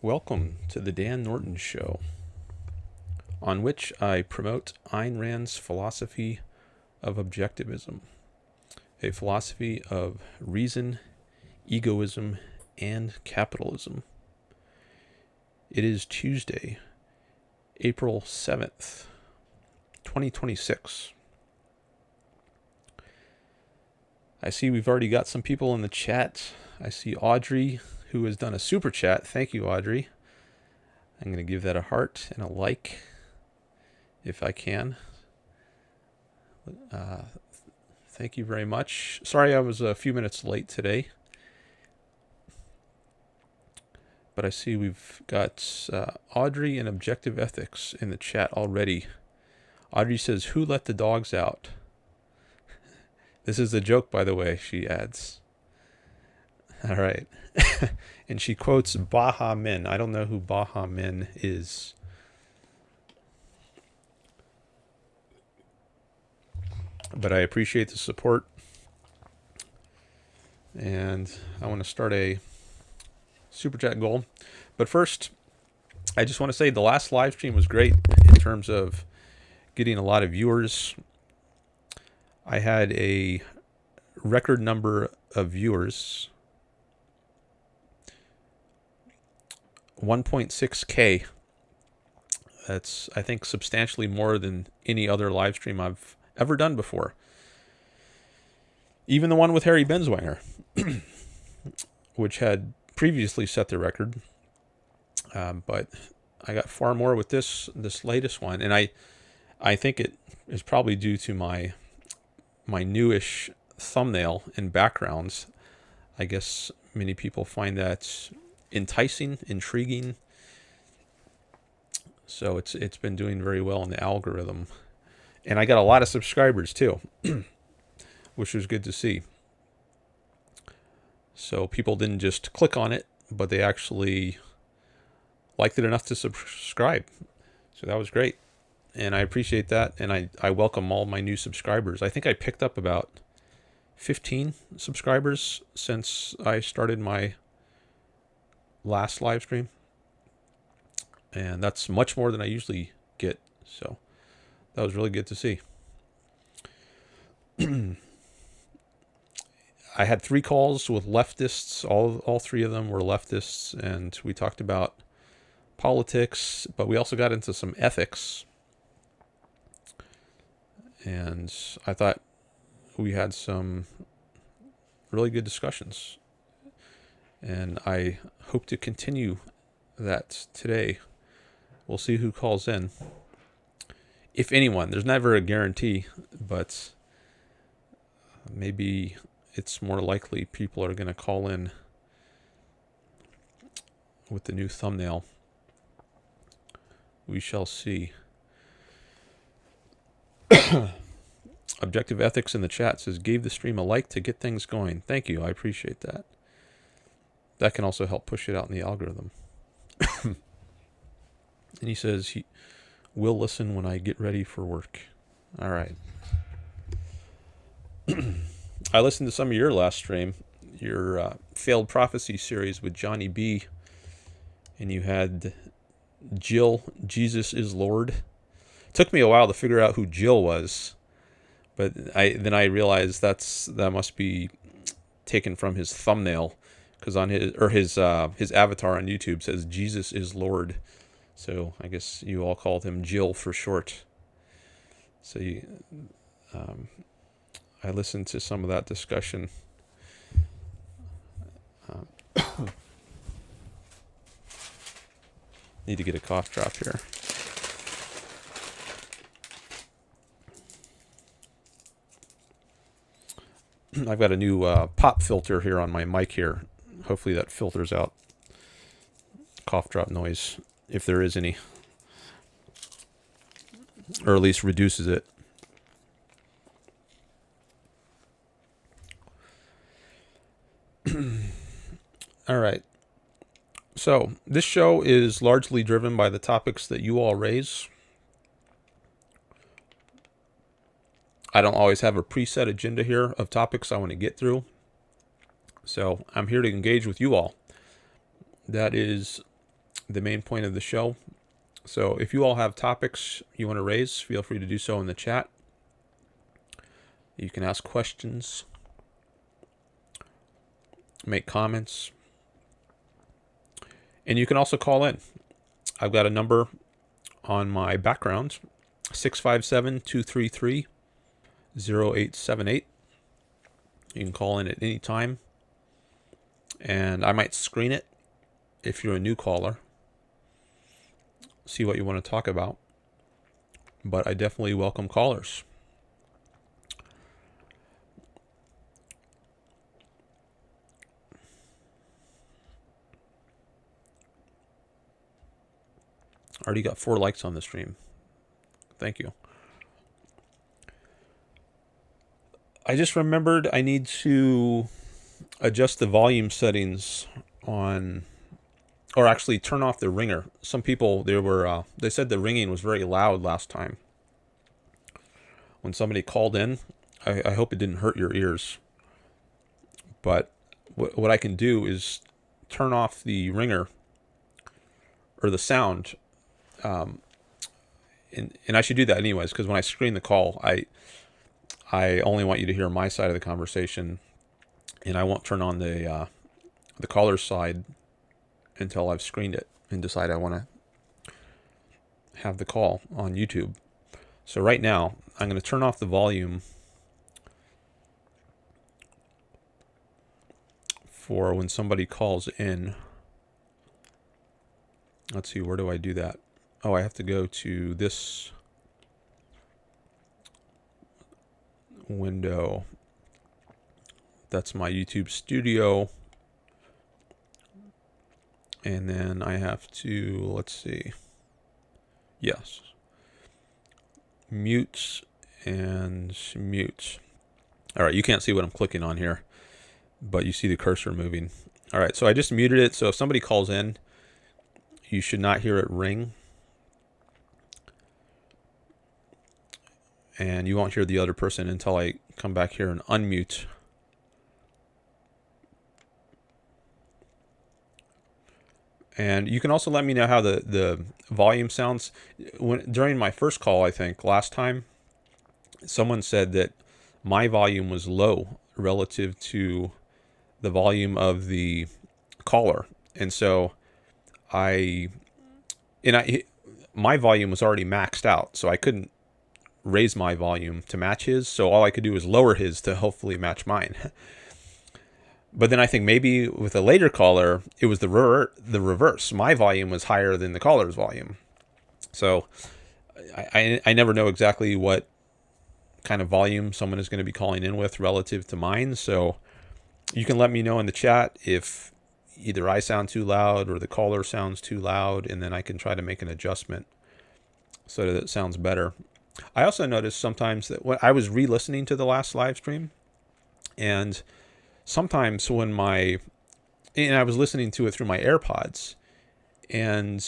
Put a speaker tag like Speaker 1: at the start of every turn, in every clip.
Speaker 1: Welcome to the Dan Norton Show, on which I promote Ayn Rand's philosophy of Objectivism, a philosophy of reason, egoism, and capitalism. It is Tuesday, April 7th, 2026. I see we've already got some people in the chat. I see Audrey, who has done a super chat. Thank you, Audrey. I'm going to give that a heart and a like if I can. Thank you very much. Sorry I was a few minutes late today, but I see we've got Audrey and Objective Ethics in the chat already. Audrey says, "Who let the dogs out?" This is a joke, by the way, she adds. All right. And she quotes Baha Men. I don't know who Baha Men is. But I appreciate the support. And I want to start a super chat goal. But first, I just want to say the last live stream was great in terms of getting a lot of viewers. I had a record number of viewers. 1.6K. That's, I think, substantially more than any other live stream I've ever done before. Even the one with Harry Benzwanger, which had previously set the record. But I got far more with this latest one. And I think it is probably due to my newish thumbnail and backgrounds. I guess many people find that enticing, intriguing. So it's been doing very well in the algorithm. And I got a lot of subscribers too, which was good to see. So people didn't just click on it, but they actually liked it enough to subscribe. So that was great. And I appreciate that. And I welcome all my new subscribers. I think I picked up about 15 subscribers since I started my last live stream, and that's much more than I usually get, so that was really good to see. I had 3 calls with leftists. All 3 of them were leftists, and we talked about politics, but we also got into some ethics, and I thought we had some really good discussions. And I hope to continue that today. We'll see who calls in. If anyone, there's never a guarantee, but maybe it's more likely people are going to call in with the new thumbnail. We shall see. Objective Ethics in the chat says, "Gave the stream a like to get things going." Thank you. I appreciate that. That can also help push it out in the algorithm. And he says he will listen when I get ready for work. All right. I listened to some of your last stream, your failed prophecy series with Johnny B. And you had Jill, Jesus is Lord. It took me a while to figure out who Jill was. But then I realized that must be taken from his thumbnail. Because on his avatar on YouTube says Jesus is Lord, so I guess you all called him Jill for short. So I listened to some of that discussion. Need to get a cough drop here. I've got a new pop filter here on my mic here. Hopefully that filters out cough drop noise, if there is any, or at least reduces it. All right. So this show is largely driven by the topics that you all raise. I don't always have a preset agenda here of topics I want to get through. So I'm here to engage with you all. That is the main point of the show. So if you all have topics you want to raise, feel free to do so in the chat. You can ask questions, make comments, and you can also call in. I've got a number on my background, 657-233-0878. You can call in at any time, and I might screen it if you're a new caller, see what you want to talk about. But I definitely welcome callers. Already got 4 likes on the stream. Thank you. I just remembered I need to adjust the volume settings on, or actually turn off the ringer. Some people, they said the ringing was very loud last time. When somebody called in, I hope it didn't hurt your ears. But what I can do is turn off the ringer, or the sound. And I should do that anyways, because when I screen the call, I only want you to hear my side of the conversation, and I won't turn on the caller's side until I've screened it and decide I want to have the call on YouTube. So right now, I'm going to turn off the volume for when somebody calls in. Let's see, where do I do that? Oh, I have to go to this window. That's my YouTube studio. And then I have to, let's see. Yes. Mute and mute. All right, you can't see what I'm clicking on here, but you see the cursor moving. All right, so I just muted it. So if somebody calls in, you should not hear it ring. And you won't hear the other person until I come back here and unmute. And you can also let me know how the volume sounds. During my first call, I think, last time, someone said that my volume was low relative to the volume of the caller. And so my volume was already maxed out, so I couldn't raise my volume to match his. So all I could do was lower his to hopefully match mine. But then I think maybe with a later caller, it was the reverse. My volume was higher than the caller's volume. So I never know exactly what kind of volume someone is going to be calling in with relative to mine. So you can let me know in the chat if either I sound too loud or the caller sounds too loud, and then I can try to make an adjustment so that it sounds better. I also noticed sometimes that when I was re-listening to the last live stream, and sometimes when I was listening to it through my AirPods, and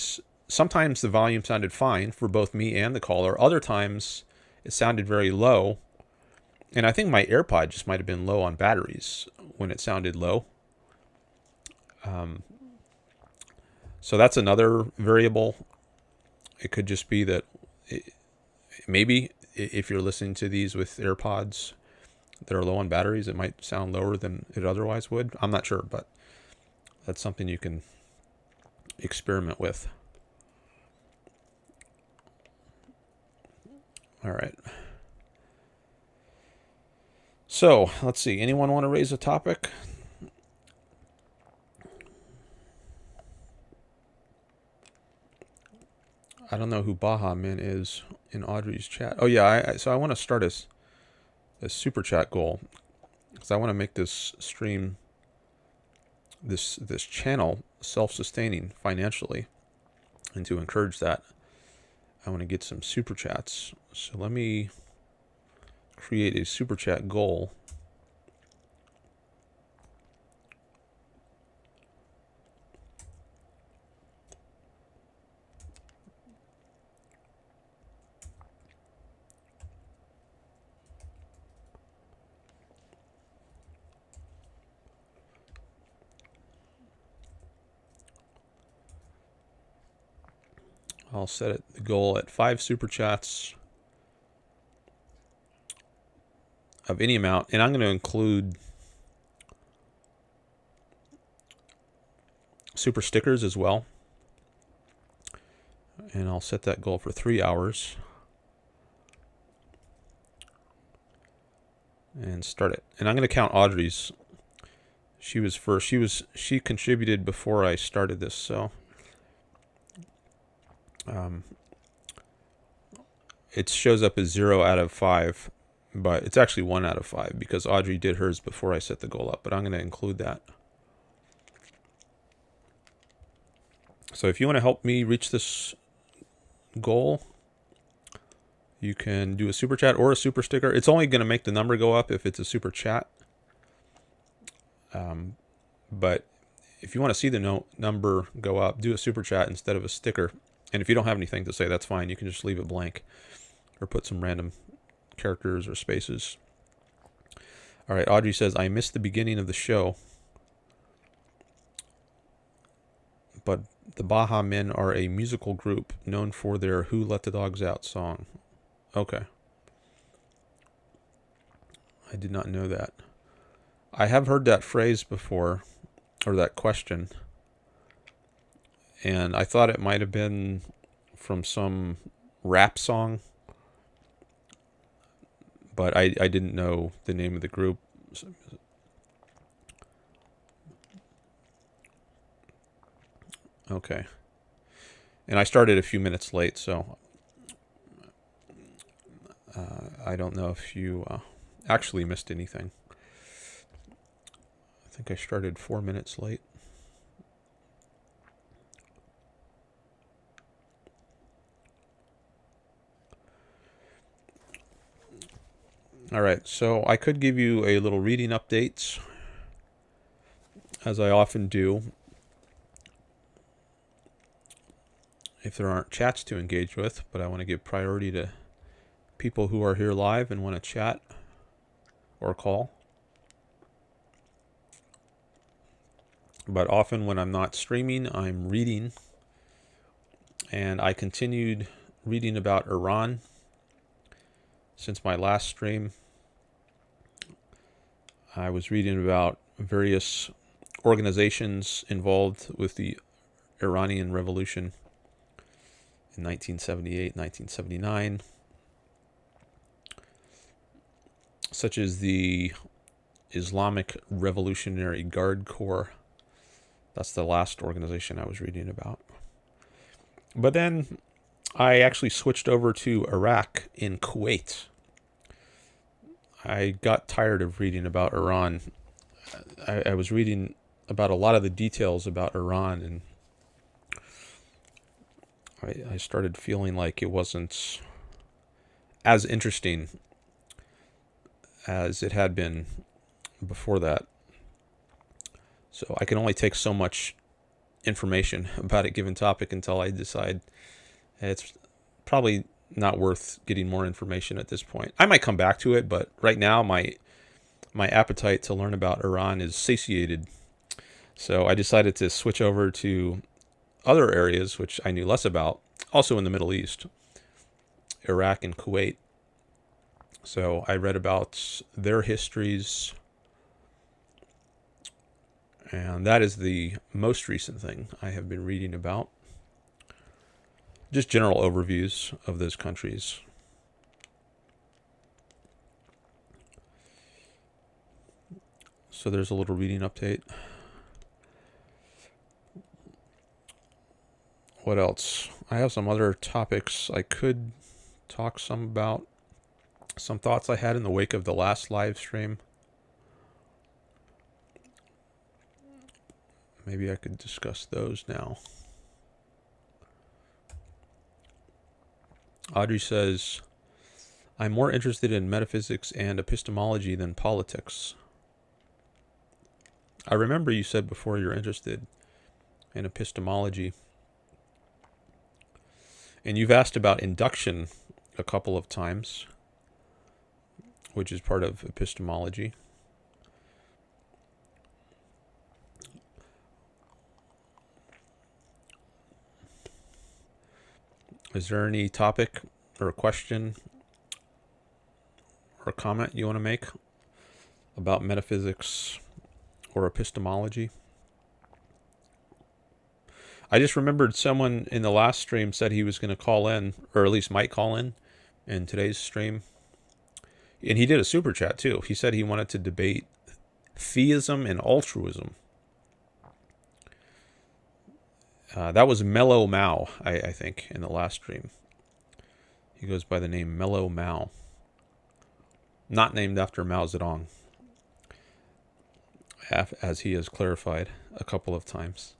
Speaker 1: sometimes the volume sounded fine for both me and the caller. Other times it sounded very low, and I think my AirPod just might have been low on batteries when it sounded low. So that's another variable. It could just be that maybe if you're listening to these with AirPods that are low on batteries, it might sound lower than it otherwise would. I'm not sure, but that's something you can experiment with. All right. So let's see. Anyone want to raise a topic? I don't know who Baha Man is in Audrey's chat. Oh yeah, so I want to start a super chat goal, because I want to make this stream, this channel, self-sustaining financially, and to encourage that, I want to get some super chats. So let me create a super chat goal. I'll set the goal at 5 super chats of any amount, and I'm going to include super stickers as well. And I'll set that goal for 3 hours. And start it. And I'm going to count Audrey's. She was first. She contributed before I started this, so it shows up as 0 out of 5, but it's actually 1 out of 5 because Audrey did hers before I set the goal up, but I'm going to include that. So if you want to help me reach this goal, you can do a super chat or a super sticker. It's only going to make the number go up if it's a super chat. But if you want to see the number go up, do a super chat instead of a sticker. And if you don't have anything to say, that's fine. You can just leave it blank or put some random characters or spaces. All right, Audrey says, I missed the beginning of the show, but the Baha Men are a musical group known for their Who Let the Dogs Out song. Okay. I did not know that. I have heard that phrase before, or that question, and I thought it might have been from some rap song, but I didn't know the name of the group. Okay. And I started a few minutes late, so I don't know if you actually missed anything. I think I started 4 minutes late. All right, so I could give you a little reading update, as I often do, if there aren't chats to engage with, but I want to give priority to people who are here live and want to chat or call. But often when I'm not streaming, I'm reading. And I continued reading about Iran since my last stream. I was reading about various organizations involved with the Iranian Revolution in 1978, 1979, such as the Islamic Revolutionary Guard Corps. That's the last organization I was reading about. But then I actually switched over to Iraq in Kuwait. I got tired of reading about Iran. I was reading about a lot of the details about Iran, and I started feeling like it wasn't as interesting as it had been before that. So I can only take so much information about a given topic until I decide it's probably not worth getting more information at this point. I might come back to it, but right now my appetite to learn about Iran is satiated. So I decided to switch over to other areas which I knew less about, also in the Middle East, Iraq and Kuwait. So I read about their histories, and that is the most recent thing I have been reading about. Just general overviews of those countries. So there's a little reading update. What else? I have some other topics I could talk some about. Some thoughts I had in the wake of the last live stream. Maybe I could discuss those now. Audrey says, I'm more interested in metaphysics and epistemology than politics. I remember you said before you're interested in epistemology. And you've asked about induction a couple of times, which is part of epistemology. Is there any topic or a question or a comment you want to make about metaphysics or epistemology? I just remembered someone in the last stream said he was going to call in, or at least might call in today's stream. And he did a super chat too. He said he wanted to debate theism and altruism. That was Mellow Mau, I think, in the last stream. He goes by the name Mellow Mau. Not named after Mao Zedong, as he has clarified a couple of times.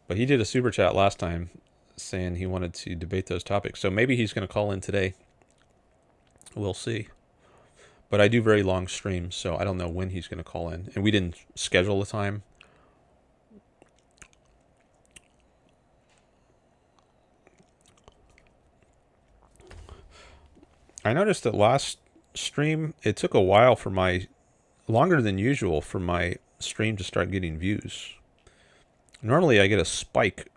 Speaker 1: But he did a super chat last time saying he wanted to debate those topics. So maybe he's going to call in today. We'll see. But I do very long streams, so I don't know when he's going to call in. And we didn't schedule the time. I noticed that last stream, it took a while longer than usual for my stream to start getting views. Normally I get a spike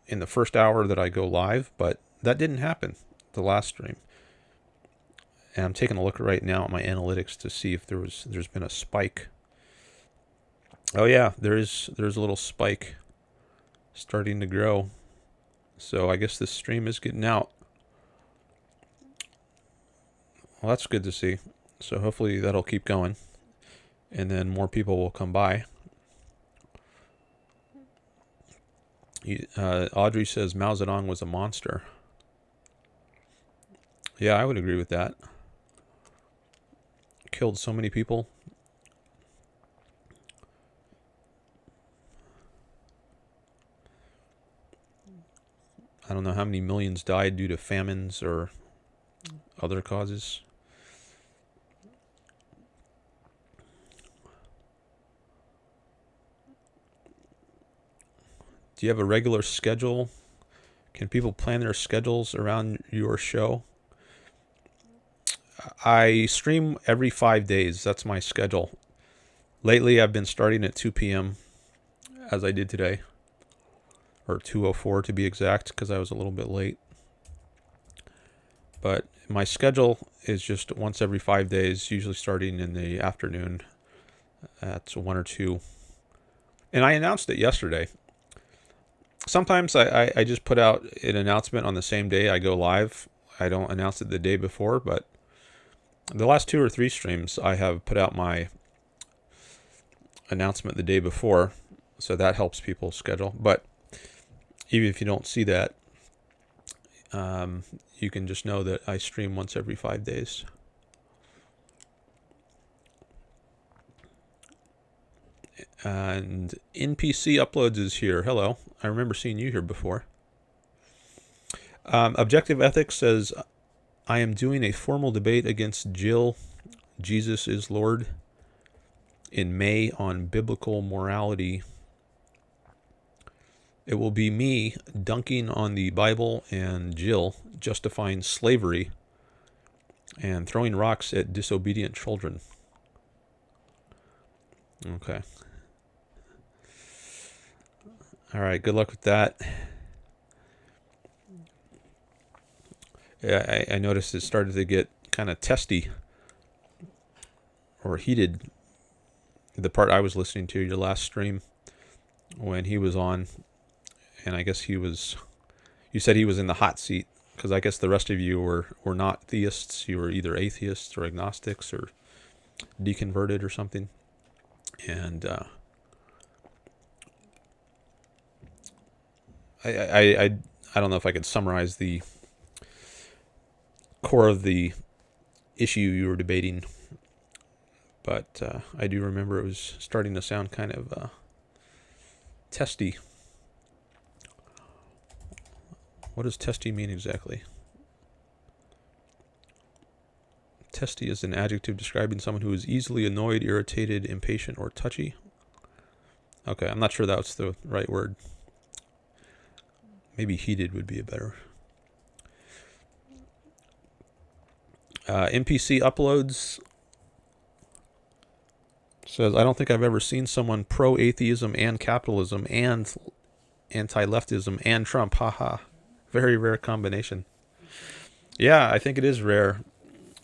Speaker 1: in the first hour that I go live, but that didn't happen the last stream. And I'm taking a look right now at my analytics to see if there's been a spike. Oh yeah, there's a little spike starting to grow. So I guess this stream is getting out. Well, that's good to see. So hopefully that'll keep going, and then more people will come by. Audrey says Mao Zedong was a monster. Yeah, I would agree with that. Killed so many people. I don't know how many millions died due to famines or other causes. Do you have a regular schedule? Can people plan their schedules around your show? I stream every 5 days. That's my schedule. Lately, I've been starting at 2 p.m. as I did today. Or 2:04 to be exact, because I was a little bit late. But my schedule is just once every 5 days, usually starting in the afternoon at 1 or 2. And I announced it yesterday. Sometimes I just put out an announcement on the same day I go live. I don't announce it the day before, but the last 2 or 3 streams I have put out my announcement the day before, so that helps people schedule. But even if you don't see that, you can just know that I stream once every 5 days. And NPC Uploads is here. Hello. I remember seeing you here before. Objective Ethics says, I am doing a formal debate against Jill, Jesus is Lord, in May on biblical morality. It will be me dunking on the Bible and Jill justifying slavery and throwing rocks at disobedient children. Okay. All right, good luck with that. Yeah, I noticed it started to get kind of testy or heated. The part I was listening to, your last stream, when he was on, and I guess you said he was in the hot seat, because I guess the rest of you were not theists. You were either atheists or agnostics or deconverted or something. And I don't know if I could summarize the core of the issue you were debating, but I do remember it was starting to sound kind of testy. What does testy mean exactly? Testy is an adjective describing someone who is easily annoyed, irritated, impatient, or touchy. Okay, I'm not sure that's the right word. Maybe heated would be a better. NPC Uploads says, I don't think I've ever seen someone pro-atheism and capitalism and anti-leftism and Trump, haha, Very rare combination. Yeah, I think it is rare.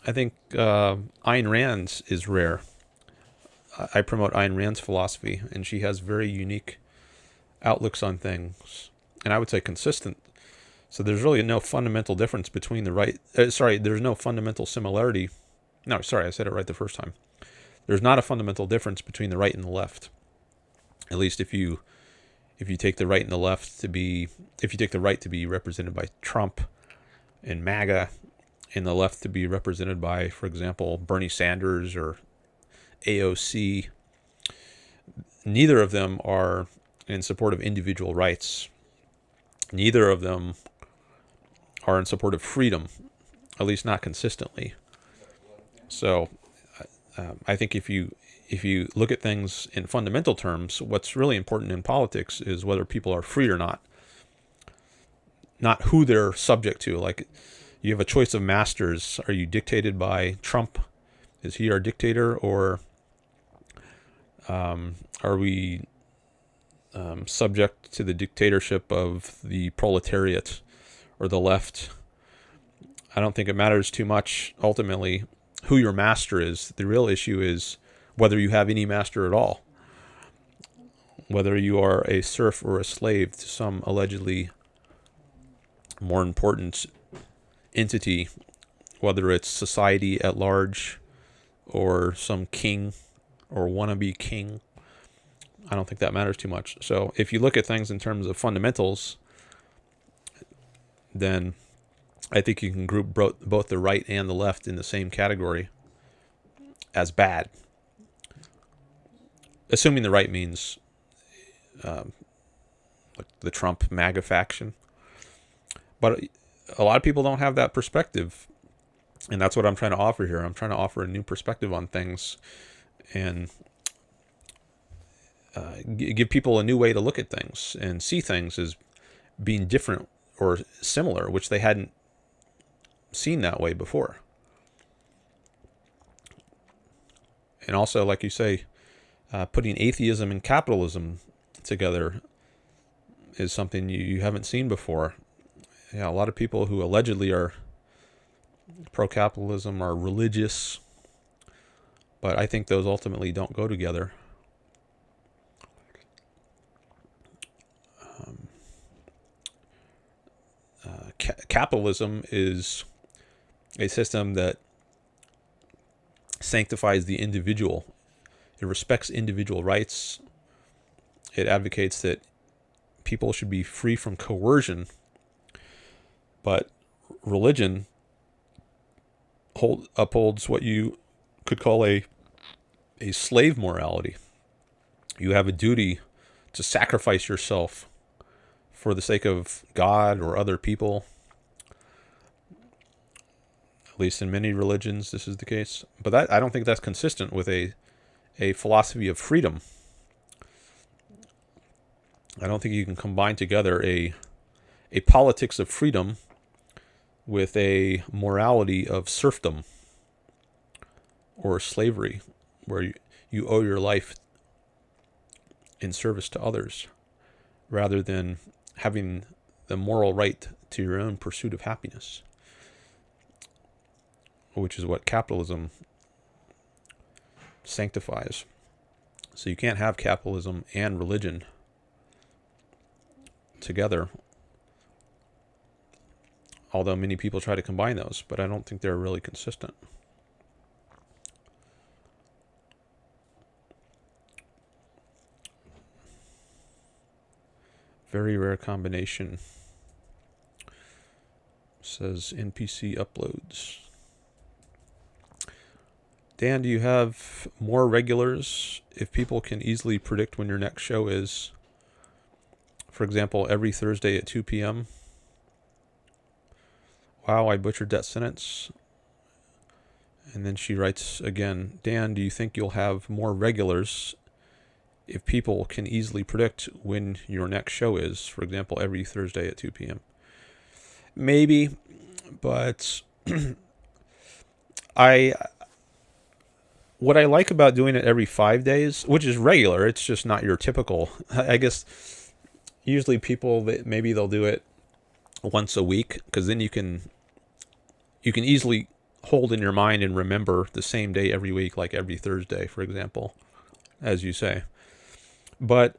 Speaker 1: I think Ayn Rand's is rare. I promote Ayn Rand's philosophy, and she has very unique outlooks on things, and I would say consistent. So there's really no fundamental difference between the right. There's no fundamental similarity. No, sorry, I said it right the first time. There's not a fundamental difference between the right and the left. At least if you take the right and the left to be, if you take the right to be represented by Trump and MAGA, and the left to be represented by, for example, Bernie Sanders or AOC, neither of them are in support of individual rights. Neither of them are in support of freedom, at least not consistently. So I think if you look at things in fundamental terms, what's really important in politics is whether people are free or not who they're subject to. Like, you have a choice of masters. Are you dictated by Trump? Is he our dictator? Or are we subject to the dictatorship of the proletariat or the left? I don't think it matters too much, ultimately, who your master is. The real issue is whether you have any master at all. Whether you are a serf or a slave to some allegedly more important entity, whether it's society at large or some king or wannabe king. I don't think that matters too much. So if you look at things in terms of fundamentals, then I think you can group both the right and the left in the same category as bad. Assuming the right means the Trump MAGA faction. But a lot of people don't have that perspective. And that's what I'm trying to offer here. I'm trying to offer a new perspective on things and give people a new way to look at things and see things as being different or similar, which they hadn't seen that way before. And also, like you say, putting atheism and capitalism together is something you haven't seen before. Yeah, a lot of people who allegedly are pro-capitalism are religious, but I think those ultimately don't go together. Capitalism is a system that sanctifies the individual. It respects individual rights. It advocates that people should be free from coercion. But religion upholds what you could call a slave morality. You have a duty to sacrifice yourself for the sake of God or other people. At least in many religions, this is the case. But I don't think that's consistent with a philosophy of freedom. I don't think you can combine together a politics of freedom with a morality of serfdom or slavery, where you owe your life in service to others, rather than having the moral right to your own pursuit of happiness, which is what capitalism sanctifies. So you can't have capitalism and religion together, although many people try to combine those, but I don't think they're really consistent. Very rare combination, says NPC uploads. Dan, do you have more regulars if people can easily predict when your next show is? For example, every Thursday at 2 p.m. Wow, I butchered that sentence. And then she writes again, Dan, do you think you'll have more regulars if people can easily predict when your next show is? For example, every Thursday at 2 p.m. Maybe, but what I like about doing it every 5 days, which is regular, it's just not your typical, I guess usually people, maybe they'll do it once a week, because then you can easily hold in your mind and remember the same day every week, like every Thursday, for example, as you say. But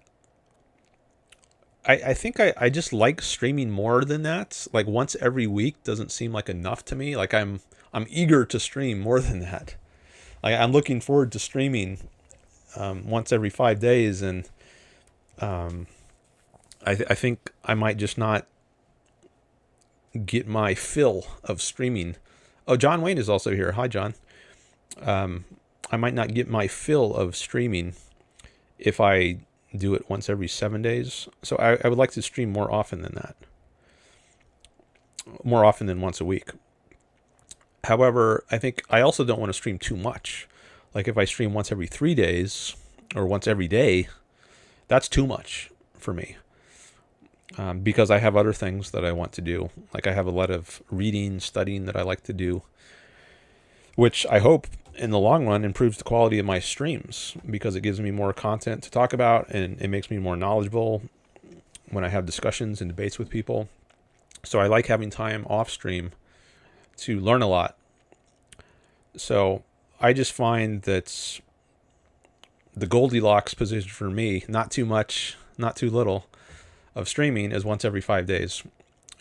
Speaker 1: I think I just like streaming more than that. Like once every week doesn't seem like enough to me. Like I'm eager to stream more than that. Like I'm looking forward to streaming once every 5 days, and I think I might just not get my fill of streaming. Oh, John Wayne is also here. Hi, John. I might not get my fill of streaming if I do it once every 7 days. So I would like to stream more often than that. More often than once a week. However, I think I also don't want to stream too much. Like if I stream once every 3 days or once every day, that's too much for me. Because I have other things that I want to do. Like I have a lot of reading, studying that I like to do, which I hope in the long run improves the quality of my streams, because it gives me more content to talk about and it makes me more knowledgeable when I have discussions and debates with people. So I like having time off stream to learn a lot. So I just find that the Goldilocks position for me, not too much, not too little, of streaming is once every 5 days.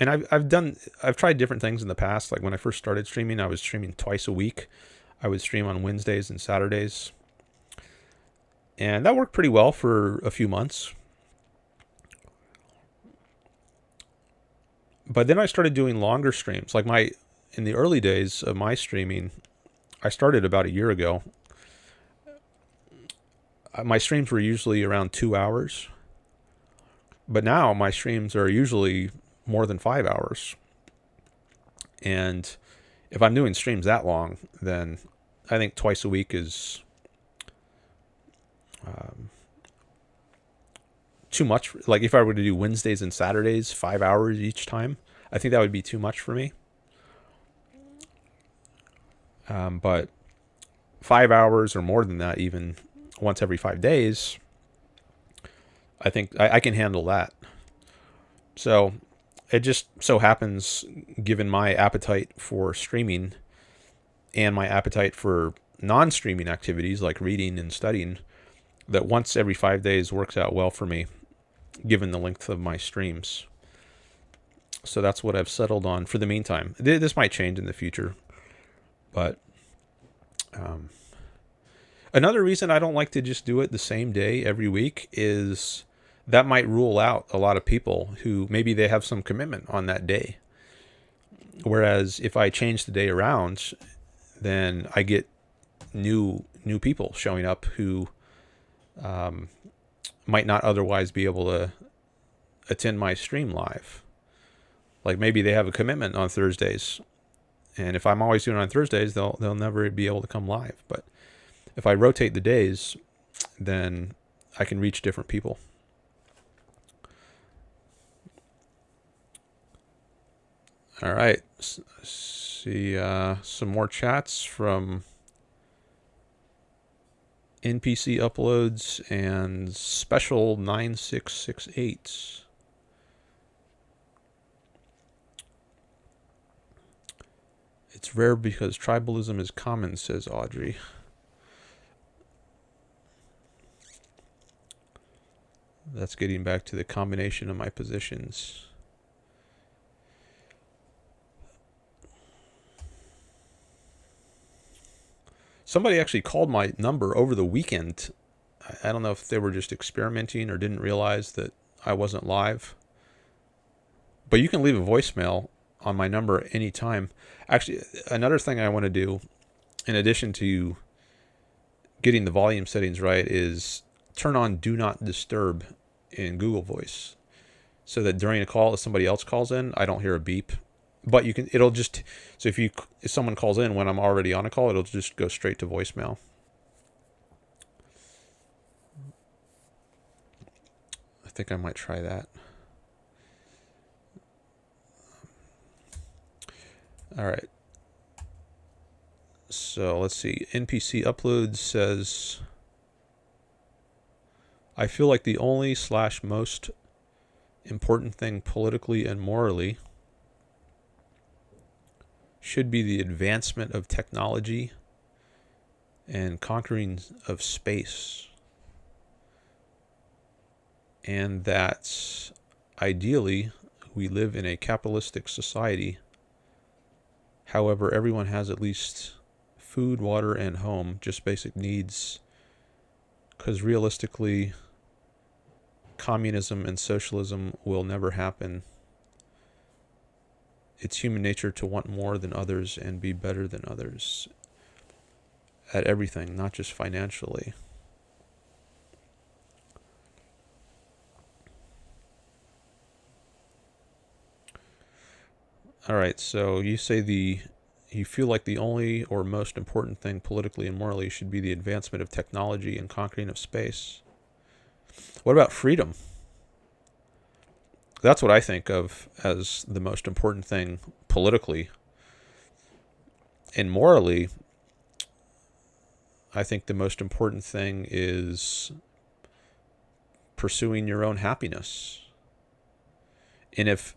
Speaker 1: And I've tried different things in the past. Like when I first started streaming, I was streaming twice a week. I would stream on Wednesdays and Saturdays. And that worked pretty well for a few months. But then I started doing longer streams. Like in the early days of my streaming, I started about a year ago. My streams were usually around 2 hours. But now my streams are usually more than 5 hours. And if I'm doing streams that long, then I think twice a week is too much. Like if I were to do Wednesdays and Saturdays, 5 hours each time, I think that would be too much for me. But 5 hours or more than that, even once every 5 days, I think I can handle that. So it just so happens, given my appetite for streaming and my appetite for non-streaming activities like reading and studying, that once every 5 days works out well for me, given the length of my streams. So that's what I've settled on for the meantime. This might change in the future, but another reason I don't like to just do it the same day every week is that might rule out a lot of people who maybe they have some commitment on that day. Whereas if I change the day around, then I get new people showing up who might not otherwise be able to attend my stream live. Like maybe they have a commitment on Thursdays, and if I'm always doing it on Thursdays, they'll never be able to come live. But if I rotate the days, then I can reach different people. All right, see some more chats from NPC Uploads and Special 9668. It's rare because tribalism is common, says Audrey. That's getting back to the combination of my positions. Somebody actually called my number over the weekend. I don't know if they were just experimenting or didn't realize that I wasn't live. But you can leave a voicemail on my number anytime. Actually, another thing I want to do, in addition to getting the volume settings right, is turn on Do Not Disturb in Google Voice, so that during a call, if somebody else calls in, I don't hear a beep. But it'll just, so if someone calls in when I'm already on a call, it'll just go straight to voicemail. I think I might try that. All right. So let's see. NPC Uploads says, I feel like the only / most important thing politically and morally should be the advancement of technology and conquering of space. And that ideally we live in a capitalistic society. However, everyone has at least food, water, and home, just basic needs. Because realistically, communism and socialism will never happen. It's human nature to want more than others and be better than others at everything, not just financially. All right, so you say you feel like the only or most important thing politically and morally should be the advancement of technology and conquering of space. What about freedom? That's what I think of as the most important thing politically. And morally, I think the most important thing is pursuing your own happiness. And if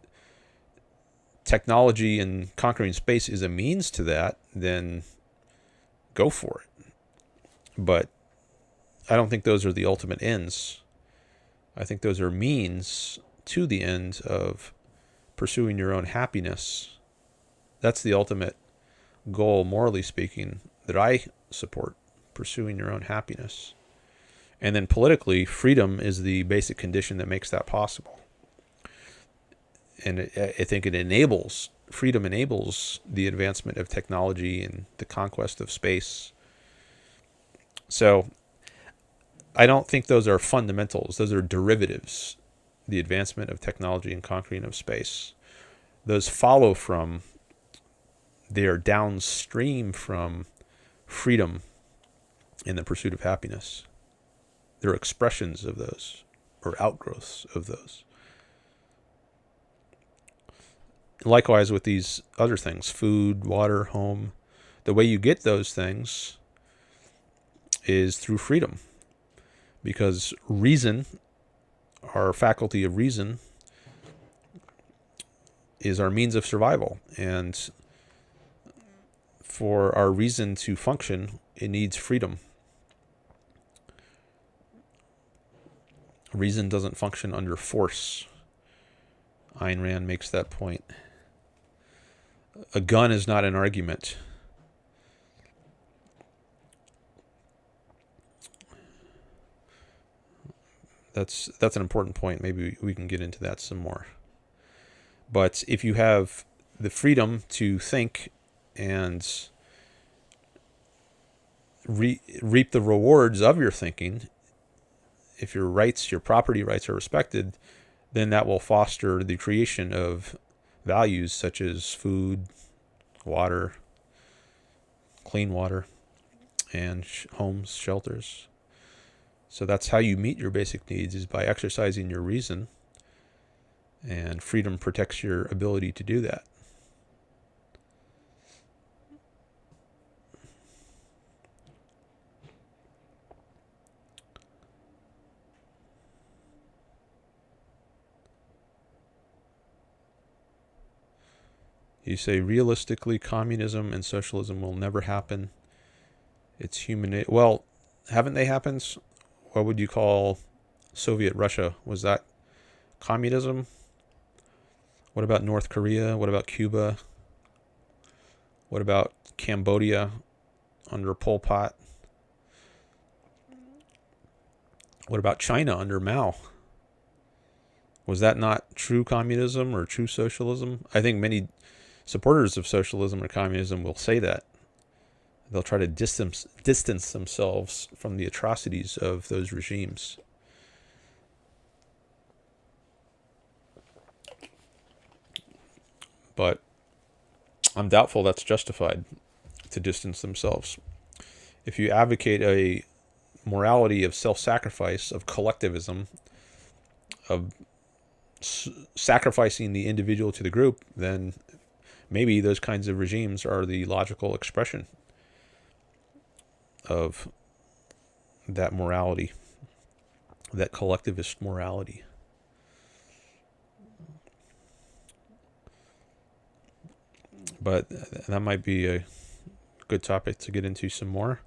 Speaker 1: technology and conquering space is a means to that, then go for it. But I don't think those are the ultimate ends. I think those are means to the end of pursuing your own happiness. That's the ultimate goal, morally speaking, that I support, pursuing your own happiness. And then politically, freedom is the basic condition that makes that possible. And I think freedom enables the advancement of technology and the conquest of space. So I don't think those are fundamentals. Those are derivatives. The advancement of technology and conquering of space. Those follow from, they are downstream from freedom and the pursuit of happiness. They're expressions of those, or outgrowths of those. Likewise with these other things, food, water, home. The way you get those things is through freedom. Because reason, our faculty of reason, is our means of survival. And for our reason to function, it needs freedom. Reason doesn't function under force. Ayn Rand makes that point. A gun is not an argument. That's an important point. Maybe we can get into that some more. But if you have the freedom to think and reap the rewards of your thinking, if your rights, your property rights are respected, then that will foster the creation of values such as food, water, clean water, and homes, shelters. So that's how you meet your basic needs, is by exercising your reason, and freedom protects your ability to do that. You say, realistically, communism and socialism will never happen. It's human. Well, haven't they happened? What would you call Soviet Russia? Was that communism? What about North Korea? What about Cuba? What about Cambodia under Pol Pot? What about China under Mao? Was that not true communism or true socialism? I think many supporters of socialism or communism will say that. They'll try to distance themselves from the atrocities of those regimes. But I'm doubtful that's justified, to distance themselves. If you advocate a morality of self-sacrifice, of collectivism, of sacrificing the individual to the group, then maybe those kinds of regimes are the logical expression of that morality, that collectivist morality. but that might be a good topic to get into some more.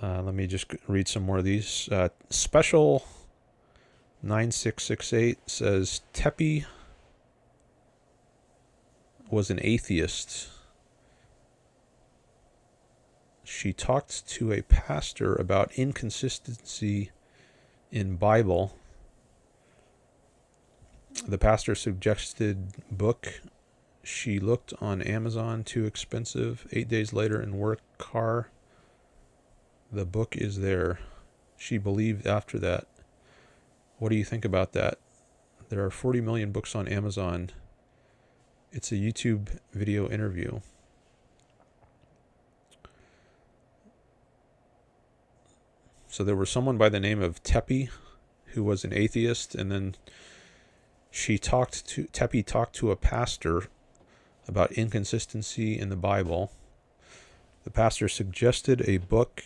Speaker 1: Let me just read some more of these. Special 9668 says Tepi was an atheist. She talked to a pastor about inconsistency in Bible. The pastor suggested book. She looked on Amazon, too expensive. 8 days later in work car, the book is there. She believed after that. What do you think about that? There are 40 million books on Amazon. It's a YouTube video interview. So there was someone by the name of Tepi who was an atheist, and then Tepi talked to a pastor about inconsistency in the Bible. The pastor suggested a book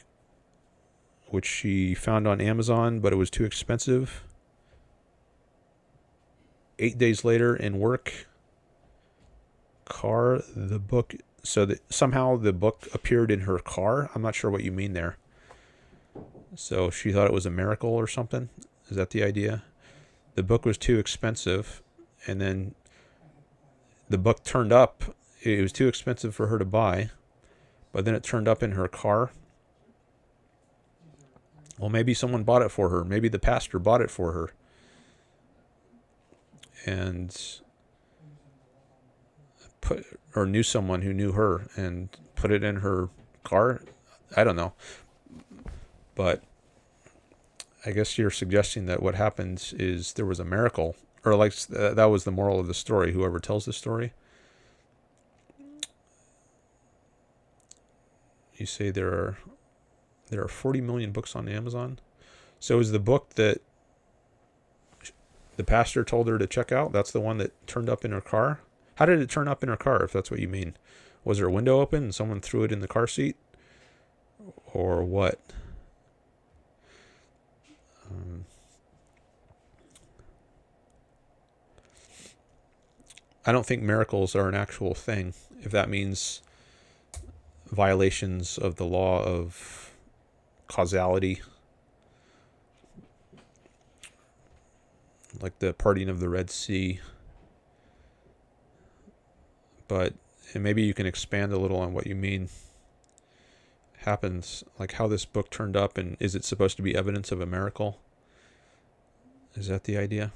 Speaker 1: which she found on Amazon, but it was too expensive. 8 days later in work car, the book, so that somehow the book appeared in her car. I'm not sure what you mean there. So she thought it was a miracle or something. Is that the idea? The book was too expensive, and then the book turned up. It was too expensive for her to buy, but then it turned up in her car. Well, maybe someone bought it for her. Maybe the pastor bought it for her. And knew someone who knew her and put it in her car. I don't know. But I guess you're suggesting that what happened is there was a miracle, or like that was the moral of the story, whoever tells the story. You say there are 40 million books on Amazon. So is the book that the pastor told her to check out, that's the one that turned up in her car? How did it turn up in her car, if that's what you mean? Was there a window open and someone threw it in the car seat? Or what? I don't think miracles are an actual thing, if that means violations of the law of causality, like the parting of the Red Sea. But maybe you can expand a little on what you mean happens, like how this book turned up, and is it supposed to be evidence of a miracle? Is that the idea?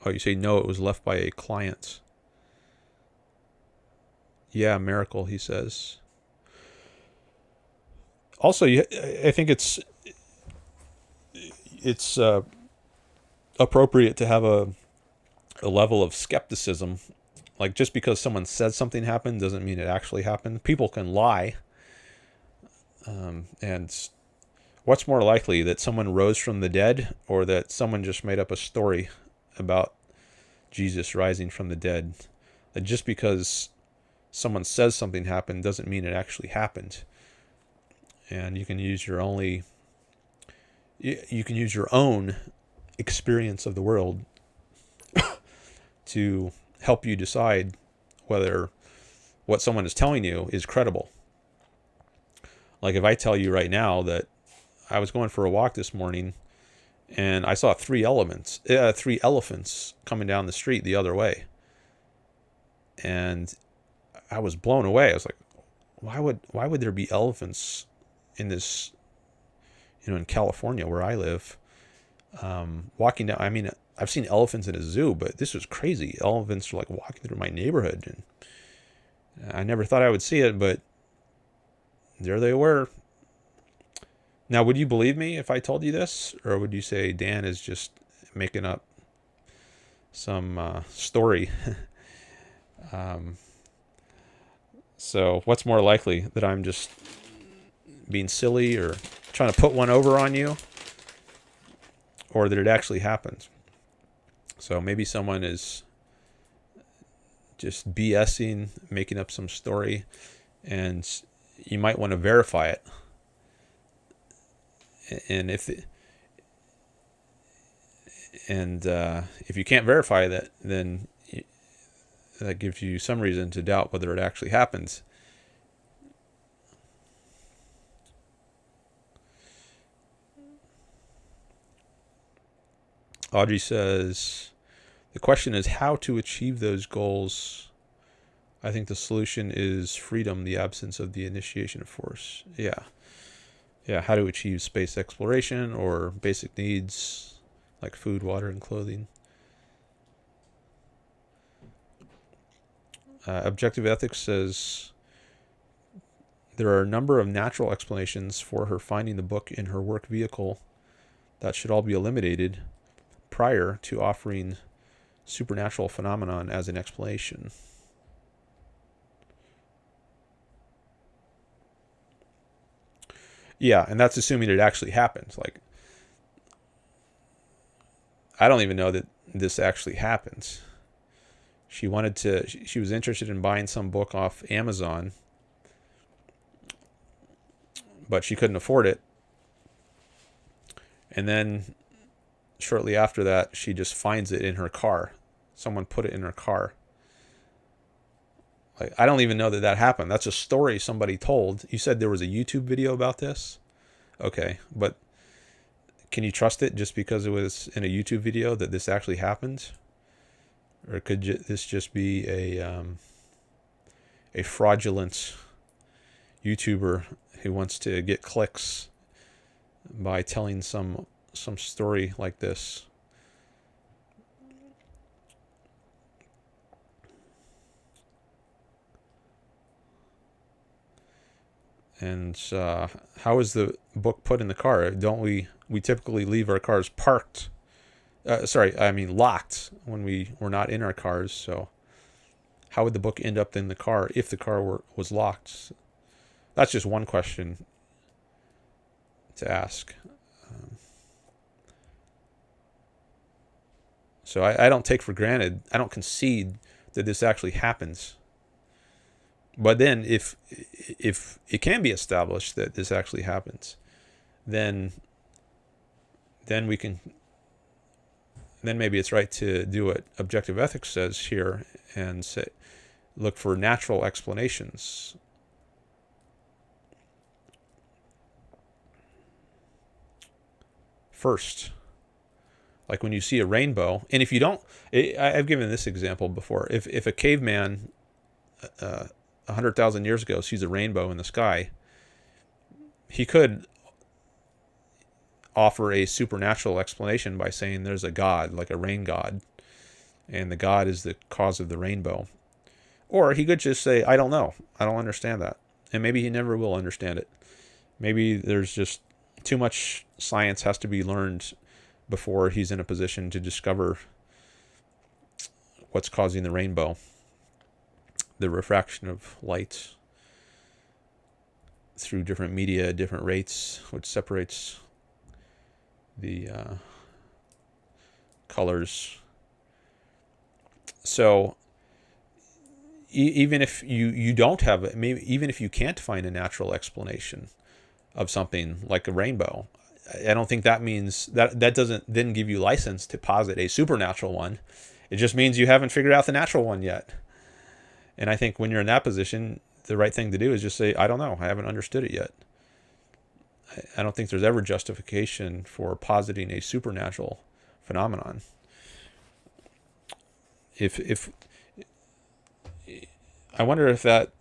Speaker 1: Oh, you say no, it was left by a client. Yeah, miracle, he says. Also, I think it's appropriate to have a level of skepticism. Like, just because someone said something happened doesn't mean it actually happened. People can lie. And what's more likely, that someone rose from the dead, or that someone just made up a story about Jesus rising from the dead? That just because someone says something happened doesn't mean it actually happened. And you can use your own experience of the world to help you decide whether what someone is telling you is credible. Like if I tell you right now that I was going for a walk this morning and I saw three elephants coming down the street the other way, and I was blown away. I was like, why would there be elephants in this, in California where I live, walking down? I mean, I've seen elephants in a zoo, but this was crazy. Elephants were like walking through my neighborhood, and I never thought I would see it, but there they were. Now, would you believe me if I told you this, or would you say Dan is just making up some story? So what's more likely, that I'm just being silly or trying to put one over on you, or that it actually happened? So maybe someone is just BSing, making up some story, and you might want to verify it. And if you can't verify that, then that gives you some reason to doubt whether it actually happens. Audrey says, the question is how to achieve those goals. I think the solution is freedom, the absence of the initiation of force. Yeah, how to achieve space exploration or basic needs like food, water, and clothing. Objective Ethics says, there are a number of natural explanations for her finding the book in her work vehicle that should all be eliminated prior to offering supernatural phenomenon as an explanation. Yeah, and that's assuming it actually happens. Like, I don't even know that this actually happens. She was interested in buying some book off Amazon, but she couldn't afford it. And then shortly after that, she just finds it in her car. Someone put it in her car. Like, I don't even know that happened. That's a story somebody told. You said there was a YouTube video about this? Okay, but can you trust it just because it was in a YouTube video that this actually happened? Or could this just be a fraudulent YouTuber who wants to get clicks by telling some story like this? And how is the book put in the car? Don't we typically leave our cars parked? Locked when we're not in our cars. So how would the book end up in the car if the car was locked? That's just one question to ask. So I don't take for granted, I don't concede that this actually happens. But then if it can be established that this actually happens, then maybe it's right to do what Objective Ethics says here and look for natural explanations. First, like when you see a rainbow, and if you don't, I've given this example before. If a caveman 100,000 years ago sees a rainbow in the sky, he could offer a supernatural explanation by saying there's a god, like a rain god, and the god is the cause of the rainbow. Or he could just say, I don't know, I don't understand that. And maybe he never will understand it. Maybe there's just too much science has to be learned before he's in a position to discover what's causing the rainbow. The refraction of light through different media at different rates, which separates the colors. So even if you don't have it, maybe even if you can't find a natural explanation of something like a rainbow, I don't think that means that doesn't then give you license to posit a supernatural one. It just means you haven't figured out the natural one yet. And I think when you're in that position, the right thing to do is just say, I don't know, I haven't understood it yet. I don't think there's ever justification for positing a supernatural phenomenon. If I wonder if that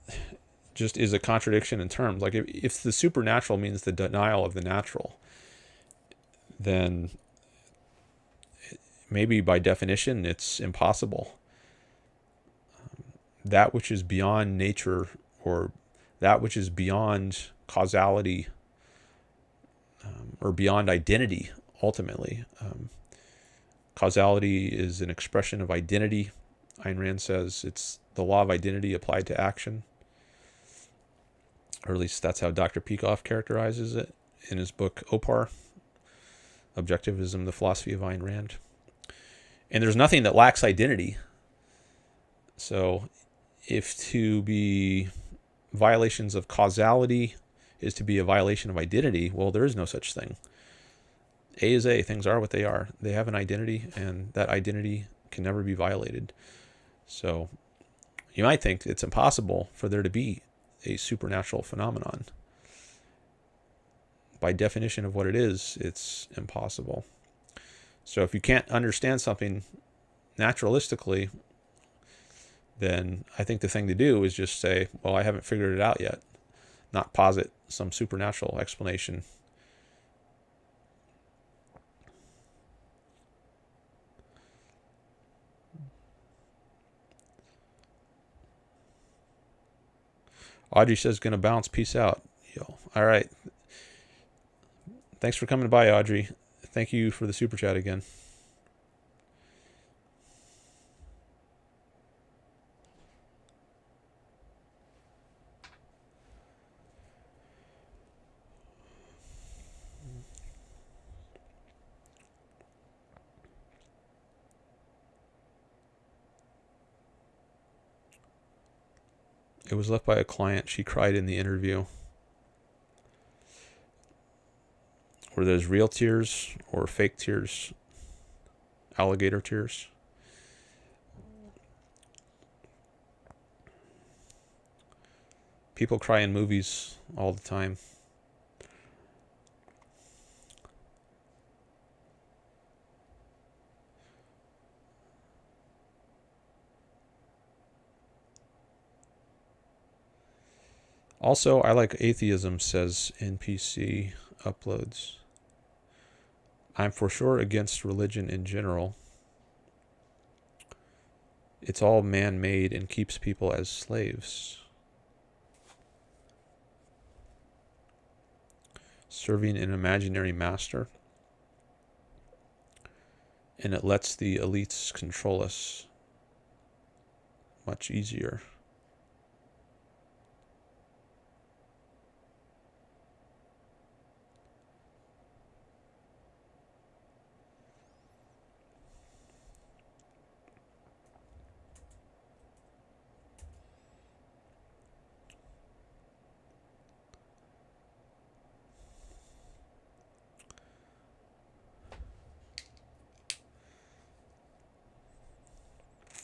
Speaker 1: just is a contradiction in terms. Like if the supernatural means the denial of the natural, then maybe by definition it's impossible. That which is beyond nature, or that which is beyond causality, or beyond identity, ultimately. Causality is an expression of identity. Ayn Rand says it's the law of identity applied to action. Or at least that's how Dr. Peikoff characterizes it in his book Opar, Objectivism, the Philosophy of Ayn Rand. And there's nothing that lacks identity. So if to be violations of causality is to be a violation of identity, well, there is no such thing. A is A. Things are what they are. They have an identity, and that identity can never be violated. So you might think it's impossible for there to be a supernatural phenomenon. By definition of what it is, it's impossible. So if you can't understand something naturalistically, then I think the thing to do is just say, well, I haven't figured it out yet, not posit some supernatural explanation. Audrey says, gonna bounce, peace out. Yo, all right. Thanks for coming by, Audrey. Thank you for the super chat again. It was left by a client. She cried in the interview. Were those real tears or fake tears? Alligator tears? People cry in movies all the time. Also, I like atheism, says NPC Uploads. I'm for sure against religion in general. It's all man-made and keeps people as slaves. Serving an imaginary master. And it lets the elites control us much easier.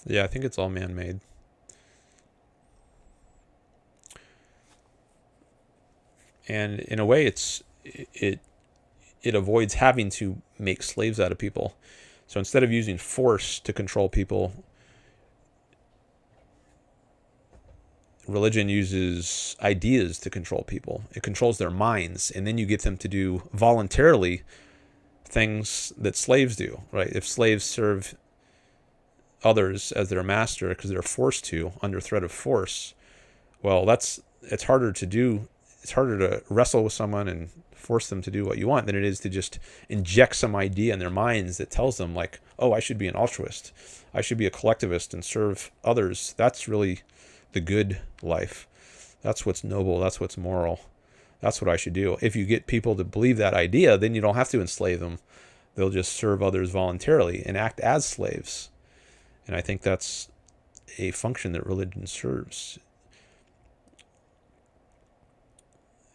Speaker 1: Yeah, I think it's all man-made. And in a way, it avoids having to make slaves out of people. So instead of using force to control people, religion uses ideas to control people. It controls their minds, and then you get them to do voluntarily things that slaves do, right? If slaves serve others as their master because they're forced to under threat of force, well, it's harder to do. It's harder to wrestle with someone and force them to do what you want than it is to just inject some idea in their minds that tells them, like, oh, I should be an altruist, I should be a collectivist and serve others. That's really the good life. That's what's noble. That's what's moral. That's what I should do. If you get people to believe that idea, then you don't have to enslave them. They'll just serve others voluntarily and act as slaves. And I think that's a function that religion serves.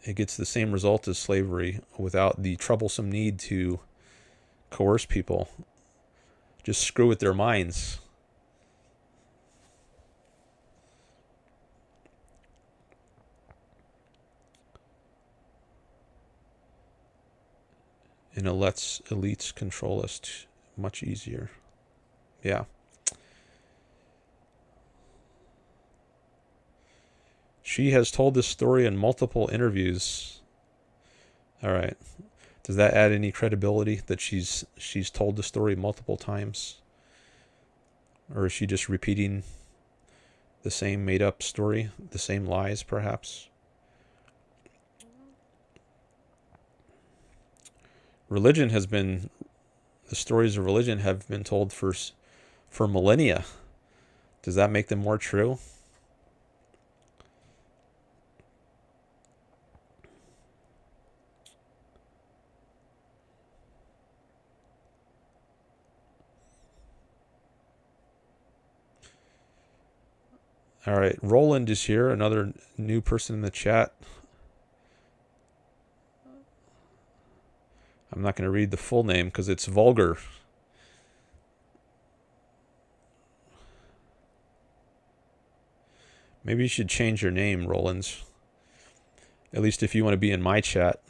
Speaker 1: It gets the same result as slavery without the troublesome need to coerce people. Just screw with their minds. And it lets elites control us much easier. Yeah. She has told this story in multiple interviews. All right. Does that add any credibility that she's told the story multiple times? Or is she just repeating the same made-up story, the same lies, perhaps? The stories of religion have been told for millennia. Does that make them more true? All right, Roland is here, another new person in the chat. I'm not going to read the full name because it's vulgar. Maybe you should change your name, Rollins. At least if you want to be in my chat.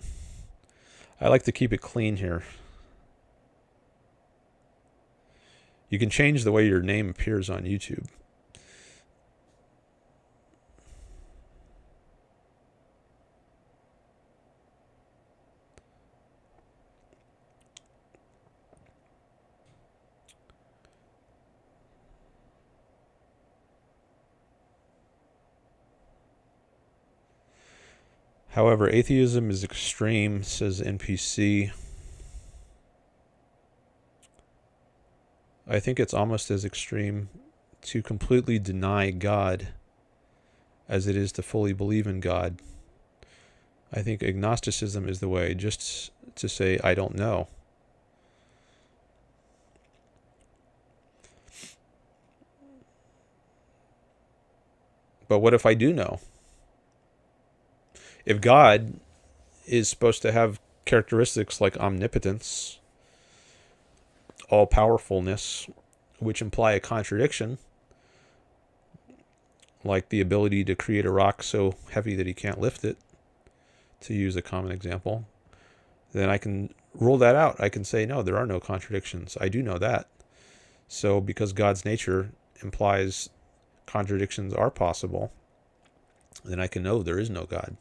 Speaker 1: I like to keep it clean here. You can change the way your name appears on YouTube. However, atheism is extreme, says NPC. I think it's almost as extreme to completely deny God as it is to fully believe in God. I think agnosticism is the way, just to say, I don't know. But what if I do know? If God is supposed to have characteristics like omnipotence, all-powerfulness, which imply a contradiction, like the ability to create a rock so heavy that he can't lift it, to use a common example, then I can rule that out. I can say, no, there are no contradictions. I do know that. So because God's nature implies contradictions are possible, then I can know there is no God.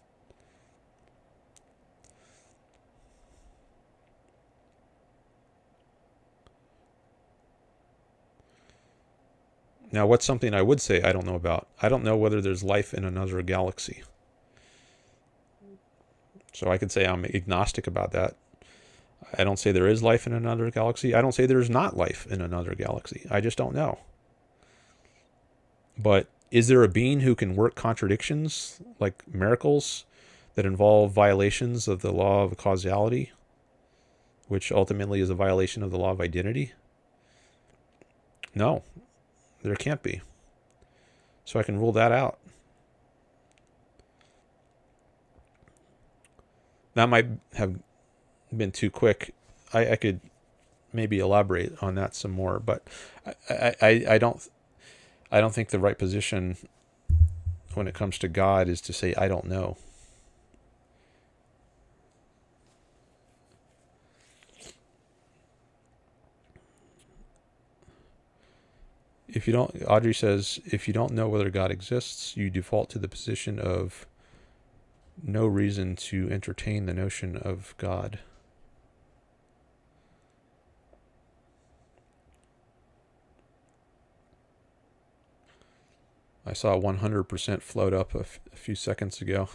Speaker 1: Now, what's something I would say I don't know about? I don't know whether there's life in another galaxy. So I could say I'm agnostic about that. I don't say there is life in another galaxy. I don't say there's not life in another galaxy. I just don't know. But is there a being who can work contradictions, like miracles, that involve violations of the law of causality, which ultimately is a violation of the law of identity? No. There can't be. So I can rule that out. That might have been too quick. I could maybe elaborate on that some more, but I don't think the right position when it comes to God is to say I don't know. If you don't, Audrey says, if you don't know whether God exists, you default to the position of no reason to entertain the notion of God. I saw 100% float up a few seconds ago.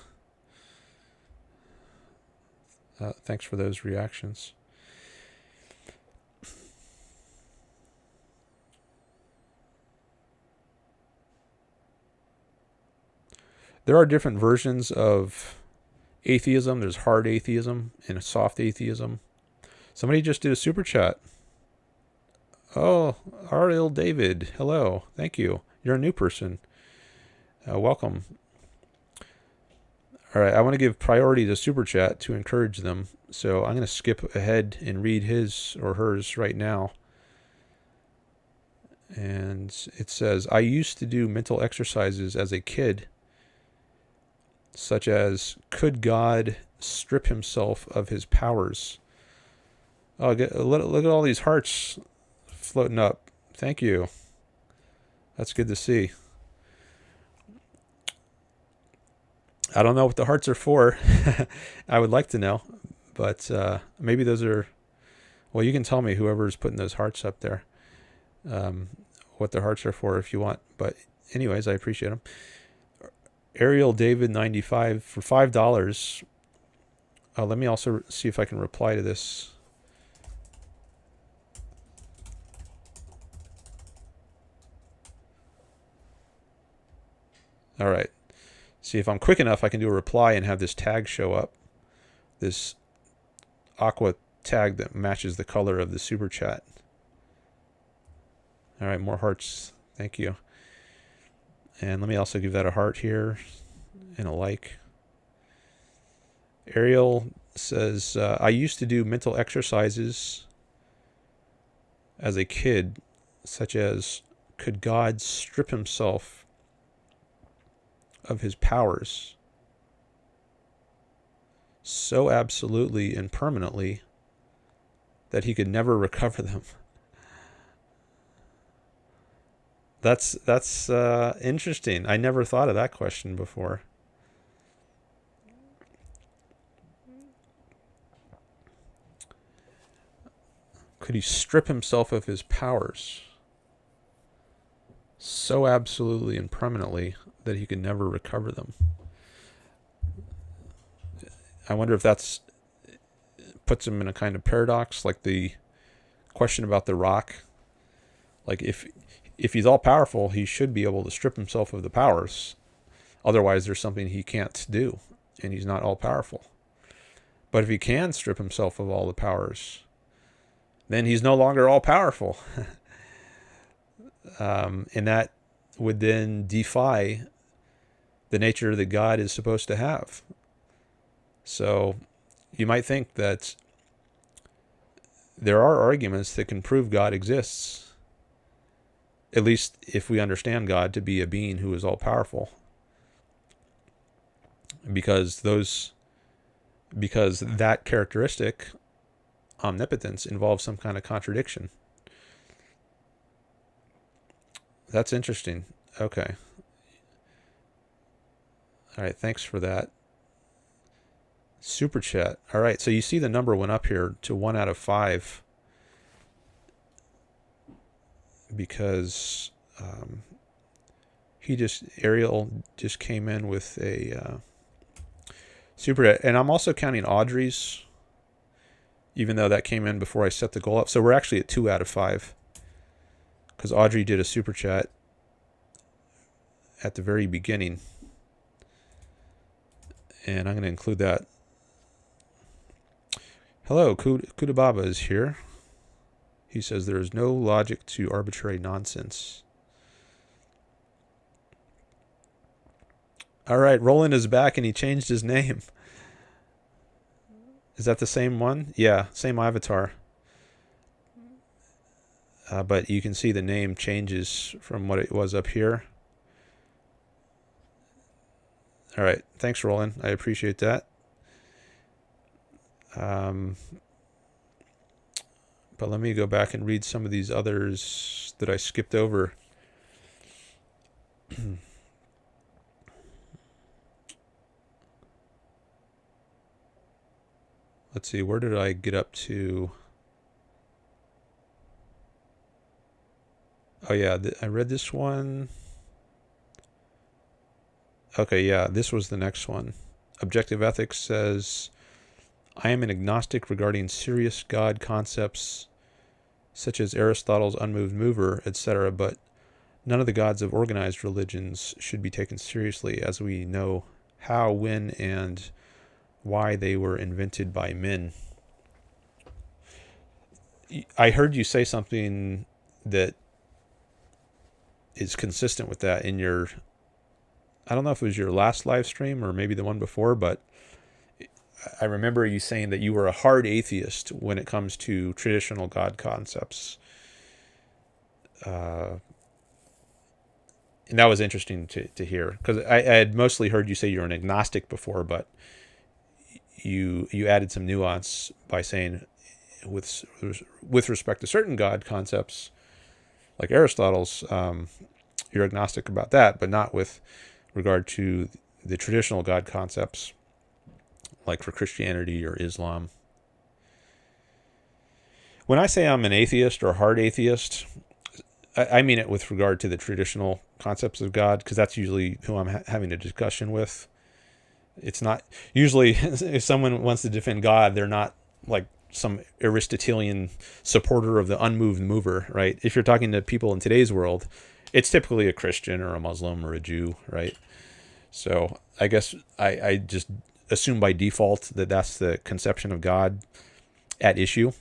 Speaker 1: Thanks for those reactions. There are different versions of atheism. There's hard atheism and a soft atheism. Somebody just did a super chat. Oh, Ariel David. Hello. Thank you. You're a new person. Welcome. All right. I want to give priority to super chat to encourage them. So I'm going to skip ahead and read his or hers right now. And it says, I used to do mental exercises as a kid, such as, could God strip himself of his powers? Oh, look at all these hearts floating up. Thank you. That's good to see. I don't know what the hearts are for. I would like to know. But maybe those are... Well, you can tell me, whoever's putting those hearts up there, what the hearts are for if you want. But anyways, I appreciate them. Ariel David 95 for $5. Let me also see if I can reply to this. All right. See if I'm quick enough, I can do a reply and have this tag show up. This aqua tag that matches the color of the super chat. All right, more hearts. Thank you. And let me also give that a heart here and a like. Ariel says, I used to do mental exercises as a kid, such as, could God strip himself of his powers so absolutely and permanently that he could never recover them. That's interesting. I never thought of that question before. Could he strip himself of his powers so absolutely and permanently that he could never recover them? I wonder if that's puts him in a kind of paradox, like the question about the rock. Like if he's all powerful, he should be able to strip himself of the powers. Otherwise, there's something he can't do, and he's not all powerful. But if he can strip himself of all the powers, then he's no longer all powerful. And that would then defy the nature that God is supposed to have. So you might think that there are arguments that can prove God exists, at least if we understand God to be a being who is all powerful. Because that characteristic, omnipotence, involves some kind of contradiction. That's interesting. Okay. All right, thanks for that. Super chat. All right, so you see the number went up here to 1 out of 5 because Ariel just came in with a super chat. And I'm also counting Audrey's, even though that came in before I set the goal up. So we're actually at 2 out of 5 because Audrey did a super chat at the very beginning. And I'm going to include that. Hello, Kudababa is here. He says there is no logic to arbitrary nonsense. All right, Roland is back and he changed his name. Is that the same one? Yeah, same avatar. But you can see the name changes from what it was up here. All right, thanks, Roland. I appreciate that. But let me go back and read some of these others that I skipped over. Let's see, where did I get up to? Oh yeah, I read this one. Okay, yeah, this was the next one. Objective Ethics says, I am an agnostic regarding serious God concepts such as Aristotle's unmoved mover, etc., but none of the gods of organized religions should be taken seriously, as we know how, when, and why they were invented by men. I heard you say something that is consistent with that in your, I don't know if it was your last live stream or maybe the one before, but I remember you saying that you were a hard atheist when it comes to traditional God concepts. And that was interesting to hear, because I had mostly heard you say you're an agnostic before, but you added some nuance by saying with respect to certain God concepts, like Aristotle's, you're agnostic about that, but not with regard to the traditional God concepts, like for Christianity or Islam. When I say I'm an atheist or a hard atheist, I mean it with regard to the traditional concepts of God, because that's usually who I'm having a discussion with. It's not usually if someone wants to defend God, they're not like some Aristotelian supporter of the unmoved mover, right? If you're talking to people in today's world, it's typically a Christian or a Muslim or a Jew, right? So I guess I just assume by default that that's the conception of God at issue.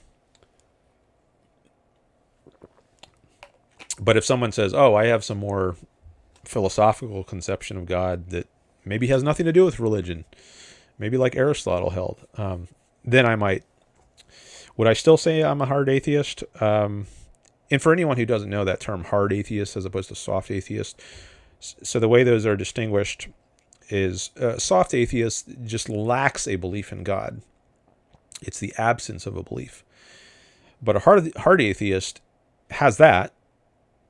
Speaker 1: But if someone says, oh, I have some more philosophical conception of God that maybe has nothing to do with religion, maybe like Aristotle held, then I might. Would I still say I'm a hard atheist? And for anyone who doesn't know that term, hard atheist as opposed to soft atheist, so the way those are distinguished is soft atheist just lacks a belief in God. It's the absence of a belief. But a hard atheist has that.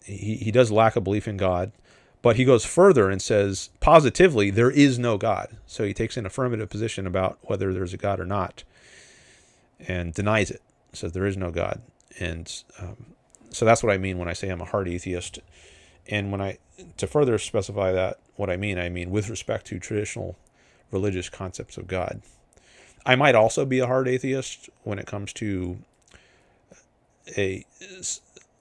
Speaker 1: He does lack a belief in God, but he goes further and says positively there is no God. So he takes an affirmative position about whether there's a God or not, and denies it. Says there is no God, and so that's what I mean when I say I'm a hard atheist. And to further specify that what I mean with respect to traditional religious concepts of God. I might also be a hard atheist when it comes to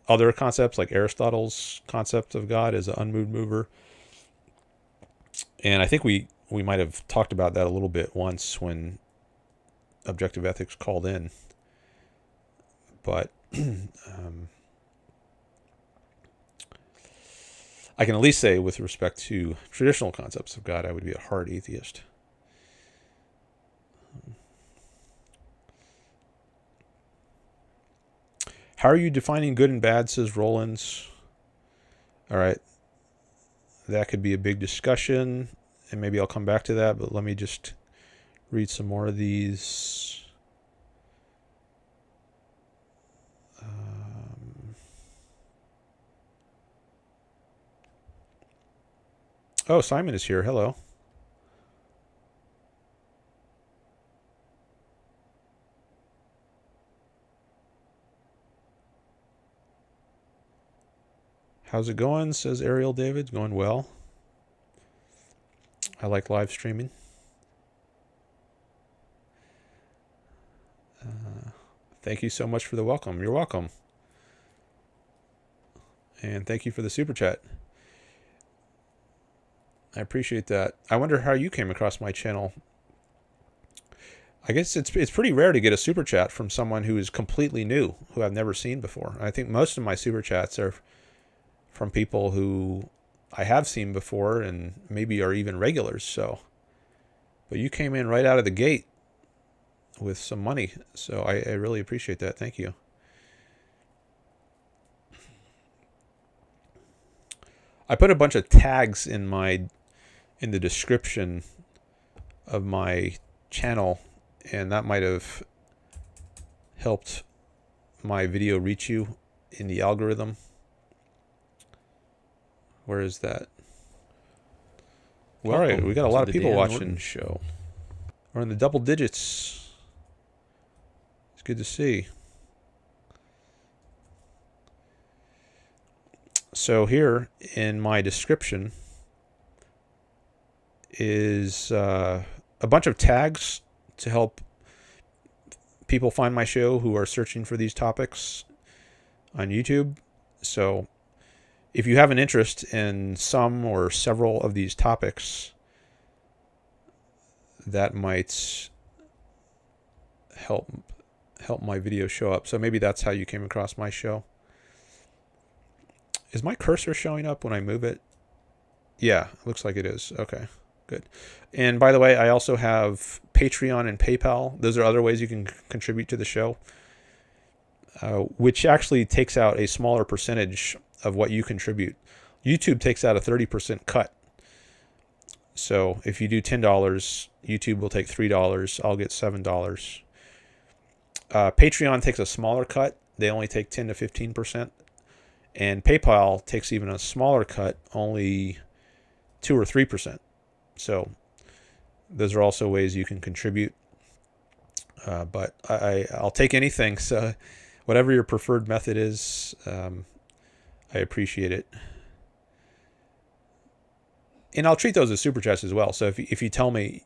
Speaker 1: other concepts like Aristotle's concept of God as an unmoved mover. And I think we might have talked about that a little bit once when Objective Ethics called in. But I can at least say with respect to traditional concepts of God, I would be a hard atheist. How are you defining good and bad, says Rollins. All right. That could be a big discussion, and maybe I'll come back to that, but let me just read some more of these. Oh, Simon is here. Hello. How's it going, says Ariel David. Going well. I like live streaming. Thank you so much for the welcome. You're welcome. And thank you for the super chat. I appreciate that. I wonder how you came across my channel. I guess it's pretty rare to get a super chat from someone who is completely new, who I've never seen before. I think most of my super chats are from people who I have seen before and maybe are even regulars. So, but you came in right out of the gate with some money, so I really appreciate that. Thank you. I put a bunch of tags in the description of my channel, and that might have helped my video reach you in the algorithm. Where is that? Welcome. All right, we got a lot of people watching. Show. We're in the double digits. It's good to see. So here in my description is a bunch of tags to help people find my show who are searching for these topics on YouTube. So if you have an interest in some or several of these topics, that might help my video show up. So maybe that's how you came across my show. Is my cursor showing up when I move it? Yeah, looks like it is. Okay, good. And by the way, I also have Patreon and PayPal. Those are other ways you can contribute to the show, which actually takes out a smaller percentage of what you contribute. YouTube takes out a 30% cut. So if you do $10, YouTube will take $3. I'll get $7. Patreon takes a smaller cut. They only take 10 to 15%. And PayPal takes even a smaller cut, only 2 or 3%. So those are also ways you can contribute. But I'll take anything. So whatever your preferred method is, I appreciate it. And I'll treat those as super chats as well. So if you tell me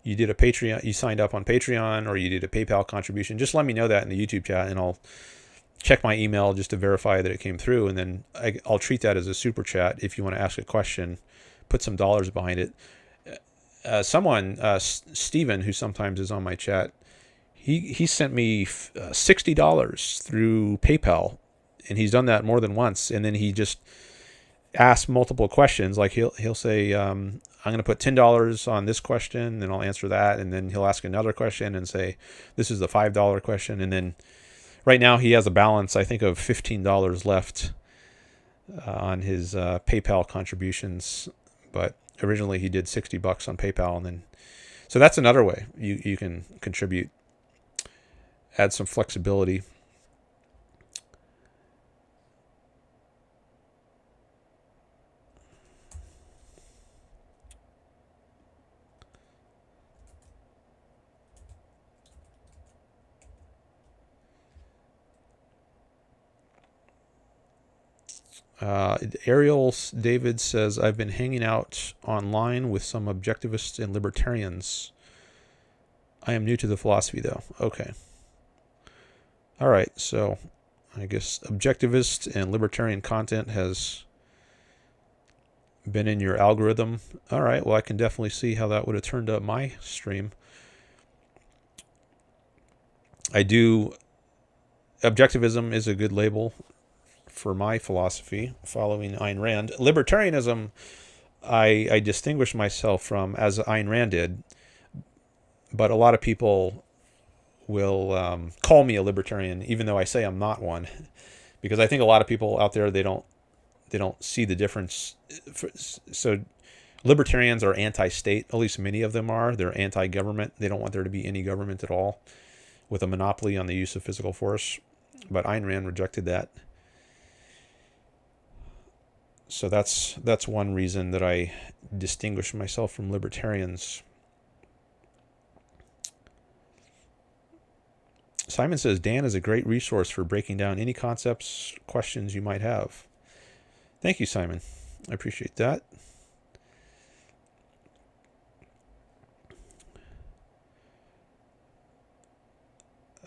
Speaker 1: you did a Patreon, you signed up on Patreon, or you did a PayPal contribution, just let me know that in the YouTube chat, and I'll check my email just to verify that it came through, and then I'll treat that as a super chat. If you want to ask a question, put some dollars behind it. Steven, who sometimes is on my chat, he sent me $60 through PayPal, and he's done that more than once. And then he just asks multiple questions. Like he'll say, I'm going to put $10 on this question, and I'll answer that. And then he'll ask another question and say, this is the $5 question. And then right now he has a balance, I think, of $15 left on his PayPal contributions. But Originally, he did $60 on PayPal, and then so that's another way you can contribute. Add some flexibility. Ariel David says, I've been hanging out online with some objectivists and libertarians. I am new to the philosophy, though. Okay. All right. So I guess objectivist and libertarian content has been in your algorithm. All right. Well, I can definitely see how that would have turned up my stream. Objectivism is a good label for my philosophy, following Ayn Rand. Libertarianism, I distinguish myself from as Ayn Rand did, but a lot of people will call me a libertarian, even though I say I'm not one, because I think a lot of people out there, they don't see the difference. So libertarians are anti-state, at least many of them are. They're anti-government. They don't want there to be any government at all, with a monopoly on the use of physical force. But Ayn Rand rejected that. So that's one reason that I distinguish myself from libertarians. Simon says, Dan is a great resource for breaking down any concepts, questions you might have. Thank you, Simon. I appreciate that.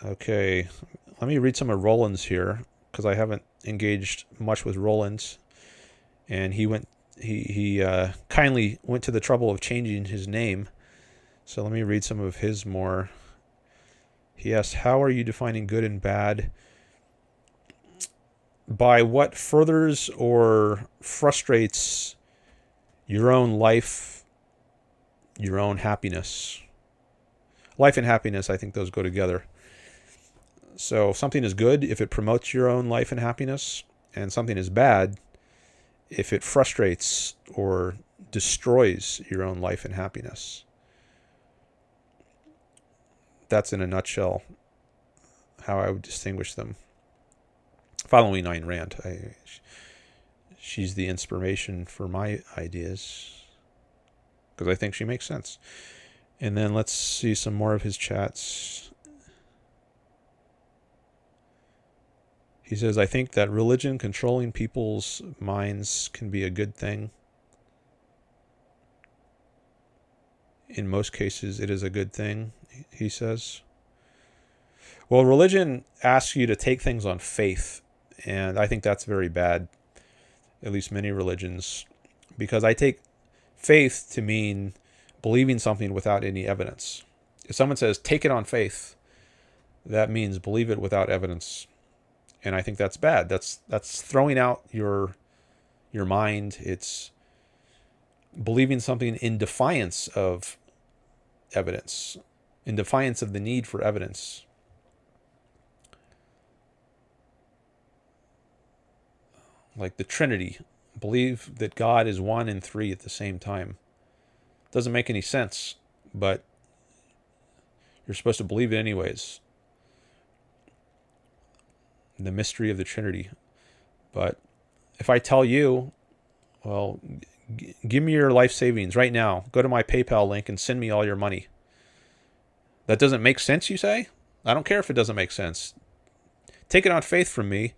Speaker 1: Okay, let me read some of Roland's here, because I haven't engaged much with Roland's. And he kindly went to the trouble of changing his name. So let me read some of his more. He asks, how are you defining good and bad? By what furthers or frustrates your own life, your own happiness. Life and happiness, I think those go together. So something is good if it promotes your own life and happiness, and something is bad if it frustrates or destroys your own life and happiness. That's in a nutshell how I would distinguish them. Following Ayn Rand, she's the inspiration for my ideas, because I think she makes sense. And then let's see some more of his chats. He says, I think that religion controlling people's minds can be a good thing. In most cases, it is a good thing, he says. Well, religion asks you to take things on faith, and I think that's very bad, at least many religions, because I take faith to mean believing something without any evidence. If someone says, take it on faith, that means believe it without evidence. And I think that's bad. That's throwing out your mind. It's believing something in defiance of evidence, in defiance of the need for evidence. Like the Trinity, believe that God is one and three at the same time. Doesn't make any sense, but you're supposed to believe it anyways. The mystery of the Trinity. But if I tell you, well, give me your life savings right now. Go to my PayPal link and send me all your money. That doesn't make sense, you say? I don't care if it doesn't make sense. Take it on faith from me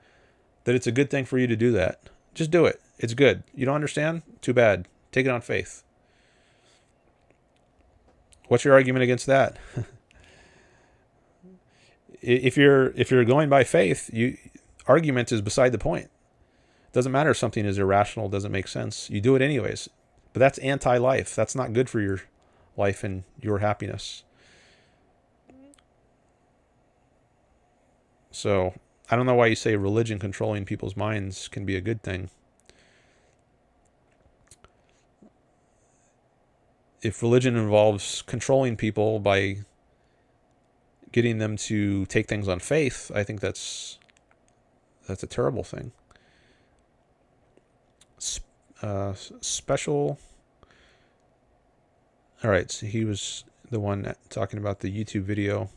Speaker 1: that it's a good thing for you to do that. Just do it. It's good. You don't understand? Too bad. Take it on faith. What's your argument against that? If you're going by faith, argument is beside the point. It doesn't matter if something is irrational, doesn't make sense. You do it anyways. But that's anti-life. That's not good for your life and your happiness. So I don't know why you say religion controlling people's minds can be a good thing. If religion involves controlling people by getting them to take things on faith, I think that's a terrible thing. Special All right, so he was the one talking about the YouTube video.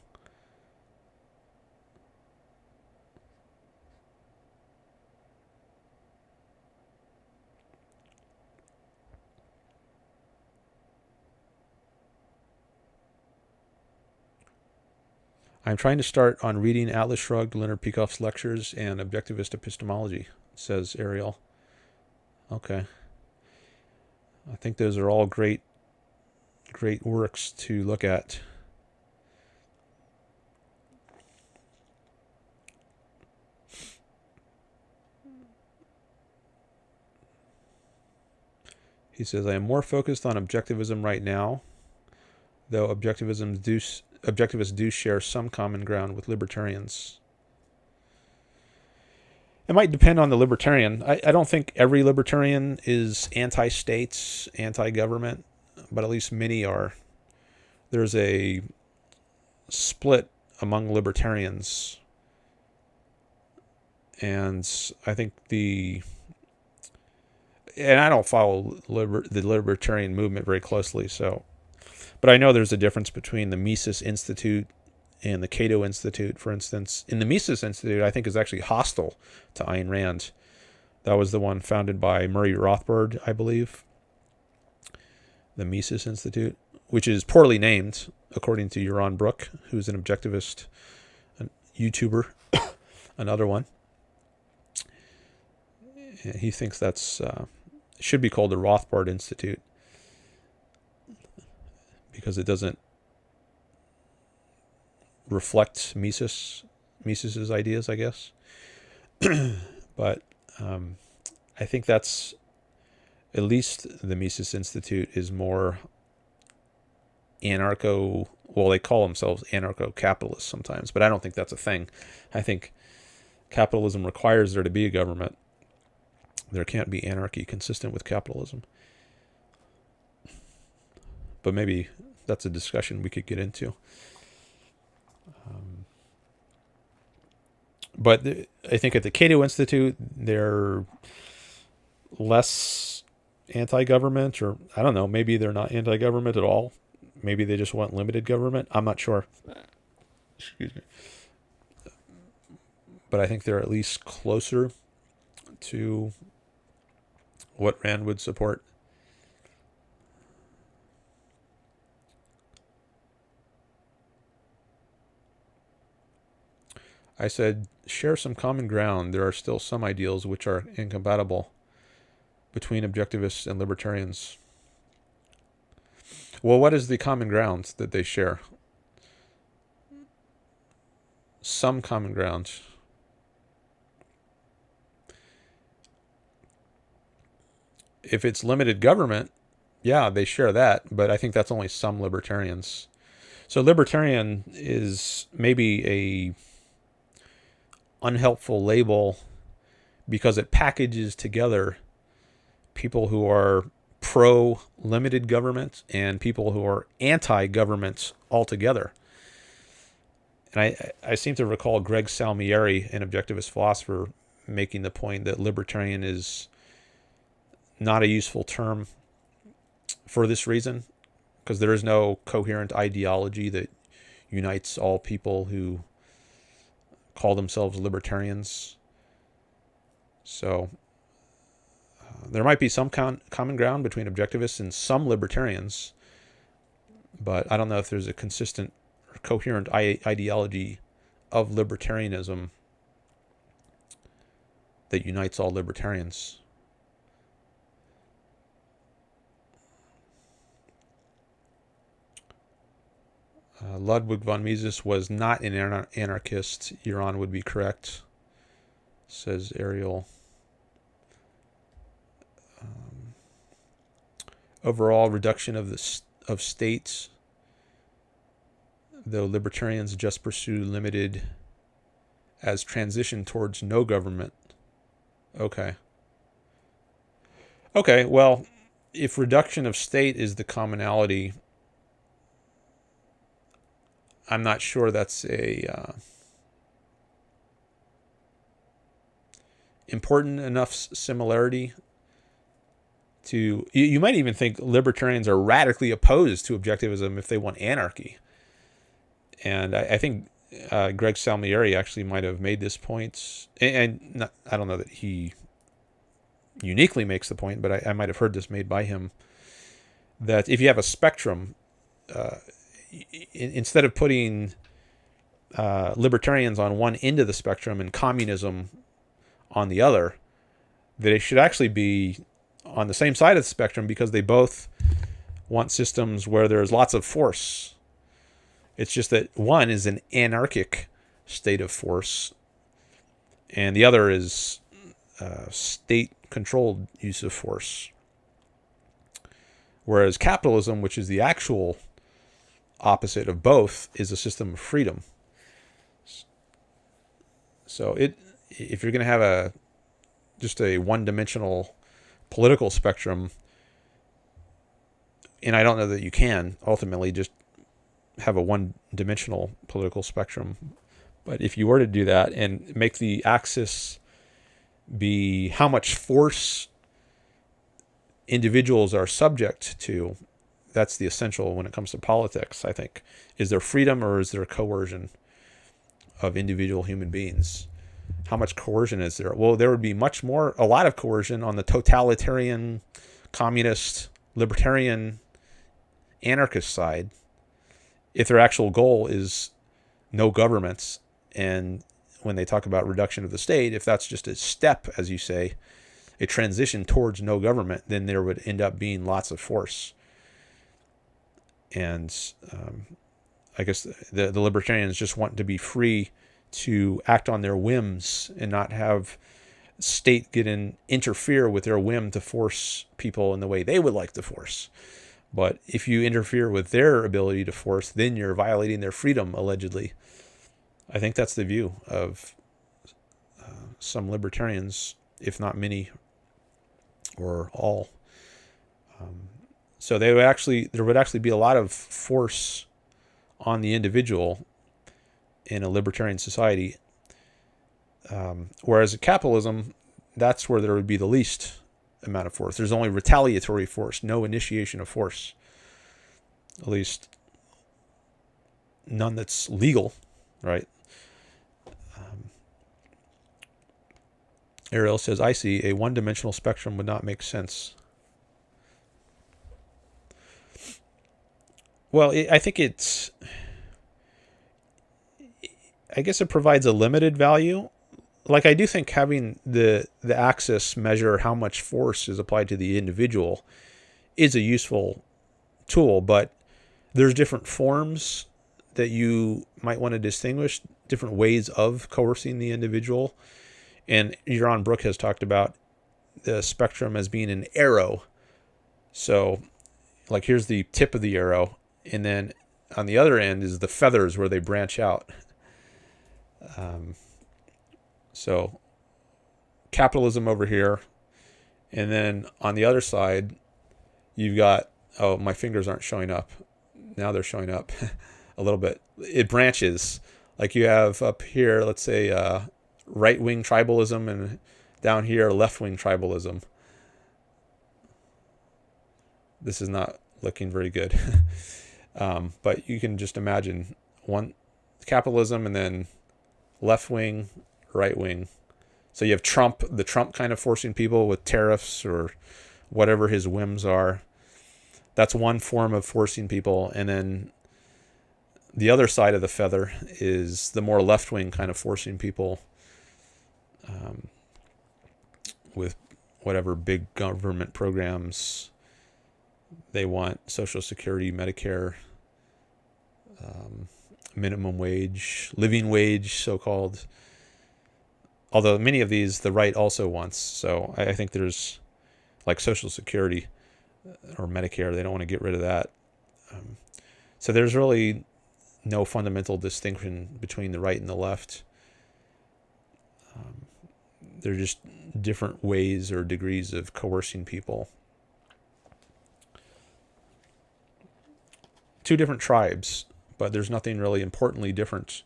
Speaker 1: I'm trying to start on reading Atlas Shrugged, Leonard Peikoff's lectures, and Objectivist epistemology, says Ariel. Okay. I think those are all great works to look at. He says, I am more focused on objectivism right now, though objectivists do share some common ground with libertarians. It might depend on the libertarian. I don't think every libertarian is anti-states, anti-government, but at least many are. There's a split among libertarians, and I think and I don't follow the libertarian movement very closely, but I know there's a difference between the Mises Institute and the Cato Institute, for instance. In the Mises Institute, I think is actually hostile to Ayn Rand. That was the one founded by Murray Rothbard, I believe. The Mises Institute, which is poorly named, according to Yaron Brook, who's an objectivist, a YouTuber, another one. He thinks that's should be called the Rothbard Institute because it doesn't reflect Mises's ideas, I guess. But I think that's, at least the Mises Institute is more anarcho, well, they call themselves anarcho-capitalists sometimes, but I don't think that's a thing. I think capitalism requires there to be a government. There can't be anarchy consistent with capitalism. But maybe that's a discussion we could get into. But I think at the Cato Institute, they're less anti-government, or I don't know, maybe they're not anti-government at all. Maybe they just want limited government. I'm not sure. Excuse me. But I think they're at least closer to what Rand would support. I said, share some common ground. There are still some ideals which are incompatible between objectivists and libertarians. Well, what is the common ground that they share? Some common ground. If it's limited government, yeah, they share that, but I think that's only some libertarians. So libertarian is maybe a unhelpful label because it packages together people who are pro-limited government and people who are anti-government altogether. And I seem to recall Greg Salmieri, an objectivist philosopher, making the point that libertarian is not a useful term for this reason, because there is no coherent ideology that unites all people who call themselves libertarians. So there might be some common ground between objectivists and some libertarians, but I don't know if there's a consistent or coherent ideology of libertarianism that unites all libertarians. Ludwig von Mises was not an anarchist. Yaron would be correct, says Ariel. Overall reduction of states, though libertarians just pursue limited as transition towards no government. Okay, well, if reduction of state is the commonality, I'm not sure that's a important enough similarity You might even think libertarians are radically opposed to objectivism if they want anarchy. And I think Greg Salmieri actually might have made this point, and not, I don't know that he uniquely makes the point, but I might have heard this made by him, that if you have a spectrum, instead of putting libertarians on one end of the spectrum and communism on the other, that it should actually be on the same side of the spectrum, because they both want systems where there's lots of force. It's just that one is an anarchic state of force, and the other is state-controlled use of force. Whereas capitalism, which is the actual opposite of both, is a system of freedom. So if you're going to have just a one-dimensional political spectrum, and I don't know that you can ultimately just have a one-dimensional political spectrum, but if you were to do that and make the axis be how much force individuals are subject to, that's the essential when it comes to politics, I think. Is there freedom or is there coercion of individual human beings? How much coercion is there? Well, there would be a lot of coercion on the totalitarian, communist, libertarian, anarchist side, if their actual goal is no governments. And when they talk about reduction of the state, if that's just a step, as you say, a transition towards no government, then there would end up being lots of force. And I guess the libertarians just want to be free to act on their whims and not have state interfere with their whim to force people in the way they would like to force. But if you interfere with their ability to force, then you're violating their freedom, allegedly. I think that's the view of some libertarians, if not many or all. So there would actually be a lot of force on the individual in a libertarian society, whereas in capitalism, that's where there would be the least amount of force. There's only retaliatory force, no initiation of force. At least none that's legal, right? Ariel says, I see, a one-dimensional spectrum would not make sense. Well, I guess it provides a limited value. Like, I do think having the axis measure how much force is applied to the individual is a useful tool, but there's different forms that you might want to distinguish, different ways of coercing the individual. And Yaron Brook has talked about the spectrum as being an arrow. So, like, here's the tip of the arrow, and then on the other end is the feathers where they branch out. So capitalism over here, and then on the other side you've got, oh, my fingers aren't showing up. Now they're showing up a little bit. It branches. Like you have up here, let's say right-wing tribalism, and down here left-wing tribalism. This is not looking very good. But you can just imagine one capitalism and then left-wing, right-wing. So you have Trump, the Trump kind of forcing people with tariffs or whatever his whims are. That's one form of forcing people. And then the other side of the feather is the more left-wing kind of forcing people with whatever big government programs they want, Social Security, Medicare, minimum wage, living wage, so-called. Although many of these the right also wants. So I think there's like Social Security or Medicare, they don't want to get rid of that. So there's really no fundamental distinction between the right and the left. They're just different ways or degrees of coercing people. Two different tribes, but there's nothing really importantly different.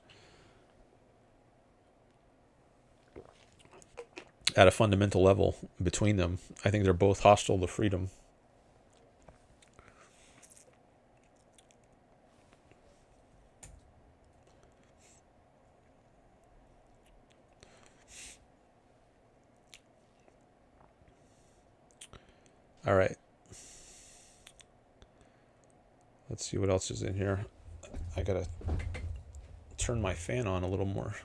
Speaker 1: at a fundamental level between them. I think they're both hostile to freedom. All right. Let's see what else is in here. I gotta turn my fan on a little more.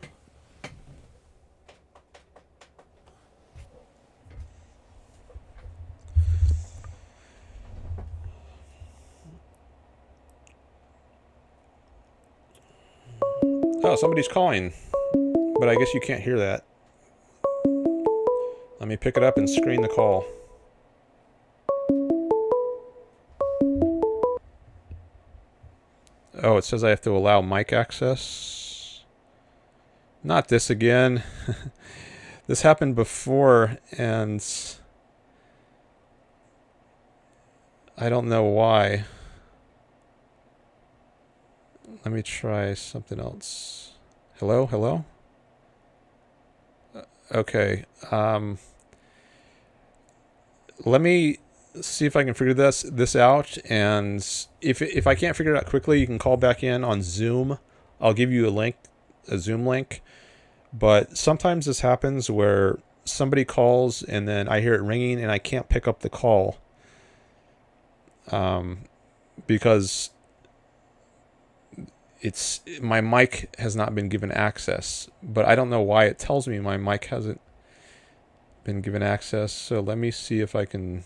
Speaker 1: Oh, somebody's calling, but I guess you can't hear that. Let me pick it up and screen the call. Oh, it says I have to allow mic access. Not this again. This happened before, and I don't know why. Let me try something else. Hello? Hello? Okay. Let me see if I can figure this out, and if I can't figure it out quickly, you can call back in on Zoom. I'll give you a Zoom link. But sometimes this happens where somebody calls and then I hear it ringing and I can't pick up the call because my mic has not been given access. But I don't know why it tells me my mic hasn't been given access. So let me see if I can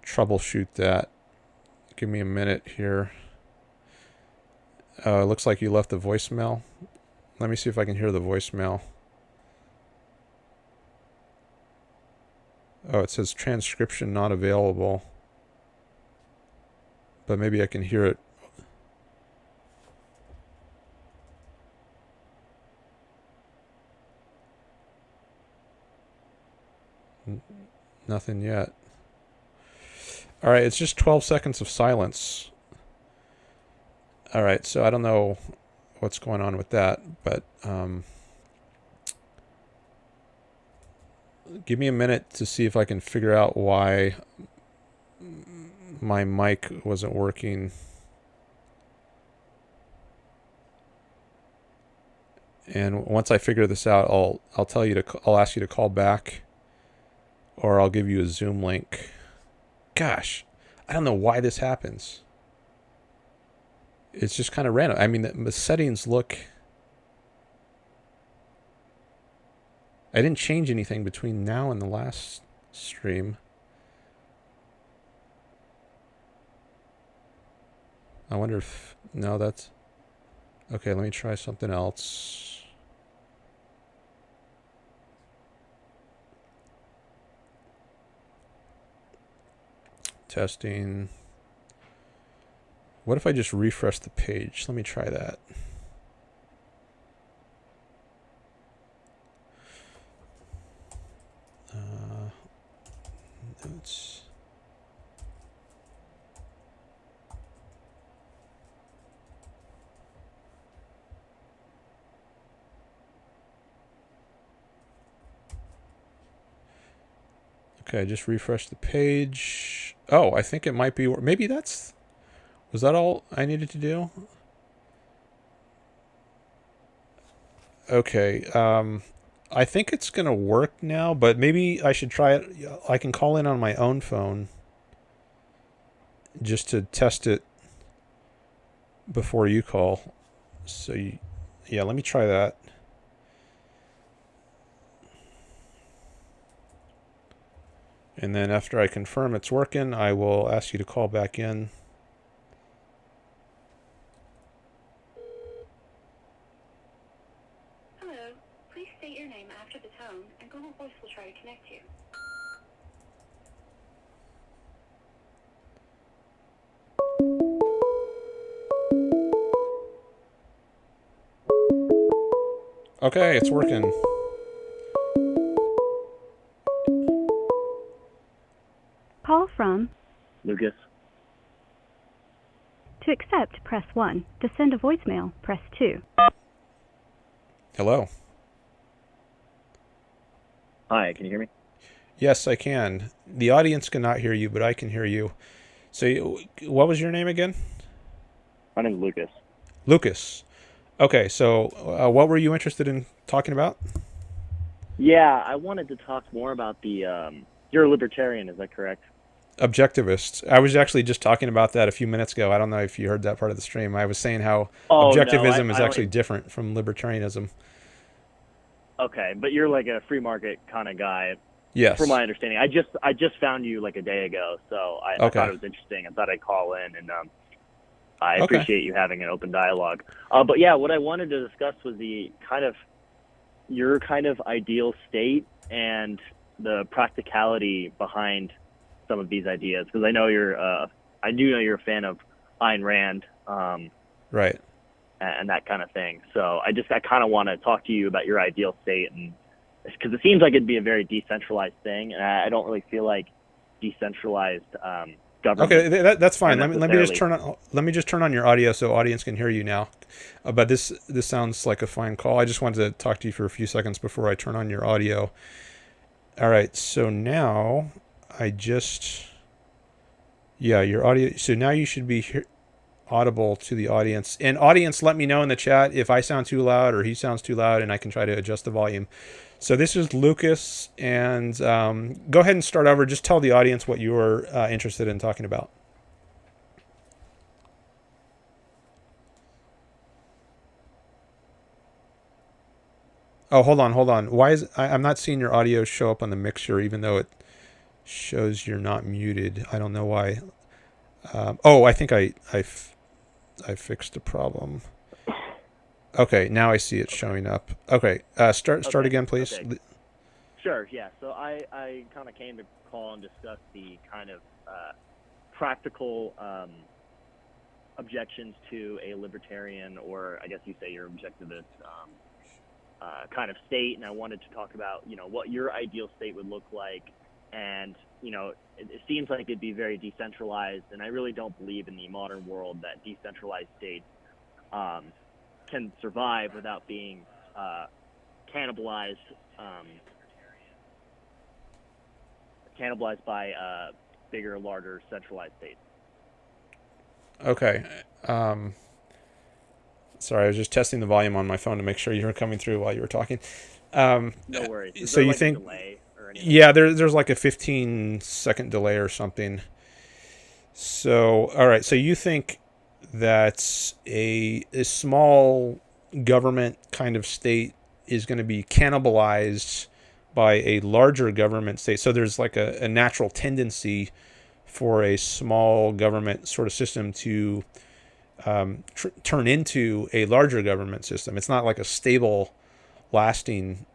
Speaker 1: troubleshoot that. Give me a minute here. It looks like you left a voicemail. Let me see if I can hear the voicemail. Oh, it says transcription not available. But maybe I can hear it. Nothing yet. All right, it's just 12 seconds of silence. All right, so I don't know what's going on with that, but give me a minute to see if I can figure out why my mic wasn't working. And once I figure this out, I'll tell you I'll ask you to call back, or I'll give you a Zoom link. Gosh, I don't know why this happens. It's just kind of random. I mean, the settings look... I didn't change anything between now and the last stream. I wonder if... No, that's... Okay, let me try something else. Testing... What if I just refresh the page? Let me try that. Notes. Okay, I just refreshed the page. Oh, I think it might be... Maybe that's... Was that all I needed to do? Okay, I think it's going to work now, but maybe I should try it. I can call in on my own phone just to test it before you call. So, yeah, let me try that. And then after I confirm it's working, I will ask you to call back in. Okay, it's working.
Speaker 2: Call from
Speaker 3: Lucas.
Speaker 2: To accept, press 1. To send a voicemail, press 2.
Speaker 1: Hello.
Speaker 3: Hi, can you hear me?
Speaker 1: Yes, I can. The audience cannot hear you, but I can hear you. So, what was your name again?
Speaker 3: My name's Lucas.
Speaker 1: Lucas. Okay, so what were you interested in talking about?
Speaker 3: Yeah, I wanted to talk more about you're a libertarian, is that correct?
Speaker 1: Objectivists. I was actually just talking about that a few minutes ago. I don't know if you heard that part of the stream. I was saying how
Speaker 3: Oh no,
Speaker 1: objectivism is
Speaker 3: I
Speaker 1: actually
Speaker 3: only
Speaker 1: different from libertarianism.
Speaker 3: okay, but you're like a free market kind of guy, from
Speaker 1: Yes.
Speaker 3: my understanding. I just found you like a day ago, so I thought
Speaker 1: Okay.
Speaker 3: it was interesting. I thought I'd call in, and I
Speaker 1: Okay.
Speaker 3: appreciate you having an open dialogue. But yeah, what I wanted to discuss was the kind of your kind of ideal state and the practicality behind some of these ideas, because I do know you're a fan of Ayn Rand,
Speaker 1: Right.
Speaker 3: and that kind of thing. So I kind of want to talk to you about your ideal state, and because it seems like it'd be a very decentralized thing, and I don't really feel like decentralized government
Speaker 1: Okay, that's
Speaker 3: are
Speaker 1: fine.
Speaker 3: necessarily.
Speaker 1: Let me just turn on your audio so audience can hear you now. But this sounds like a fine call. I just wanted to talk to you for a few seconds before I turn on your audio. All right, so now I just yeah, your audio. So now you should be audible to the audience. And audience, let me know in the chat if I sound too loud or he sounds too loud, and I can try to adjust the volume. So this is Lucas, and go ahead and start over. Just tell the audience what you're interested in talking about. Oh, hold on. Why is I'm not seeing your audio show up on the mixer, even though it shows you're not muted. I don't know why. Oh, I think I fixed the problem. Okay, now I see it showing up. Okay, start
Speaker 3: Okay,
Speaker 1: again, please.
Speaker 3: okay, sure, yeah. So I kind of came to call and discuss the kind of practical objections to a libertarian, or I guess you say you're objectivist, kind of state, and I wanted to talk about, what your ideal state would look like, and it seems like it'd be very decentralized, and I really don't believe in the modern world that decentralized states can survive without being cannibalized cannibalized by bigger, larger, centralized states.
Speaker 1: Okay. Sorry, I was just testing the volume on my phone to make sure you were coming through while you were talking.
Speaker 3: No worries. Is
Speaker 1: So
Speaker 3: there
Speaker 1: you
Speaker 3: like a
Speaker 1: think?
Speaker 3: delay or anything?
Speaker 1: Yeah, there's like a 15-second delay or something. So all right, so you think that a small government kind of state is going to be cannibalized by a larger government state. So there's like a natural tendency for a small government sort of system to turn into a larger government system. It's not like a stable, lasting.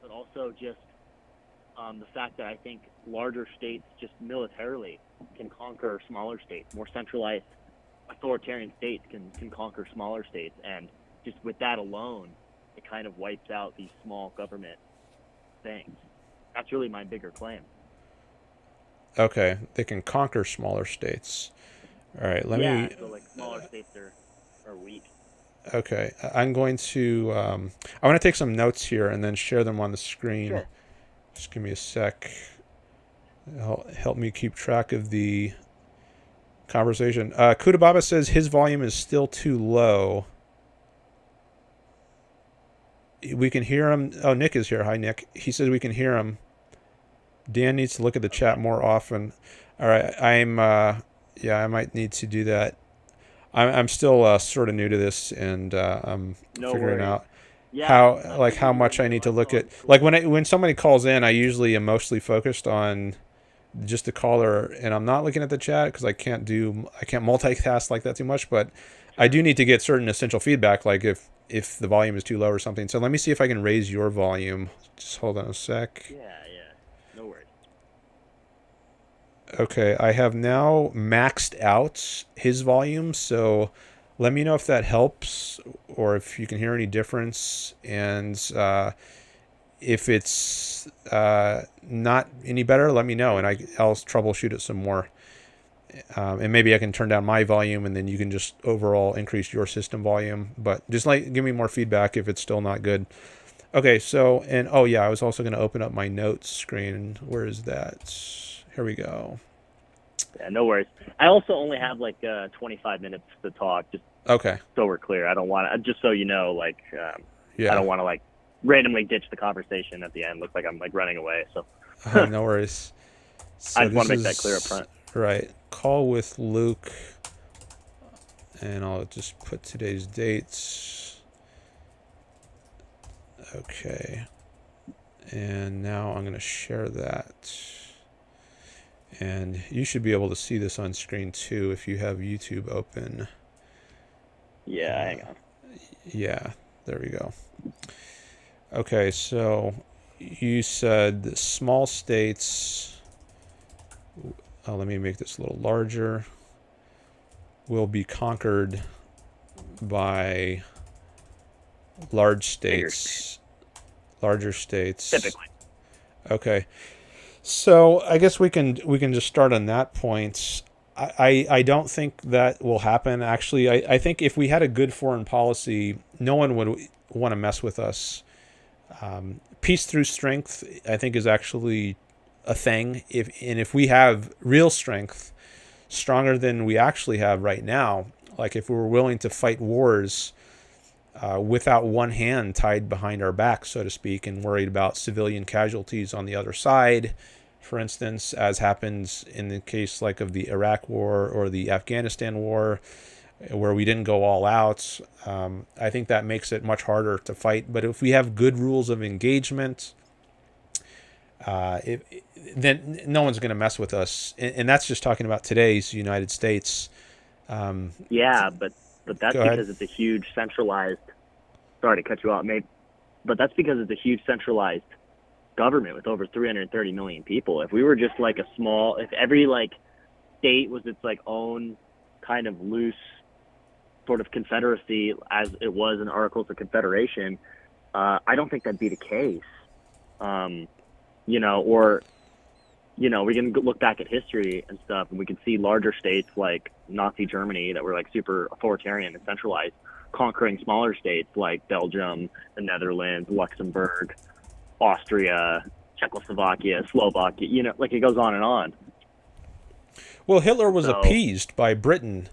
Speaker 3: But also just the fact that I think larger states just militarily can conquer smaller states. More centralized authoritarian states can conquer smaller states, and just with that alone, it kind of wipes out these small government things. That's really my bigger claim.
Speaker 1: Okay, they can conquer smaller states. All right, let
Speaker 3: Yeah,
Speaker 1: me.
Speaker 3: so like smaller states are weak.
Speaker 1: Okay, I'm going to. I want to take some notes here and then share them on the screen.
Speaker 3: Sure.
Speaker 1: Just give me a sec. Help me keep track of the conversation. Kudababa says his volume is still too low. We can hear him. Oh, Nick is here. Hi, Nick. He says we can hear him. Dan needs to look at the chat
Speaker 3: Okay.
Speaker 1: more often. All right, yeah, I might need to do that. I'm still sort of new to this, and I'm
Speaker 3: No
Speaker 1: figuring
Speaker 3: worries.
Speaker 1: out
Speaker 3: Yeah,
Speaker 1: how
Speaker 3: figured you were
Speaker 1: much I
Speaker 3: new.
Speaker 1: need
Speaker 3: I
Speaker 1: to look
Speaker 3: saw
Speaker 1: at.
Speaker 3: the
Speaker 1: Like
Speaker 3: tool.
Speaker 1: when somebody calls in, I usually am mostly focused on just the caller, and I'm not looking at the chat because I can't multitask like that too much. But I
Speaker 3: Sure.
Speaker 1: do need to get certain essential feedback, like if the volume is too low or something. So let me see if I can raise your volume. Just hold on a sec.
Speaker 3: Yeah. No worries.
Speaker 1: Okay, I have now maxed out his volume, so let me know if that helps or if you can hear any difference. And if it's not any better, let me know, and I'll troubleshoot it some more. And maybe I can turn down my volume, and then you can just overall increase your system volume. But just give me more feedback if it's still not good. Okay, so, and oh yeah, I was also going to open up my notes screen. Where is that? Here we go.
Speaker 3: Yeah, no worries. I also only have like 25 minutes to talk, just
Speaker 1: Okay.
Speaker 3: so we're clear. I don't want to, just so you know, like,
Speaker 1: Yeah.
Speaker 3: I don't want to like randomly ditch the conversation at the end. Looks like I'm like running away. So
Speaker 1: No worries. So
Speaker 3: I just want to
Speaker 1: this
Speaker 3: make that clear up
Speaker 1: is-
Speaker 3: front.
Speaker 1: Right. Call with Luke. And I'll just put today's dates. Okay. And now I'm going to share that. And you should be able to see this on screen too if you have YouTube open.
Speaker 3: Yeah, hang on.
Speaker 1: Yeah, there we go. Okay, so you said small states, let me make this a little larger, will be conquered by large states, larger states.
Speaker 3: Typically.
Speaker 1: Okay. So I guess we can just start on that point. I don't think that will happen. Actually, I think if we had a good foreign policy, no one would want to mess with us. Peace through strength, I think, is actually a thing. If we have real strength, stronger than we actually have right now, like if we were willing to fight wars without one hand tied behind our back, so to speak, and worried about civilian casualties on the other side, for instance, as happens in the case like of the Iraq War or the Afghanistan War, where we didn't go all out, I think that makes it much harder to fight. But if we have good rules of engagement, then no one's going to mess with us. And that's just talking about today's United States.
Speaker 3: Yeah, but that's because it's a huge centralized. Sorry to cut you off, mate. But that's because it's a huge centralized government with over 330 million people. If we were just like a small, if every like state was its like own kind of loose sort of confederacy as it was in Articles of Confederation, I don't think that'd be the case. We can look back at history and stuff, and we can see larger states like Nazi Germany that were like super authoritarian and centralized, conquering smaller states like Belgium, the Netherlands, Luxembourg, Austria, Czechoslovakia, Slovakia, like it goes on and on.
Speaker 1: Well, Hitler was appeased by Britain,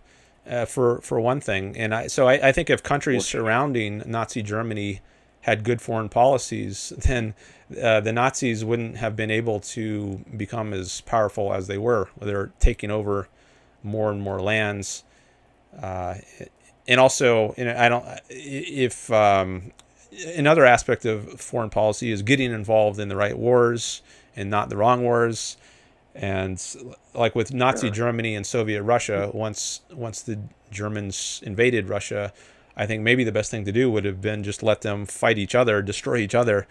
Speaker 1: for one thing, and I think if countries surrounding Nazi Germany had good foreign policies, then the Nazis wouldn't have been able to become as powerful as they were. They're taking over more and more lands, and also, another aspect of foreign policy is getting involved in the right wars and not the wrong wars. And like with Nazi Germany and Soviet Russia, once the Germans invaded Russia, I think maybe the best thing to do would have been just let them fight each other, destroy each other,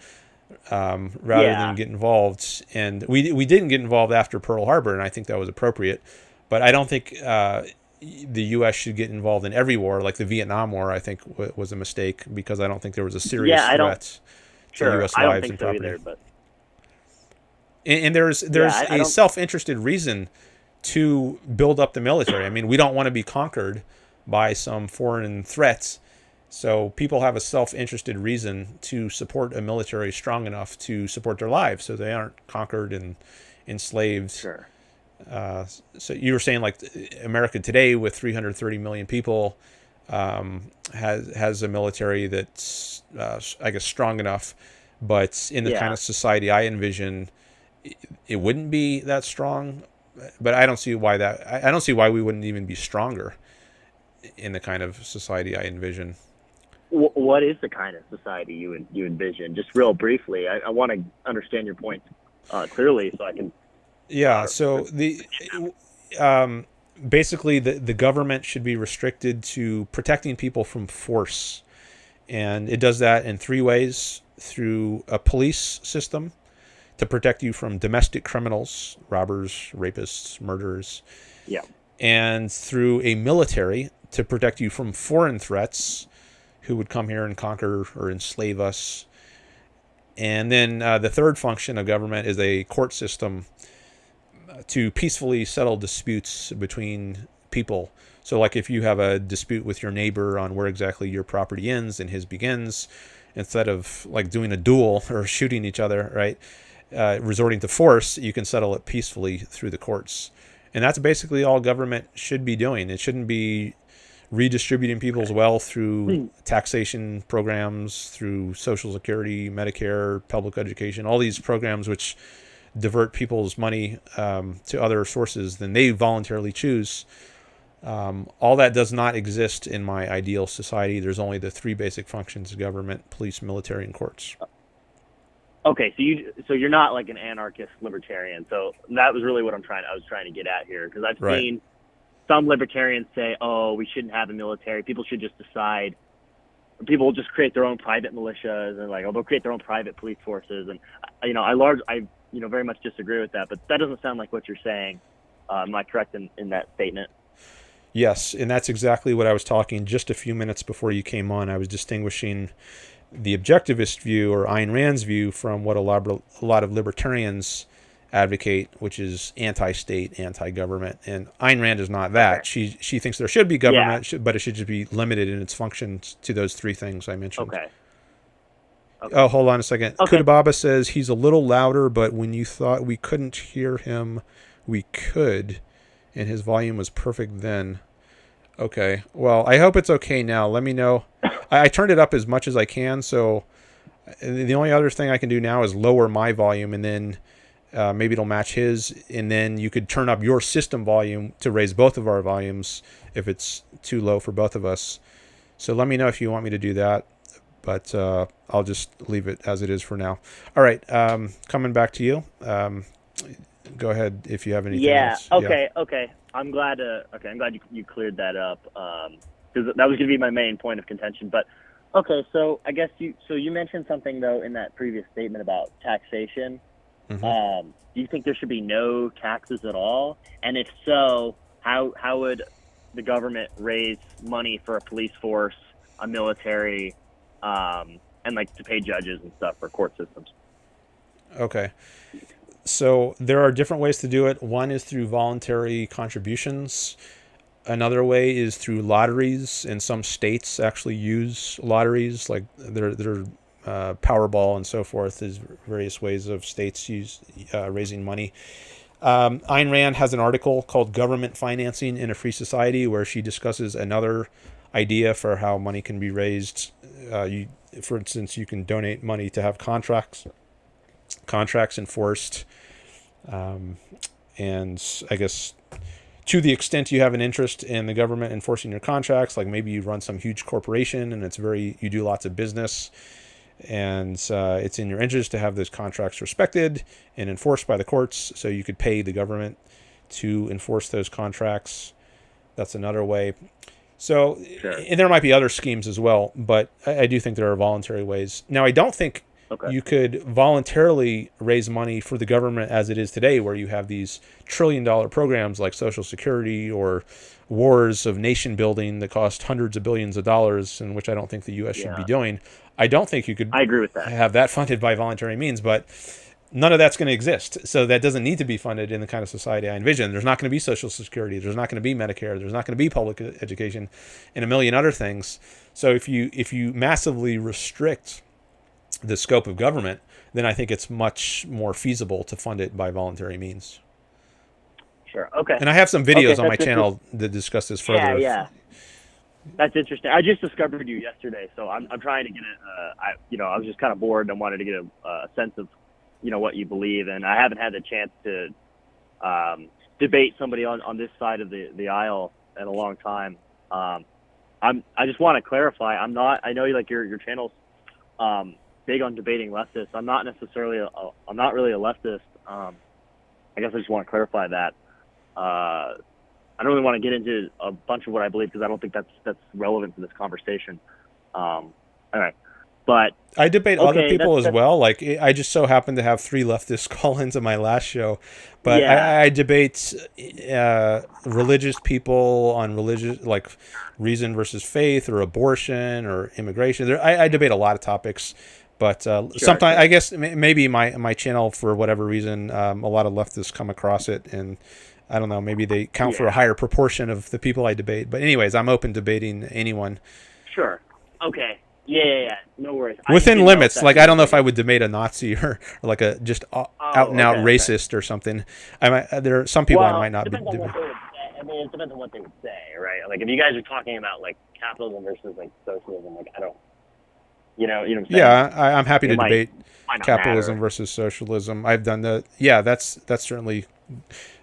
Speaker 1: rather than get involved. And we didn't get involved after Pearl Harbor, and I think that was appropriate. But I don't think the U.S. should get involved in every war. Like the Vietnam War, I think was a mistake, because I don't think there was a serious threat to U.S. lives and property.
Speaker 3: Either, but...
Speaker 1: And there's a self-interested reason to build up the military. I mean, we don't want to be conquered by some foreign threats. So people have a self-interested reason to support a military strong enough to support their lives, so they aren't conquered and enslaved.
Speaker 3: Sure.
Speaker 1: So you were saying like America today with 330 million people has a military that's I guess strong enough, but in the kind of society I envision, it wouldn't be that strong. But I don't see why I don't see why we wouldn't even be stronger in the kind of society I envision.
Speaker 3: What is the kind of society you envision? Just real briefly, I want to understand your point clearly, so I can.
Speaker 1: Yeah. So basically the government should be restricted to protecting people from force, and it does that in three ways: through a police system to protect you from domestic criminals, robbers, rapists, murderers.
Speaker 3: Yeah.
Speaker 1: And through a military to protect you from foreign threats who would come here and conquer or enslave us. And then the third function of government is a court system to peacefully settle disputes between people. So like if you have a dispute with your neighbor on where exactly your property ends and his begins, instead of like doing a duel or shooting each other, right, resorting to force, you can settle it peacefully through the courts. And that's basically all government should be doing. It shouldn't be redistributing people's wealth through taxation programs, through Social Security, Medicare, public education, all these programs which divert people's money to other sources than they voluntarily choose. All that does not exist in my ideal society. There's only the three basic functions: government, police, military, and courts.
Speaker 3: Okay, so you're not like an anarchist libertarian. So that was really what I was trying to get at here, because I've seen some libertarians say, "Oh, we shouldn't have a military. People should just decide. People will just create their own private militias, and like, they'll create their own private police forces." And I very much disagree with that. But that doesn't sound like what you're saying. Am I correct in that statement?
Speaker 1: Yes, and that's exactly what I was talking just a few minutes before you came on. I was distinguishing the objectivist view, or Ayn Rand's view, from what a lot of libertarians advocate, which is anti-state, anti-government. And Ayn Rand is not that.
Speaker 3: Okay.
Speaker 1: She thinks there should be government, but it should just be limited in its functions to those three things I mentioned.
Speaker 3: Okay.
Speaker 1: Oh, hold on a second.
Speaker 3: Okay.
Speaker 1: Kudababa says he's a little louder, but when you thought we couldn't hear him, we could, and his volume was perfect then. Okay. Well, I hope it's okay now. Let me know. I turned it up as much as I can, so the only other thing I can do now is lower my volume, and then maybe it'll match his, and then you could turn up your system volume to raise both of our volumes if it's too low for both of us. So let me know if you want me to do that, but I'll just leave it as it is for now. All right, coming back to you. Go ahead if you have anything else.
Speaker 3: Okay. I'm glad you cleared that up, because that was going to be my main point of contention. But okay, so I guess you mentioned something though in that previous statement about taxation.
Speaker 1: Mm-hmm.
Speaker 3: Do you think there should be no taxes at all? And if so, how would the government raise money for a police force, a military, and like to pay judges and stuff for court systems?
Speaker 1: Okay. So there are different ways to do it. One is through voluntary contributions. Another way is through lotteries, and some states actually use lotteries, like their Powerball and so forth. There's various ways of states raising money. Ayn Rand has an article called Government Financing in a Free Society, where she discusses another idea for how money can be raised. For instance, you can donate money to have contracts enforced. And I guess to the extent you have an interest in the government enforcing your contracts, like maybe you run some huge corporation and you do lots of business, and it's in your interest to have those contracts respected and enforced by the courts, so you could pay the government to enforce those contracts. That's another way. So,
Speaker 3: sure.
Speaker 1: And there might be other schemes as well, but I do think there are voluntary ways. Now, I don't think you could voluntarily raise money for the government as it is today, where you have these trillion-dollar programs like Social Security or wars of nation building that cost hundreds of billions of dollars, and which I don't think the U.S. should be doing. I don't think you could
Speaker 3: I agree with that.
Speaker 1: Have that funded by voluntary means, but none of that's going to exist. So that doesn't need to be funded in the kind of society I envision. There's not going to be Social Security. There's not going to be Medicare. There's not going to be public education and a million other things. So if you massively restrict the scope of government, then I think it's much more feasible to fund it by voluntary means.
Speaker 3: Sure. Okay.
Speaker 1: And I have some videos on my channel that discuss this further.
Speaker 3: Yeah. That's interesting. I just discovered you yesterday, so I'm trying to get I was just kind of bored and wanted to get a sense of, what you believe, and I haven't had the chance to debate somebody on this side of the aisle in a long time. I just want to clarify. I know your channel's big on debating leftists. I'm not really a leftist. I guess I just want to clarify that. I don't really want to get into a bunch of what I believe, because I don't think that's relevant to this conversation. Anyway, but
Speaker 1: I debate other people as well. Like, I just so happen to have 3 leftists call into my last show, but I debate religious people on religious, like reason versus faith, or abortion, or immigration. I debate a lot of topics, But sometimes, I guess, maybe my channel, for whatever reason, a lot of leftists come across it, and I don't know, maybe they count for a higher proportion of the people I debate. But anyways, I'm open to debating anyone.
Speaker 3: Sure. Okay. Yeah. No worries.
Speaker 1: Within limits. Like, I don't know if I would debate a Nazi or like a just out and out racist or something. There are some people I might not be.
Speaker 3: I mean, it depends on what they would say, right? Like, if you guys are talking about like capitalism versus like socialism, like I don't, you know what I'm saying?
Speaker 1: Yeah, I'm happy to debate capitalism versus socialism. I've done that. Yeah, that's certainly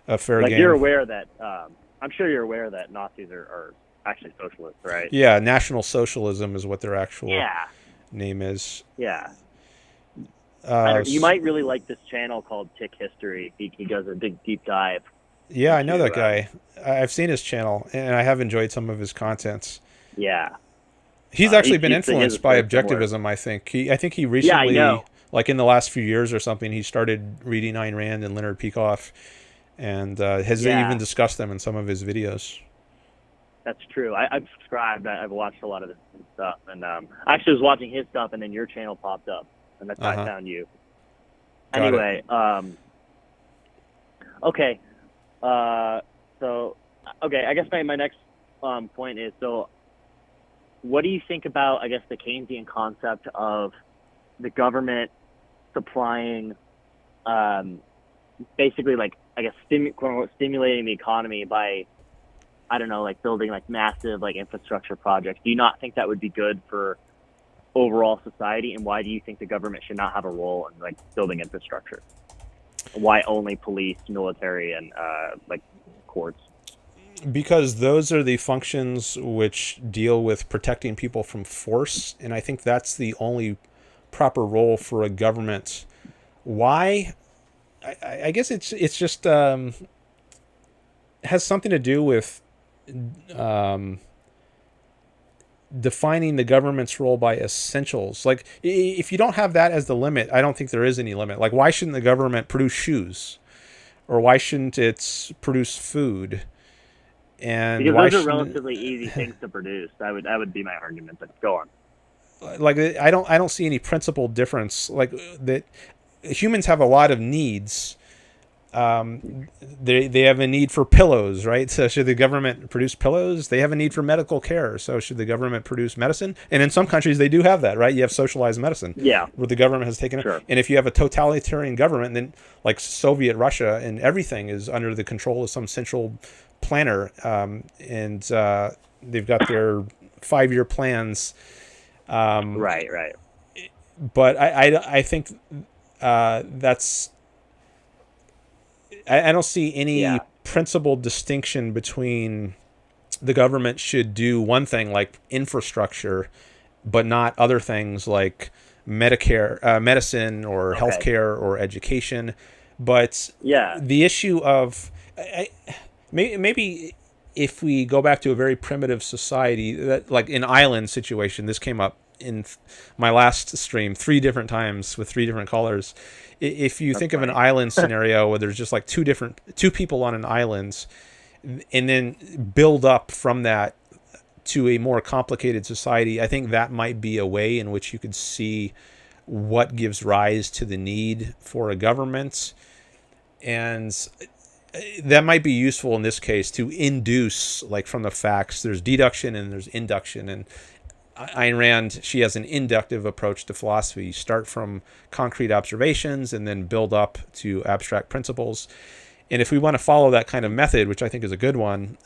Speaker 1: a fair game.
Speaker 3: You're aware that I'm sure you're aware that Nazis are actually socialists, right?
Speaker 1: Yeah, National Socialism is what their actual name is.
Speaker 3: Yeah. You might really like this channel called Tick History. He does a big deep dive.
Speaker 1: Yeah, I know that guy. I've seen his channel, and I have enjoyed some of his contents.
Speaker 3: Yeah.
Speaker 1: He's actually been influenced by Objectivism, I think. I think he recently, like in the last few years or something, he started reading Ayn Rand and Leonard Peikoff, and has even discussed them in some of his videos. That's
Speaker 3: true. I've subscribed. I've watched a lot of this stuff, and I actually was watching his stuff, and then your channel popped up, and that's how I found you. Anyway, okay. I guess my next point is, so what do you think about, I guess, the Keynesian concept of the government supplying, basically, like, I guess, quote unquote, stimulating the economy by, I don't know, like building like massive like infrastructure projects? Do you not think that would be good for overall society? And why do you think the government should not have a role in like building infrastructure? Why only police, military, and like courts?
Speaker 1: Because those are the functions which deal with protecting people from force, and I think that's the only proper role for a government. Why? I guess it's just has something to do with defining the government's role by essentials. Like, if you don't have that as the limit, I don't think there is any limit. Like, why shouldn't the government produce shoes, or why shouldn't it produce food? And
Speaker 3: because those are relatively easy things to produce. That would be my argument. But go on.
Speaker 1: Like, I don't see any principal difference. Like, that humans have a lot of needs. They have a need for pillows, right? So should the government produce pillows? They have a need for medical care. So should the government produce medicine? And in some countries they do have that, right? You have socialized medicine.
Speaker 3: Yeah.
Speaker 1: Where the government has taken it.
Speaker 3: Sure.
Speaker 1: And if you have a totalitarian government, then like Soviet Russia, and everything is under the control of some central planner, and they've got their 5-year plans.
Speaker 3: Right.
Speaker 1: But I think that's. I don't see any principled distinction between the government should do one thing like infrastructure, but not other things like medicine or healthcare or education. But the issue of maybe if we go back to a very primitive society, that like an island situation, this came up in my last stream 3 different times with 3 different callers. If you think of an island scenario where there's just like two people on an island, and then build up from that to a more complicated society, I think that might be a way in which you could see what gives rise to the need for a government. And that might be useful in this case to induce, like from the facts, there's deduction and there's induction. And Ayn Rand, she has an inductive approach to philosophy. You start from concrete observations and then build up to abstract principles. And if we want to follow that kind of method, which I think is a good one,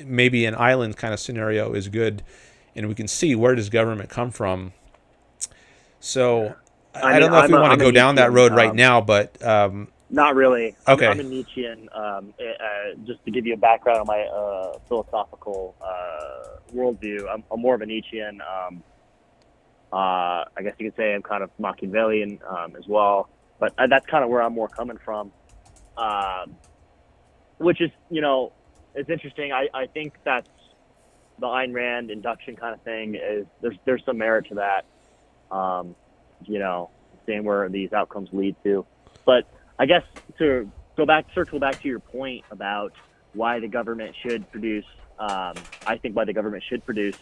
Speaker 1: maybe an island kind of scenario is good, and we can see where does government come from. So I don't know if we want to go down that road right now, but...
Speaker 3: not really.
Speaker 1: Okay.
Speaker 3: I'm a Nietzschean. Just to give you a background on my philosophical worldview, I'm more of a Nietzschean. I guess you could say I'm kind of Machiavellian as well. But that's kind of where I'm more coming from. Which is, it's interesting. I think that's the Ayn Rand induction kind of thing. There's some merit to that. Seeing where these outcomes lead to. But I guess to circle back to your point about why the government should produce, I think why the government should produce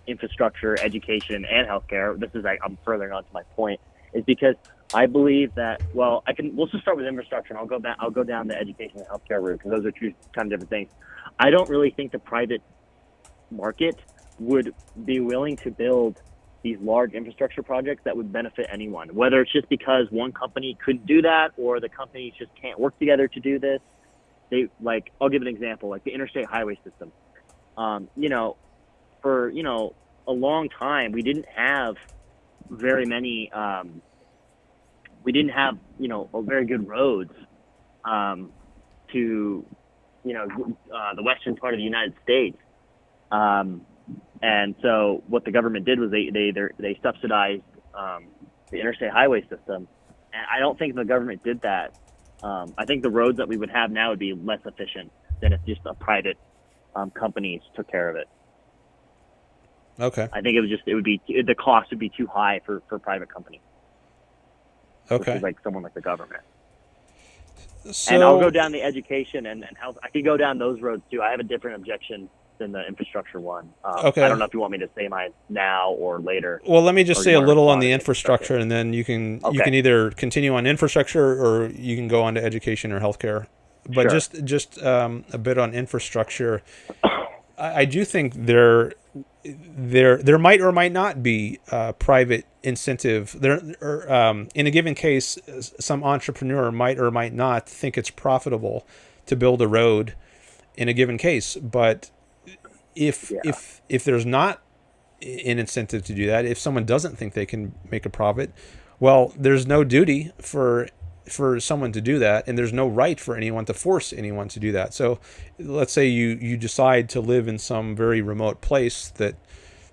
Speaker 3: infrastructure, education, and healthcare, I'm furthering on to my point, is because I believe that, we'll just start with infrastructure, and I'll go down the education and healthcare route, because those are two kind of different things. I don't really think the private market would be willing to build these large infrastructure projects that would benefit anyone, whether it's just because one company couldn't do that or the companies just can't work together to do this. I'll give an example, like the interstate highway system. For, a long time, we didn't have very many, very good roads to, the western part of the United States. And so what the government did was they subsidized the interstate highway system. And I don't think the government did that. I think the roads that we would have now would be less efficient than if just a private companies took care of it.
Speaker 1: Okay.
Speaker 3: I think the cost would be too high for private companies.
Speaker 1: Okay.
Speaker 3: Which is like someone like the government.
Speaker 1: So,
Speaker 3: and I'll go down the education and health. I could go down those roads too. I have a different objection than the infrastructure one.
Speaker 1: Okay.
Speaker 3: I don't know if you want me to say mine now or later.
Speaker 1: Well, let me just say a little on the infrastructure, and then you can either continue on infrastructure or you can go on to education or healthcare. But
Speaker 3: sure.
Speaker 1: just a bit on infrastructure. I do think there might or might not be private incentive. In a given case, some entrepreneur might or might not think it's profitable to build a road in a given case, but if there's not an incentive to do that, if someone doesn't think they can make a profit, well, there's no duty for someone to do that, and there's no right for anyone to force anyone to do that. So let's say you decide to live in some very remote place that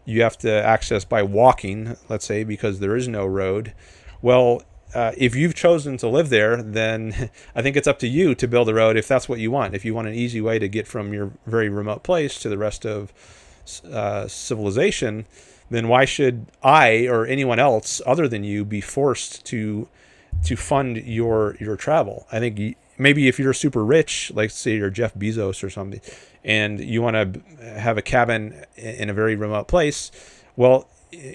Speaker 1: you have to access by walking, let's say, because there is no road. Well, if you've chosen to live there, then I think it's up to you to build a road if that's what you want. If you want an easy way to get from your very remote place to the rest of civilization, then why should I or anyone else other than you be forced to fund your travel? I think maybe if you're super rich, like say you're Jeff Bezos or something, and you want to have a cabin in a very remote place, well,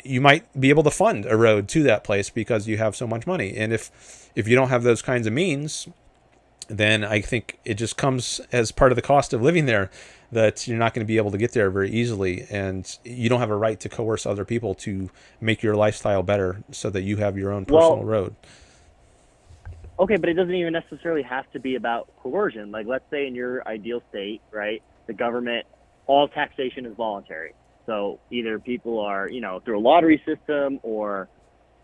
Speaker 1: you might be able to fund a road to that place because you have so much money. And if you don't have those kinds of means, then I think it just comes as part of the cost of living there that you're not going to be able to get there very easily. And you don't have a right to coerce other people to make your lifestyle better so that you have your own personal road.
Speaker 3: Okay, but it doesn't even necessarily have to be about coercion. Like, let's say in your ideal state, right, the government, all taxation is voluntary. So either people are, through a lottery system or,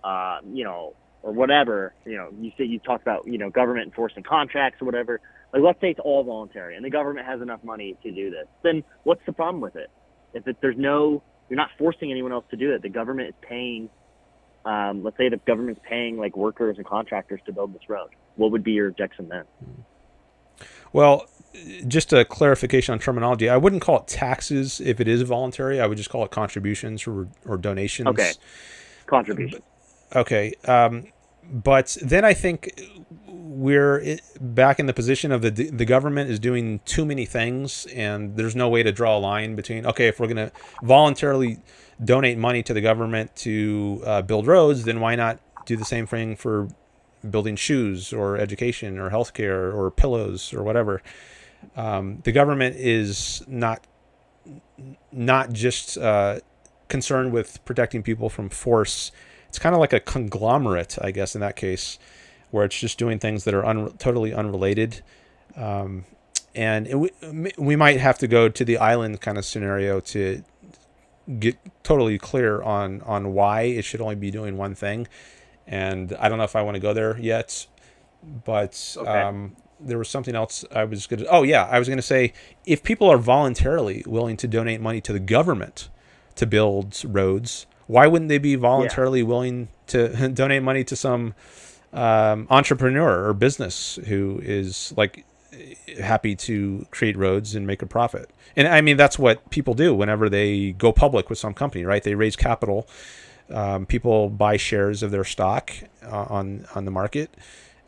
Speaker 3: or whatever, you talked about, government enforcing contracts or whatever. Like, let's say it's all voluntary and the government has enough money to do this. Then what's the problem with it? If you're not forcing anyone else to do it, the government is paying, let's say the government's paying like workers and contractors to build this road. What would be your objection then?
Speaker 1: Well, just a clarification on terminology. I wouldn't call it taxes if it is voluntary. I would just call it contributions or donations.
Speaker 3: Okay, contributions.
Speaker 1: Okay, but then I think we're back in the position of the government is doing too many things, and there's no way to draw a line between, okay, if we're going to voluntarily donate money to the government to build roads, then why not do the same thing for building shoes or education or healthcare or pillows or whatever? The government is not just concerned with protecting people from force. It's kind of like a conglomerate, I guess, in that case, where it's just doing things that are totally unrelated. And we might have to go to the island kind of scenario to get totally clear on why it should only be doing one thing. And I don't know if I want to go there yet, but there was something else I was going to say, if people are voluntarily willing to donate money to the government to build roads, why wouldn't they be voluntarily willing to donate money to some entrepreneur or business who is like happy to create roads and make a profit? And I mean, that's what people do whenever they go public with some company, right? They raise capital. People buy shares of their stock on the market,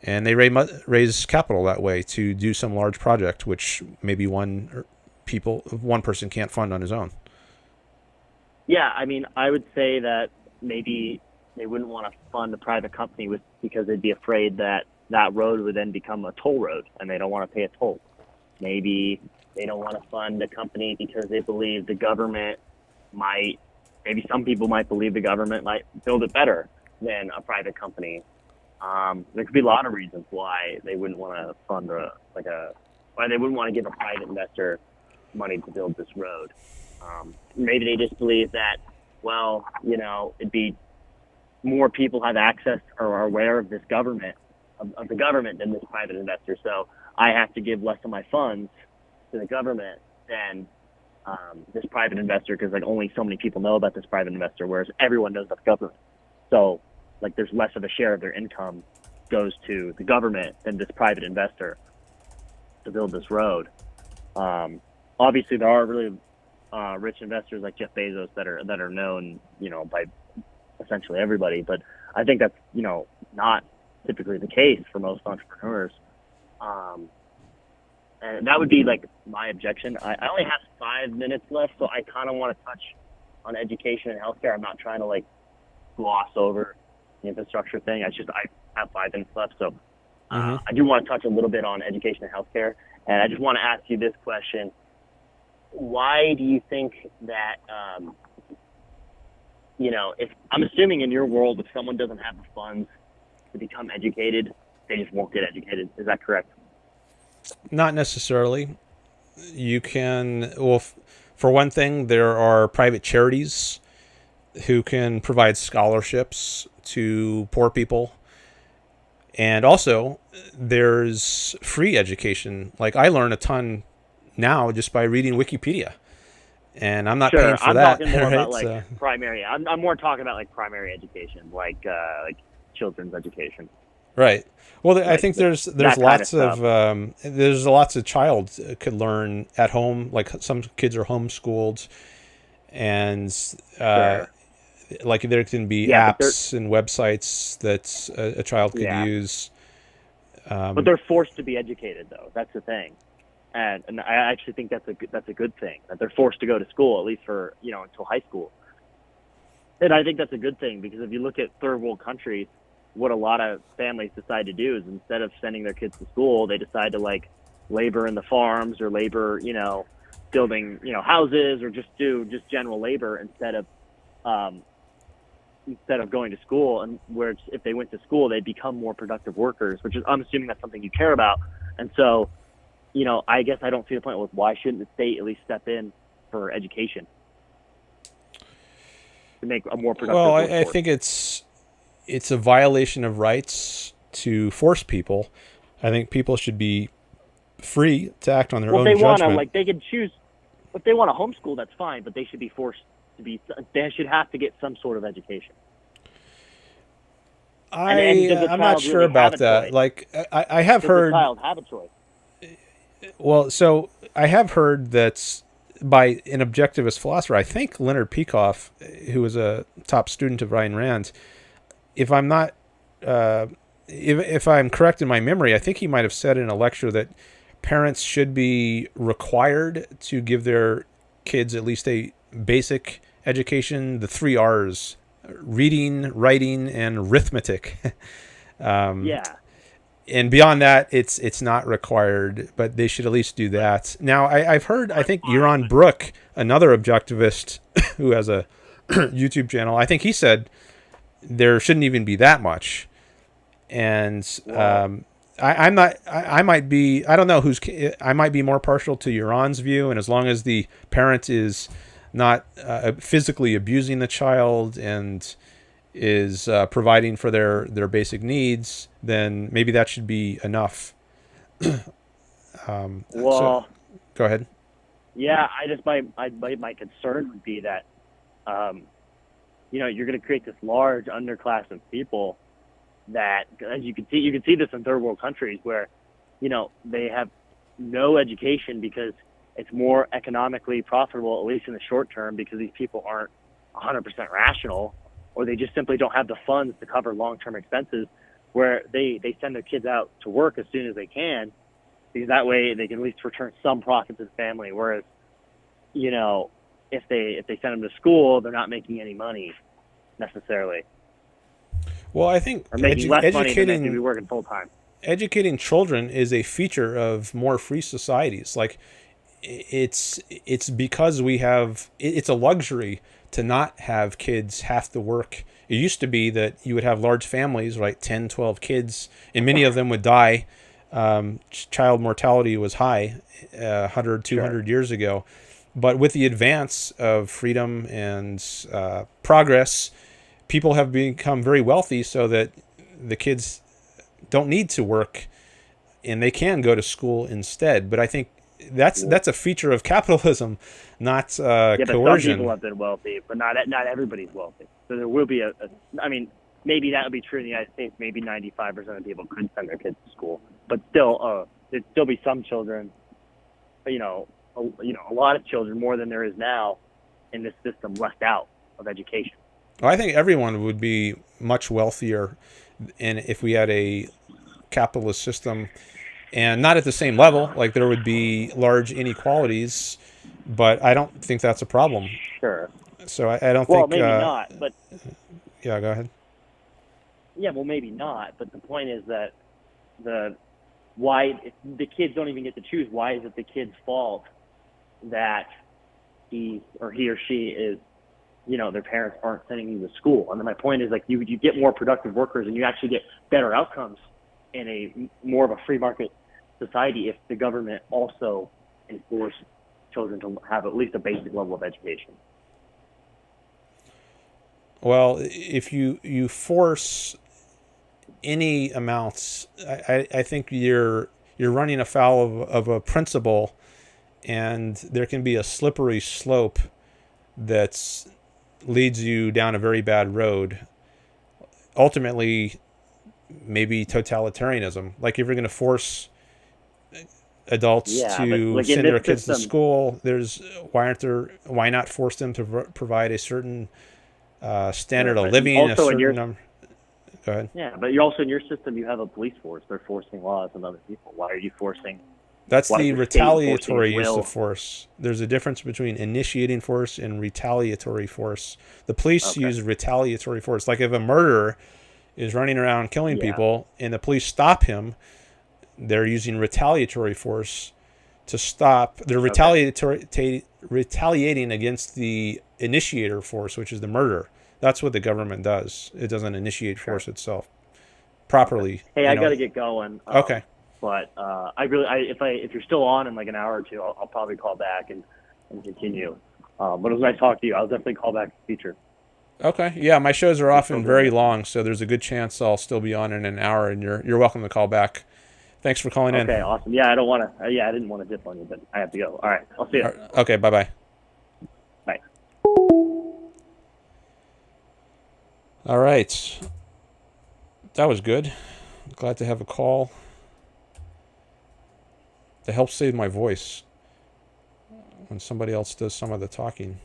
Speaker 1: and they raise capital that way to do some large project, which maybe one person can't fund on his own.
Speaker 3: Yeah, I mean, I would say that maybe they wouldn't want to fund a private company because they'd be afraid that that road would then become a toll road, and they don't want to pay a toll. Maybe they don't want to fund a company because they believe the government might, maybe some people might believe the government might build it better than a private company. There could be a lot of reasons why they wouldn't want to fund why they wouldn't want to give a private investor money to build this road. Maybe they just believe that, well, it'd be more people have access or are aware of this government, of the government than this private investor. So I have to give less of my funds to the government than this private investor because only so many people know about this private investor, whereas everyone knows about the government. So there's less of a share of their income goes to the government than this private investor to build this road. Obviously, there are really rich investors like Jeff Bezos that are known, by essentially everybody. But I think that's not typically the case for most entrepreneurs. And that would be my objection. I only have 5 minutes left, so I kind of want to touch on education and healthcare. I'm not trying to gloss over the infrastructure thing. I have 5 minutes left, so I do want to touch a little bit on education and healthcare. And I just want to ask you this question. Why do you think that, if I'm assuming in your world, if someone doesn't have the funds to become educated, they just won't get educated. Is that correct?
Speaker 1: Not necessarily. You can, for one thing, there are private charities who can provide scholarships to poor people. And also, there's free education. I learn a ton now just by reading Wikipedia. And I'm not paying for that.
Speaker 3: I'm talking more
Speaker 1: right?
Speaker 3: about primary. I'm more talking about primary education, like children's education.
Speaker 1: Right. Well, I think there's lots of lots of child could learn at home. Some kids are homeschooled, and there can be apps and websites that a child could use.
Speaker 3: But they're forced to be educated, though. That's the thing, and I actually think that's a good thing that they're forced to go to school, at least for until high school. And I think that's a good thing because if you look at third world countries, what a lot of families decide to do is instead of sending their kids to school, they decide to labor in the farms or labor, building, houses or just do general labor instead of going to school. And where if they went to school, they'd become more productive workers, which is, I'm assuming that's something you care about. And so, I guess I don't see the point with why shouldn't the state at least step in for education to make a more productive workforce?
Speaker 1: I think it's a violation of rights to force people. I think people should be free to act on their own judgment.
Speaker 3: They can choose. If they want to homeschool, that's fine, but they should be forced to be. They should have to get some sort of education.
Speaker 1: I'm not sure about that. I have heard.
Speaker 3: Does the child have a choice?
Speaker 1: Well, so I have heard that by an objectivist philosopher, I think Leonard Peikoff, who was a top student of Ayn Rand, if I'm not, if I'm correct in my memory, I think he might have said in a lecture that parents should be required to give their kids at least a basic education, the 3 R's: reading, writing, and arithmetic. And beyond that, it's not required, but they should at least do that. Now, I've heard, I think Yaron Brook, another objectivist who has a YouTube channel, I think he said there shouldn't even be that much. And I might be more partial to Yaron's view, and as long as the parent is not physically abusing the child and is providing for their basic needs, then maybe that should be enough. So, go ahead.
Speaker 3: Yeah, my concern would be that, you're going to create this large underclass of people that, as you can see this in third world countries where, they have no education because it's more economically profitable, at least in the short term, because these people aren't 100% rational, or they just simply don't have the funds to cover long-term expenses, where they send their kids out to work as soon as they can, because that way they can at least return some profit to the family. Whereas, if they send them to school, they're not making any money necessarily,
Speaker 1: Well, I think
Speaker 3: or making less money than they do be working full time.
Speaker 1: Educating children is a feature of more free societies. Like, it's because we have, it's a luxury to not have kids have to work. It used to be that you would have large families, right, 10, 12 kids, and many of them would die. Child mortality was high 100, 200 years ago. But with the advance of freedom and progress, people have become very wealthy so that the kids don't need to work and they can go to school instead. But I think that's a feature of capitalism, not
Speaker 3: But
Speaker 1: coercion.
Speaker 3: some people have been wealthy, but not everybody's wealthy. So there will be I mean, maybe that would be true in the United States. Maybe 95% of people could send their kids to school, but still, there'd still be some children, a lot of children, more than there is now in this system, left out of education.
Speaker 1: Well, I think everyone would be much wealthier, and if we had a capitalist system, and not at the same level, like there would be large inequalities, but I don't think that's a problem.
Speaker 3: Sure.
Speaker 1: So I don't think.
Speaker 3: Well, maybe not, but.
Speaker 1: Yeah, go ahead.
Speaker 3: Yeah, well, maybe not, but the point is that if the kids don't even get to choose, why is it the kid's fault that he or she is, their parents aren't sending you to school? And then my point is, like, you get more productive workers and you actually get better outcomes in a more of a free market society if the government also enforced children to have at least a basic level of education.
Speaker 1: Well, if you force any amounts, I think you're running afoul of a principle, and there can be a slippery slope that leads you down a very bad road. Ultimately, maybe totalitarianism. Like, if you're going to force adults to send their kids to school, why not force them to provide a certain standard of living, a certain number. Go ahead.
Speaker 3: Yeah, but you're also, in your system, you have a police force. They're forcing laws on other people. Why are you forcing?
Speaker 1: That's the retaliatory use of force. There's a difference between initiating force and retaliatory force. The police use retaliatory force. Like, if a murderer is running around killing people and the police stop him, they're using retaliatory force to stop. They're retaliating against the initiator force, which is the murder. That's what the government does. It doesn't initiate force itself properly.
Speaker 3: Hey, I got to get going.
Speaker 1: Okay.
Speaker 3: But if you're still on in like an hour or two, I'll probably call back and continue. But it was nice talking to you. I'll definitely call back in the future.
Speaker 1: Okay. Yeah, my shows are often very long, so there's a good chance I'll still be on in an hour, and you're welcome to call back. Thanks for calling in.
Speaker 3: Okay, awesome. Yeah, I didn't want to dip on you, but I have to go. All right, I'll see you.
Speaker 1: Okay, bye-bye.
Speaker 3: Bye.
Speaker 1: All right. That was good. Glad to have a call. That helps save my voice when somebody else does some of the talking.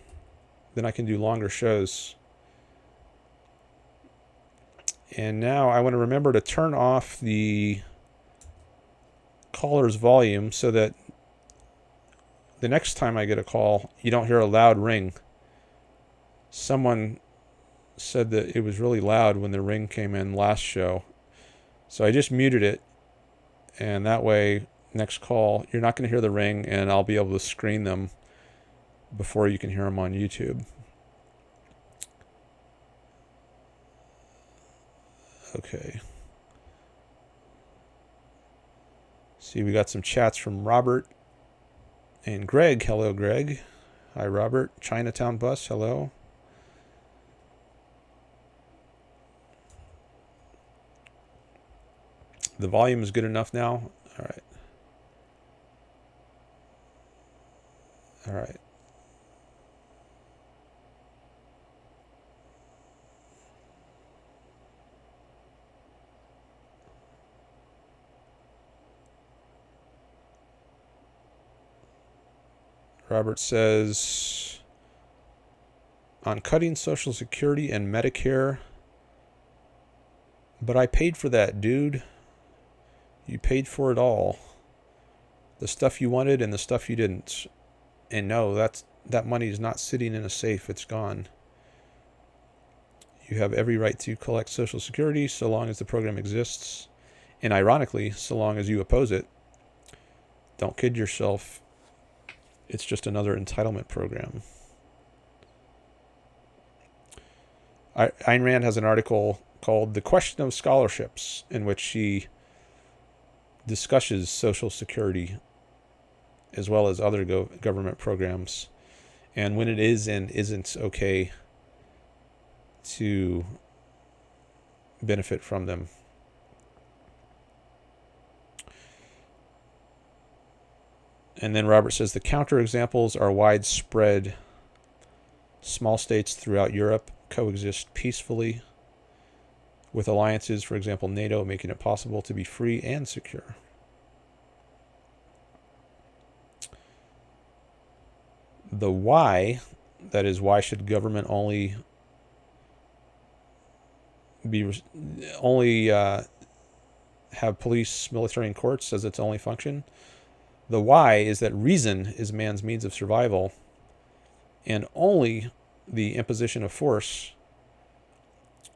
Speaker 1: Then I can do longer shows. And now I want to remember to turn off the caller's volume so that the next time I get a call, you don't hear a loud ring. Someone said that it was really loud when the ring came in last show. So I just muted it. And that way, next call, you're not going to hear the ring, and I'll be able to screen them before you can hear them on YouTube. Okay. See, we got some chats from Robert and Greg. Hello, Greg. Hi, Robert. Chinatown Bus. Hello. The volume is good enough now. All right. All right. Robert says, on cutting Social Security and Medicare, but I paid for that, dude. You paid for it all. The stuff you wanted and the stuff you didn't. And no, that money is not sitting in a safe. It's gone. You have every right to collect Social Security so long as the program exists. And ironically, so long as you oppose it. Don't kid yourself. It's just another entitlement program. Ayn Rand has an article called The Question of Scholarships, in which she discusses Social Security as well as other government programs, and when it is and isn't okay to benefit from them. And then Robert says the counterexamples are widespread. Small states throughout Europe coexist peacefully with alliances, for example, NATO, making it possible to be free and secure. The why, that is, why should government only have police, military, and courts as its only function? The why is that reason is man's means of survival, and only the imposition of force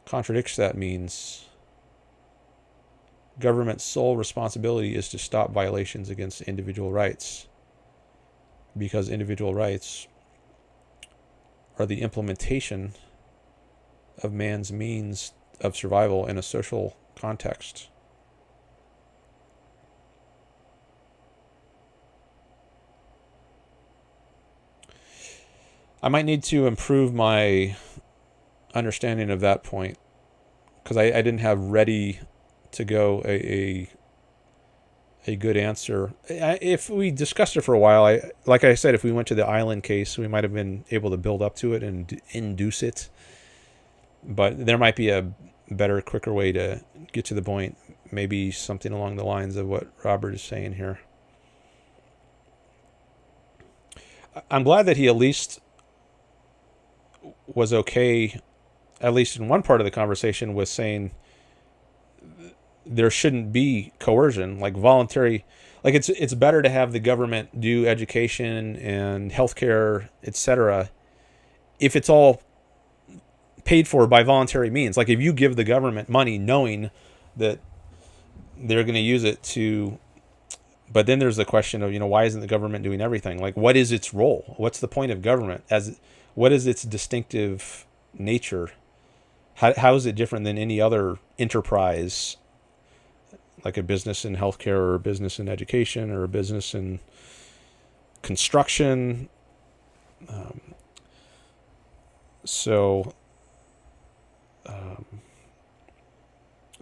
Speaker 1: contradicts that means. Government's sole responsibility is to stop violations against individual rights, because individual rights are the implementation of man's means of survival in a social context. I might need to improve my understanding of that point, because I didn't have ready to go a good answer. If we discussed it for a while, like I said, if we went to the island case, we might have been able to build up to it and induce it. But there might be a better, quicker way to get to the point. Maybe something along the lines of what Robert is saying here. I'm glad that he at least was okay, at least in one part of the conversation, with saying there shouldn't be coercion, like voluntary. Like it's better to have the government do education and healthcare, etc., if it's all paid for by voluntary means. Like if you give the government money knowing that they're going to use it to, but then there's the question of, why isn't the government doing everything? Like, what is its role? What's the point of government? What is its distinctive nature? How is it different than any other enterprise, like a business in healthcare or a business in education or a business in construction?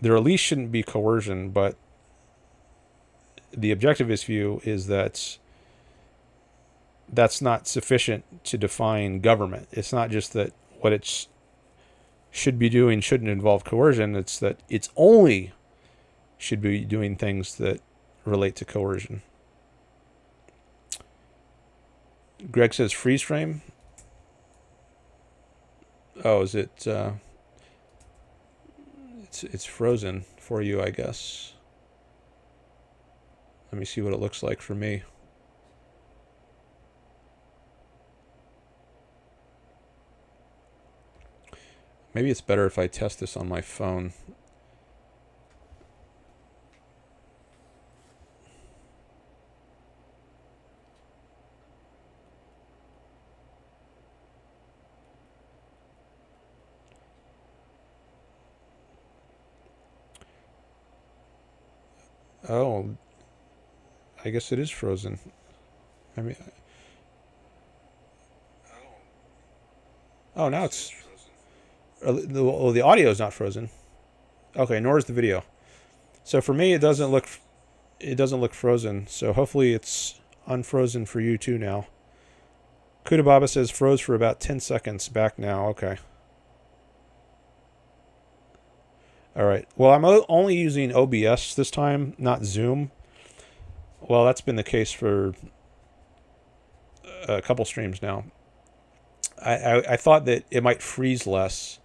Speaker 1: There at least shouldn't be coercion, but the objectivist view is that that's not sufficient to define government. It's not just that what it should be doing shouldn't involve coercion. It's that it's only should be doing things that relate to coercion. Greg says freeze frame. Oh, is it? It's frozen for you, I guess. Let me see what it looks like for me. Maybe it's better if I test this on my phone. Oh, I guess it is frozen. I mean, oh, now it's the audio is not frozen. Okay, nor is the video. So for me, it doesn't look frozen. So hopefully it's unfrozen for you too now. Kudababa says froze for about 10 seconds. Back now. Okay. All right. Well, I'm only using OBS this time, not Zoom. Well, that's been the case for a couple streams now. I thought that it might freeze less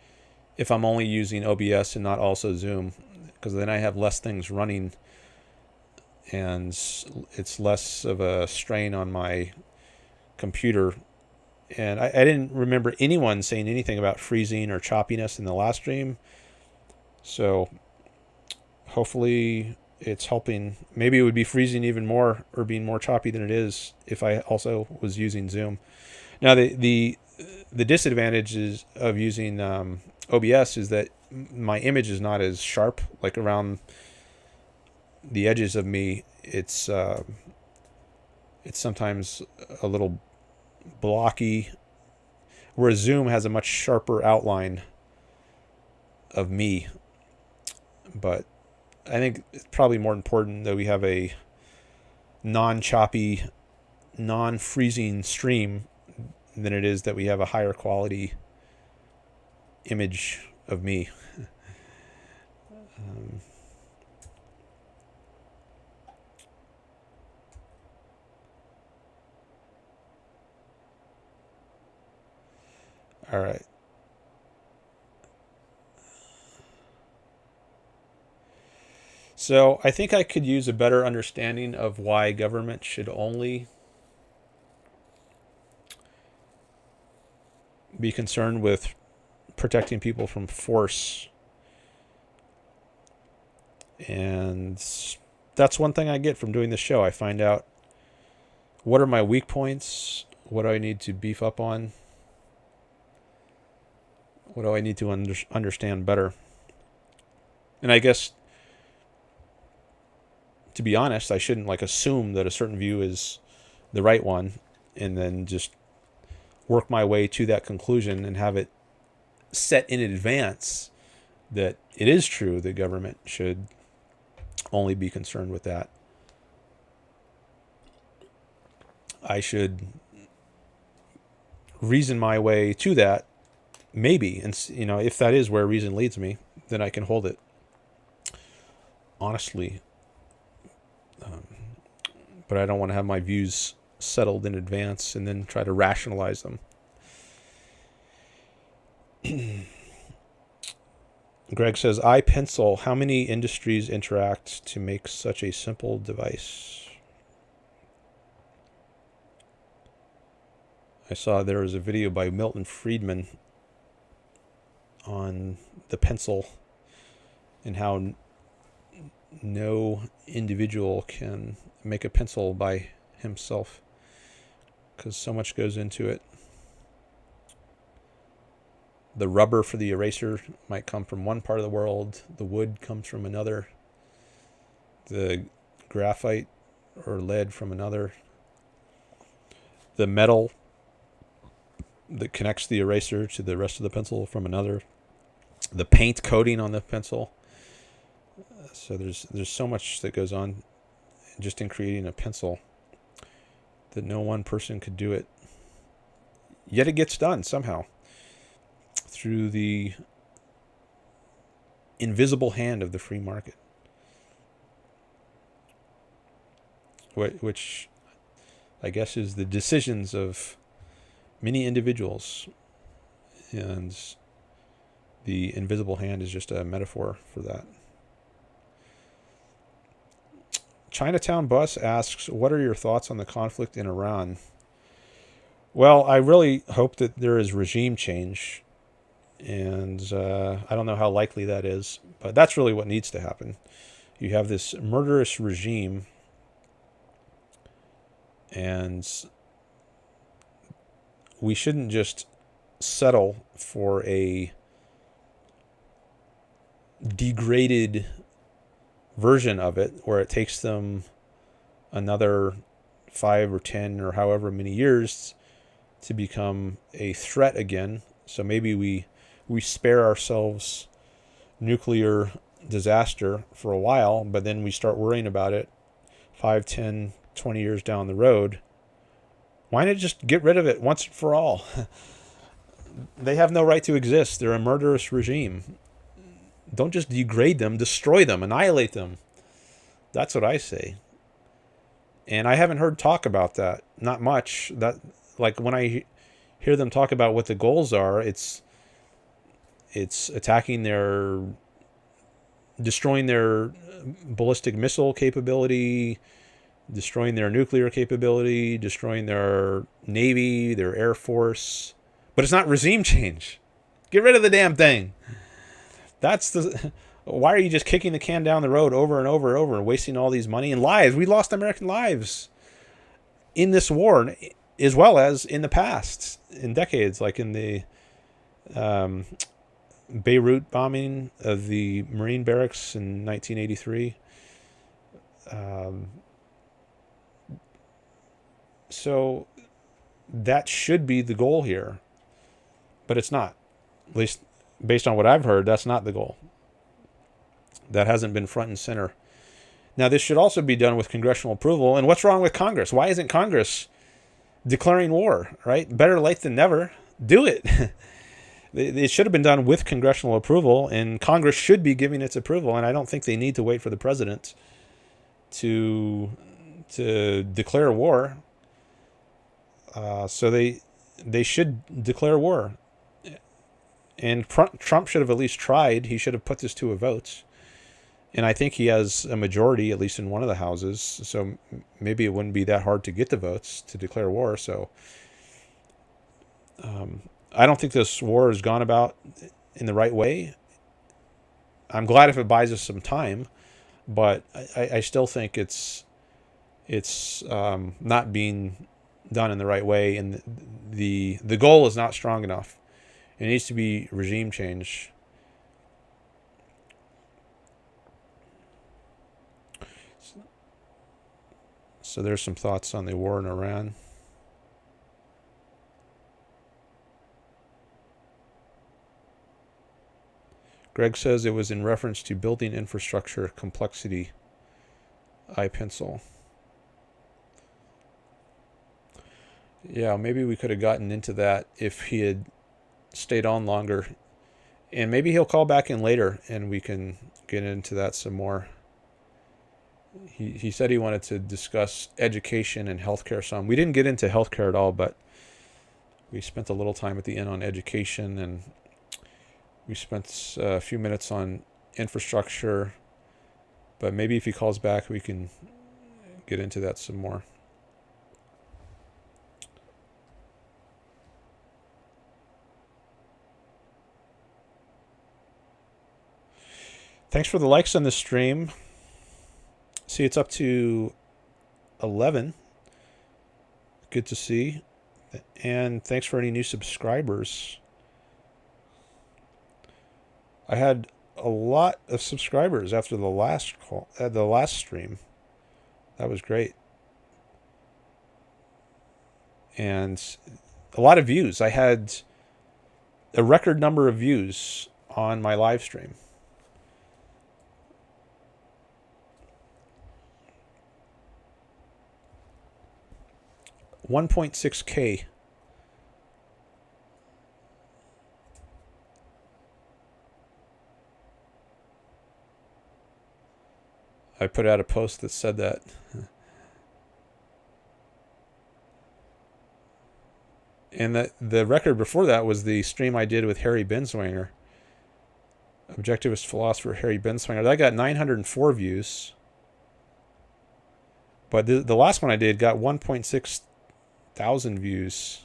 Speaker 1: if I'm only using OBS and not also Zoom, because then I have less things running and it's less of a strain on my computer. And I didn't remember anyone saying anything about freezing or choppiness in the last stream. So hopefully it's helping. Maybe it would be freezing even more or being more choppy than it is if I also was using Zoom. Now, the disadvantages of using OBS is that my image is not as sharp, like around the edges of me. It's sometimes a little blocky, whereas Zoom has a much sharper outline of me. But I think it's probably more important that we have a non-choppy, non-freezing stream than it is that we have a higher quality image of me. All right. So I think I could use a better understanding of why government should only be concerned with protecting people from force. And that's one thing I get from doing this show. I find out what are my weak points, what do I need to beef up on, what do I need to understand better. And I guess, to be honest, I shouldn't assume that a certain view is the right one and then just work my way to that conclusion and have it set in advance that it is true the government should only be concerned with that. I should reason my way to that, maybe, and if that is where reason leads me, then I can hold it honestly. But I don't want to have my views settled in advance and then try to rationalize them. Greg says, iPencil, how many industries interact to make such a simple device? I saw there was a video by Milton Friedman on the pencil and how no individual can make a pencil by himself because so much goes into it. The rubber for the eraser might come from one part of the world. The wood comes from another. The graphite or lead from another. The metal that connects the eraser to the rest of the pencil from another. The paint coating on the pencil. So there's so much that goes on just in creating a pencil that no one person could do it. Yet it gets done somehow through the invisible hand of the free market, which I guess is the decisions of many individuals, and the invisible hand is just a metaphor for that. Chinatown Bus asks, what are your thoughts on the conflict in Iran? Well, I really hope that there is regime change, and I don't know how likely that is, but that's really what needs to happen. You have this murderous regime, and we shouldn't just settle for a degraded version of it where it takes them another 5 or 10 or however many years to become a threat again. So maybe we spare ourselves nuclear disaster for a while, but then we start worrying about it 5, 10, 20 years down the road. Why not just get rid of it once and for all? They have no right to exist. They're a murderous regime. Don't just degrade them, destroy them, annihilate them. That's what I say. And I haven't heard talk about that. Not much. That, like, when I hear them talk about what the goals are, it's attacking destroying their ballistic missile capability, destroying their nuclear capability, destroying their navy, their air force. But it's not regime change. Get rid of the damn thing. That's the... Why are you just kicking the can down the road over and over and over and wasting all these money and lives? We lost American lives in this war, as well as in the past, in decades, like in the Beirut bombing of the Marine barracks in 1983. So that should be the goal here, but it's not. At least based on what I've heard, that's not the goal. That hasn't been front and center. Now, this should also be done with congressional approval. And what's wrong with Congress? Why isn't Congress declaring war, right? Better late than never. Do it. It should have been done with congressional approval, and Congress should be giving its approval. And I don't think they need to wait for the president to declare war. So they should declare war. And Trump should have at least tried. He should have put this to a vote. And I think he has a majority, at least in one of the houses. So maybe it wouldn't be that hard to get the votes to declare war. So I don't think this war has gone about in the right way. I'm glad if it buys us some time, but I still think it's not being done in the right way, and the goal is not strong enough. It needs to be regime change. So there's some thoughts on the war in Iran. Greg says it was in reference to building infrastructure complexity. I pencil. Yeah, maybe we could have gotten into that if he had stayed on longer. And maybe he'll call back in later and we can get into that some more. He said he wanted to discuss education and healthcare some. We didn't get into healthcare at all, but we spent a little time at the end on education, and we spent a few minutes on infrastructure. But maybe if he calls back, we can get into that some more. Thanks for the likes on this stream. See, it's up to 11. Good to see. And thanks for any new subscribers. I had a lot of subscribers after the last stream. That was great. And a lot of views. I had a record number of views on my live stream. 1.6K. I put out a post that said that. And the record before that was the stream I did with Harry Benswanger, Objectivist philosopher Harry Benswanger. That got 904 views. But the last one I did got 1.6 thousand views.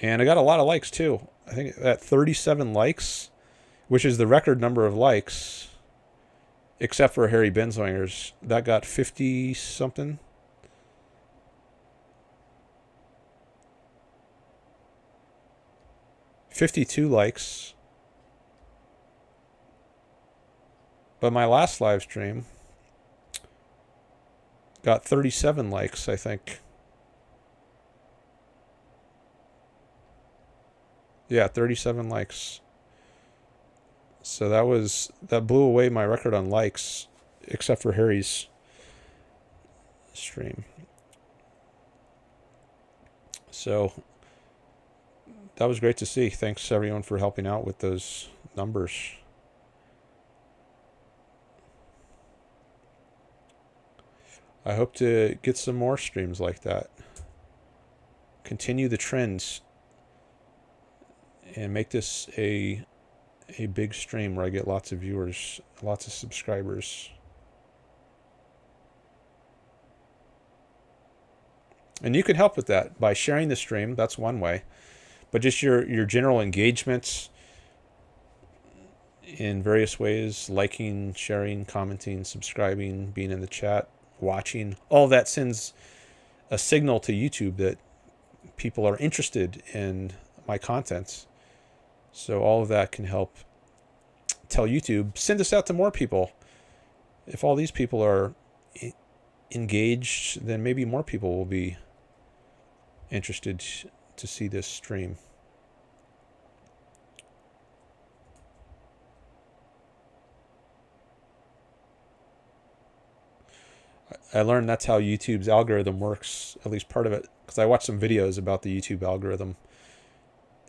Speaker 1: And I got a lot of likes too. I think at 37 likes, which is the record number of likes, except for Harry Benswanger's. That got 50 something. $52 likes. But my last live stream got 37 likes, I think. Yeah, 37 likes. So that blew away my record on likes, except for Harry's stream. So that was great to see. Thanks everyone for helping out with those numbers. I hope to get some more streams like that. Continue the trends and make this a big stream where I get lots of viewers, lots of subscribers. And you can help with that by sharing the stream. That's one way. But just your general engagements in various ways, liking, sharing, commenting, subscribing, being in the chat, watching, all that sends a signal to YouTube that people are interested in my content. So all of that can help tell YouTube, send this out to more people. If all these people are engaged, then maybe more people will be interested to see this stream. I learned that's how YouTube's algorithm works, at least part of it, because I watched some videos about the YouTube algorithm.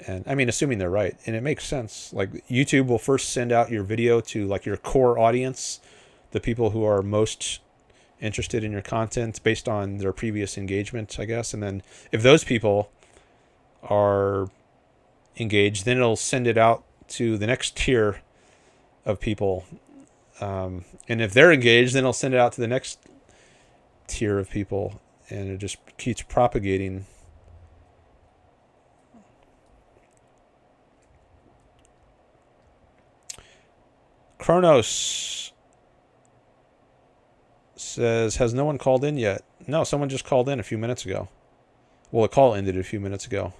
Speaker 1: And I mean, assuming they're right, and it makes sense. Like YouTube will first send out your video to like your core audience, the people who are most interested in your content based on their previous engagement, I guess. And then if those people are engaged, then it'll send it out to the next tier of people. And if they're engaged, then it'll send it out to the next tier of people, and it just keeps propagating. Kronos says, has no one called in yet? No, someone just called in a few minutes ago. Well, the call ended a few minutes ago.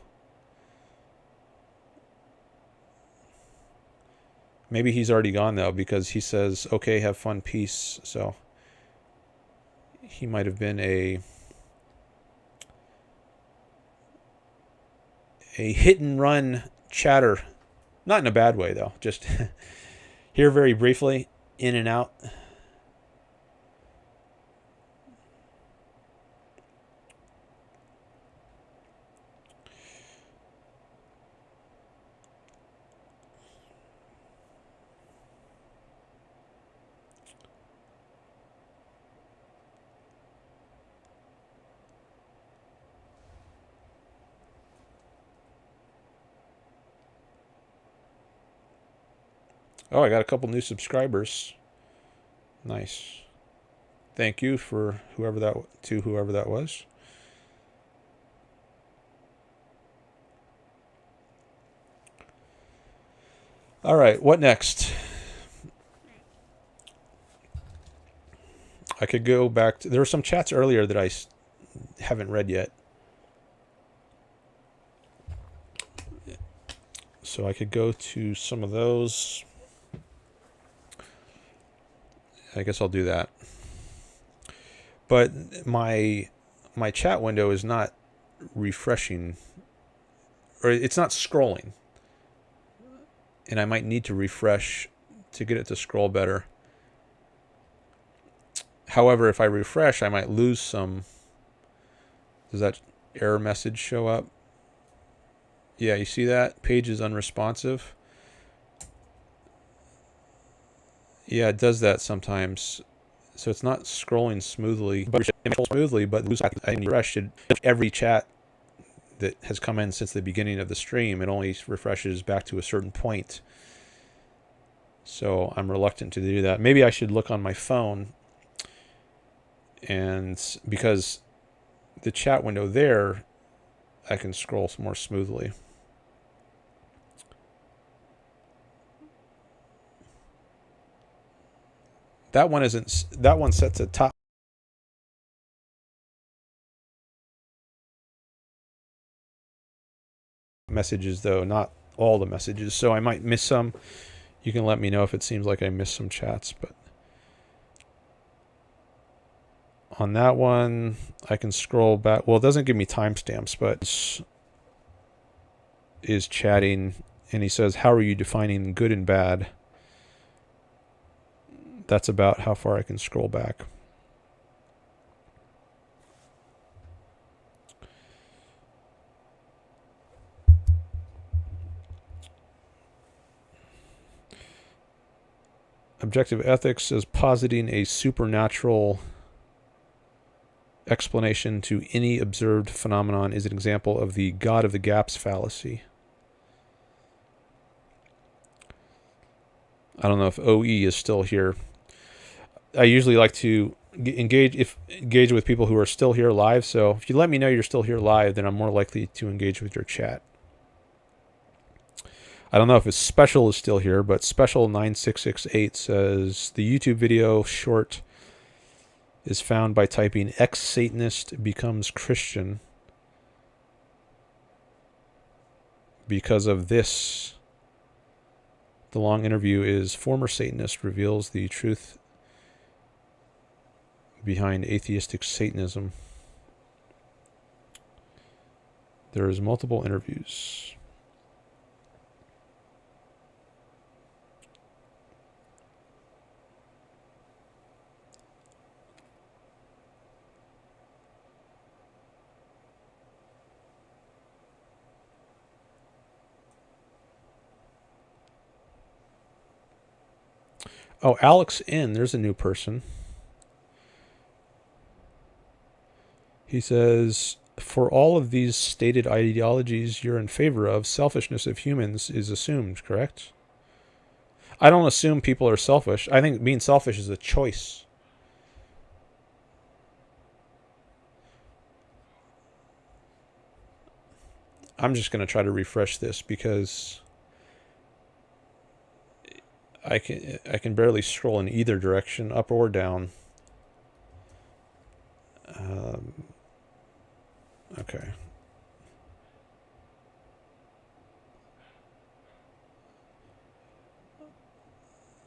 Speaker 1: Maybe he's already gone, though, because he says, okay, have fun, peace. So he might have been a hit and run chatter. Not in a bad way, though. Just here very briefly, in and out. Oh, I got a couple new subscribers. Nice. Thank you for whoever that was. All right, what next? I could go back to, there were some chats earlier that I haven't read yet. So I could go to some of those. I guess I'll do that. But my chat window is not refreshing, or it's not scrolling. And I might need to refresh to get it to scroll better. However, if I refresh, I might lose some. Does that error message show up? Yeah, you see that? Page is unresponsive. Yeah, it does that sometimes. So it's not scrolling smoothly, but I refresh every chat that has come in since the beginning of the stream. It only refreshes back to a certain point. So I'm reluctant to do that. Maybe I should look on my phone, and because the chat window there, I can scroll more smoothly. That one sets a top messages, though, not all the messages. So I might miss some. You can let me know if it seems like I missed some chats, but on that one, I can scroll back. Well, it doesn't give me timestamps, but is chatting, and he says, how are you defining good and bad? That's about how far I can scroll back. Objective ethics is positing a supernatural explanation to any observed phenomenon is an example of the God of the gaps fallacy. I don't know if OE is still here. I usually like to engage with people who are still here live. So if you let me know you're still here live, then I'm more likely to engage with your chat. I don't know if it's Special is still here, but Special 9668 says the YouTube video short is found by typing ex-Satanist becomes Christian. Because of this, the long interview is former Satanist reveals the truth behind atheistic Satanism. There is multiple interviews. Oh, Alex N. There's a new person. He says, for all of these stated ideologies you're in favor of, selfishness of humans is assumed, correct? I don't assume people are selfish. I think being selfish is a choice. I'm just going to try to refresh this because I can barely scroll in either direction, up or down. Okay.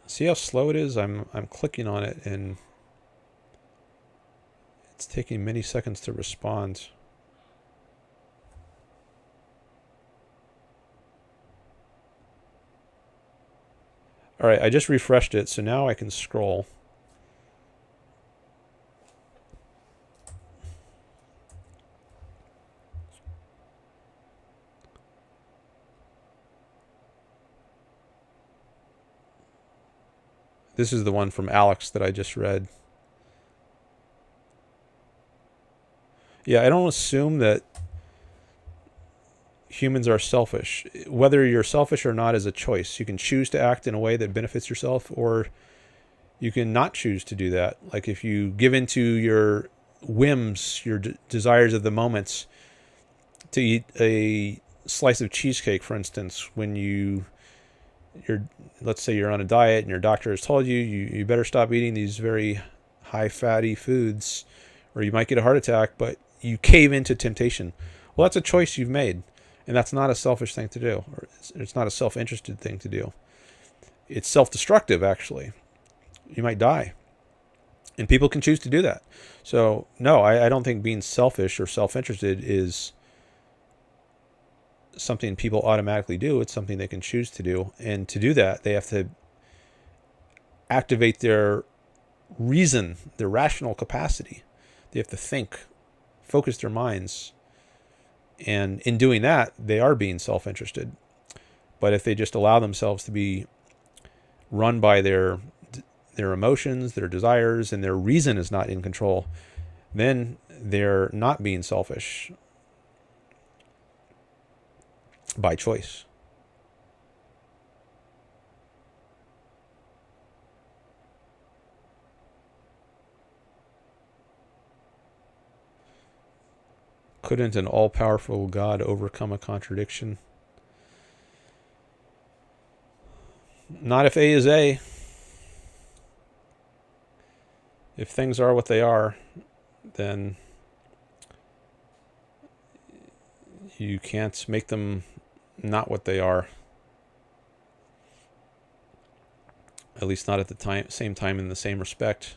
Speaker 1: See how slow it is? I'm clicking on it and it's taking many seconds to respond. All right, I just refreshed it, so now I can scroll. This is the one from Alex that I just read. Yeah, I don't assume that humans are selfish. Whether you're selfish or not is a choice. You can choose to act in a way that benefits yourself, or you can not choose to do that. Like if you give into your whims, your desires of the moments, to eat a slice of cheesecake, for instance, when let's say you're on a diet and your doctor has told you better stop eating these very high fatty foods or you might get a heart attack, but you cave into temptation. Well, that's a choice you've made, and that's not a selfish thing to do, or it's not a self-interested thing to do. It's self-destructive, actually. You might die, and people can choose to do that. So no, I don't think being selfish or self-interested is something people automatically do. It's something they can choose to do, and to do that they have to activate their reason, their rational capacity. They have to think, focus their minds, and in doing that they are being self-interested. But if they just allow themselves to be run by their emotions, their desires, and their reason is not in control, then they're not being selfish by choice. Couldn't an all-powerful God overcome a contradiction? Not if A is A. If things are what they are, then you can't make them not what they are. At least not at the same time in the same respect.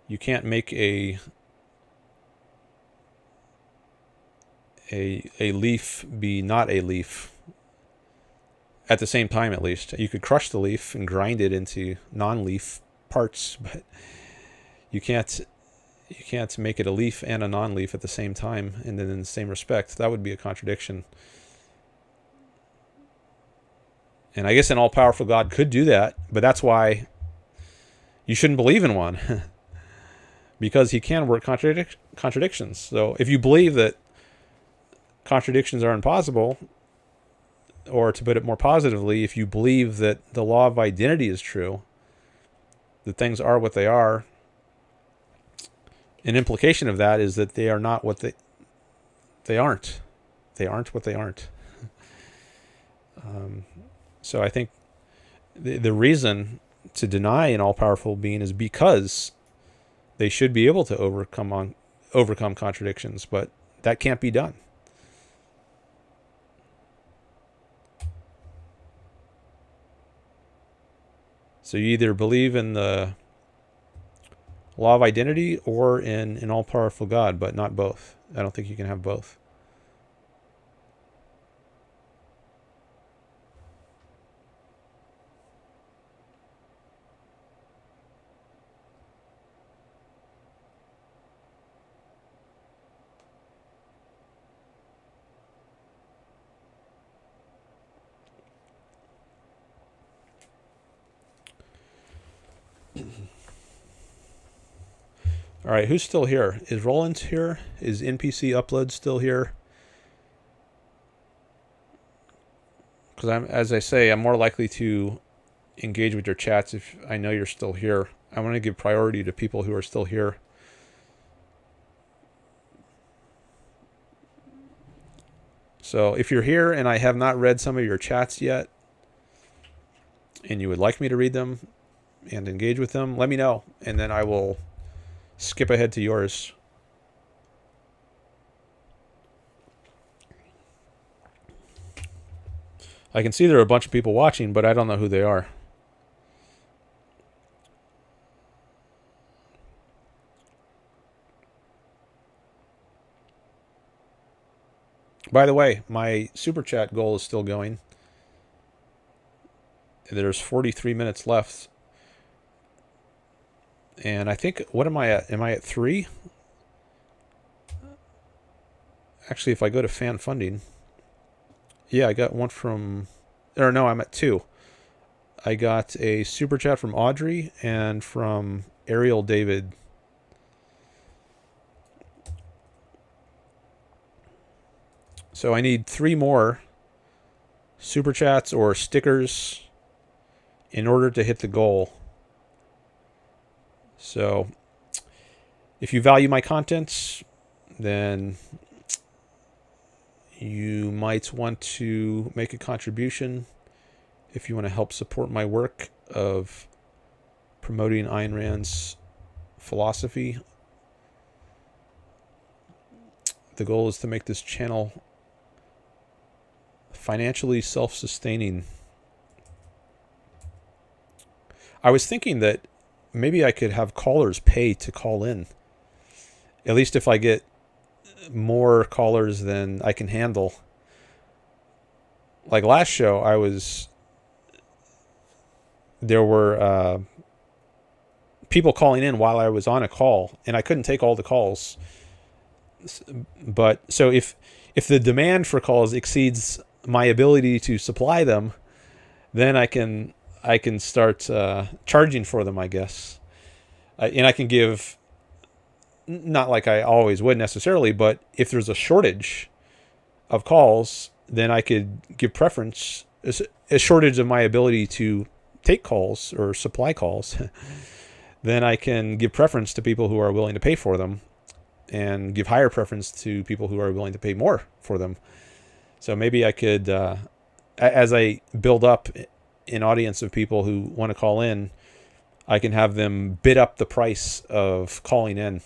Speaker 1: You can't make a leaf be not a leaf at the same time, at least. You could crush the leaf and grind it into non-leaf parts, but you can't make it a leaf and a non-leaf at the same time and then in the same respect. That would be a contradiction. And I guess an all-powerful God could do that, but that's why you shouldn't believe in one. Because he can work contradictions. So if you believe that contradictions are impossible, or to put it more positively, if you believe that the law of identity is true, that things are what they are, an implication of that is that they are not what they aren't. They aren't what they aren't. So I think the reason to deny an all-powerful being is because they should be able to overcome contradictions, but that can't be done. So you either believe in the law of identity or in an all-powerful God, but not both. I don't think you can have both. All right, who's still here? Is Roland here? Is NPC Upload still here? Because as I say, I'm more likely to engage with your chats if I know you're still here. I want to give priority to people who are still here. So if you're here and I have not read some of your chats yet, and you would like me to read them and engage with them, let me know, and then I will skip ahead to yours. I can see there are a bunch of people watching, but I don't know who they are. By the way, my super chat goal is still going. There's 43 minutes left. And I think, what am I at? Am I at 3? Actually, if I go to fan funding, yeah, I got one from, or no, I'm at 2. I got a super chat from Audrey and from Ariel David. So I need 3 more super chats or stickers in order to hit the goal. So if you value my content, then you might want to make a contribution if you want to help support my work of promoting Ayn Rand's philosophy. The goal is to make this channel financially self-sustaining. I was thinking that maybe I could have callers pay to call in. At least if I get more callers than I can handle. Like last show, there were people calling in while I was on a call, and I couldn't take all the calls. But so if the demand for calls exceeds my ability to supply them, then I can start charging for them, I guess. And I can give, not like I always would necessarily, but if there's a shortage of calls, then I could give preference, a shortage of my ability to take calls or supply calls, then I can give preference to people who are willing to pay for them and give higher preference to people who are willing to pay more for them. So maybe I could, as I build up an audience of people who want to call in, I can have them bid up the price of calling in.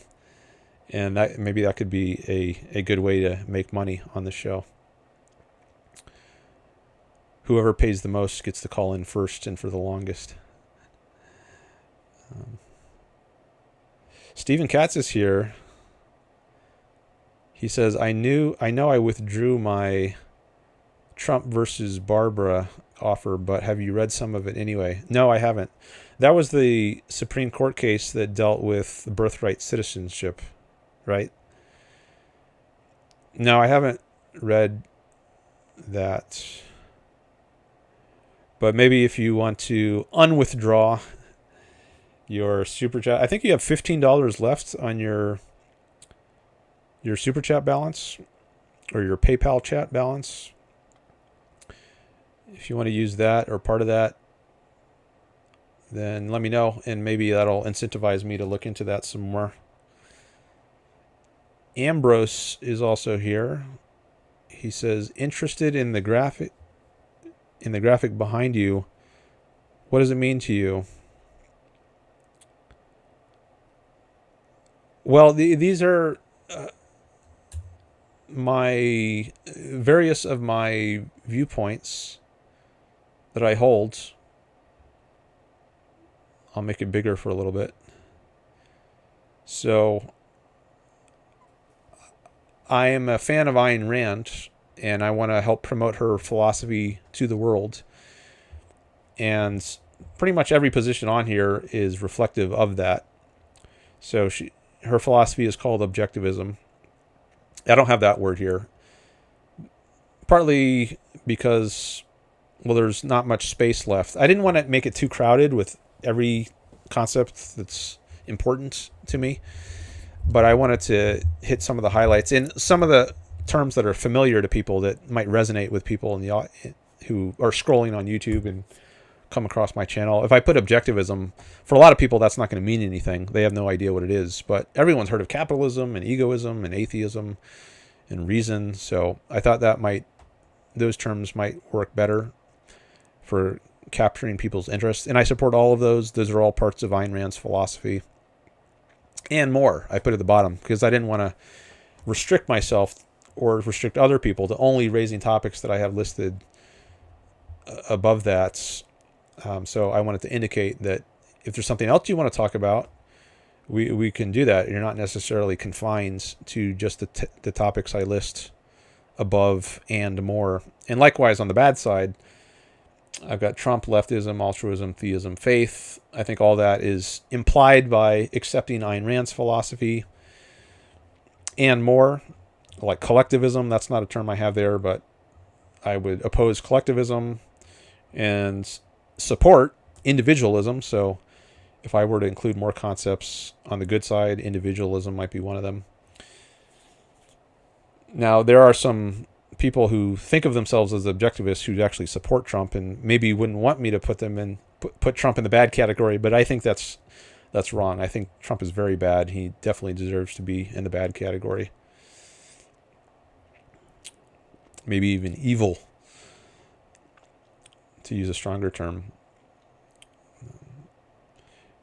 Speaker 1: And maybe that could be a good way to make money on the show. Whoever pays the most gets to call in first and for the longest. Stephen Katz is here. He says, I know I withdrew my Trump versus Barbara offer, but have you read some of it anyway? No, I haven't. That was the Supreme Court case that dealt with birthright citizenship, right? No, I haven't read that. But maybe if you want to unwithdraw your super chat, I think you have $15 left on your super chat balance or your PayPal chat balance. If you want to use that or part of that, then let me know, and maybe that'll incentivize me to look into that some more. Ambrose is also here. He says, interested in the graphic behind you. What does it mean to you? Well, these are my various of my viewpoints that I hold. I'll make it bigger for a little bit. So I am a fan of Ayn Rand, and I want to help promote her philosophy to the world. And pretty much every position on here is reflective of that. So her philosophy is called Objectivism. I don't have that word here. Partly because, well, there's not much space left. I didn't want to make it too crowded with every concept that's important to me, but I wanted to hit some of the highlights and some of the terms that are familiar to people that might resonate with people who are scrolling on YouTube and come across my channel. If I put Objectivism, for a lot of people that's not going to mean anything. They have no idea what it is, but everyone's heard of capitalism and egoism and atheism and reason. So I thought those terms might work better for capturing people's interest. And I support all of those. Those are all parts of Ayn Rand's philosophy and more. I put at the bottom because I didn't want to restrict myself or restrict other people to only raising topics that I have listed above that. So I wanted to indicate that if there's something else you want to talk about, we can do that. You're not necessarily confined to just the topics I list above and more. And likewise, on the bad side, I've got Trump, leftism, altruism, theism, faith. I think all that is implied by accepting Ayn Rand's philosophy and more. Like collectivism, that's not a term I have there, but I would oppose collectivism and support individualism. So if I were to include more concepts on the good side, individualism might be one of them. Now, there are some people who think of themselves as objectivists who actually support Trump and maybe wouldn't want me to put Trump in the bad category, but I think that's wrong. I think Trump is very bad. He definitely deserves to be in the bad category. Maybe even evil, to use a stronger term.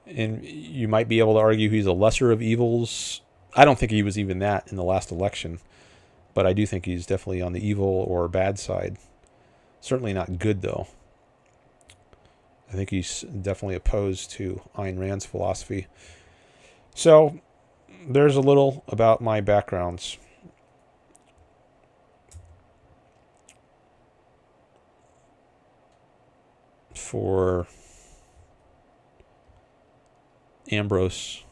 Speaker 1: And you might be able to argue he's a lesser of evils. I don't think he was even that in the last election, but I do think he's definitely on the evil or bad side. Certainly not good, though. I think he's definitely opposed to Ayn Rand's philosophy. So there's a little about my backgrounds. For Ambrose.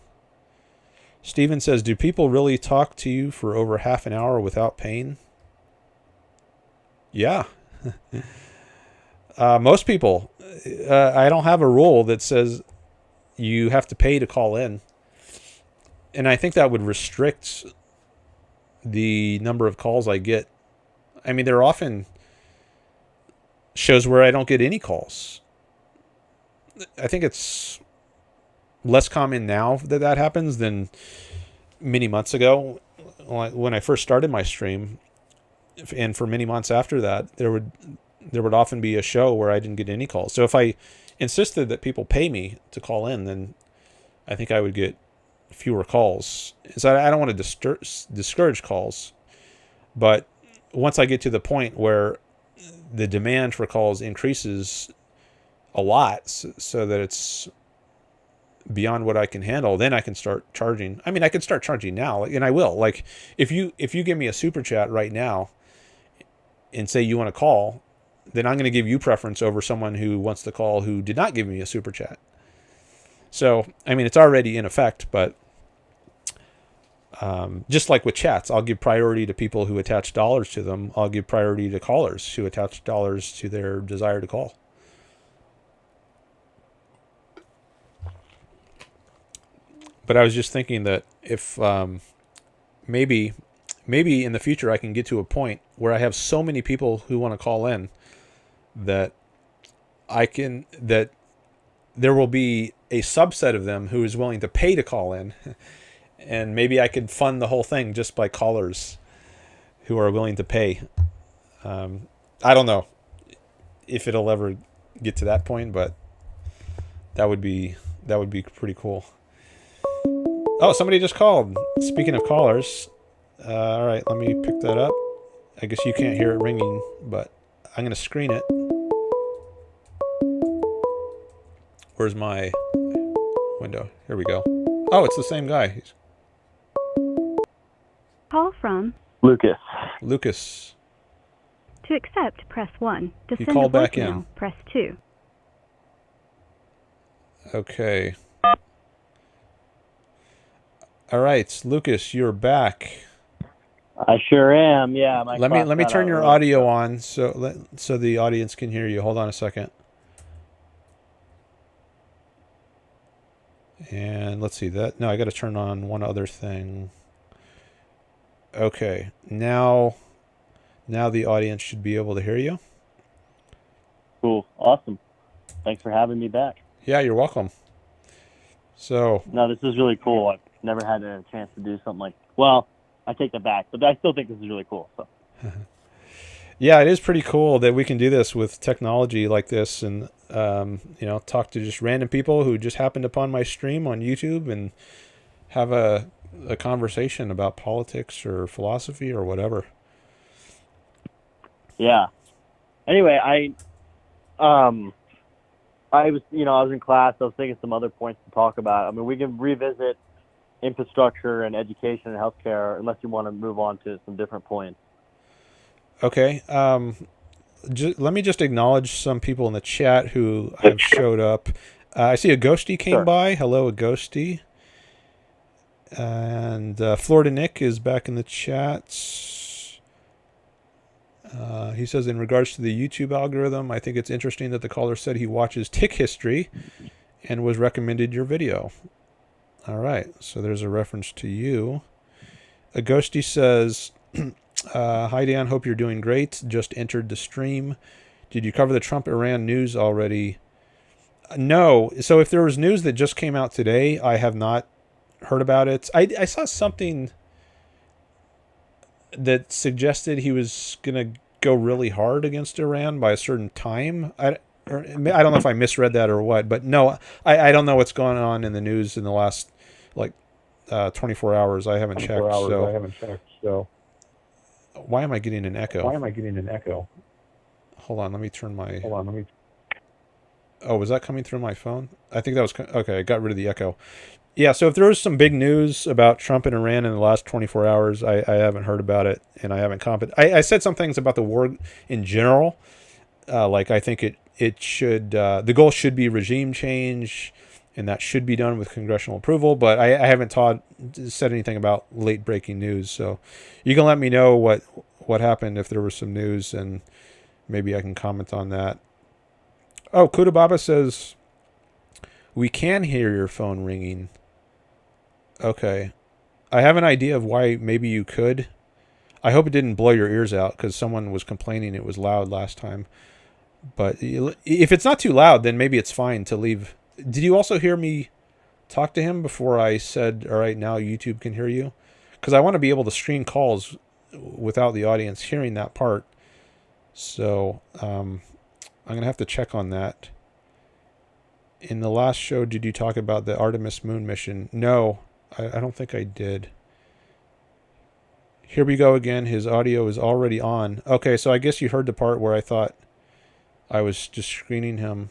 Speaker 1: Stephen says, do people really talk to you for over half an hour without paying? Yeah. Most people. I don't have a rule that says you have to pay to call in. And I think that would restrict the number of calls I get. I mean, there are often shows where I don't get any calls. I think it's less common now that happens than many months ago when I first started my stream, and for many months after that, there would often be a show where I didn't get any calls. So if I insisted that people pay me to call in, then I think I would get fewer calls. So I don't want to discourage calls, but once I get to the point where the demand for calls increases a lot so that it's beyond what I can handle, then I can start charging. I mean, I can start charging now, and I will. Like if you give me a super chat right now and say you want to call, then I'm going to give you preference over someone who wants to call who did not give me a super chat. So, I mean, it's already in effect, but just like with chats, I'll give priority to people who attach dollars to them. I'll give priority to callers who attach dollars to their desire to call. But I was just thinking that if maybe in the future I can get to a point where I have so many people who want to call in that there will be a subset of them who is willing to pay to call in, and maybe I could fund the whole thing just by callers who are willing to pay. I don't know if it'll ever get to that point, but that would be pretty cool. Oh, somebody just called. Speaking of callers, all right, let me pick that up. I guess you can't hear it ringing, but I'm going to screen it. Where's my window? Here we go. Oh, it's the same guy.
Speaker 2: Call from
Speaker 3: Lucas.
Speaker 1: Lucas.
Speaker 2: To accept, press 1. To
Speaker 1: He
Speaker 2: send a
Speaker 1: called back
Speaker 2: voicemail,
Speaker 1: in.
Speaker 2: press 2.
Speaker 1: Okay. All right, Lucas, you're back.
Speaker 3: I sure am. Yeah.
Speaker 1: Let me turn your audio on so the audience can hear you. Hold on a second. And let's see that. No, I got to turn on one other thing. Okay. Now the audience should be able to hear you.
Speaker 3: Cool. Awesome. Thanks for having me back.
Speaker 1: Yeah, you're welcome. So,
Speaker 3: No, this is really cool. I've never had a chance to do something like, well, I take that back, but I still think this is really cool. So.
Speaker 1: yeah, it is pretty cool that we can do this with technology like this, and talk to just random people who just happened upon my stream on YouTube and have a conversation about politics or philosophy or whatever.
Speaker 3: Yeah. Anyway, I was in class. I was thinking some other points to talk about. I mean, we can revisit infrastructure and education and healthcare, unless you want to move on to some different points.
Speaker 1: Okay. Let me just acknowledge some people in the chat who have showed up. I see a Ghosty came by. Hello, a Ghosty. And Florida Nick is back in the chat. He says, in regards to the YouTube algorithm, I think it's interesting that the caller said he watches tick history and was recommended your video. All right, so there's a reference to you. A Ghosty says, hi, Dan, hope you're doing great. Just entered the stream. Did you cover the Trump-Iran news already? No. So if there was news that just came out today, I have not heard about it. I saw something that suggested he was going to go really hard against Iran by a certain time. I don't know if I misread that or what, but no, I don't know what's going on in the news in the last 24 hours. I haven't checked. So why am I getting an echo? Hold on, let me turn my... Oh, was that coming through my phone? I think that was... Okay, I got rid of the echo. Yeah, so if there was some big news about Trump and Iran in the last 24 hours, I haven't heard about it, and I haven't commented. I said some things about the war in general. I think it should... the goal should be regime change, and that should be done with congressional approval, but I haven't said anything about late-breaking news, so you can let me know what happened if there was some news, and maybe I can comment on that. Oh, Kudababa says, we can hear your phone ringing. Okay. I have an idea of why maybe you could. I hope it didn't blow your ears out, because someone was complaining it was loud last time. But if it's not too loud, then maybe it's fine to leave. Did you also hear me talk to him before I said, all right, now YouTube can hear you? Because I want to be able to screen calls without the audience hearing that part. So I'm going to have to check on that. In the last show, did you talk about the Artemis moon mission? No, I don't think I did. Here we go again. His audio is already on. Okay, so I guess you heard the part where I thought I was just screening him.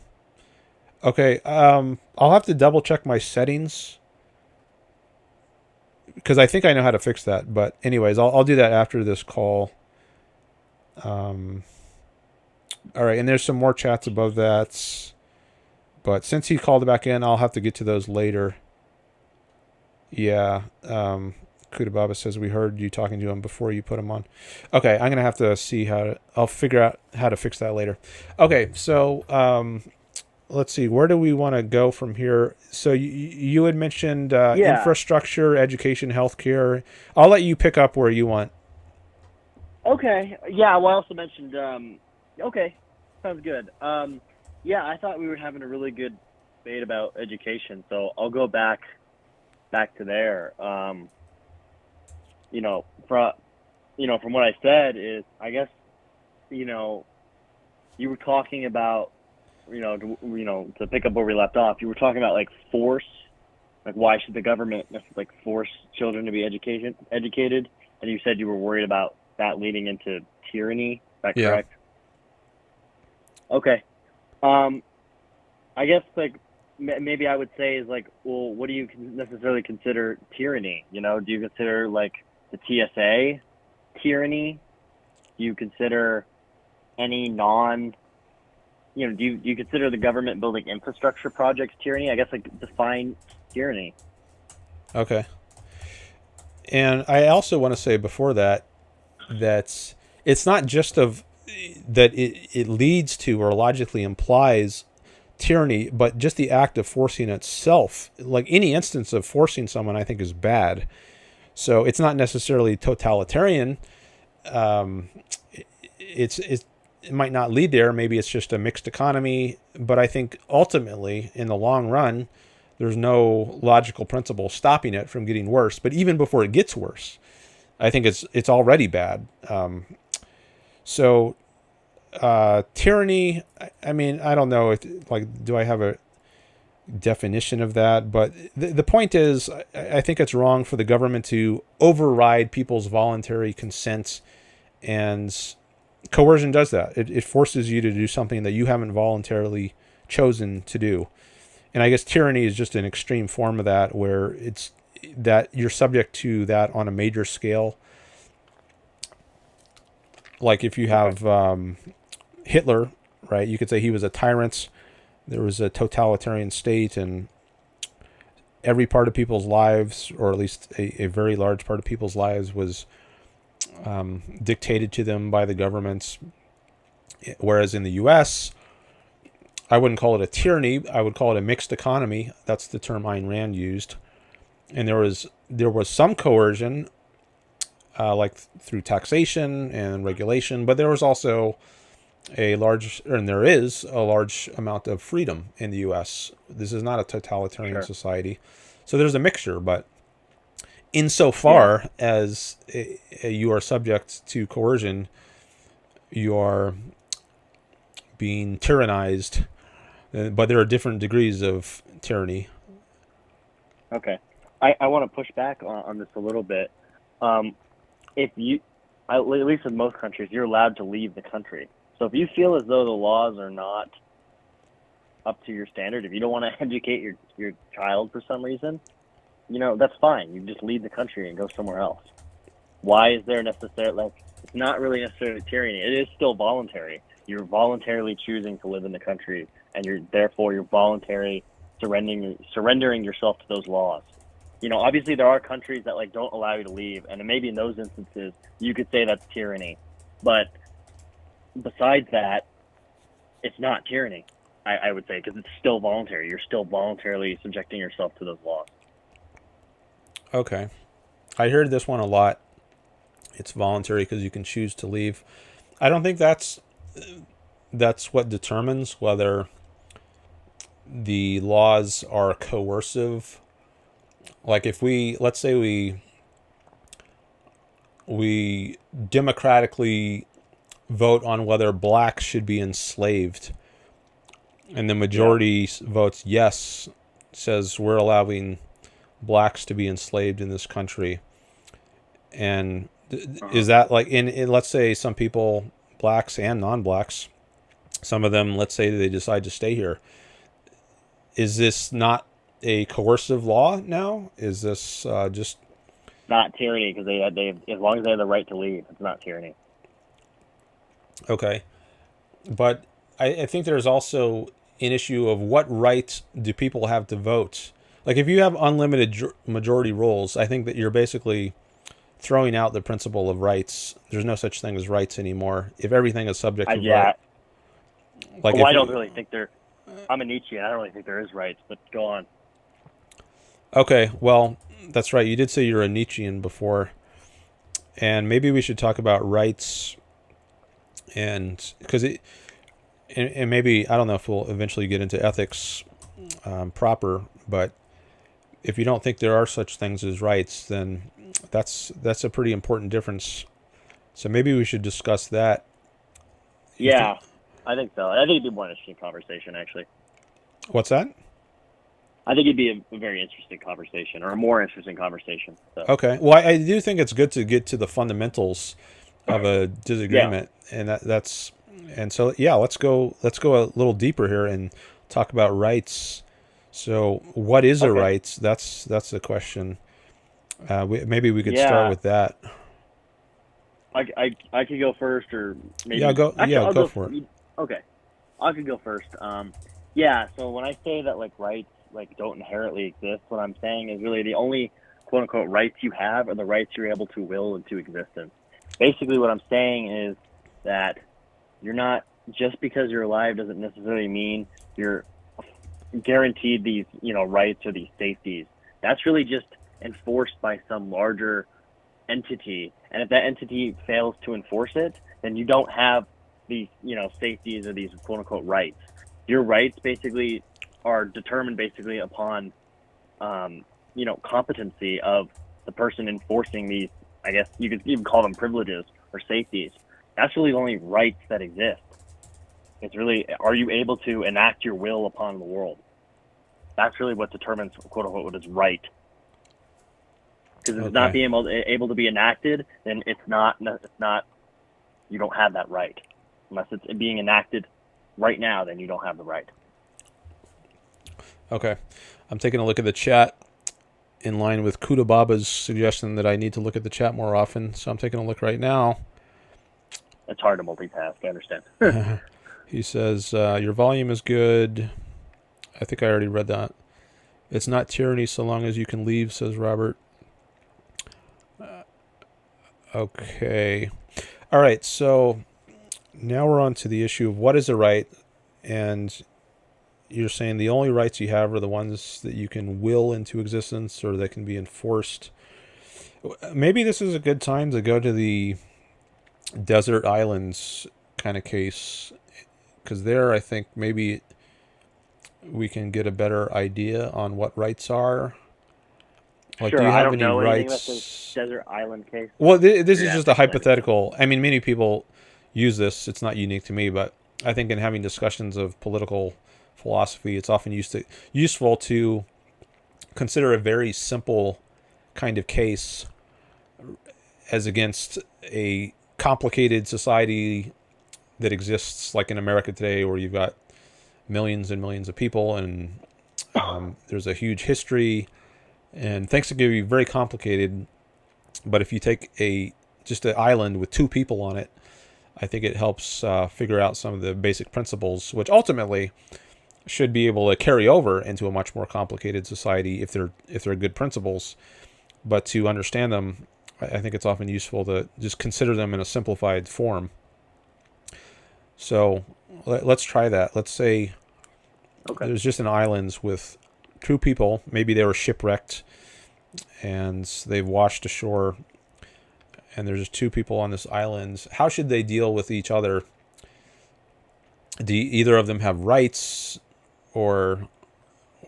Speaker 1: Okay, I'll have to double check my settings, because I think I know how to fix that. But anyways, I'll do that after this call. All right, and there's some more chats above that. But since he called back in, I'll have to get to those later. Yeah, Kudababa says we heard you talking to him before you put him on. Okay, I'm going to have to see I'll figure out how to fix that later. Okay, so let's see, where do we want to go from here? So you had mentioned infrastructure, education, healthcare. I'll let you pick up where you want.
Speaker 3: Okay. Yeah, well, I also mentioned, okay, sounds good. Yeah, I thought we were having a really good debate about education, so I'll go back back to there, from what I said is, I guess, you were talking about, to pick up where we left off, you were talking about like force, like why should the government like force children to be educated, and you said you were worried about that leading into tyranny. Is that correct? Okay. I guess like maybe I would say is like, well, what do you necessarily consider tyranny? Do you consider like the TSA tyranny? Do you consider any do you consider the government building infrastructure projects tyranny? I guess like define tyranny.
Speaker 1: Okay. And I also want to say before that it's not just that it leads to or logically implies tyranny, but just the act of forcing itself. Like any instance of forcing someone, I think, is bad. So it's not necessarily totalitarian. It might not lead there. Maybe it's just a mixed economy. But I think ultimately, in the long run, there's no logical principle stopping it from getting worse. But even before it gets worse, I think it's already bad. Tyranny, I mean, I don't know do I have a definition of that? But the point is, I think it's wrong for the government to override people's voluntary consent, and coercion does that. It forces you to do something that you haven't voluntarily chosen to do. And I guess tyranny is just an extreme form of that, where it's that you're subject to that on a major scale. Like if you have Hitler, right? You could say he was a tyrant. There was a totalitarian state, and every part of people's lives, or at least a very large part of people's lives, was dictated to them by the governments. Whereas in the U.S., I wouldn't call it a tyranny. I would call it a mixed economy. That's the term Ayn Rand used. And there was some coercion, like through taxation and regulation, but there was also there is a large amount of freedom in the U.S. This is not a totalitarian society. So there's a mixture, but insofar as you are subject to coercion, you are being tyrannized, but there are different degrees of tyranny.
Speaker 3: Okay. I want to push back on this a little bit. If you, at least in most countries, you're allowed to leave the country. So if you feel as though the laws are not up to your standard, if you don't want to educate your child for some reason, that's fine. You just leave the country and go somewhere else. Why is there necessarily, it's not really necessarily tyranny. It is still voluntary. You're voluntarily choosing to live in the country, and you're voluntarily surrendering yourself to those laws. Obviously there are countries that don't allow you to leave, and maybe in those instances you could say that's tyranny. But besides that, it's not tyranny, I would say, because it's still voluntary. You're still voluntarily subjecting yourself to those laws.
Speaker 1: Okay. I heard this one a lot. It's voluntary because you can choose to leave. I don't think that's what determines whether the laws are coercive. Like if let's say we democratically vote on whether blacks should be enslaved, and the majority votes yes, says we're allowing blacks to be enslaved in this country. And is that in let's say some people, blacks and non-blacks, some of them, let's say they decide to stay here. Is this not a coercive law now? Is this just
Speaker 3: not tyranny? Because they as long as they have the right to leave, it's not tyranny.
Speaker 1: Okay, but I think there's also an issue of what right do people have to vote. Like if you have unlimited majority rules, I think that you're basically throwing out the principle of rights. There's no such thing as rights anymore. If everything is subject to vote.
Speaker 3: I don't really think I'm a Nietzschean. I don't really think there is rights, but go on.
Speaker 1: Okay, well, that's right. You did say you're a Nietzschean before. And maybe we should talk about rights, and because maybe, I don't know if we'll eventually get into ethics proper, but if you don't think there are such things as rights, then that's a pretty important difference. So maybe we should discuss that.
Speaker 3: Yeah, I think so. I think it'd be more interesting conversation, actually.
Speaker 1: What's that?
Speaker 3: I think it'd be a very interesting conversation, or a more interesting conversation. So.
Speaker 1: Okay. Well, I do think it's good to get to the fundamentals of a disagreement, and that's so yeah. Let's go a little deeper here and talk about rights. So, what is a right? That's the question. Maybe we could start with that.
Speaker 3: I could go first, or maybe
Speaker 1: go. Actually, I'll go for it.
Speaker 3: Okay, I could go first. Yeah. So when I say that like rights like don't inherently exist, what I'm saying is really the only quote unquote rights you have are the rights you're able to will into existence. Basically, what I'm saying is that you're not, just because you're alive doesn't necessarily mean you're guaranteed these, rights or these safeties. That's really just enforced by some larger entity, and if that entity fails to enforce it, then you don't have these, safeties or these quote unquote rights. Your rights basically are determined basically upon, competency of the person enforcing these. I guess you could even call them privileges or safeties. That's really the only rights that exist. It's really, are you able to enact your will upon the world? That's really what determines, quote unquote, what is right. Because if it's not being able to be enacted, then it's not, you don't have that right. Unless it's being enacted right now, then you don't have the right.
Speaker 1: Okay. I'm taking a look at the chat in line with Kuda Baba's suggestion that I need to look at the chat more often. So I'm taking a look right now.
Speaker 3: It's hard to multitask, I understand.
Speaker 1: He says, your volume is good. I think I already read that. It's not tyranny so long as you can leave, says Robert. Okay. All right, so now we're on to the issue of what is a right, and you're saying the only rights you have are the ones that you can will into existence or that can be enforced. Maybe this is a good time to go to the desert islands kind of case, because there I think maybe we can get a better idea on what rights are. Like,
Speaker 3: sure,
Speaker 1: do you have
Speaker 3: I don't
Speaker 1: any
Speaker 3: know
Speaker 1: rights?
Speaker 3: Anything about this desert island case.
Speaker 1: Well, this is just a hypothetical. I mean, many people use this. It's not unique to me, but I think in having discussions of political philosophy, it's often useful to consider a very simple kind of case as against a complicated society that exists like in America today, where you've got millions and millions of people, and there's a huge history, and things can be very complicated. But if you take just an island with two people on it, I think it helps figure out some of the basic principles, which ultimately should be able to carry over into a much more complicated society if they're good principles. But to understand them, I think it's often useful to just consider them in a simplified form. So let's try that. Let's say there's just an island with two people. Maybe they were shipwrecked and they've washed ashore, and there's just two people on this island. How should they deal with each other? Do either of them have rights, or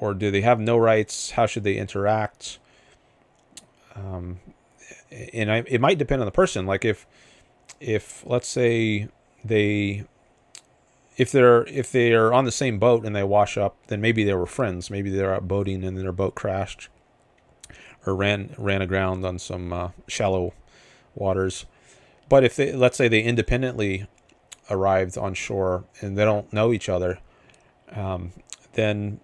Speaker 1: do they have no rights? How should they interact? And it might depend on the person. Like if let's say if they're on the same boat and they wash up, then maybe they were friends. Maybe they're out boating and their boat crashed or ran aground on some shallow waters. But if let's say they independently arrived on shore and they don't know each other, then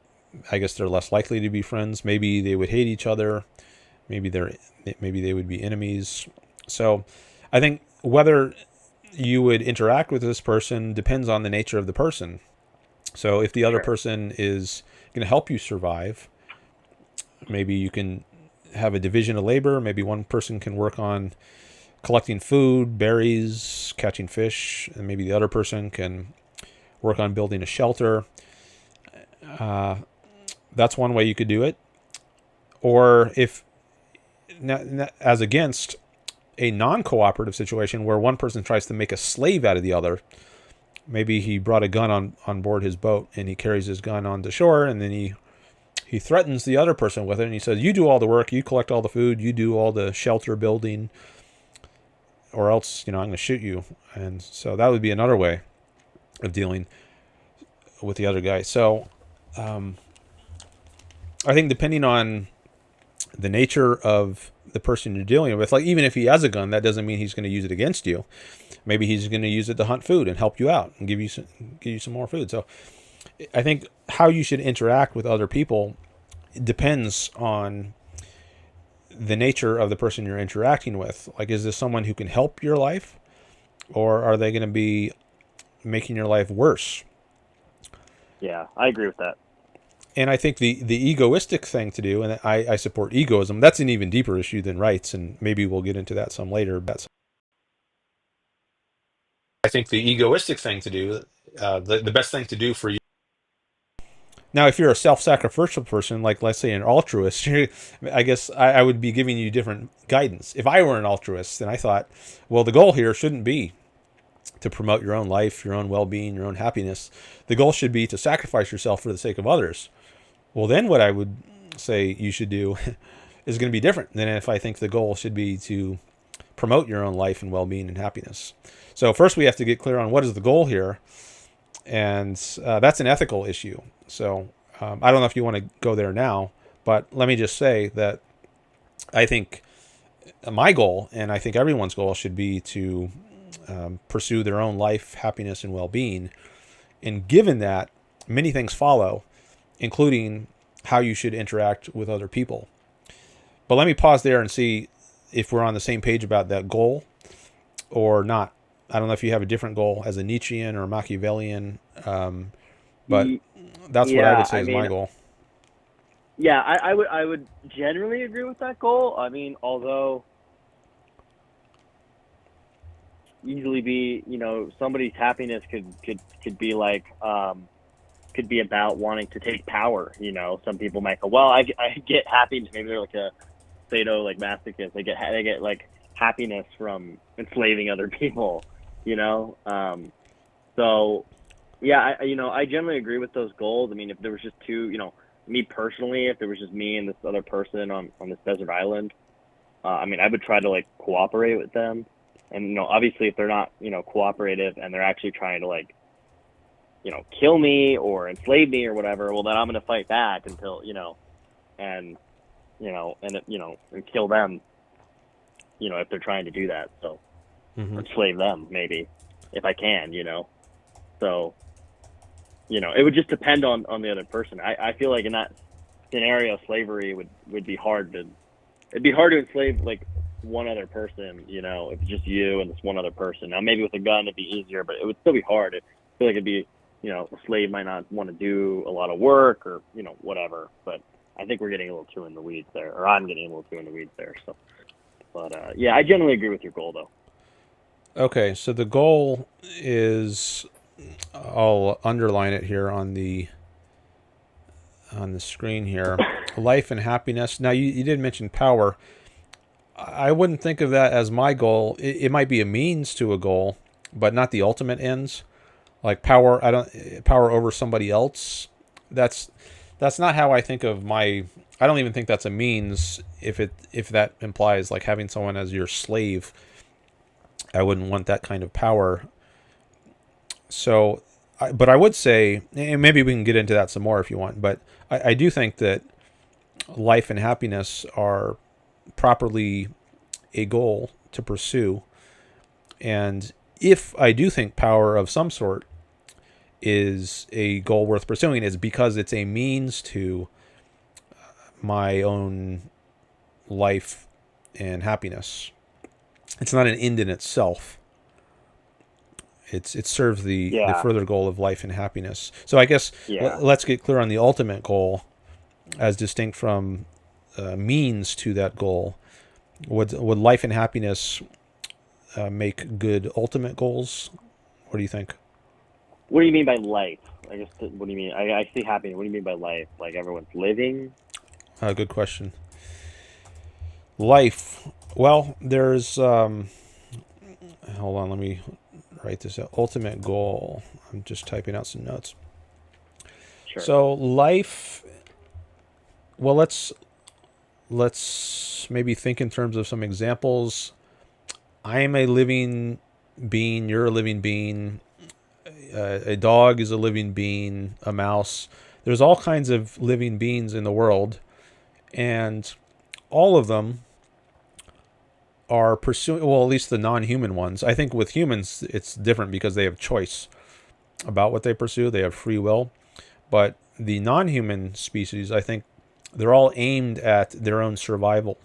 Speaker 1: I guess they're less likely to be friends. Maybe they would hate each other. Maybe they would be enemies. So I think whether you would interact with this person depends on the nature of the person. So if the other person is going to help you survive, maybe you can have a division of labor. Maybe one person can work on collecting food, berries, catching fish, and maybe the other person can work on building a shelter. That's one way you could do it. Or if, as against a non-cooperative situation where one person tries to make a slave out of the other, maybe he brought a gun on board his boat and he carries his gun onto shore, and then he he threatens the other person with it, and he says, you do all the work, you collect all the food, you do all the shelter building, or else, I'm going to shoot you. And so that would be another way of dealing with the other guy. So I think depending on the nature of the person you're dealing with, like even if he has a gun, that doesn't mean he's going to use it against you. Maybe he's going to use it to hunt food and help you out and give you some more food. So I think how you should interact with other people depends on the nature of the person you're interacting with. Like, is this someone who can help your life, or are they going to be making your life worse?
Speaker 3: Yeah, I agree with that.
Speaker 1: And I think the egoistic thing to do, and I support egoism, that's an even deeper issue than rights, and maybe we'll get into that some later. But I think the egoistic thing to do, the best thing to do for you. Now, if you're a self-sacrificial person, like let's say an altruist, I guess I would be giving you different guidance. If I were an altruist, then I thought, well, the goal here shouldn't be to promote your own life, your own well-being, your own happiness. The goal should be to sacrifice yourself for the sake of others. Well, then what I would say you should do is going to be different than if I think the goal should be to promote your own life and well-being and happiness. So first we have to get clear on what is the goal here, and that's an ethical issue. So I don't know if you want to go there now, but let me just say that I think my goal, and I think everyone's goal, should be to pursue their own life, happiness, and well-being. And given that, many things follow, including how you should interact with other people. But let me pause there and see if we're on the same page about that goal or not. I don't know if you have a different goal as a Nietzschean or Machiavellian, but that's what I would say is my goal.
Speaker 3: Yeah, I would generally agree with that goal. I mean, although easily be, somebody's happiness could be like, could be about wanting to take power. Some people might go, well, I get happiness. Maybe they're like a masochist. They get like happiness from enslaving other people. So yeah, I generally agree with those goals. I mean, if there was just two, me personally, if there was just me and this other person on this desert island, I mean, I would try to like cooperate with them. And, obviously if they're not, cooperative and they're actually trying to like, kill me or enslave me or whatever, well, then I'm going to fight back until, and kill them, if they're trying to do that. So, or enslave them maybe if I can, so, it would just depend on the other person. I feel like in that scenario, slavery would be it'd be hard to enslave like one other person, if it's just you and this one other person. Now maybe with a gun it'd be easier, but it would still be hard. I feel like it'd be, a slave might not want to do a lot of work or, whatever. But I think we're getting a little too in the weeds there, or I'm getting a little too in the weeds there. So, but yeah, I generally agree with your goal though.
Speaker 1: Okay, so the goal is, I'll underline it here on the screen here, life and happiness. Now you did mention power. I wouldn't think of that as my goal. It might be a means to a goal, but not the ultimate ends. Like power over somebody else. That's not how I think of my. I don't even think that's a means. If that implies like having someone as your slave, I wouldn't want that kind of power. So, but I would say, and maybe we can get into that some more if you want. But I do think that life and happiness are properly a goal to pursue. And if I do think power of some sort is a goal worth pursuing, it's because it's a means to my own life and happiness. It's not an end in itself. It serves the further goal of life and happiness. So I guess let's get clear on the ultimate goal as distinct from means to that goal. Would life and happiness make good ultimate goals? What do you think?
Speaker 3: What do you mean by life? I guess. What do you mean? I see happiness. What do you mean by life? Like everyone's living?
Speaker 1: Good question. Life. Well, there's. Hold on. Let me write this out. Ultimate goal. I'm just typing out some notes.
Speaker 3: Sure.
Speaker 1: So life well, let's maybe think in terms of some examples. I am a living being. You're a living being. A dog is a living being. A mouse. There's all kinds of living beings in the world, and all of them are pursuing, well, at least the non-human ones. I think with humans, it's different because they have choice about what they pursue. They have free will. But the non-human species, I think they're all aimed at their own survival.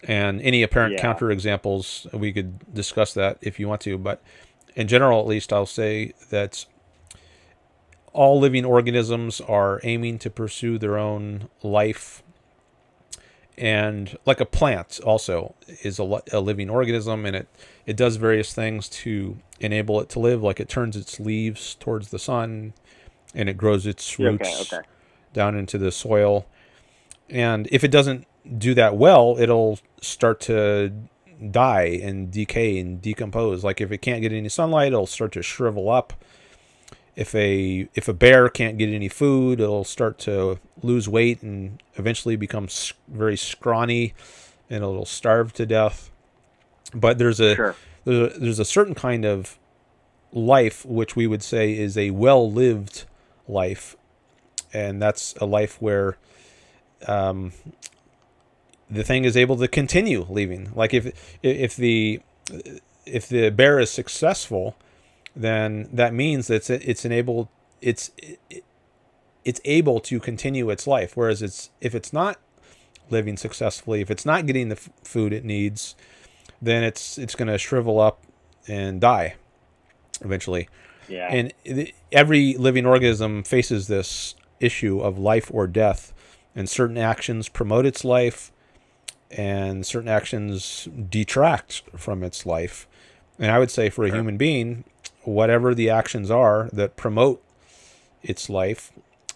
Speaker 1: And any apparent counterexamples, we could discuss that if you want to. But in general, at least, I'll say that all living organisms are aiming to pursue their own life. And like a plant also is a living organism, and it does various things to enable it to live. Like it turns its leaves towards the sun, and it grows its roots down into the soil. And if it doesn't do that well, it'll start to die and decay and decompose. Like if it can't get any sunlight, it'll start to shrivel up. If a bear can't get any food, it'll start to lose weight and eventually become very scrawny, and it'll starve to death. But there's a certain kind of life which we would say is a well-lived life, and that's a life where the thing is able to continue living. Like if the bear is successful, then that means that it's able to continue its life. Whereas if it's not living successfully, if it's not getting the food it needs, then it's going to shrivel up and die eventually.
Speaker 3: Yeah.
Speaker 1: And every living organism faces this issue of life or death, and certain actions promote its life, and certain actions detract from its life. And I would say for a human being, whatever the actions are that promote its life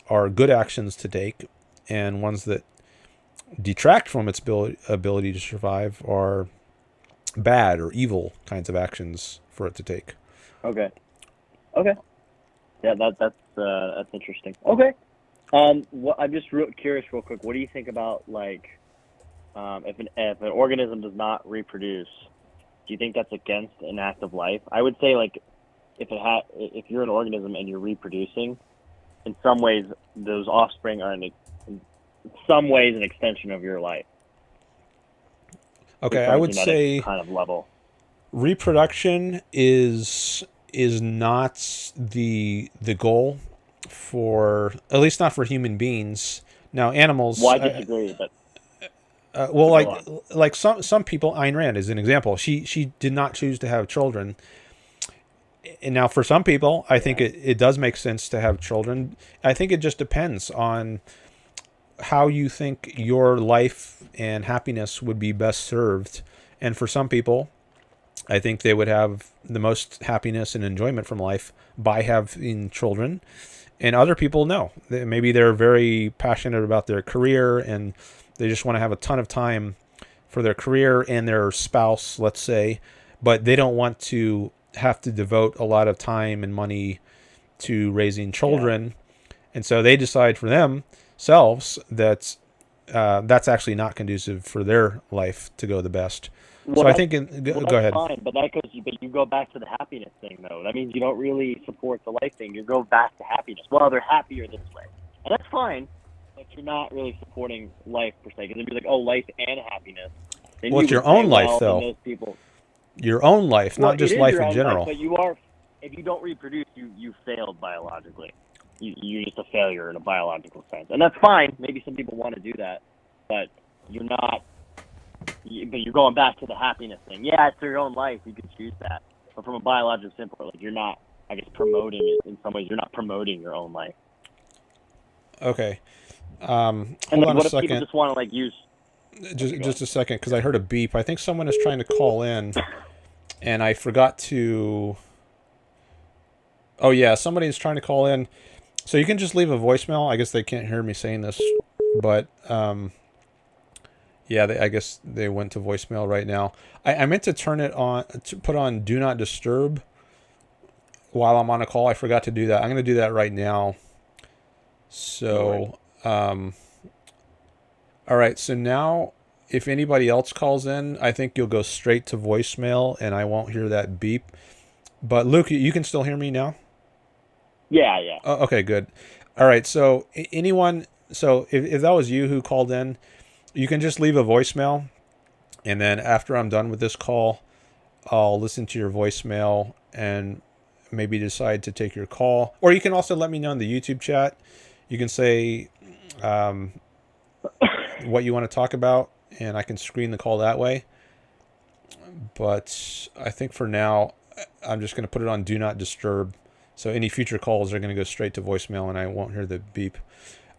Speaker 1: are good actions to take, and ones that detract from its ability to survive are bad or evil kinds of actions for it to take.
Speaker 3: Okay. Yeah, that's interesting. Okay. I'm just curious, real quick. What do you think about if an organism does not reproduce? Do you think that's against an act of life? I would say if you're an organism and you're reproducing, in some ways those offspring are in some ways an extension of your life.
Speaker 1: Okay, I would say
Speaker 3: kind of level.
Speaker 1: Reproduction is not the goal for, at least not for human beings. Now animals.
Speaker 3: Well, I disagree, but.
Speaker 1: Like some people, Ayn Rand is an example. She did not choose to have children. And now for some people, I think it does make sense to have children. I think it just depends on how you think your life and happiness would be best served. And for some people, I think they would have the most happiness and enjoyment from life by having children. And other people, no. Maybe they're very passionate about their career and they just want to have a ton of time for their career and their spouse, let's say, but they don't want to have to devote a lot of time and money to raising children. And so they decide for themselves that that's actually not conducive for their life to go the best.
Speaker 3: Well,
Speaker 1: so I think, go ahead.
Speaker 3: Fine, but you go back to the happiness thing, though. That means you don't really support the life thing. You go back to happiness. Well, they're happier this way. And that's fine. But you're not really supporting life per se, because it'd be like, oh, life and happiness. Then
Speaker 1: well, it's your own life, though.
Speaker 3: Those people,
Speaker 1: your own life, not just life in general.
Speaker 3: Life, but if you don't reproduce, you failed biologically. You're just a failure in a biological sense, and that's fine. Maybe some people want to do that, but you're not. But you're going back to the happiness thing. Yeah, it's your own life. You can choose that, but from a biological standpoint, you're not, I guess, promoting it in some ways. You're not promoting your own life.
Speaker 1: Okay.
Speaker 3: Hold on a second. People just want to use?
Speaker 1: Just a second, because I heard a beep. I think someone is trying to call in, and I forgot to. Oh yeah, somebody is trying to call in. So you can just leave a voicemail. I guess they can't hear me saying this, but yeah, I guess they went to voicemail right now. I meant to turn it on, to put on Do Not Disturb while I'm on a call. I forgot to do that. I'm going to do that right now. So All right, so now if anybody else calls in, I think you'll go straight to voicemail and I won't hear that beep. But Luke, you can still hear me now?
Speaker 3: Yeah, yeah.
Speaker 1: Oh, okay, good. All right, so anyone, so if that was you who called in, you can just leave a voicemail, and then after I'm done with this call, I'll listen to your voicemail and maybe decide to take your call. Or you can also let me know in the YouTube chat. You can say what you want to talk about, and I can screen the call that way. But I think for now, I'm just going to put it on Do Not Disturb. So any future calls are going to go straight to voicemail, and I won't hear the beep.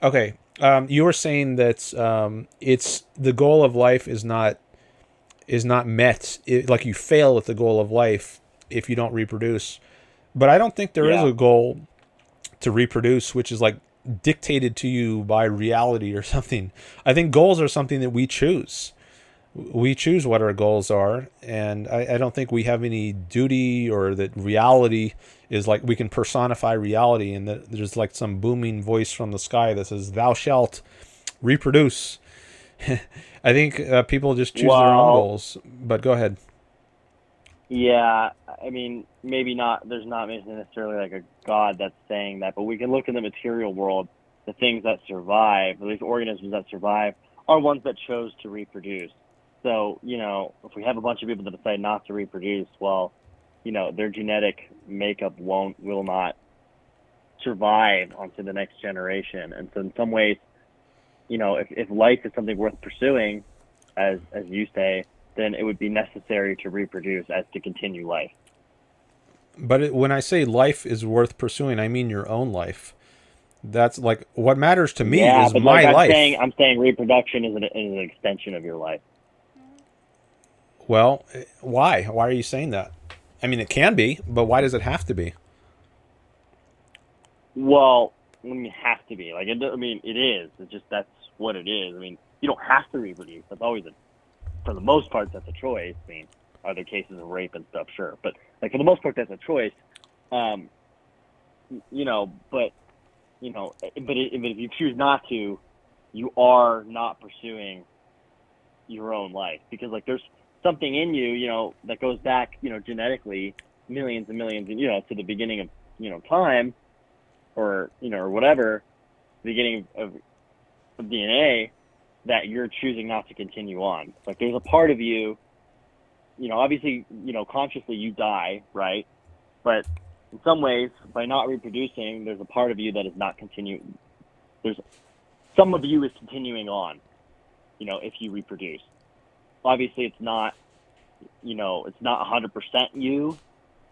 Speaker 1: Okay, you were saying that it's the goal of life is not met. Like you fail at the goal of life if you don't reproduce. But I don't think there is a goal to reproduce, which is like dictated to you by reality or something. I think goals are something that we choose. We choose what our goals are, and I don't think we have any duty, or that reality is like we can personify reality and that there's like some booming voice from the sky that says thou shalt reproduce. I think people just choose their own goals. But go ahead.
Speaker 3: Yeah, I mean, maybe not. There's not necessarily like a God that's saying that, but we can look in the material world. The things that survive, at least organisms that survive, are ones that chose to reproduce. So, you know, if we have a bunch of people that decide not to reproduce, well, you know, their genetic makeup will not survive onto the next generation. And so in some ways, you know, if life is something worth pursuing, as you say, then it would be necessary to reproduce as to continue life.
Speaker 1: But when I say life is worth pursuing, I mean your own life. That's like what matters to me is
Speaker 3: but
Speaker 1: my
Speaker 3: like
Speaker 1: life.
Speaker 3: I'm saying reproduction is an extension of your life.
Speaker 1: Well, why? Why are you saying that? I mean, it can be, but why does it have to be?
Speaker 3: Well, I mean, it has to be. Like, I mean, it is. It's just that's what it is. I mean, you don't have to reproduce. That's always for the most part, that's a choice. I mean, are there cases of rape and stuff? Sure, but like for the most part, that's a choice. You know, but if you choose not to, you are not pursuing your own life, because like there's something in you, you know, that goes back, you know, genetically millions and millions, you know, to the beginning of, you know, time, or, you know, or whatever, the beginning of DNA, that you're choosing not to continue on. Like there's a part of you, you know, obviously, you know, consciously you die, right? But in some ways, by not reproducing, there's a part of you that is not continuing. Some of you is continuing on, you know, if you reproduce. Obviously, it's not, you know, it's not 100% you,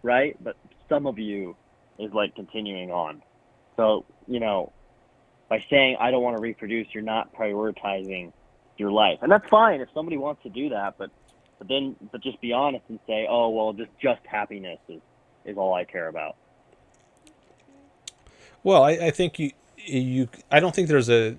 Speaker 3: right? But some of you is like continuing on. So, you know, by saying I don't want to reproduce, you're not prioritizing your life, and that's fine if somebody wants to do that. But just be honest and say, oh well, just happiness is all I care about.
Speaker 1: Well, I think I don't think there's a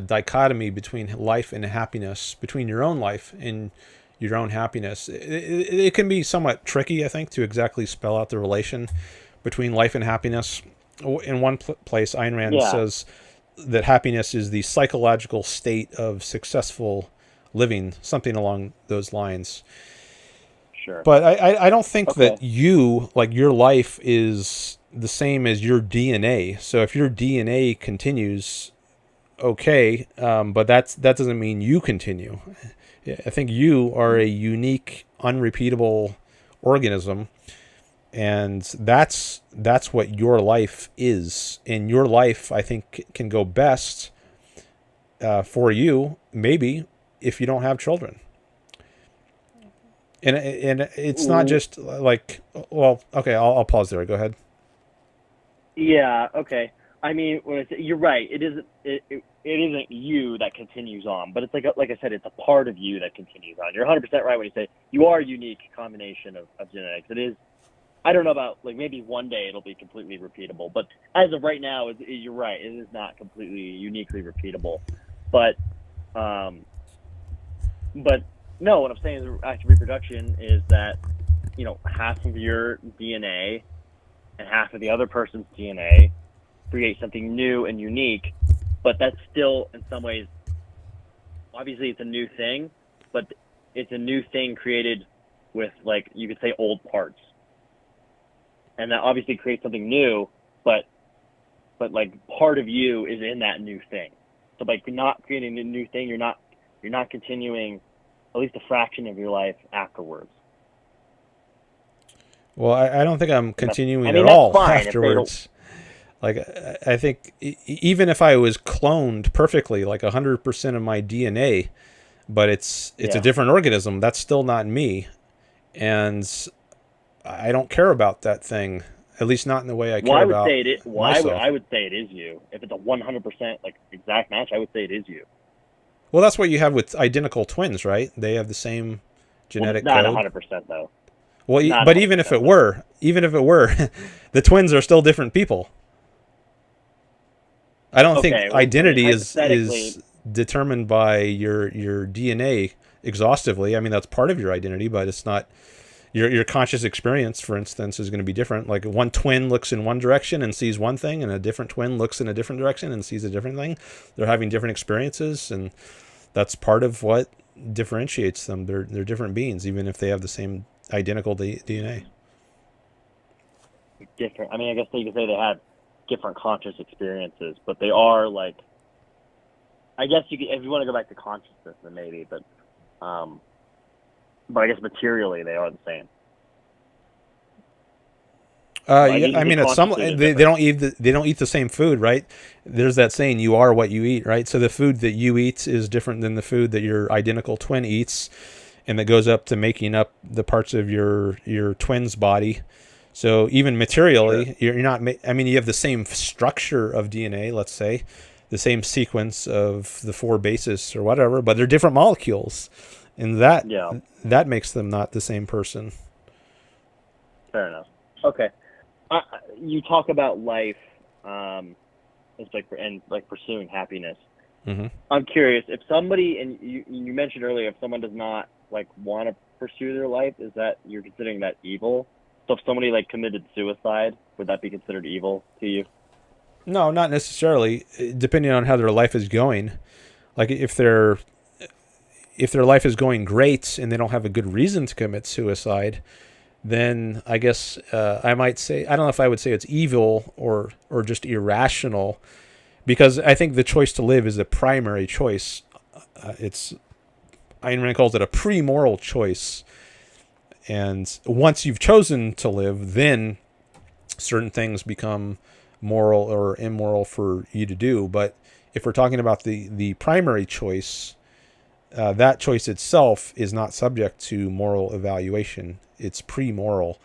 Speaker 1: dichotomy between life and happiness, between your own life and your own happiness. It can be somewhat tricky, I think, to exactly spell out the relation between life and happiness. In one place, Ayn Rand says that happiness is the psychological state of successful living, something along those lines.
Speaker 3: Sure.
Speaker 1: But I don't think that your life is the same as your DNA. So if your DNA continues, okay, but that doesn't mean you continue. I think you are a unique, unrepeatable organism, and that's what your life is. And your life, I think, can go best for you, maybe, if you don't have children. And it's not just like, well, okay, I'll pause there. Go ahead.
Speaker 3: Yeah. Okay. I mean, when I say, you're right. It isn't you that continues on, but it's like I said, it's a part of you that continues on. You're 100% right when you say you are a unique combination of genetics. It is. I don't know about, like, maybe one day it'll be completely repeatable, but as of right now, you're right. It is not completely uniquely repeatable, but no, what I'm saying is active reproduction is that, you know, half of your DNA and half of the other person's DNA create something new and unique, but that's still in some ways, obviously it's a new thing, but it's a new thing created with, like, you could say old parts. And that obviously creates something new, but like part of you is in that new thing. So by not creating a new thing, you're not continuing at least a fraction of your life afterwards.
Speaker 1: Well, I don't think I'm continuing
Speaker 3: I mean,
Speaker 1: at all
Speaker 3: fine
Speaker 1: afterwards. Like, I think even if I was cloned perfectly, like 100% of my DNA, but it's a different organism, that's still not me. And I don't care about that thing, at least not in the way I care about myself.
Speaker 3: I would say it is you. If it's a 100% like exact match, I would say it is you.
Speaker 1: Well, that's what you have with identical twins, right? They have the same genetic
Speaker 3: not
Speaker 1: code.
Speaker 3: Not 100% though.
Speaker 1: Well, but even if it were, the twins are still different people. I don't think identity is determined by your DNA exhaustively. I mean, that's part of your identity, but it's not. Your conscious experience, for instance, is going to be different. Like one twin looks in one direction and sees one thing, and a different twin looks in a different direction and sees a different thing. They're having different experiences, and that's part of what differentiates them. They're different beings, even if they have the same identical DNA.
Speaker 3: Different. I mean, I guess you could say they have different conscious experiences, but they are like. I guess you could, if you want to go back to consciousness, then maybe, but I guess materially they are the same.
Speaker 1: I mean, it's they don't eat the same food, right? There's that saying, "You are what you eat," right? So the food that you eat is different than the food that your identical twin eats, and that goes up to making up the parts of your twin's body. So even materially, you're not. I mean, you have the same structure of DNA, let's say, the same sequence of the 4 bases or whatever, but they're different molecules, and that makes them not the same person.
Speaker 3: Fair enough. Okay. You talk about life as like pursuing happiness.
Speaker 1: Mm-hmm.
Speaker 3: I'm curious if somebody, and you mentioned earlier, if someone does not like want to pursue their life, is that you're considering that evil? So if somebody like committed suicide, would that be considered evil to you?
Speaker 1: No, not necessarily. Depending on how their life is going, like if their life is going great and they don't have a good reason to commit suicide, then I guess I might say, I don't know if I would say it's evil or just irrational, because I think the choice to live is the primary choice. Ayn Rand calls it a pre-moral choice. And once you've chosen to live, then certain things become moral or immoral for you to do. But if we're talking about the primary choice, that choice itself is not subject to moral evaluation. It's pre-moral.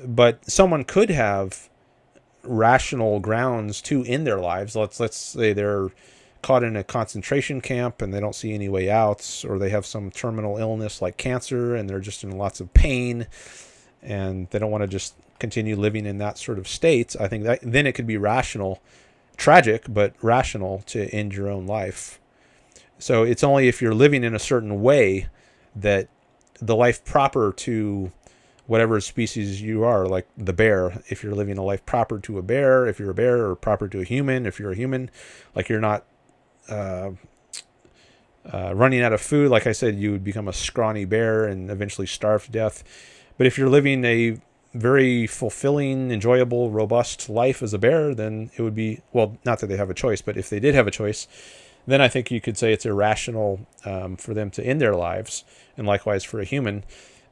Speaker 1: But someone could have rational grounds to end their lives. Let's say they're caught in a concentration camp and they don't see any way out, or they have some terminal illness like cancer and they're just in lots of pain and they don't want to just continue living in that sort of state. I think that then it could be rational, tragic, but rational to end your own life. So it's only if you're living in a certain way that the life proper to whatever species you are, like the bear, if you're living a life proper to a bear, if you're a bear, or proper to a human, if you're a human, like you're not running out of food. Like I said, you would become a scrawny bear and eventually starve to death. But if you're living a very fulfilling, enjoyable, robust life as a bear, then it would be, well, not that they have a choice, but if they did have a choice, then I think you could say it's irrational for them to end their lives. And likewise for a human,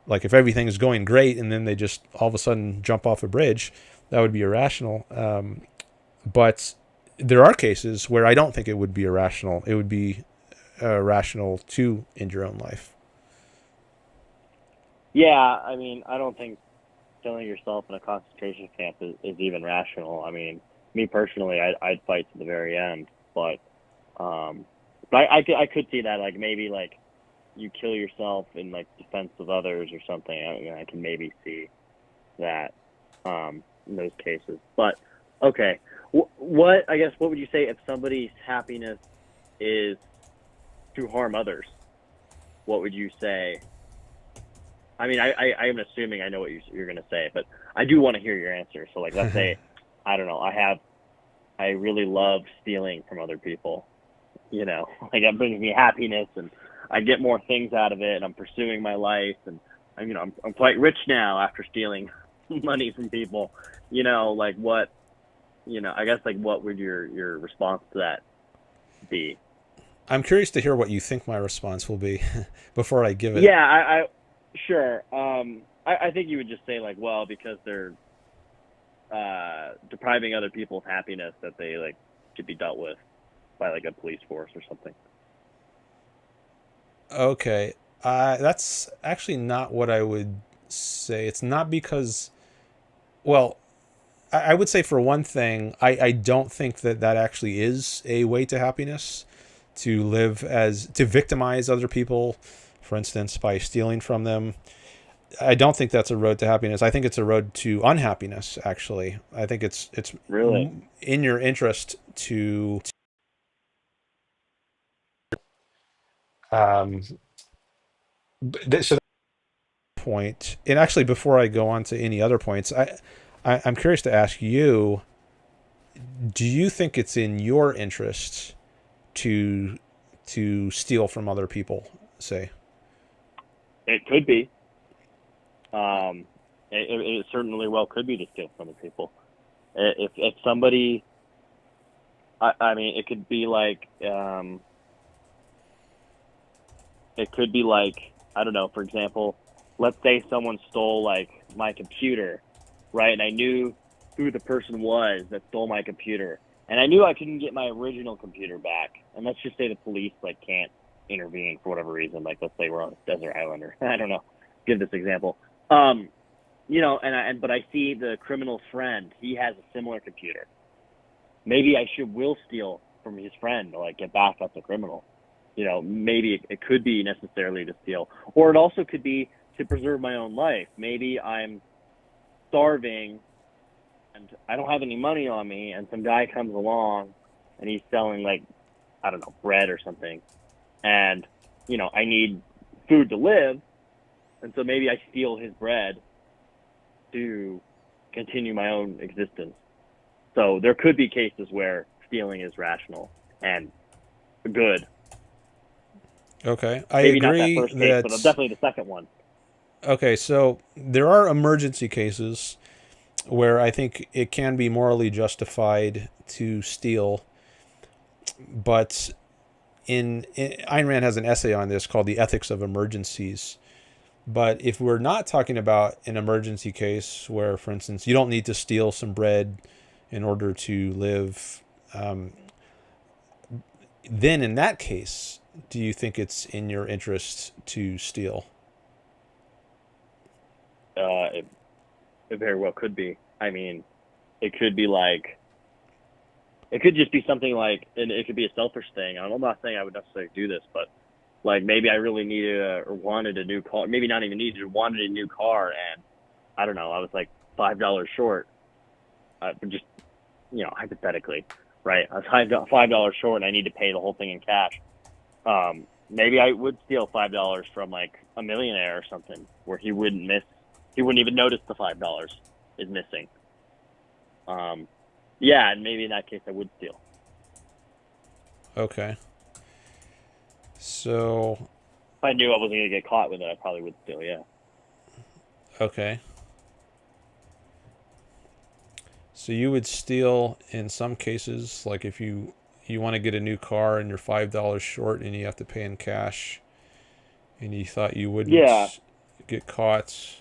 Speaker 1: like if everything is going great and then they just all of a sudden jump off a bridge, that would be irrational. But there are cases where I don't think it would be irrational. It would be rational to end your own life.
Speaker 3: Yeah, I mean, I don't think killing yourself in a concentration camp is even rational. I mean, me personally, I'd fight to the very end, but I could see that, like maybe like you kill yourself in like defense of others or something. I mean, I can maybe see that in those cases. But okay, what would you say if somebody's happiness is to harm others? What would you say? I mean, I'm assuming I know what you're going to say, but I do want to hear your answer. So, like, let's say, I don't know, I I really love stealing from other people. You know, like it brings me happiness, and I get more things out of it, and I'm pursuing my life, and I'm quite rich now after stealing money from people. You know, like what, I guess like what would your response to that be?
Speaker 1: I'm curious to hear what you think my response will be before I give it.
Speaker 3: Yeah, I sure. I think you would just say like, well, because they're depriving other people of happiness, that they like could be dealt with by like a police force or something.
Speaker 1: Okay. That's actually not what I would say. It's not because, well, I would say for one thing, I don't think that actually is a way to happiness, to victimize other people, for instance, by stealing from them. I don't think that's a road to happiness. I think it's a road to unhappiness, actually. I think it's
Speaker 3: Really
Speaker 1: in your interest to um so that point. And actually, before I go on to any other points, I'm curious to ask you, do you think it's in your interest to steal from other people, say?
Speaker 3: it could be. It certainly well could be to steal from other people. If somebody, I mean, it could be like, I don't know, for example, let's say someone stole like my computer, right? And I knew who the person was that stole my computer, and I knew I couldn't get my original computer back. And let's just say the police like can't intervene for whatever reason. Like let's say we're on a desert island, or I don't know. Give this example. But I see the criminal's friend. He has a similar computer. Maybe I will steal from his friend to like get back at the criminal. Maybe it could be necessarily to steal, or it also could be to preserve my own life. Maybe I'm starving and I don't have any money on me, and some guy comes along and he's selling like, I don't know, bread or something, and I need food to live, and so maybe I steal his bread to continue my own existence. So there could be cases where stealing is rational and good.
Speaker 1: Okay, I
Speaker 3: Maybe
Speaker 1: agree
Speaker 3: not that first case, but definitely the second one.
Speaker 1: Okay, so there are emergency cases where I think it can be morally justified to steal, but Ayn Rand has an essay on this called "The Ethics of Emergencies." But if we're not talking about an emergency case where, for instance, you don't need to steal some bread in order to live, then in that case, do you think it's in your interest to steal?
Speaker 3: It very well could be. I mean, it could be like, it could just be something like, and it could be a selfish thing. I'm not saying I would necessarily do this, but like maybe I really needed or wanted a new car. Maybe not even needed, wanted a new car, and I don't know, I was like $5 short. Just hypothetically, right? I was $5 short, and I need to pay the whole thing in cash. Maybe I would steal $5 from like a millionaire or something, where he wouldn't even notice the $5 is missing. Yeah, and maybe in that case I would steal.
Speaker 1: Okay. So
Speaker 3: if I knew I wasn't going to get caught with it, I probably would steal, yeah.
Speaker 1: Okay. So you would steal in some cases, like if you want to get a new car and you're $5 short and you have to pay in cash, and you thought you wouldn't get caught.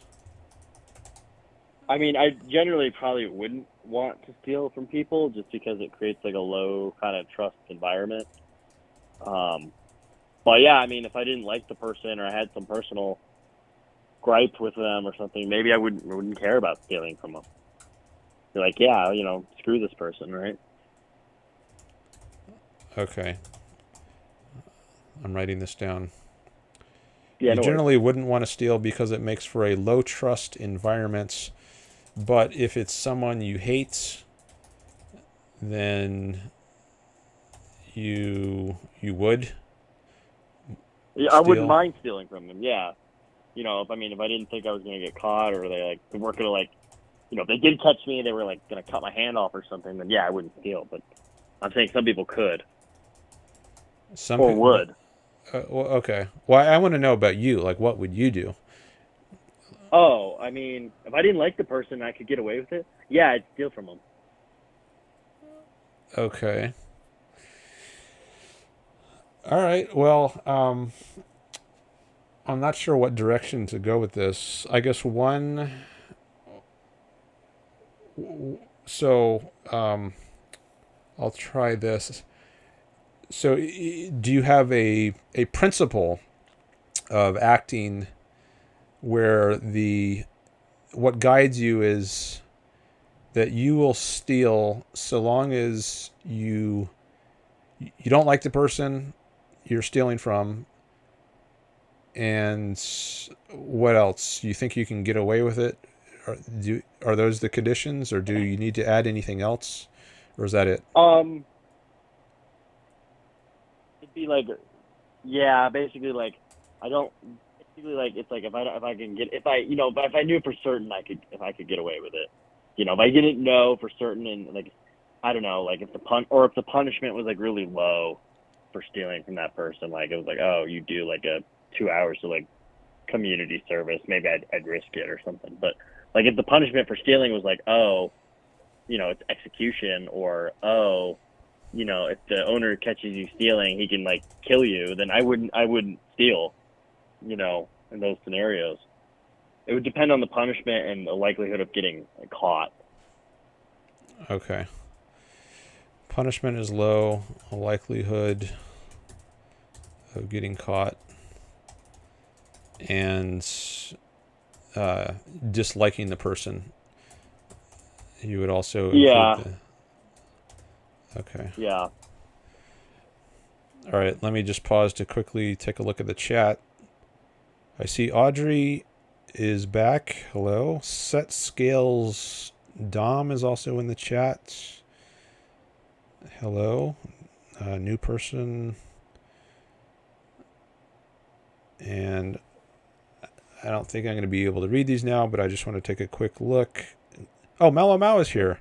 Speaker 3: I mean, I generally probably wouldn't want to steal from people just because it creates like a low kind of trust environment. But yeah, I mean, if I didn't like the person or I had some personal gripe with them or something, maybe I wouldn't care about stealing from them. Be like, yeah, screw this person, right?
Speaker 1: Okay. I'm writing this down.
Speaker 3: Yeah,
Speaker 1: you generally wouldn't want to steal because it makes for a low trust environment. But if it's someone you hate, then you would.
Speaker 3: Yeah, I wouldn't mind stealing from them. Yeah, if I didn't think I was going to get caught, or they weren't going to if they did catch me, they were like gonna cut my hand off or something, then yeah, I wouldn't steal. But I'm saying some people could
Speaker 1: Some
Speaker 3: or
Speaker 1: people
Speaker 3: would.
Speaker 1: Well, okay. Well, I want to know about you. Like, what would you do?
Speaker 3: Oh, I mean, if I didn't like the person, and I could get away with it. Yeah, I'd steal from them.
Speaker 1: Okay. All right. Well, I'm not sure what direction to go with this. I guess one. So, I'll try this. So, do you have a principle of acting where what guides you is that you will steal so long as you don't like the person you're stealing from, and what else? You think you can get away with it? Are those the conditions, or do you need to add anything else, or is that it?
Speaker 3: It'd be like, yeah, basically like, I don't. Basically, like, it's like if I knew for certain if I could get away with it, if I didn't know for certain, and like, I don't know, like if the punishment was like really low for stealing from that person, like it was like, oh, you do like a 2 hours of like community service, maybe I'd risk it or something. But like if the punishment for stealing was like, oh, it's execution, or oh, if the owner catches you stealing, he can like kill you, then I wouldn't steal. In those scenarios, it would depend on the punishment and the likelihood of getting caught.
Speaker 1: Okay. Punishment is low, a likelihood of getting caught, and disliking the person. You would also include okay.
Speaker 3: Yeah.
Speaker 1: All right, let me just pause to quickly take a look at the chat. I see Audrey is back. Hello. Set Scales Dom is also in the chat. Hello. New person. And I don't think I'm going to be able to read these now, but I just want to take a quick look. Oh, Mellow Mau is here.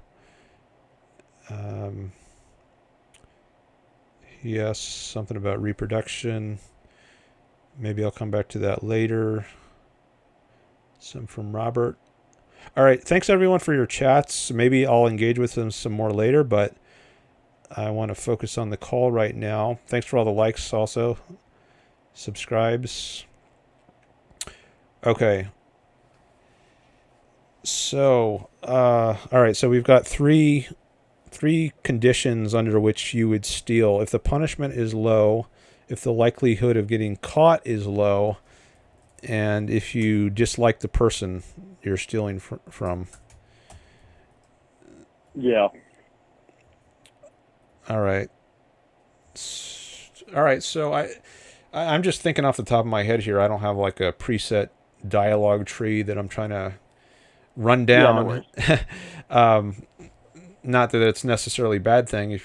Speaker 1: He asked something about reproduction. Maybe I'll come back to that later. Some from Robert. All right. Thanks, everyone, for your chats. Maybe I'll engage with them some more later, but I want to focus on the call right now. Thanks for all the likes also. Subscribes. Okay. So, all right. So we've got three conditions under which you would steal. If the punishment is low, if the likelihood of getting caught is low, and if you dislike the person you're stealing from.
Speaker 3: Yeah.
Speaker 1: All right. All right. So I'm just thinking off the top of my head here. I don't have like a preset dialogue tree that I'm trying to run down.
Speaker 3: Yeah, no worries.
Speaker 1: Not that it's necessarily a bad thing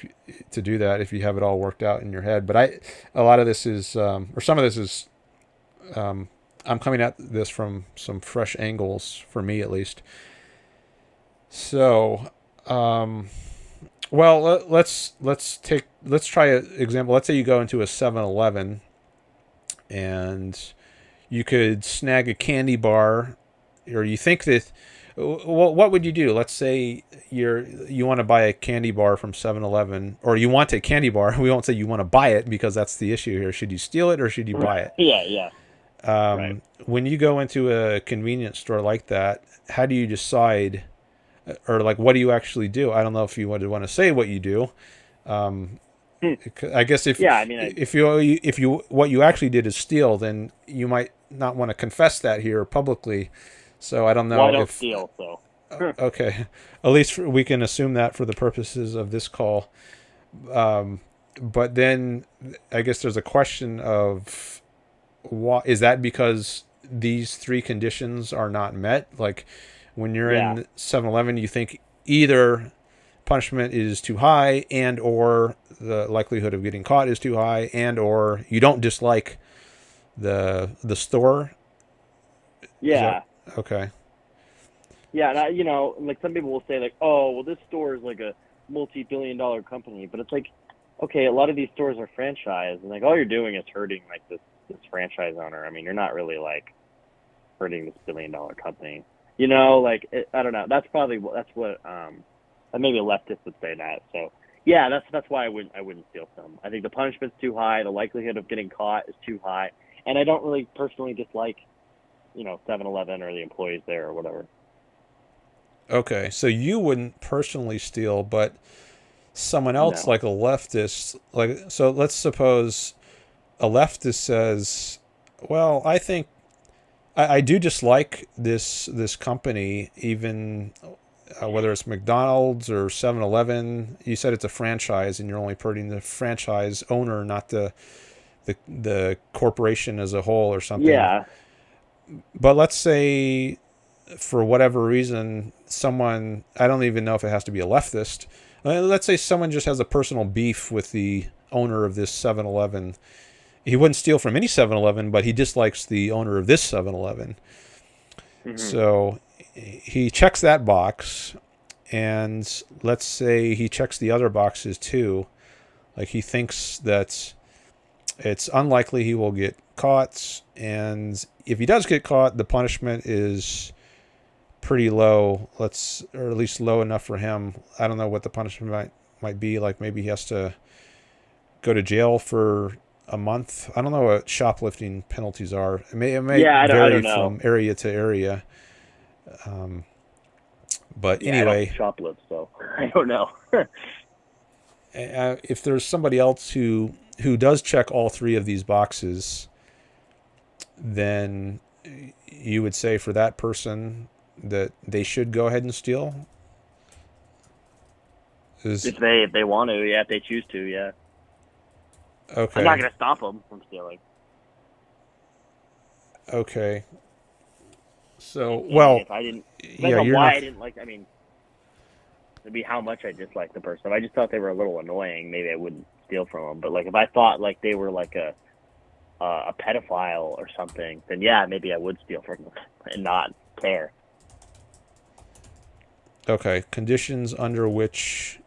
Speaker 1: to do that if you have it all worked out in your head. But a lot of this is, or some of this is, I'm coming at this from some fresh angles, for me at least. So, well, let's try an example. Let's say you go into a 7-Eleven and you could snag a candy bar, or you think that. Well, what would you do? Let's say you want to buy a candy bar from 7-Eleven, or you want a candy bar. We won't say you want to buy it, because that's the issue here. Should you steal it or should you buy it?
Speaker 3: Yeah. Right.
Speaker 1: When you go into a convenience store like that, how do you decide, or like what do you actually do? I don't know if you would want to say what you do. I guess if you what you actually did is steal, then you might not want to confess that here publicly. So I don't know.
Speaker 3: Well, I don't steal, so.
Speaker 1: Okay. At least we can assume that for the purposes of this call. But then I guess there's a question of, what is that because these three conditions are not met? Like when you're in 7-Eleven, you think either punishment is too high, and or the likelihood of getting caught is too high, and or you don't dislike the store.
Speaker 3: Yeah.
Speaker 1: Okay.
Speaker 3: Yeah, and like some people will say like, oh, well, this store is like a multi-billion-dollar company, but it's like, okay, a lot of these stores are franchised, and like all you're doing is hurting like this franchise owner. I mean, you're not really like hurting this billion-dollar company. Like I don't know. That's what maybe a leftist would say that. So yeah, that's why I wouldn't steal from. I think the punishment's too high. The likelihood of getting caught is too high, and I don't really personally dislike 7-Eleven or the employees there or whatever.
Speaker 1: Okay, so you wouldn't personally steal, but someone else,
Speaker 3: No.
Speaker 1: like a leftist, so let's suppose a leftist says, well, I think I do dislike this company, even whether it's McDonald's or 7-Eleven. You said it's a franchise, and you're only hurting the franchise owner, not the corporation as a whole or something.
Speaker 3: Yeah.
Speaker 1: But let's say, for whatever reason, someone, I don't even know if it has to be a leftist, let's say someone just has a personal beef with the owner of this 7-Eleven. He wouldn't steal from any 7-Eleven, but he dislikes the owner of this 7-Eleven. Mm-hmm. So he checks that box, and let's say he checks the other boxes too. Like, he thinks that it's unlikely he will get caught, and if he does get caught, the punishment is pretty low, or at least low enough for him. I don't know what the punishment might be. Like, maybe he has to go to jail for a month. I don't know what shoplifting penalties are. It may vary from area to area. But anyway,
Speaker 3: I don't shoplift, so I don't know.
Speaker 1: If there's somebody else who does check all three of these boxes, then you would say for that person that they should go ahead and steal? If
Speaker 3: they want to, yeah, if they choose to, yeah.
Speaker 1: Okay.
Speaker 3: I'm not going to stop them from stealing.
Speaker 1: Okay. So, well,
Speaker 3: if I didn't,
Speaker 1: I
Speaker 3: didn't like, I mean, it'd be how much I disliked the person. If I just thought they were a little annoying, maybe I wouldn't steal from them. But like, if I thought like they were like a pedophile or something, then yeah, maybe I would steal from them and not care.
Speaker 1: Okay, conditions under which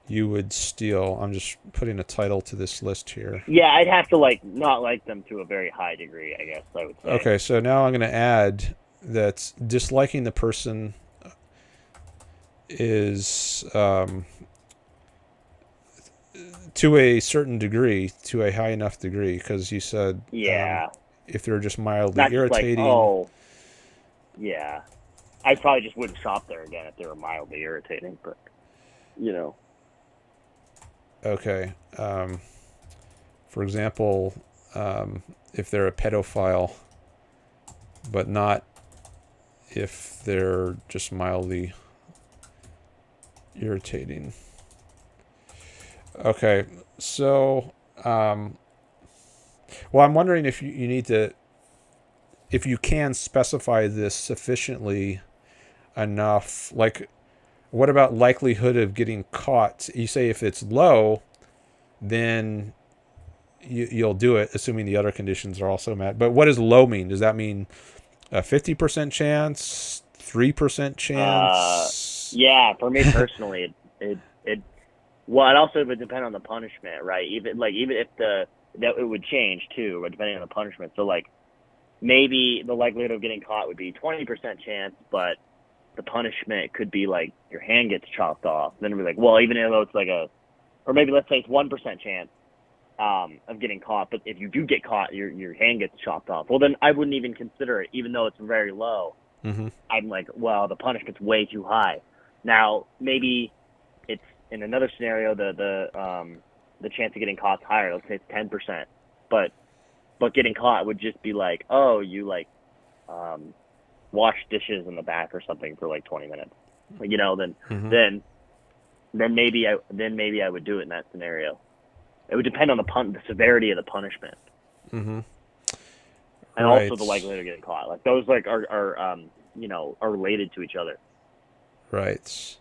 Speaker 1: you would steal. I'm just putting a title to this list here.
Speaker 3: Yeah, I'd have to not like them to a very high degree, I guess I would say.
Speaker 1: Okay, so now I'm going to add that disliking the person is to a certain degree, to a high enough degree, because you said if they're just mildly
Speaker 3: not
Speaker 1: irritating.
Speaker 3: Just yeah. I probably just wouldn't shop there again if they were mildly irritating, but
Speaker 1: Okay. For example, if they're a pedophile, but not if they're just mildly irritating. Okay, so, well, I'm wondering if you need to, if you can specify this sufficiently enough. Like, what about likelihood of getting caught? You say if it's low, then you'll do it, assuming the other conditions are also met. But what does low mean? Does that mean a 50% chance, 3% chance?
Speaker 3: Yeah, for me personally, it also would depend on the punishment, right? Even if that it would change too, depending on the punishment. So like, maybe the likelihood of getting caught would be 20% chance, but the punishment could be like your hand gets chopped off. Then we're like, well, even though it's or maybe let's say it's 1% chance of getting caught, but if you do get caught, your hand gets chopped off. Well, then I wouldn't even consider it, even though it's very low.
Speaker 1: Mm-hmm.
Speaker 3: I'm like, well, the punishment's way too high. Now, maybe it's in another scenario, the chance of getting caught is higher. Let's say it's 10%, but getting caught would just be like, oh, you wash dishes in the back or something for 20 minutes. Then maybe I would do it in that scenario. It would depend on the severity of the punishment.
Speaker 1: Mm-hmm.
Speaker 3: And also the likelihood of getting caught. Those are related to each other.
Speaker 1: Right.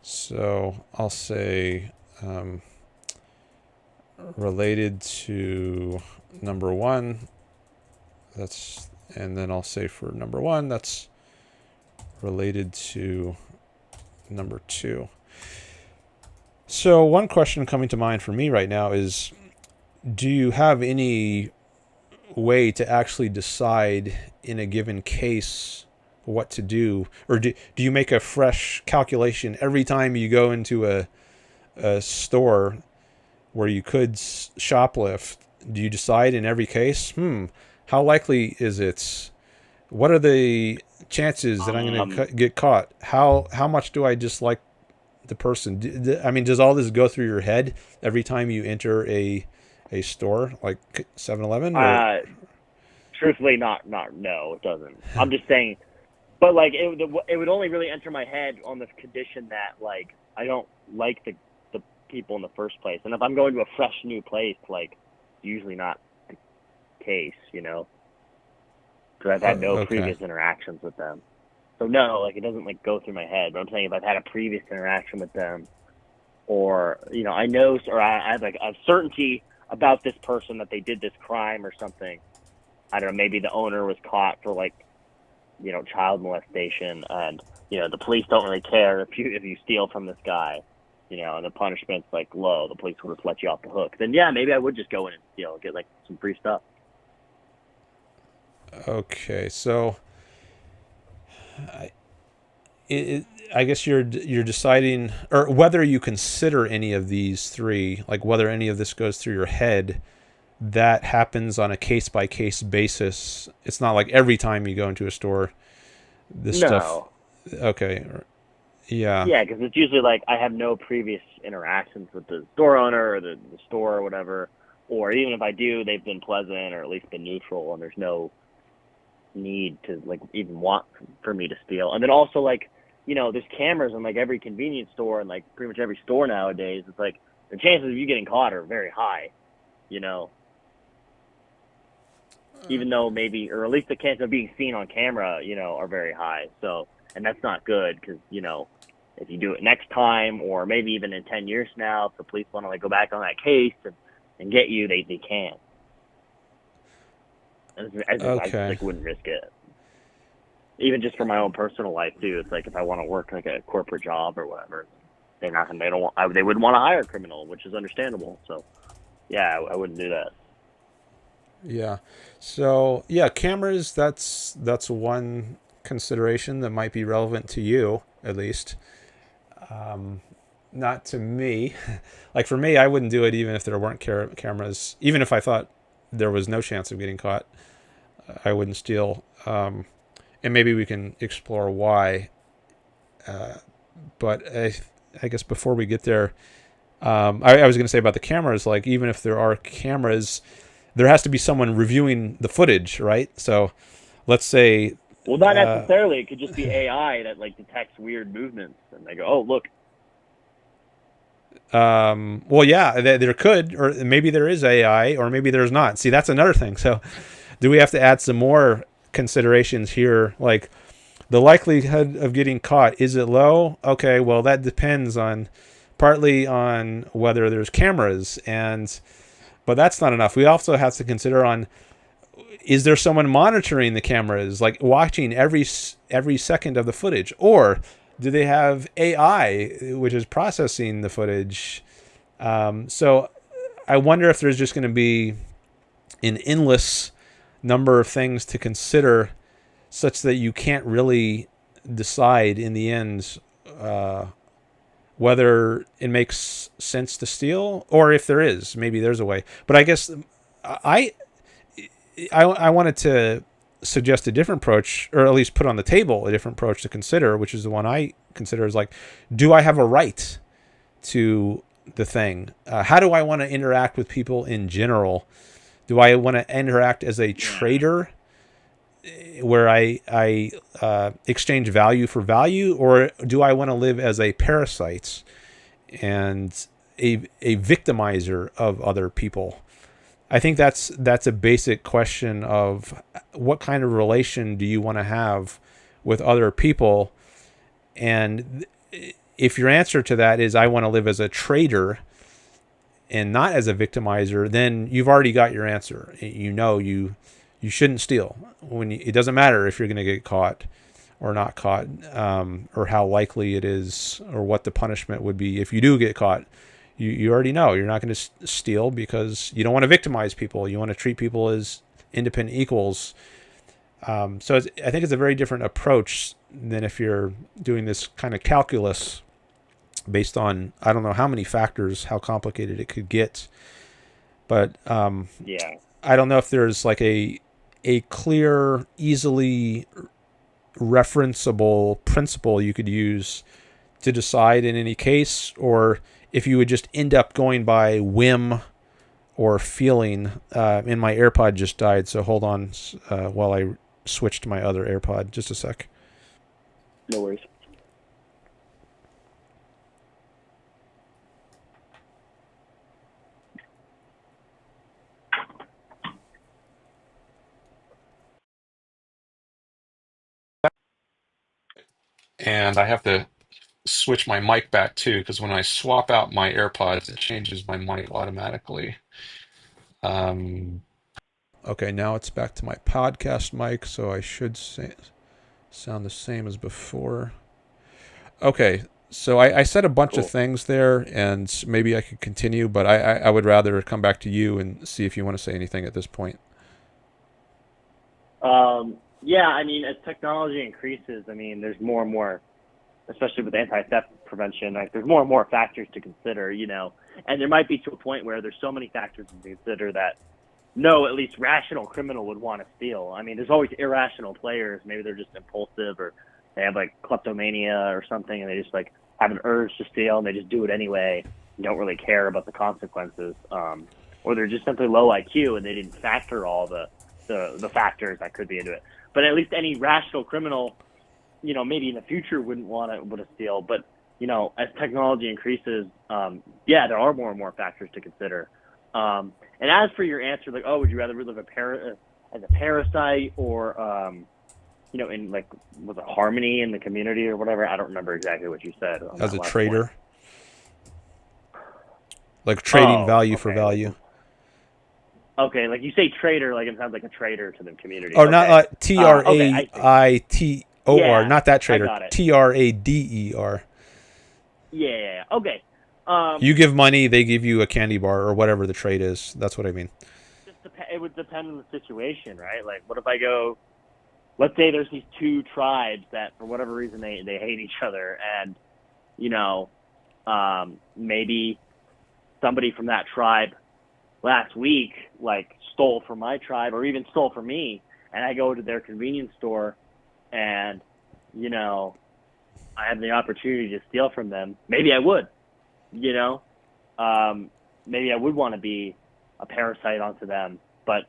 Speaker 1: So I'll say related to number one. And then I'll say for number one, that's related to number 2. So one question coming to mind for me right now is, do you have any way to actually decide in a given case what to do? Or do you make a fresh calculation every time you go into a store where you could shoplift? Do you decide in every case, how likely is it? What are the chances that I'm going to get caught? How much do I dislike the person? I mean, does all this go through your head every time you enter a store like 7-Eleven?
Speaker 3: Truthfully, no, it doesn't. I'm just saying, but like it would only really enter my head on the condition that like I don't like the people in the first place, and if I'm going to a fresh new place, like usually not the case, because I've had no previous interactions with them. So no, like it doesn't like go through my head. But I'm saying if I've had a previous interaction with them, or I know, or I have like a certainty about this person that they did this crime or something. I don't know. Maybe the owner was caught for like, child molestation, and the police don't really care if you steal from this guy, and the punishment's like low. The police will just let you off the hook. Then yeah, maybe I would just go in and get like some free stuff.
Speaker 1: Okay, so I guess you're deciding, or whether you consider any of these 3, like whether any of this goes through your head. That happens on a case-by-case basis. It's not like every time you go into a store, stuff. Okay. Yeah.
Speaker 3: Yeah, because it's usually like I have no previous interactions with the store owner or the store or whatever, or even if I do, they've been pleasant or at least been neutral, and there's no need to like even want for me to steal. And then also like, there's cameras in like every convenience store and like pretty much every store nowadays. It's like the chances of you getting caught are very high, even though maybe, or at least the chance of being seen on camera, are very high. So, and that's not good because, if you do it next time, or maybe even in 10 years now, if the police want to like go back on that case and get you, they can. I just like wouldn't risk it. Even just for my own personal life too. It's like if I want to work like a corporate job or whatever, they wouldn't want to hire a criminal, which is understandable. So yeah, I wouldn't do that.
Speaker 1: Yeah. So yeah, cameras, that's one consideration that might be relevant to you, at least. Not to me. Like for me, I wouldn't do it even if there weren't cameras. Even if I thought there was no chance of getting caught, I wouldn't steal. And maybe we can explore why. But I guess before we get there, I was going to say about the cameras, like even if there are cameras, there has to be someone reviewing the footage, right? So let's say...
Speaker 3: Well, not necessarily. It could just be AI that like detects weird movements, and they go, "Oh, look."
Speaker 1: Well, yeah, there could, or maybe there is AI, or maybe there's not. See, that's another thing. So, do we have to add some more considerations here? Like, the likelihood of getting caught, is it low? Okay, well, that depends partly on whether there's cameras, but that's not enough. We also have to consider is there someone monitoring the cameras, like watching every second of the footage? Or do they have AI, which is processing the footage? So I wonder if there's just going to be an endless number of things to consider such that you can't really decide in the end whether it makes sense to steal, or if there is, maybe there's a way. But I guess I wanted to suggest a different approach, or at least put on the table a different approach to consider, which is the one I consider is like, do I have a right to the thing? How do I want to interact with people in general? Do I want to interact as a trader where I exchange value for value, or do I want to live as a parasite and a victimizer of other people? I think that's a basic question of what kind of relation do you want to have with other people? And if your answer to that is I want to live as a trader and not as a victimizer, then you've already got your answer. You shouldn't steal. It doesn't matter if you're going to get caught or not caught, or how likely it is, or what the punishment would be if you do get caught. You already know you're not going to steal because you don't want to victimize people. You want to treat people as independent equals. So I think it's a very different approach than if you're doing this kind of calculus based on, I don't know how many factors, how complicated it could get. But I don't know if there's like a clear, easily referenceable principle you could use to decide in any case, or if you would just end up going by whim or feeling. And my AirPod just died, so hold on while I switch to my other AirPod. Just a sec.
Speaker 3: No worries.
Speaker 1: And I have to switch my mic back too, because when I swap out my AirPods, it changes my mic automatically. Okay, now it's back to my podcast mic, so I should sound the same as before. Okay, so I said a bunch of things there, and maybe I could continue, but I would rather come back to you and see if you want to say anything at this point.
Speaker 3: Yeah, I mean, as technology increases, I mean, there's more and more, especially with anti-theft prevention, like there's more and more factors to consider, you know, and there might be to a point where there's so many factors to consider that no, at least rational criminal would want to steal. I mean, there's always irrational players. Maybe they're just impulsive, or they have like kleptomania or something, and they just like have an urge to steal and they just do it anyway and don't really care about the consequences. Or they're just simply low IQ and they didn't factor all the factors that could be into it. But at least any rational criminal, you know, maybe in the future wouldn't want to steal. But, you know, as technology increases, there are more and more factors to consider. And as for your answer, like, oh, would you rather live as a parasite or, you know, in like, was it harmony in the community or whatever? I don't remember exactly what you said.
Speaker 1: As a trader? Like trading value for value.
Speaker 3: Okay, like you say trader, like it sounds like a traitor to the community.
Speaker 1: Or not TRAITOR, not that trader. TRADER.
Speaker 3: Yeah. Okay.
Speaker 1: You give money, they give you a candy bar or whatever the trade is. That's what I mean.
Speaker 3: It would depend on the situation, right? Like, what if I go? Let's say there's these two tribes that, for whatever reason, they hate each other, and you know, maybe somebody from that tribe last week like stole from my tribe or even stole from me, and I go to their convenience store and, you know, I have the opportunity to steal from them. Maybe I would, you know, maybe I would want to be a parasite onto them, but,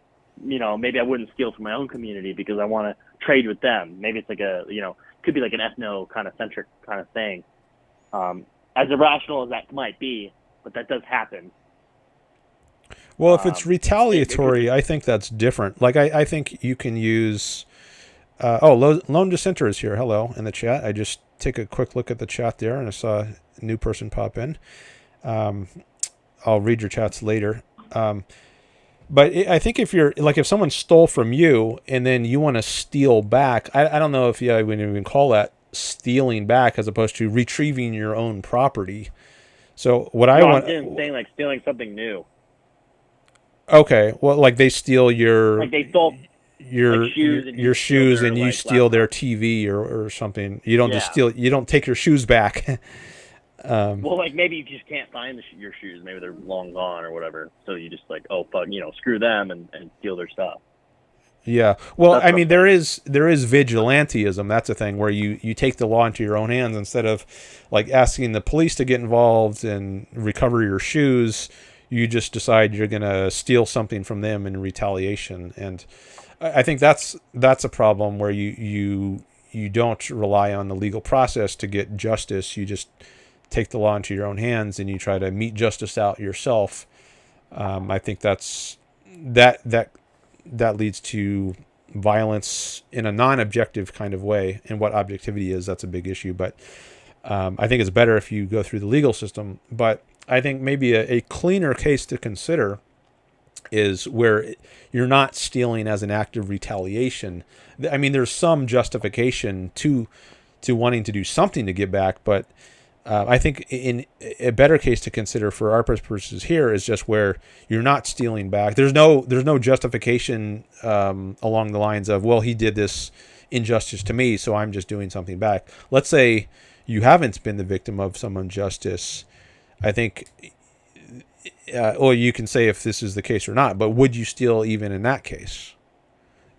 Speaker 3: you know, maybe I wouldn't steal from my own community because I want to trade with them. Maybe it's like a, you know, could be like an ethno kind of centric kind of thing. As irrational as that might be, but that does happen.
Speaker 1: Well, if it's retaliatory, I think that's different. Like, I think you can use... Lone Dissenter is here. Hello, in the chat. I just take a quick look at the chat there, and I saw a new person pop in. I'll read your chats later. But I think if you're... Like, if someone stole from you, and then you want to steal back, I don't know if I would even call that stealing back as opposed to retrieving your own property. So, I'm
Speaker 3: saying, like, stealing something new.
Speaker 1: Okay, well, like they steal your...
Speaker 3: Like they stole
Speaker 1: your shoes and you
Speaker 3: like,
Speaker 1: steal their TV or something. You don't just steal. You don't take your shoes back.
Speaker 3: Well, like maybe you just can't find your shoes. Maybe they're long gone or whatever. So you just like, oh fuck, you know, screw them and steal their stuff.
Speaker 1: Yeah. Well, I mean, there is vigilantism. That's a thing where you take the law into your own hands instead of like asking the police to get involved and recover your shoes. You just decide you're going to steal something from them in retaliation. And I think that's a problem where you don't rely on the legal process to get justice. You just take the law into your own hands and you try to mete justice out yourself. I think that leads to violence in a non-objective kind of way. And what objectivity is, that's a big issue. But I think it's better if you go through the legal system. But I think maybe a cleaner case to consider is where you're not stealing as an act of retaliation. I mean, there's some justification to wanting to do something to give back, but I think in a better case to consider for our purposes here is just where you're not stealing back. There's no justification along the lines of, well, he did this injustice to me, so I'm just doing something back. Let's say you haven't been the victim of some injustice. I think, or you can say if this is the case or not, but would you steal even in that case?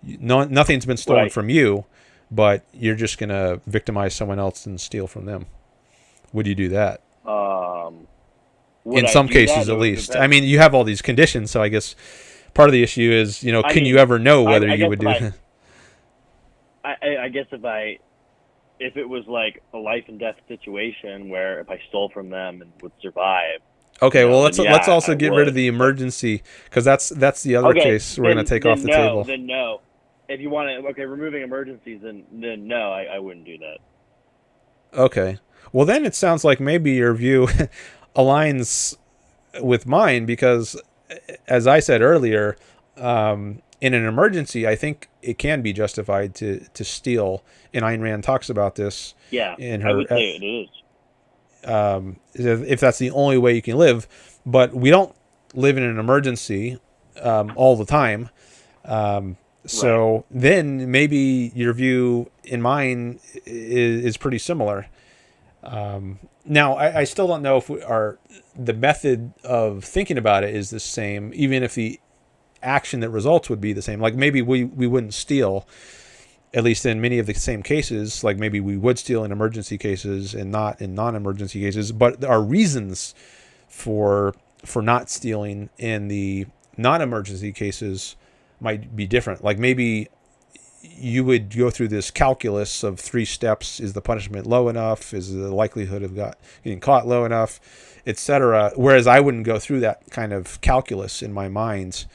Speaker 1: Nothing's been stolen from you, but you're just going to victimize someone else and steal from them. Would you do that? In some cases, at least. I mean, you have all these conditions, so I guess part of the issue is, can you ever know whether you would do it?
Speaker 3: I guess if it was like a life and death situation where if I stole from them and would survive.
Speaker 1: Okay, well let's also get rid of the emergency, because that's the other case we're going to take off the table.
Speaker 3: Then no. If you want to, removing emergencies, then no, I wouldn't do that.
Speaker 1: Okay. Well, then it sounds like maybe your view aligns with mine, because as I said earlier, in an emergency, I think it can be justified to steal, and Ayn Rand talks about this.
Speaker 3: Yeah,
Speaker 1: in her,
Speaker 3: I would say it is.
Speaker 1: If that's the only way you can live, but we don't live in an emergency all the time. So then maybe your view and mine is pretty similar. Now, I still don't know if the method of thinking about it is the same, even if the action that results would be the same. Like maybe we wouldn't steal, at least in many of the same cases. Like maybe we would steal in emergency cases and not in non-emergency cases, but our reasons for not stealing in the non-emergency cases might be different. Like maybe you would go through this calculus of 3 steps. Is the punishment low enough? Is the likelihood of getting caught low enough, etc.? Whereas I wouldn't go through that kind of calculus in my mind,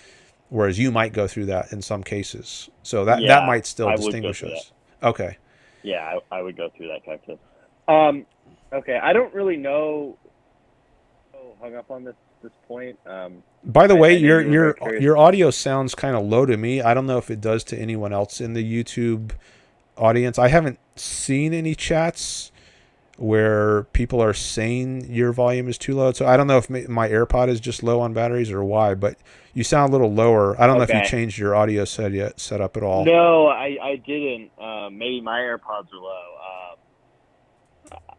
Speaker 1: whereas you might go through that in some cases. So that might still distinguish us. Okay.
Speaker 3: Yeah, I would go through that calculus. Okay, I don't really know. Hung up on this point.
Speaker 1: By the way, your audio sounds kind of low to me. I don't know if it does to anyone else in the YouTube audience. I haven't seen any chats where people are saying your volume is too low. So I don't know if my AirPod is just low on batteries or why, but you sound a little lower. I don't know if you changed your audio setup at all.
Speaker 3: No, I didn't. Maybe my AirPods are low.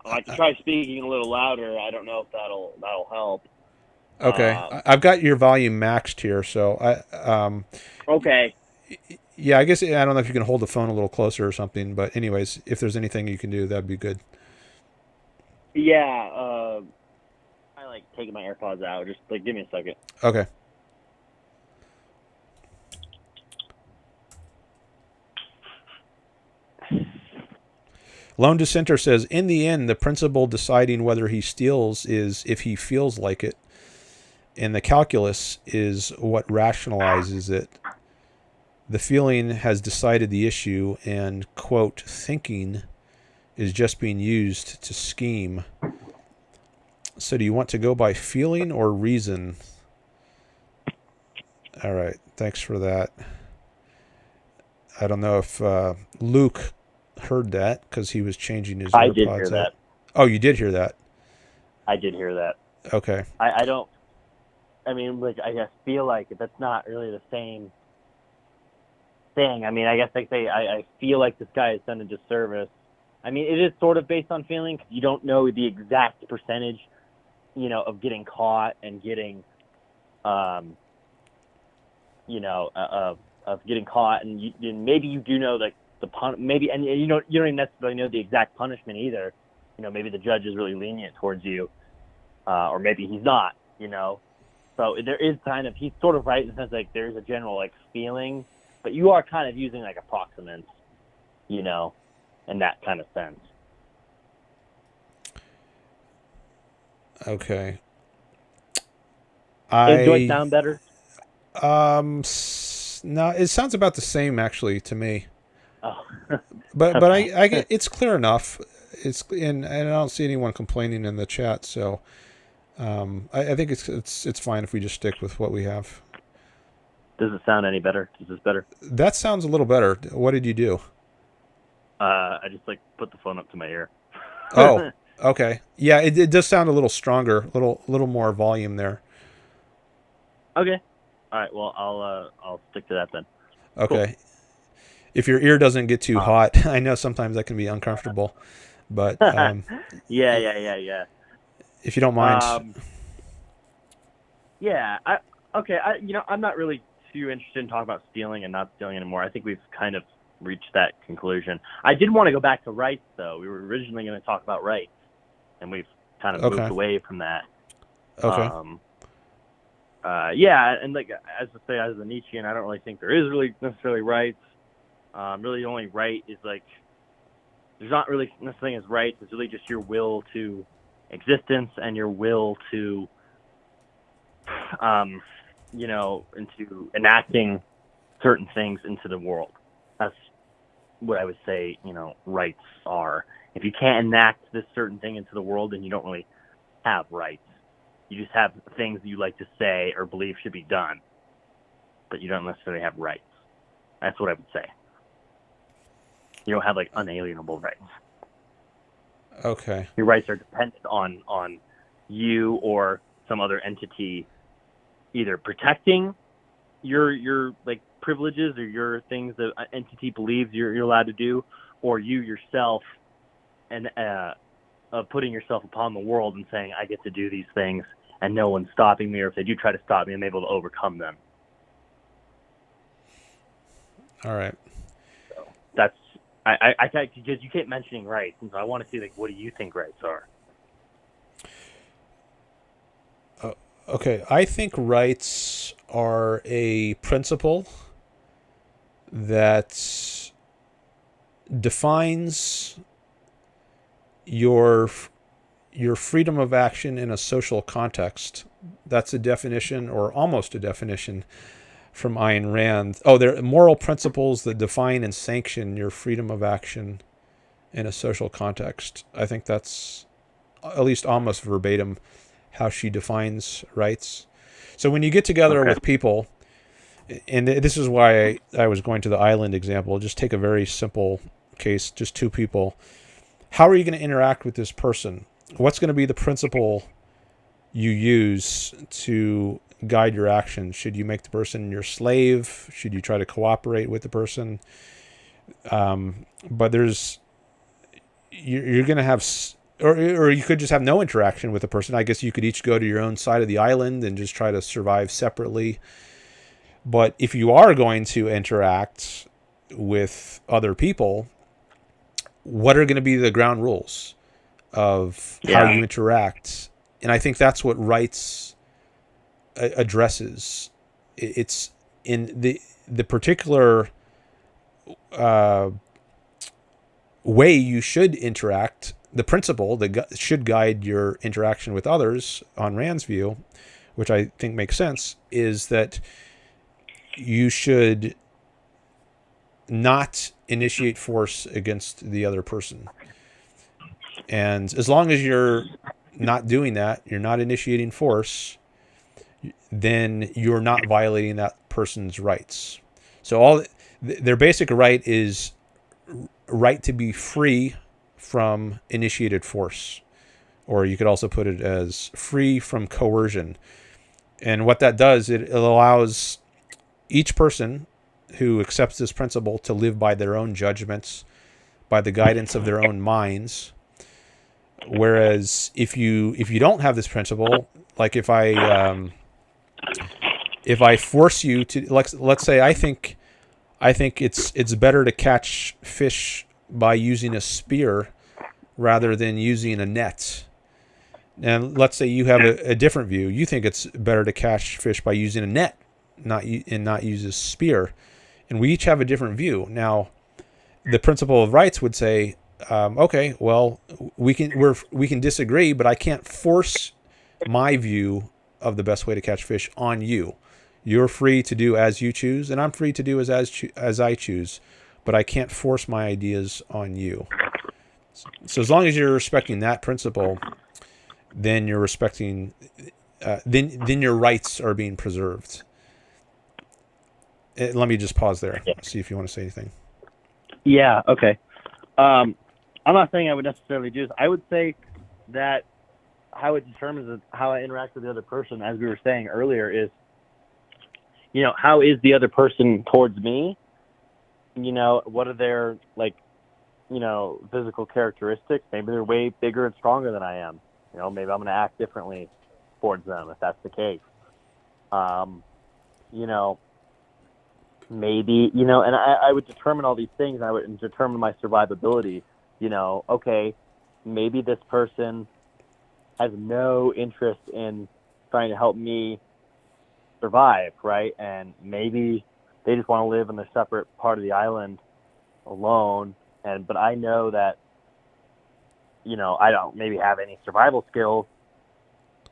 Speaker 3: I can try speaking a little louder. I don't know if that'll help.
Speaker 1: Okay, I've got your volume maxed here, so
Speaker 3: okay.
Speaker 1: Yeah, I guess I don't know if you can hold the phone a little closer or something, but anyways, if there's anything you can do, that'd be good.
Speaker 3: Yeah, I like taking my AirPods out. Just give me a second.
Speaker 1: Okay. Lone Dissenter says, in the end, the principle deciding whether he steals is if he feels like it, and the calculus is what rationalizes it. The feeling has decided the issue, and, quote, thinking is just being used to scheme. So do you want to go by feeling or reason? All right, thanks for that. I don't know if Luke heard that because he was changing his AirPods.
Speaker 3: I did hear that.
Speaker 1: Oh, you did hear that? I
Speaker 3: did hear that.
Speaker 1: Okay.
Speaker 3: I don't, I just feel like that's not really the same thing. I guess I feel like this guy has done a disservice. It is sort of based on feeling, because you don't know the exact percentage, of getting caught and getting, of getting caught, and maybe you do know maybe, and you don't even necessarily know the exact punishment either. Maybe the judge is really lenient towards you, or maybe he's not. So there is he's sort of right in the sense there's a general feeling, but you are kind of using approximants, in that kind of sense.
Speaker 1: Okay.
Speaker 3: Do it sound better?
Speaker 1: No, it sounds about the same actually to me.
Speaker 3: Oh.
Speaker 1: but I get it's clear enough. And I don't see anyone complaining in the chat, so I think it's fine if we just stick with what we have.
Speaker 3: Does it sound any better? Is this better?
Speaker 1: That sounds a little better. What did you do?
Speaker 3: I just put the phone up to my ear.
Speaker 1: Oh, okay. Yeah, it does sound a little stronger, little more volume there.
Speaker 3: Okay. All right. Well, I'll stick to that then.
Speaker 1: Okay.
Speaker 3: Cool.
Speaker 1: If your ear doesn't get too hot, I know sometimes that can be uncomfortable, but
Speaker 3: Yeah.
Speaker 1: if you don't mind.
Speaker 3: Yeah. I'm not really too interested in talking about stealing and not stealing anymore. I think we've kind of reached that conclusion. I did want to go back to rights, though. We were originally going to talk about rights, and we've kind of moved away from that.
Speaker 1: Okay.
Speaker 3: Yeah, and like as a Nietzschean, I don't really think there is really necessarily rights. Really, the only right is there's not really such thing as rights. It's really just your will to existence and your will to, into enacting certain things into the world. That's what I would say, rights are. If you can't enact this certain thing into the world, then you don't really have rights. You just have things you like to say or believe should be done, but you don't necessarily have rights. That's what I would say. You don't have unalienable rights.
Speaker 1: Okay.
Speaker 3: Your rights are dependent on you or some other entity either protecting your privileges or your things that an entity believes you're allowed to do, or you yourself and putting yourself upon the world and saying, I get to do these things and no one's stopping me, or if they do try to stop me, I'm able to overcome them.
Speaker 1: All right.
Speaker 3: So that's I because you keep mentioning rights, and so I want to see what do you think rights are?
Speaker 1: Okay, I think rights are a principle that defines your freedom of action in a social context. That's a definition, or almost a definition, from Ayn Rand. Oh, there are moral principles that define and sanction your freedom of action in a social context. I think that's at least almost verbatim how she defines rights. So when you get together with people, and this is why I was going to the island example, just take a very simple case, just two people. How are you going to interact with this person? What's going to be the principle you use to guide your actions? Should you make the person your slave? Should you try to cooperate with the person? But you're going to have, or you could just have no interaction with the person. I guess you could each go to your own side of the island and just try to survive separately. But if you are going to interact with other people, what are going to be the ground rules of how you interact? And I think that's what rights addresses. It's in the particular way you should interact. The principle that should guide your interaction with others, on Rand's view, which I think makes sense, is that you should not initiate force against the other person. And as long as you're not doing that, you're not initiating force, then you're not violating that person's rights. So their basic right is right to be free from initiated force, or you could also put it as free from coercion. And what that does, it allows each person who accepts this principle to live by their own judgments, by the guidance of their own minds. Whereas if you don't have this principle, like if I force you to, let's say I think it's better to catch fish by using a spear rather than using a net. And let's say you have a different view. You think it's better to catch fish by using a net, not use a spear. And we each have a different view. Now, the principle of rights would say, okay, well, we can disagree, but I can't force my view of the best way to catch fish on you. You're free to do as you choose, and I'm free to do as I choose, but I can't force my ideas on you. So as long as you're respecting that principle, then you're respecting, then your rights are being preserved. let me just pause there.
Speaker 3: Yeah.
Speaker 1: See if you want to say anything.
Speaker 3: Yeah. Okay. I'm not saying I would necessarily do this. I would say that how it determines how I interact with the other person, as we were saying earlier, is, how is the other person towards me? What are their, physical characteristics? Maybe they're way bigger and stronger than I am. Maybe I'm going to act differently towards them if that's the case. Maybe, and I would determine all these things. I would determine my survivability. Okay, maybe this person has no interest in trying to help me survive, right? And maybe they just want to live in a separate part of the island alone. But I know that, I don't maybe have any survival skills.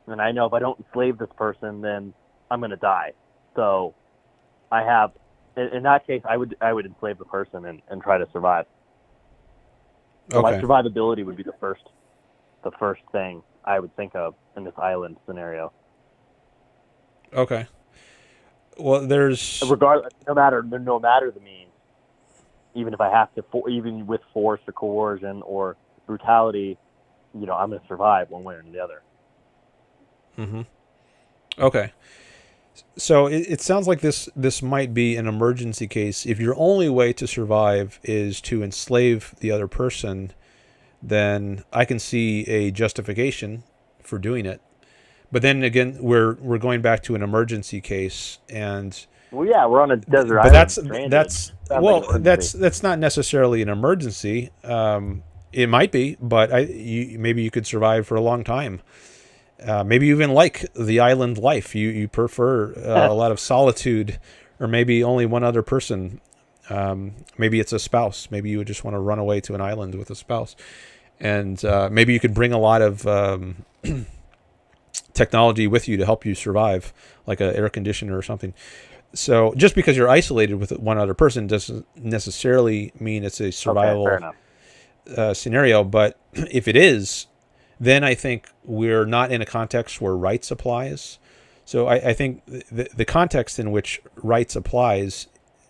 Speaker 3: And I know if I don't enslave this person, then I'm going to die. So I have, in that case, I would enslave the person and try to survive. So my survivability would be the first thing I would think of in this island scenario.
Speaker 1: Okay. Well, there's
Speaker 3: regardless, no matter the means, even if I have to, even with force or coercion or brutality, I'm going to survive one way or the other.
Speaker 1: Mm-hmm. Okay. So it sounds like this might be an emergency case. If your only way to survive is to enslave the other person, then I can see a justification for doing it. But then again, we're going back to an emergency case, and
Speaker 3: well, yeah, we're on a desert
Speaker 1: but
Speaker 3: island.
Speaker 1: That's not necessarily an emergency. It might be, but maybe you could survive for a long time. Maybe you even like the island life. You prefer a lot of solitude, or maybe only one other person. Maybe it's a spouse. Maybe you would just want to run away to an island with a spouse. And maybe you could bring a lot of technology with you to help you survive, like an air conditioner or something. So just because you're isolated with one other person doesn't necessarily mean it's a survival scenario. But if it is, then I think we're not in a context where rights applies. So I think the context in which rights applies,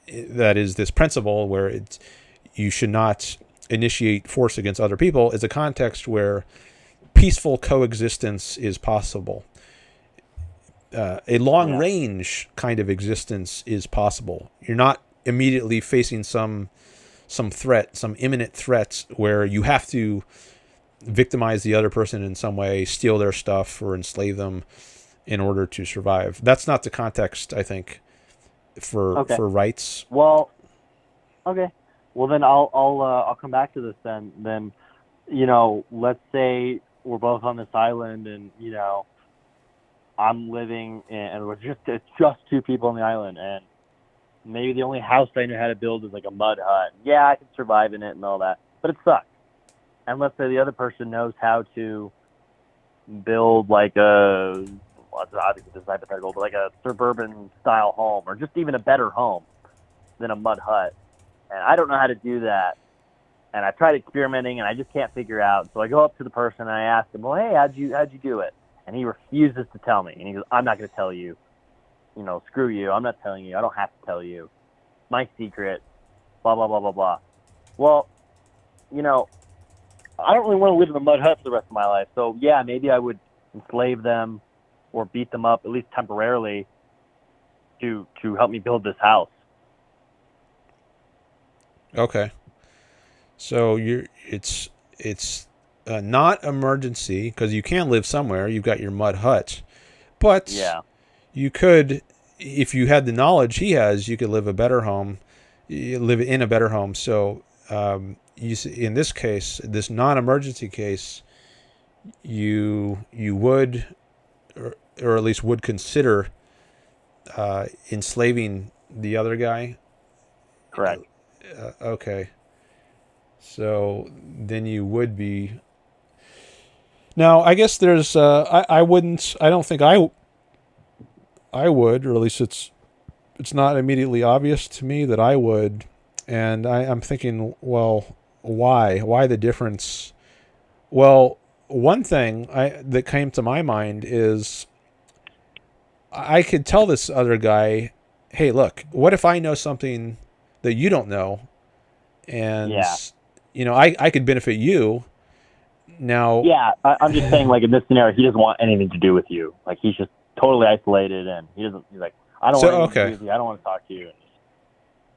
Speaker 1: that is this principle where you should not initiate force against other people, is a context where peaceful coexistence is possible. A long-range kind of existence is possible. You're not immediately facing some threat, some imminent threat where you have to victimize the other person in some way, steal their stuff, or enslave them in order to survive. That's not the context, I think, for rights.
Speaker 3: Well, okay. Well, then I'll come back to this then. Then, let's say we're both on this island, and I'm living, and it's just two people on the island, and maybe the only house I know how to build is like a mud hut. Yeah, I can survive in it and all that, but it sucks. And let's say the other person knows how to build like obviously this is hypothetical, but like a suburban style home, or just even a better home than a mud hut. And I don't know how to do that. And I've tried experimenting, and I just can't figure out. So I go up to the person and I ask him, well, hey, how'd you do it? And he refuses to tell me. And he goes, I'm not going to tell you. Screw you. I'm not telling you. I don't have to tell you. My secret. Blah, blah, blah, blah, blah. Well, I don't really want to live in a mud hut for the rest of my life. So, yeah, maybe I would enslave them or beat them up, at least temporarily, to help me build this house.
Speaker 1: Okay. So it's not emergency because you can live somewhere. You've got your mud hut, but you could, if you had the knowledge he has, you could live a better home. You live in a better home. So in this case, this non-emergency case, you would, or at least would consider enslaving the other guy.
Speaker 3: Correct.
Speaker 1: Okay. So then you would be. Now, I guess there's. I don't think I would, or at least it's not immediately obvious to me that I would, and I'm thinking, well, why? Why the difference? Well, one thing that came to my mind is I could tell this other guy, hey, look, what if I know something that you don't know, and
Speaker 3: Yeah.
Speaker 1: I could benefit you. Now,
Speaker 3: Yeah, I'm just saying, like, in this scenario, he doesn't want anything to do with you. Like, he's just totally isolated, and he's like, I don't want anything to do with you. I don't want to talk to you.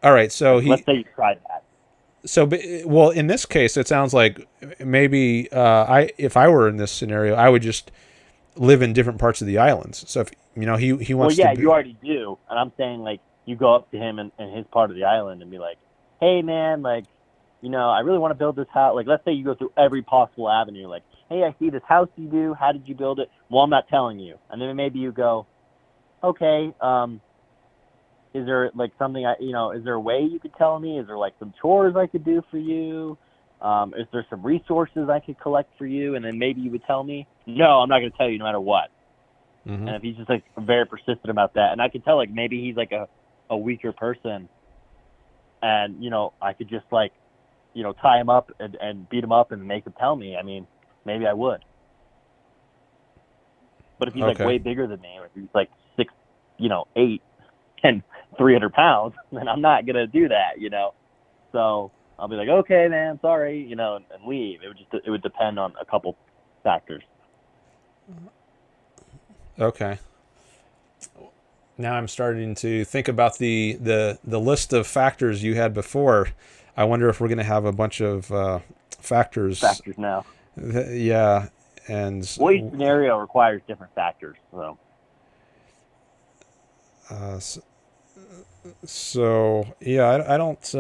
Speaker 1: All right, so
Speaker 3: let's say you tried that.
Speaker 1: So, well, in this case, it sounds like maybe if I were in this scenario, I would just live in different parts of the islands. So if he wants
Speaker 3: well, yeah,
Speaker 1: to
Speaker 3: you already do, and I'm saying, like, you go up to him in his part of the island and be like, hey, man, like, I really want to build this house. Like, let's say you go through every possible avenue. Like, hey, I see this house you do. How did you build it? Well, I'm not telling you. And then maybe you go, okay, is there, like, something is there a way you could tell me? Is there, like, some chores I could do for you? Is there some resources I could collect for you? And then maybe you would tell me. No, I'm not going to tell you no matter what.
Speaker 1: Mm-hmm.
Speaker 3: And if he's just, like, very persistent about that, and I could tell, like, maybe he's, like, a weaker person, and, I could just, like, tie him up and beat him up and make him tell me. I mean, maybe I would. But if he's like way bigger than me, or if he's like 6, 8, 10, 300 pounds, then I'm not gonna do that, So I'll be like, okay, man, sorry, and leave. It would depend on a couple factors.
Speaker 1: Okay. Now I'm starting to think about the list of factors you had before. I wonder if we're going to have a bunch of factors.
Speaker 3: Factors now.
Speaker 1: Yeah, and
Speaker 3: each scenario requires different factors.
Speaker 1: So yeah, I don't.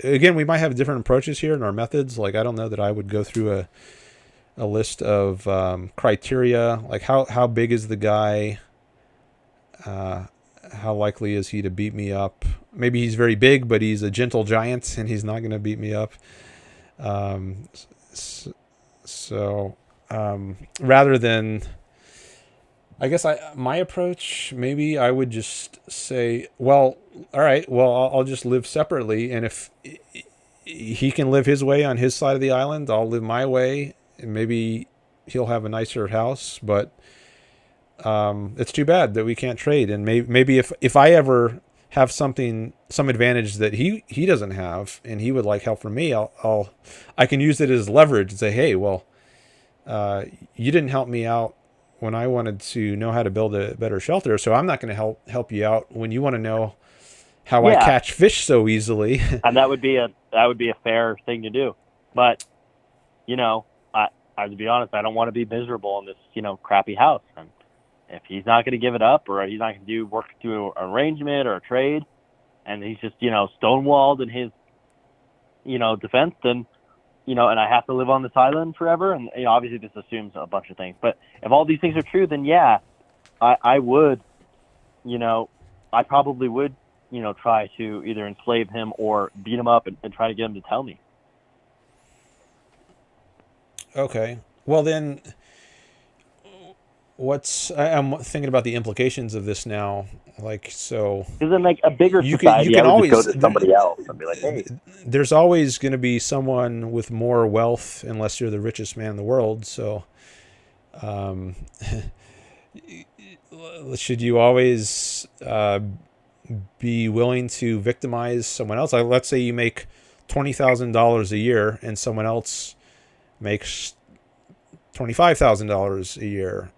Speaker 1: Again, we might have different approaches here in our methods. Like, I don't know that I would go through a list of criteria. Like, how big is the guy? How likely is he to beat me up? Maybe he's very big, but he's a gentle giant, and he's not going to beat me up. Rather than, I guess my approach, maybe I would just say, well, all right, well, I'll just live separately, and if he can live his way on his side of the island, I'll live my way, and maybe he'll have a nicer house, but it's too bad that we can't trade. And maybe if I ever have some advantage that he doesn't have, and he would like help from me, I can use it as leverage and say, hey, well, you didn't help me out when I wanted to know how to build a better shelter, so I'm not going to help you out when you want to know how I catch fish so easily.
Speaker 3: And that would be a fair thing to do. But I to be honest, I don't want to be miserable in this crappy house. And if he's not going to give it up, or he's not going to work through an arrangement or a trade, and he's just, stonewalled in his, defense, then, and I have to live on this island forever. And, obviously this assumes a bunch of things. But if all these things are true, then yeah, I would, I probably would, try to either enslave him or beat him up and try to get him to tell me.
Speaker 1: Okay. Well, then, I'm thinking about the implications of this now. Like, so,
Speaker 3: because then, like, a bigger society, you can always go to somebody else and be like, hey.
Speaker 1: There's always going to be someone with more wealth, unless you're the richest man in the world. So, should you always be willing to victimize someone else? Like, let's say you make $20,000 a year, and someone else makes $25,000 a year.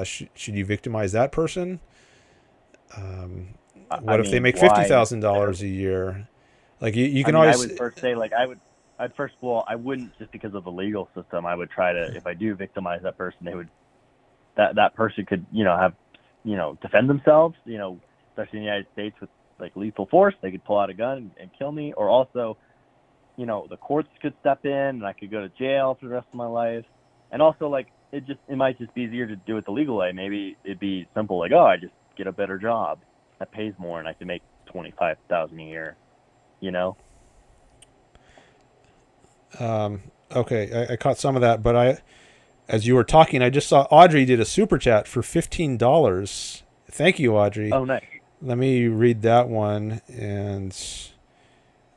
Speaker 1: Should you victimize that person? What if they make $50,000 a year? Like, you can always.
Speaker 3: I would first say, like, I wouldn't, just because of the legal system. I would try to, if I do victimize that person, that person could, have, defend themselves, especially in the United States with, like, lethal force. They could pull out a gun and kill me, or also, the courts could step in and I could go to jail for the rest of my life. And also, like, it might just be easier to do it the legal way. Maybe it'd be simple, like, I just get a better job that pays more and I can make $25,000 a year,
Speaker 1: Okay, I caught some of that, but as you were talking, I just saw Audrey did a super chat for $15. Thank you, Audrey.
Speaker 3: Oh, nice.
Speaker 1: Let me read that one, and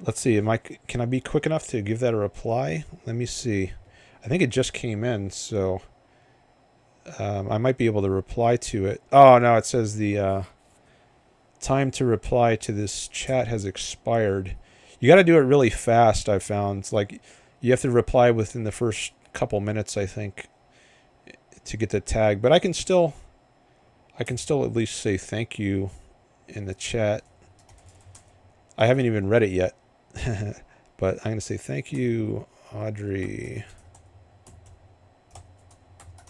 Speaker 1: let's see. Can I be quick enough to give that a reply? Let me see. I think it just came in, so I might be able to reply to it. Oh no, it says the time to reply to this chat has expired. You got to do it really fast, I've found. It's like you have to reply within the first couple minutes, I think, to get the tag. But I can still at least say thank you in the chat. I haven't even read it yet. But I'm going to say thank you, Audrey,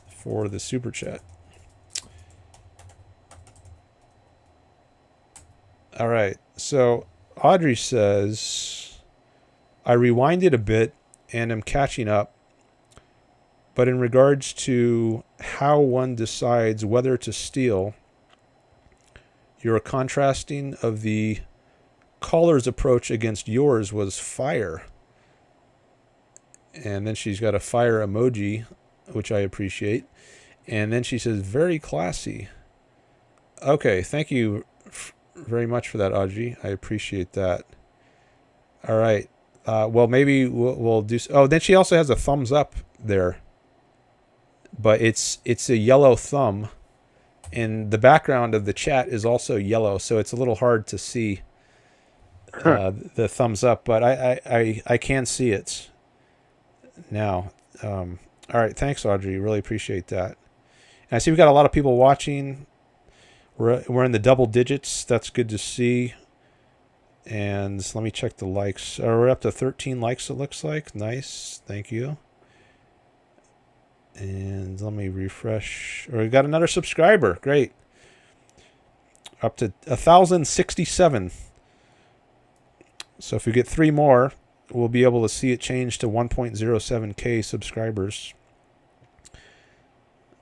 Speaker 1: for the super chat. All right. So Audrey says, I rewinded a bit and am catching up. But in regards to how one decides whether to steal, your contrasting of the caller's approach against yours was fire. And then she's got a fire emoji, which I appreciate. And then she says, very classy. Okay, thank you very much for that, Audrey. I appreciate that. All right. Well, maybe we'll do... Oh, then she also has a thumbs up there. But it's a yellow thumb. And the background of the chat is also yellow, so it's a little hard to see the thumbs up. But I can see it now. All right, thanks, Audrey. Really appreciate that. And I see we've got a lot of people watching. We're in the double digits. That's good to see. And let me check the likes. We're up to 13 likes, it looks like. Nice. Thank you. And let me refresh. We got another subscriber. Great. Up to 1,067. So if we get 3 more, we'll be able to see it change to 1.07k subscribers.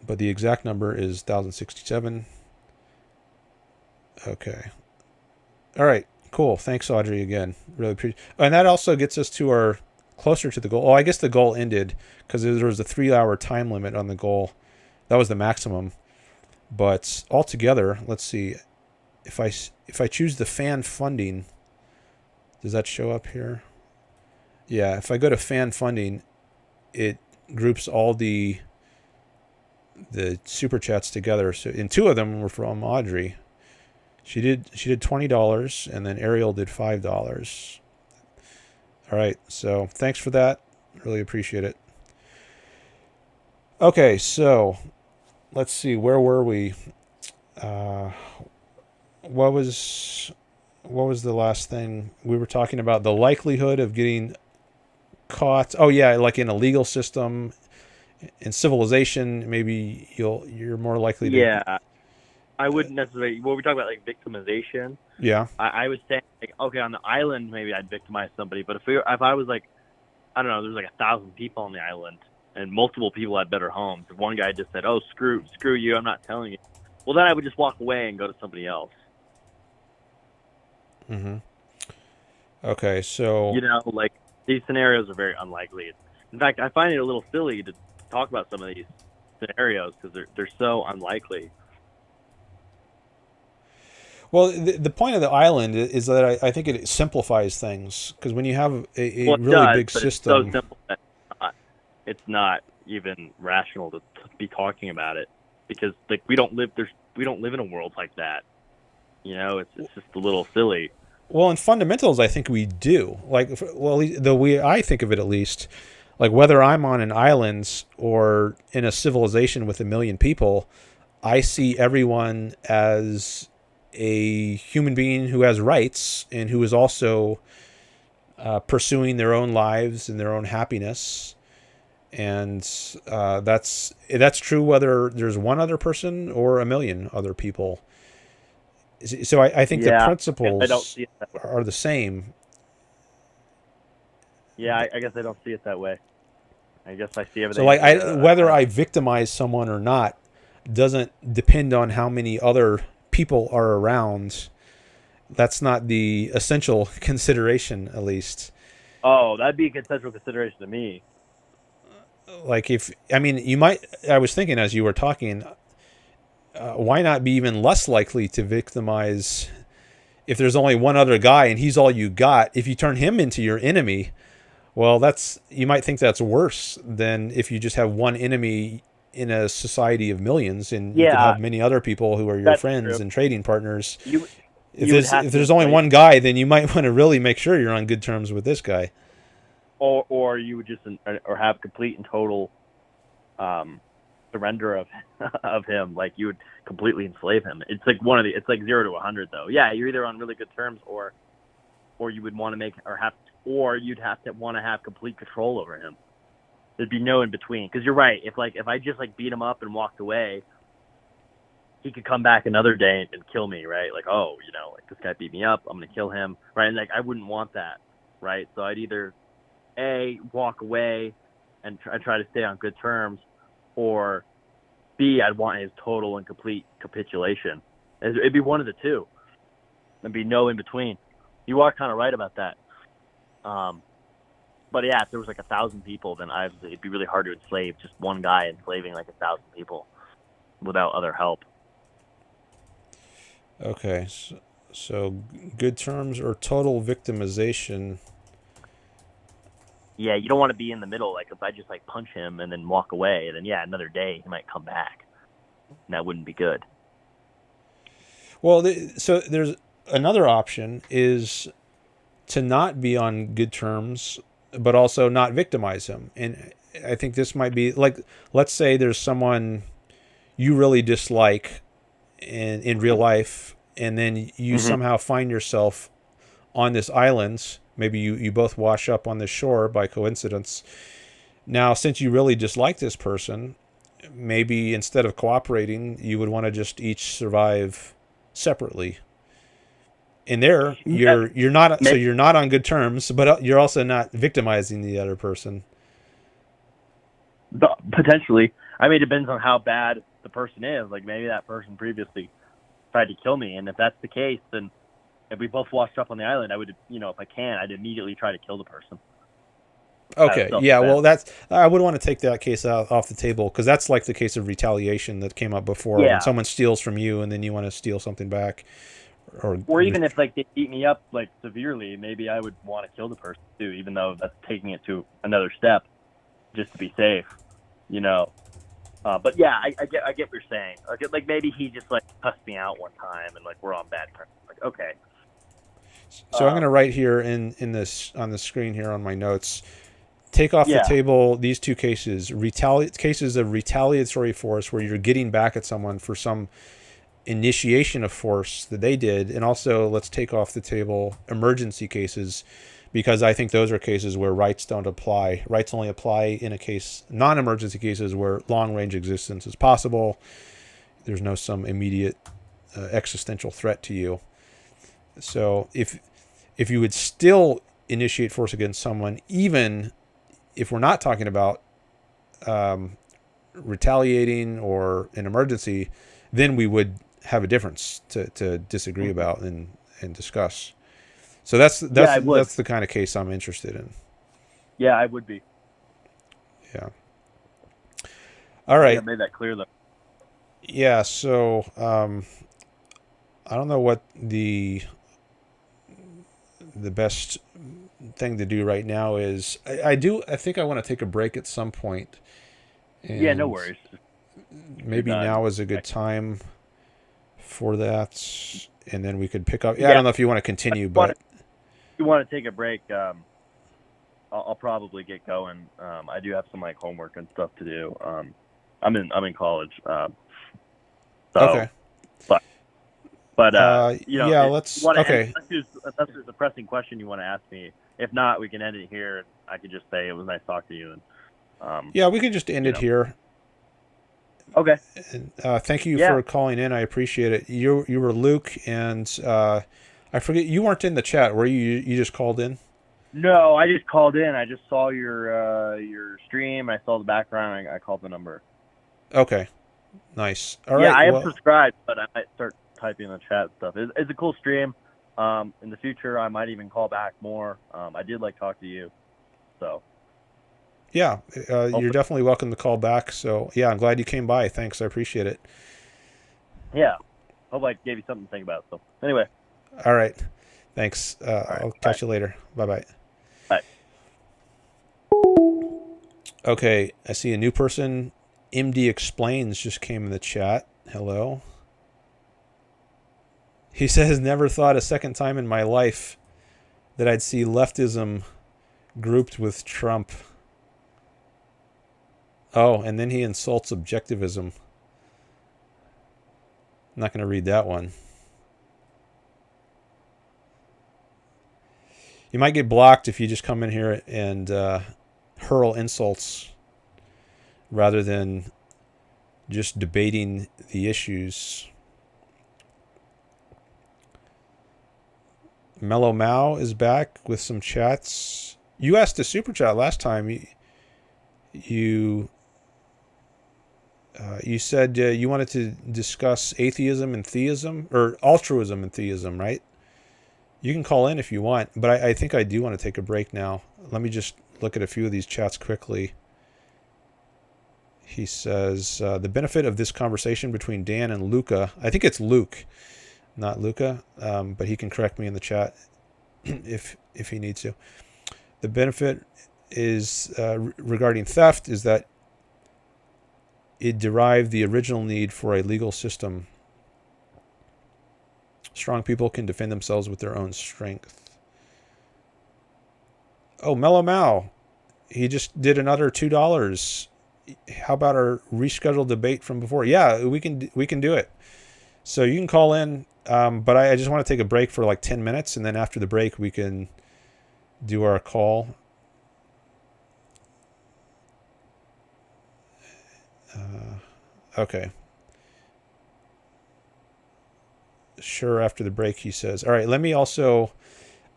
Speaker 1: But the exact number is 1,067. Okay. All right. Cool. Thanks, Audrey, again. Really appreciate it. And that also gets us to our closer to the goal. Oh, I guess the goal ended because there was a 3-hour time limit on the goal. That was the maximum. But altogether, let's see. If I choose the fan funding, does that show up here? Yeah, if I go to fan funding, it groups all the super chats together. So, and 2 of them were from Audrey. She did $20, and then Ariel did $5. All right, so thanks for that. Really appreciate it. Okay, so let's see. Where were we? What was the last thing we were talking about? The likelihood of getting caught. Oh yeah, like in a legal system, in civilization, maybe you're more likely to.
Speaker 3: Yeah, I wouldn't necessarily. What we talk about, like victimization.
Speaker 1: Yeah.
Speaker 3: I was saying, like, okay, on the island, maybe I'd victimize somebody. But if I was like, I don't know, there's like 1,000 people on the island, and multiple people had better homes. If one guy just said, "Oh, screw you, I'm not telling you," well, then I would just walk away and go to somebody else.
Speaker 1: Mm-hmm. Okay, so
Speaker 3: like these scenarios are very unlikely. In fact, I find it a little silly to talk about some of these scenarios because they're so unlikely.
Speaker 1: Well, the point of the island is that I think it simplifies things because when you have a really big system,
Speaker 3: it's so simple that it's not even rational to be talking about it because like we don't live in a world like that. It's just a little silly.
Speaker 1: Well, in fundamentals, I think we do. Like, well, the way I think of it, at least, like whether I'm on an island or in a civilization with 1 million people, I see everyone as a human being who has rights and who is also pursuing their own lives and their own happiness. And that's true whether there's one other person or 1 million other people. So I think the principles are the same.
Speaker 3: Yeah, I guess I don't see it that way. I guess I see everything.
Speaker 1: So like whether I victimize someone or not doesn't depend on how many other people are around. That's not the essential consideration, at least.
Speaker 3: Oh, that'd be a essential consideration to me.
Speaker 1: Like I was thinking as you were talking, why not be even less likely to victimize if there's only one other guy and he's all you got? If you turn him into your enemy, well, you might think that's worse than if you just have one enemy in a society of millions and you can have many other people who are your friends and trading partners. If there's only one guy, then you might want to really make sure you're on good terms with this guy.
Speaker 3: Or you would just or have complete and total surrender of him. Like you would completely enslave him. It's like it's like 0 to 100 though. Yeah, you're either on really good terms or you would want to you'd have to want to have complete control over him. There'd be no in between. Because you're right. If I just beat him up and walked away, he could come back another day and kill me, right? Like, oh, this guy beat me up, I'm gonna kill him, right? And I wouldn't want that, right? So I'd either A, walk away and try to stay on good terms, or B, I'd want his total and complete capitulation. It'd be one of the two. There'd be no in between. You are kind of right about that. But yeah, if there was 1,000 people, then it'd be really hard to enslave just one guy enslaving 1,000 people without other help.
Speaker 1: Okay, so good terms or total victimization.
Speaker 3: Yeah, you don't want to be in the middle. If I just punch him and then walk away, and then another day he might come back, and that wouldn't be good.
Speaker 1: Well, so there's another option is to not be on good terms, but also not victimize him. And I think this might be let's say there's someone you really dislike in real life, and then you somehow find yourself on this island. Maybe you both wash up on the shore by coincidence. Now, since you really dislike this person, maybe instead of cooperating, you would want to just each survive separately. In there, you're not on good terms, but you're also not victimizing the other person.
Speaker 3: Potentially. I mean, it depends on how bad the person is. Maybe that person previously tried to kill me, and if that's the case, then if we both washed up on the island, I would, if I can, I'd immediately try to kill the person.
Speaker 1: Okay, yeah, well, I would want to take that case off the table, because that's like the case of retaliation that came up before, when someone steals from you and then you want to steal something back. Or
Speaker 3: even if they beat me up severely, maybe I would want to kill the person too, even though that's taking it to another step, just to be safe, But yeah, I get what you're saying. Maybe he just cussed me out one time and we're on bad terms. Okay.
Speaker 1: So I'm going to write here in this on the screen here on my notes. Take off the table these two cases: cases of retaliatory force, where you're getting back at someone for some initiation of force that they did, and also let's take off the table emergency cases, because I think those are cases where rights don't apply. Rights only apply in a case, non-emergency cases, where long-range existence is possible. There's no some immediate existential threat to you. So if you would still initiate force against someone, even if we're not talking about retaliating or an emergency, then we would have a difference to disagree about and discuss. So that's the kind of case I'm interested in.
Speaker 3: Yeah, I would be.
Speaker 1: Yeah. All right.
Speaker 3: I made that clear though.
Speaker 1: Yeah. So I don't know what the best thing to do right now is. I think I want to take a break at some point.
Speaker 3: Yeah, no worries.
Speaker 1: Maybe now is a good time for that, and then we could pick up. I don't know if you want to continue, but
Speaker 3: if you want to take a break, I'll probably get going. I do have some homework and stuff to do. I'm in college.
Speaker 1: Okay.
Speaker 3: But
Speaker 1: let's. Okay.
Speaker 3: Unless there's a pressing question you want to ask me. If not, we can end it here. And I could just say it was nice talking to you. And
Speaker 1: we can just end it here.
Speaker 3: Okay.
Speaker 1: And, thank you for calling in. I appreciate it. You were Luke, and I forget, you weren't in the chat, were you? You just called in?
Speaker 3: No, I just called in. I just saw your stream. I saw the background. I called the number.
Speaker 1: Okay. Nice. All right.
Speaker 3: Yeah, I am subscribed, but I might start typing in the chat stuff. It's a cool stream. In the future, I might even call back more. I did talk to you, so.
Speaker 1: Yeah, you're definitely welcome to call back. So, yeah, I'm glad you came by. Thanks. I appreciate it.
Speaker 3: Yeah. Hope I gave you something to think about. So, anyway.
Speaker 1: All right. Thanks. I'll catch you later. Bye-bye.
Speaker 3: Bye.
Speaker 1: Okay, I see a new person. MD Explains just came in the chat. Hello. He says, never thought a second time in my life that I'd see leftism grouped with Trump. Oh, and then he insults objectivism. I'm not going to read that one. You might get blocked if you just come in here and hurl insults rather than just debating the issues. Mellow Mau is back with some chats. You asked a super chat last time. You said you wanted to discuss atheism and theism, or altruism and theism, right? You can call in if you want, but I think I do want to take a break now. Let me just look at a few of these chats quickly. He says, the benefit of this conversation between Dan and Luca, I think it's Luke, not Luca, but he can correct me in the chat if he needs to. The benefit is regarding theft is that it derived the original need for a legal system. Strong people can defend themselves with their own strength. Oh, Mellow Mau. He just did another $2. How about our rescheduled debate from before? Yeah, we can do it. So you can call in, but I just want to take a break for like 10 minutes, and then after the break we can do our call. Okay. Sure, after the break, he says. All right, let me also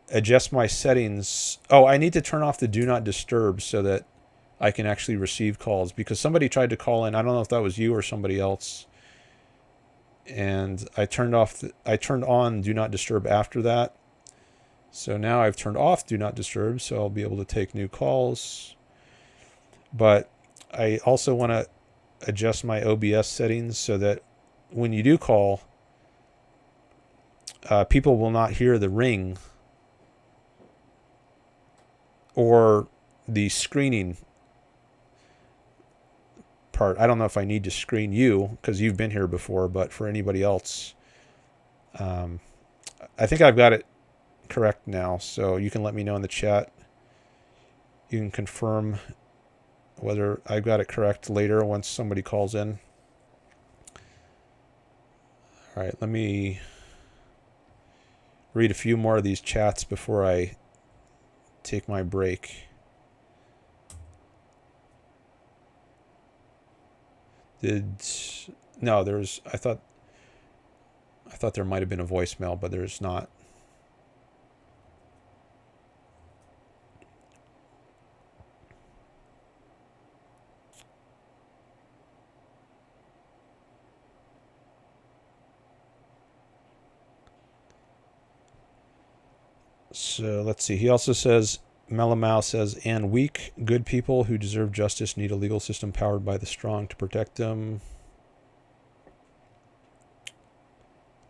Speaker 1: adjust my settings. Oh, I need to turn off the do not disturb so that I can actually receive calls, because somebody tried to call in. I don't know if that was you or somebody else. And I turned on do not disturb after that. So now I've turned off do not disturb, so I'll be able to take new calls. But I also want to adjust my OBS settings so that when you do call, people will not hear the ring or the screening part. I don't know if I need to screen you because you've been here before, but for anybody else, I think I've got it correct now. So you can let me know in the chat. You can confirm whether I've got it correct later once somebody calls in. All right, let me read a few more of these chats before I take my break. No, there's, I thought there might have been a voicemail, but there's not. So let's see. He also says, Mellow Mau says, and weak, good people who deserve justice need a legal system powered by the strong to protect them.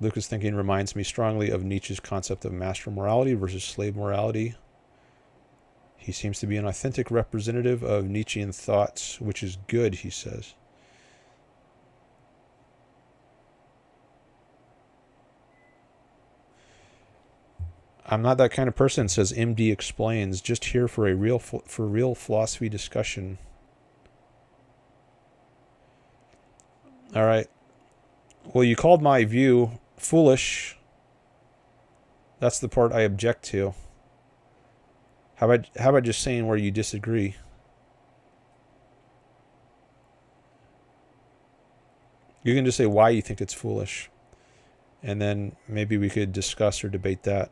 Speaker 1: Lucas' thinking reminds me strongly of Nietzsche's concept of master morality versus slave morality. He seems to be an authentic representative of Nietzschean thoughts, which is good, he says. I'm not that kind of person, says MD Explains. Just here for a real philosophy discussion. All right. Well, you called my view foolish. That's the part I object to. How about just saying where you disagree? You can just say why you think it's foolish, and then maybe we could discuss or debate that.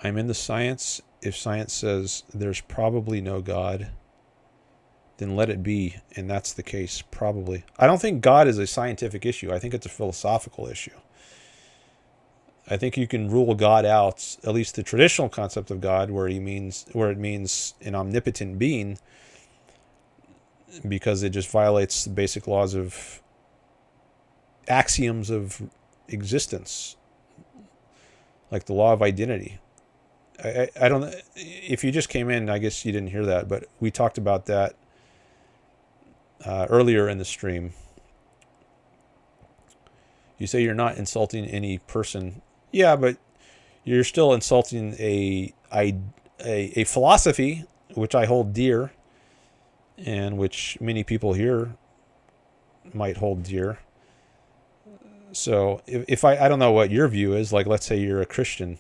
Speaker 1: I'm into science. If science says there's probably no God, then let it be, and that's the case, probably. I don't think God is a scientific issue. I think it's a philosophical issue. I think you can rule God out, at least the traditional concept of God, where it means an omnipotent being, because it just violates the basic laws of axioms of existence, like the law of identity. I don't, if you just came in, I guess you didn't hear that, but we talked about that earlier in the stream. You say you're not insulting any person. Yeah, but you're still insulting a philosophy which I hold dear, and which many people here might hold dear. So if I don't know what your view is, like let's say you're a Christian,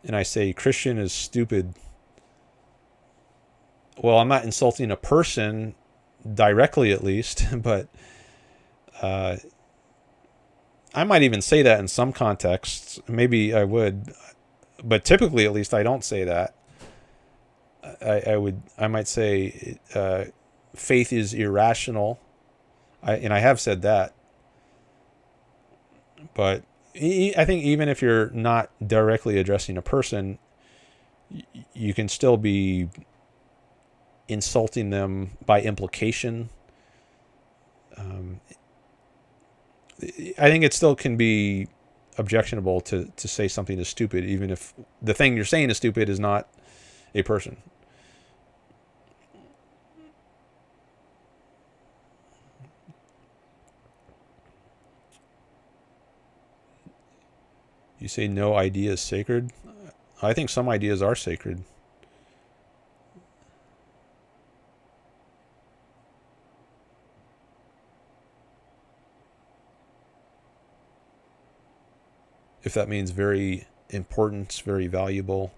Speaker 1: and I say Christian is stupid. Well, I'm not insulting a person directly, at least, but I might even say that in some contexts. Maybe I would, but typically, at least, I don't say that. I might say faith is irrational, and I have said that. But I think even if you're not directly addressing a person, you can still be insulting them by implication. I think it still can be objectionable to say something is stupid, even if the thing you're saying is stupid is not a person. You say no idea is sacred. I think some ideas are sacred. If that means very important, very valuable.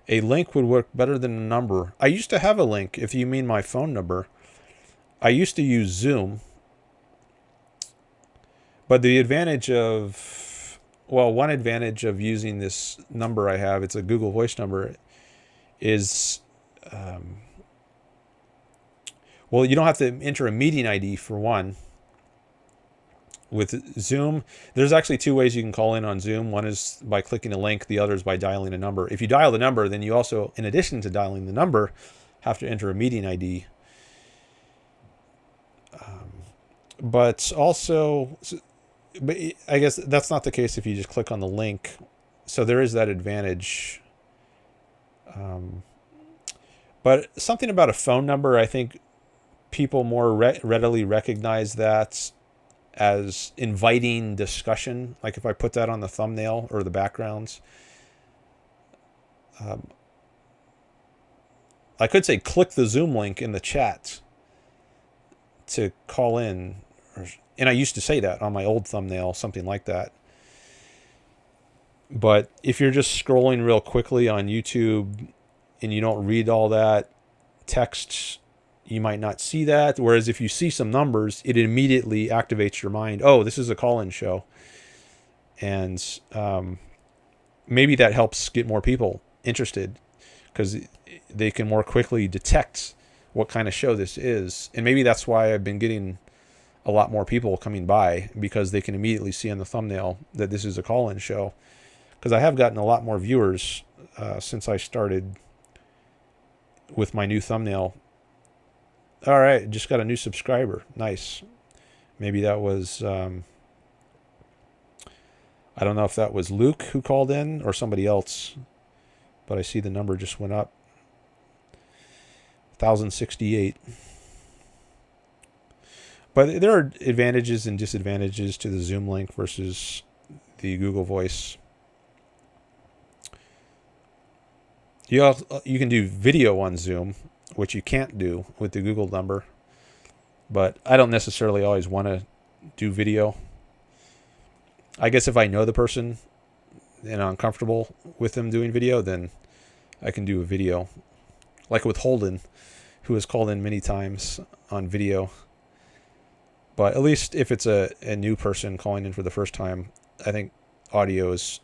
Speaker 1: A link would work better than a number. I used to have a link, if you mean my phone number. I used to use Zoom. But the advantage of, well, one advantage of using this number I have, it's a Google Voice number, is, well, you don't have to enter a meeting ID for one. With Zoom, there's actually two ways you can call in on Zoom. One is by clicking a link. The other is by dialing a number. If you dial the number, then you also, in addition to dialing the number, have to enter a meeting ID. But also, but I guess that's not the case if you just click on the link. So there is that advantage. But something about a phone number, I think people more readily recognize that as inviting discussion. Like if I put that on the thumbnail or the backgrounds, I could say click the Zoom link in the chat to call in, and I used to say that on my old thumbnail, something like that. But if you're just scrolling real quickly on YouTube and you don't read all that text, you might not see that. Whereas if you see some numbers, it immediately activates your mind. Oh, this is a call-in show. And maybe that helps get more people interested because they can more quickly detect what kind of show this is. And maybe that's why I've been getting a lot more people coming by, because they can immediately see on the thumbnail that this is a call-in show. Because I have gotten a lot more viewers since I started with my new thumbnail. All right, just got a new subscriber. Nice. Maybe that was, I don't know if that was Luke who called in or somebody else, but I see the number just went up. 1,068. But there are advantages and disadvantages to the Zoom link versus the Google Voice. You can do video on Zoom, which you can't do with the Google number. But I don't necessarily always want to do video. I guess if I know the person and I'm comfortable with them doing video, then I can do a video. Like with Holden, who has called in many times on video. But at least if it's a new person calling in for the first time, I think audio is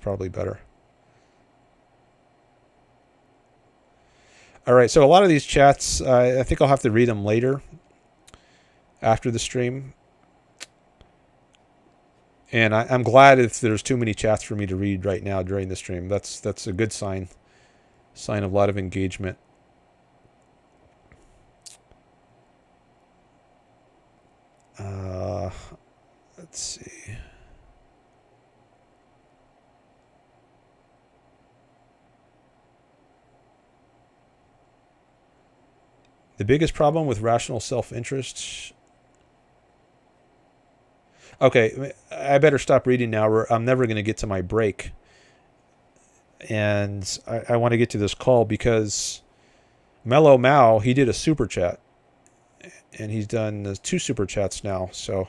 Speaker 1: probably better. All right, so a lot of these chats, I think I'll have to read them later after the stream. And I'm glad if there's too many chats for me to read right now during the stream. That's a good sign of a lot of engagement. Let's see. The biggest problem with rational self-interest. Okay, I better stop reading now, or I'm never going to get to my break. And I want to get to this call because Mellow Mau, he did a super chat. And he's done 2 super chats now. So,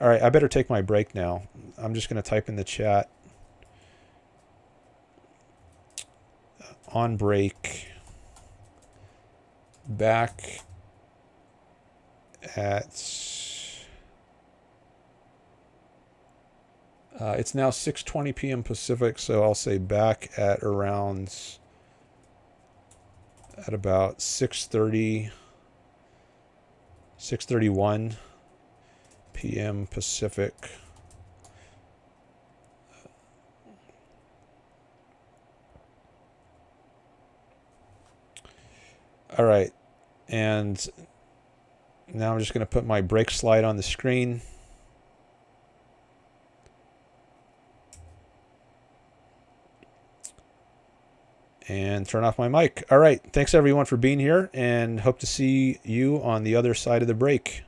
Speaker 1: all right, I better take my break now. I'm just going to type in the chat. On break. Back at... it's now 6:20 p.m. Pacific, so I'll say back at around... at about 6:31 p.m. Pacific. All right, and now I'm just going to put my break slide on the screen. And turn off my mic. All right, thanks everyone for being here, and hope to see you on the other side of the break.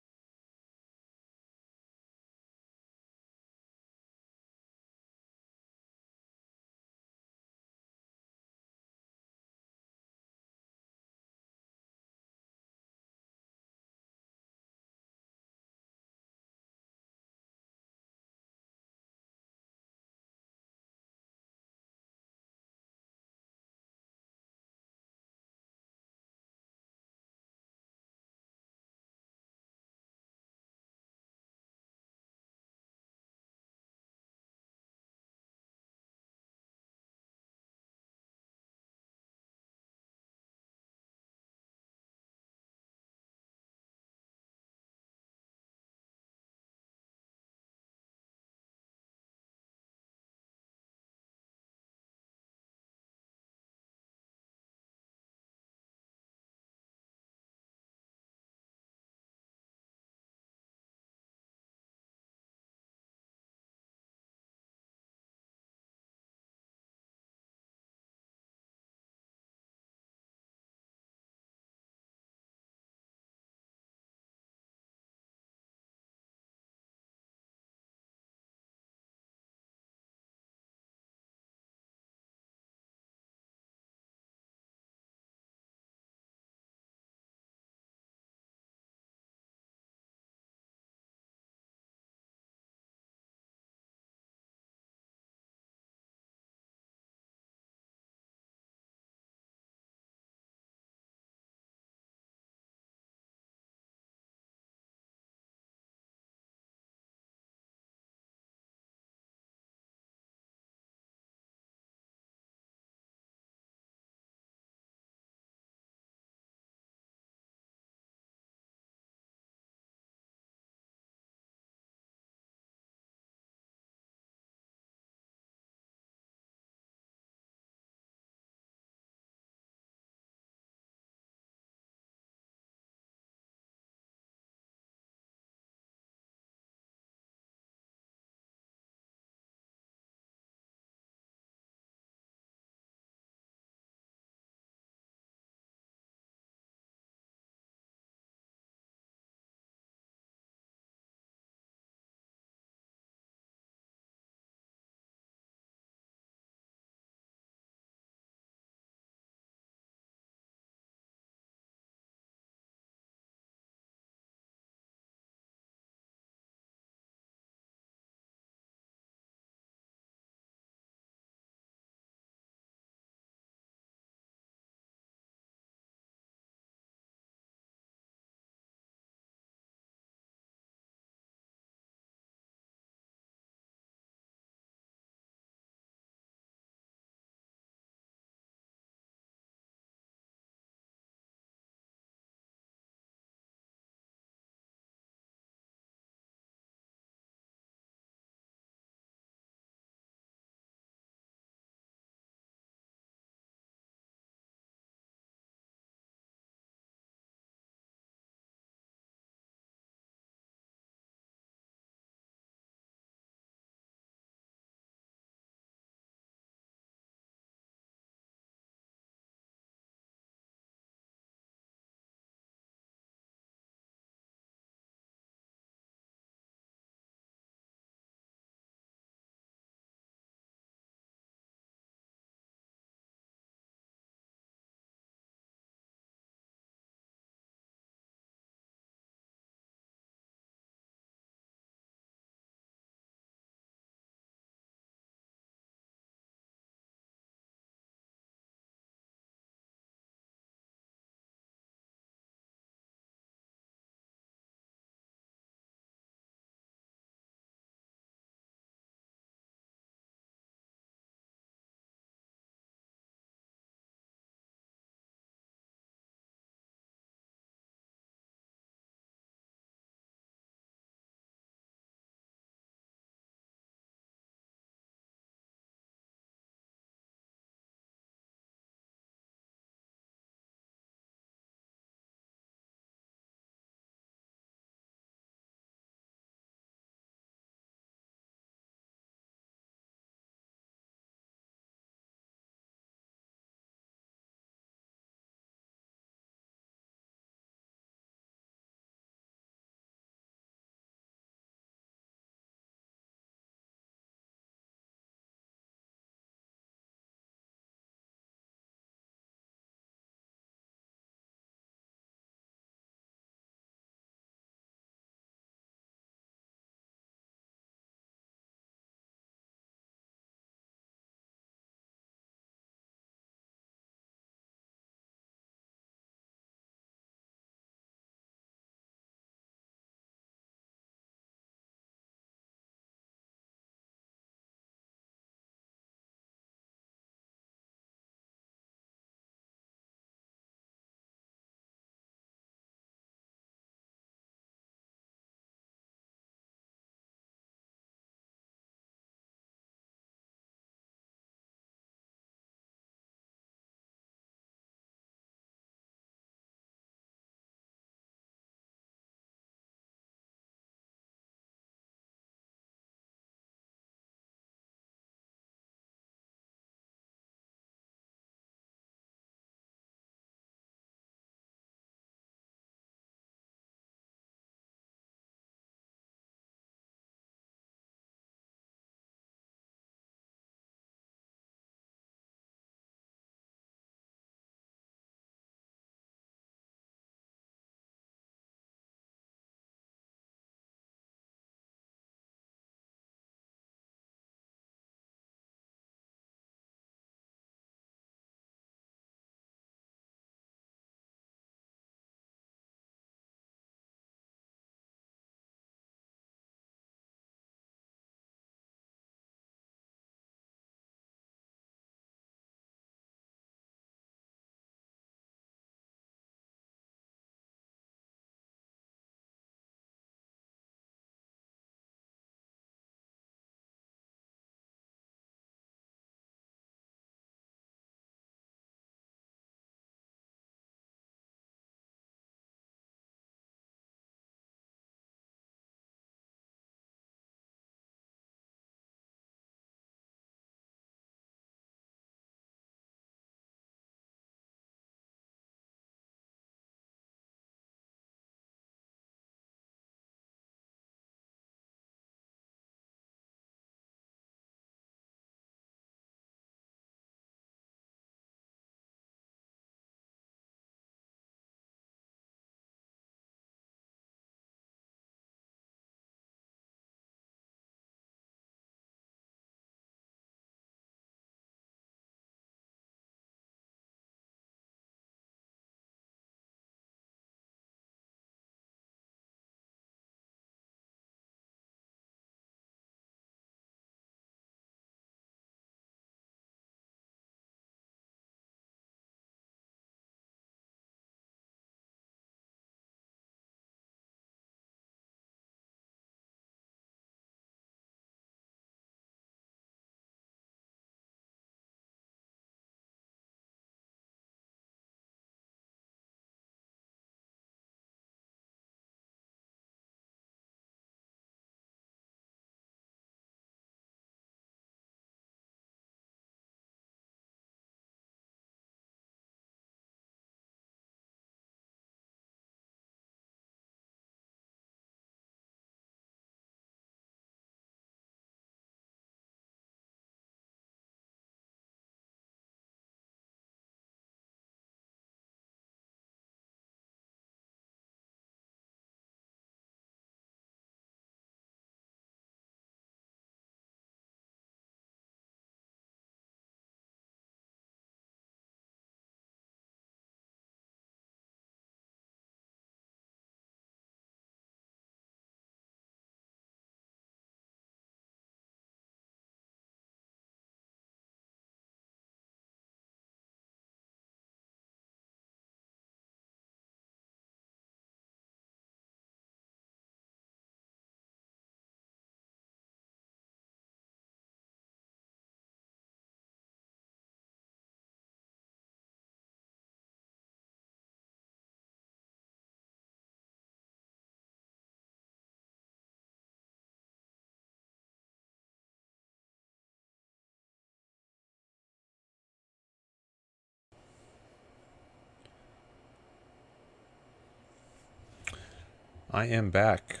Speaker 1: I am back.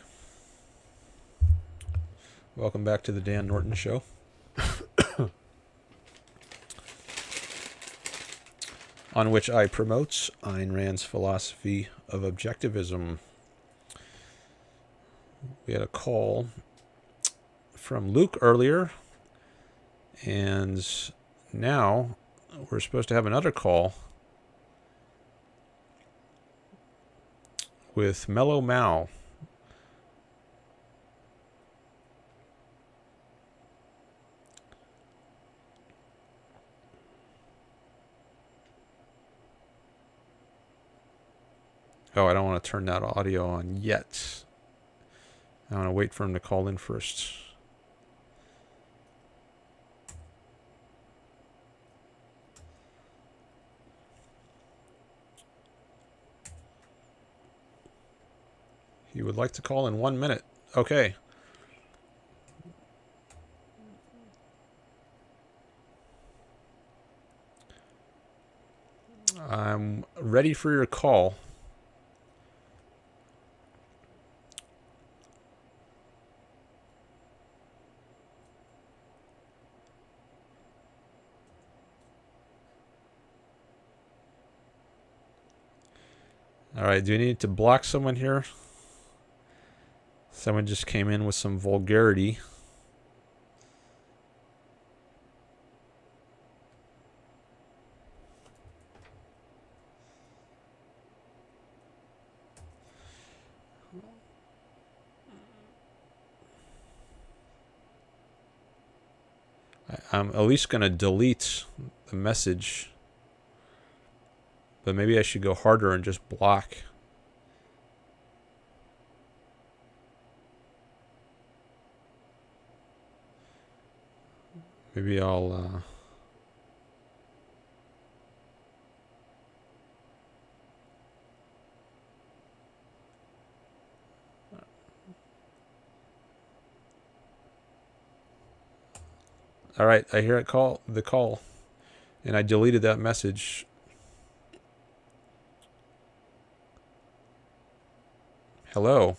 Speaker 1: Welcome back to the Dan Norton Show. On which I promote Ayn Rand's philosophy of objectivism. We had a call from Luke earlier, and now we're supposed to have another call with Mellow Mau. Oh, I don't want to turn that audio on yet. I want to wait for him to call in first. He would like to call in 1 minute. Okay. I'm ready for your call. All right, do you need to block someone here? Someone just came in with some vulgarity. I'm at least going to delete the message. But maybe I should go harder and just block. Maybe I'll... All right, I hear it the call, and I deleted that message. Hello.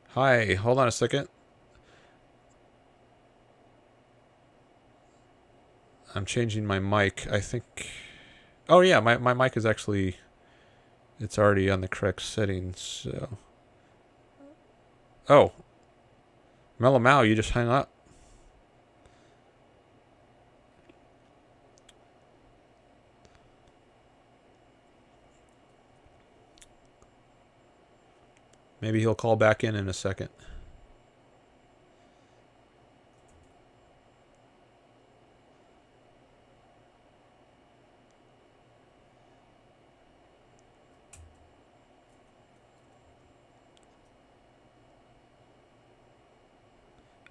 Speaker 1: Hi, hold on a second. I'm changing my mic. I think... Oh yeah, my mic is actually... It's already on the correct settings, so... Oh. Mellow Mau, you just hung up. Maybe he'll call back in a second.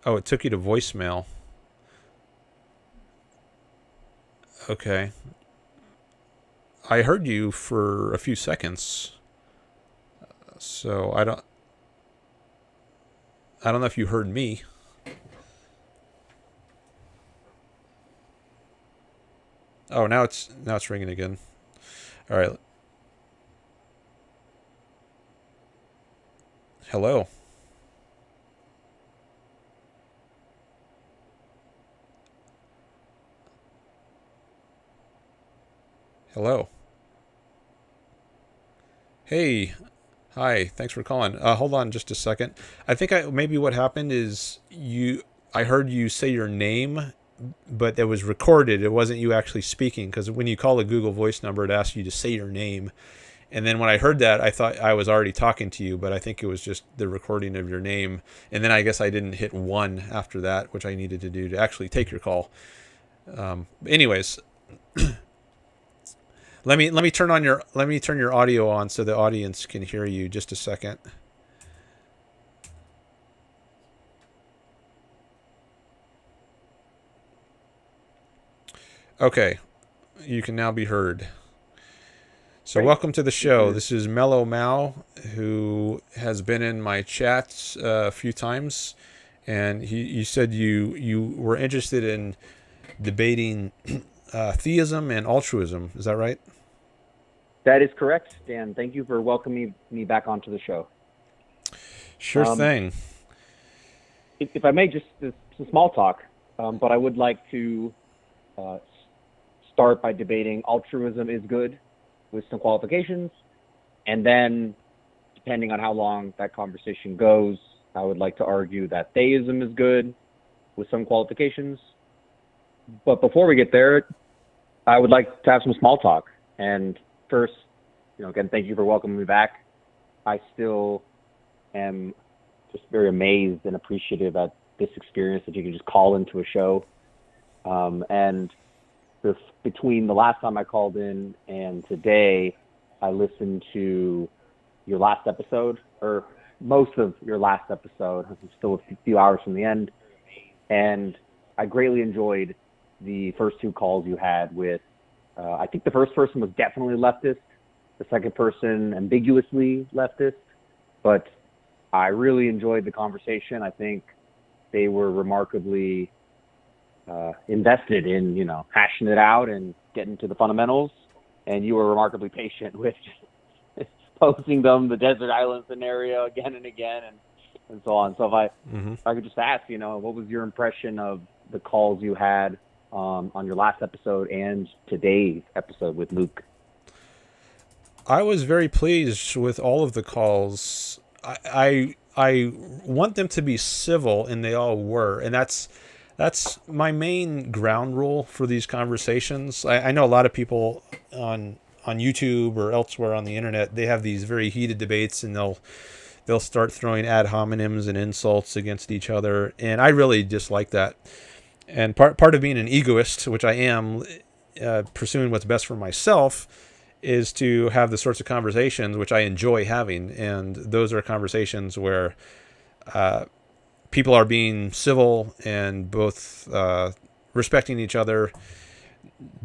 Speaker 1: Oh, it took you to voicemail. Okay. I heard you for a few seconds. So I don't know if you heard me. Oh, now it's ringing again. All right. Hello. Hello. Hey. Hi. Thanks for calling. Hold on just a second. I think maybe what happened is I heard you say your name, but it was recorded. It wasn't you actually speaking, because when you call a Google Voice number, it asks you to say your name. And then when I heard that, I thought I was already talking to you, but I think it was just the recording of your name. And then I guess I didn't hit 1 after that, which I needed to do to actually take your call. Anyways, let me turn your audio on so the audience can hear you. Just a second. Okay, you can now be heard. So
Speaker 3: Great.
Speaker 1: Welcome to the show. This is Mellow Mau, who has been in my chats a few times, and you said you were interested in debating theism and altruism. Is that right?
Speaker 4: That is correct, Dan. Thank you for welcoming me back onto the show.
Speaker 1: Sure thing.
Speaker 4: If I may, just some small talk, but I would like to start by debating altruism is good with some qualifications, and then, depending on how long that conversation goes, I would like to argue that theism is good with some qualifications. But before we get there, I would like to have some small talk. And first, again, thank you for welcoming me back. I still am just very amazed and appreciative at this experience that you can just call into a show. And between the last time I called in and today, I listened to your last episode, or most of your last episode. I'm still a few hours from the end. And I greatly enjoyed the first two calls you had with, I think the first person was definitely leftist, the second person ambiguously leftist, but I really enjoyed the conversation. I think they were remarkably invested in, hashing it out and getting to the fundamentals. And you were remarkably patient with posting them the desert island scenario again and again and so on. So if I could just ask, what was your impression of the calls you had on your last episode and today's episode with Luke?
Speaker 1: I was very pleased with all of the calls. I want them to be civil, and they all were, and that's my main ground rule for these conversations. I know a lot of people on YouTube or elsewhere on the internet, they have these very heated debates, and they'll start throwing ad hominems and insults against each other, and I really dislike that. And part of being an egoist, which I am, pursuing what's best for myself, is to have the sorts of conversations which I enjoy having, and those are conversations where people are being civil and both respecting each other.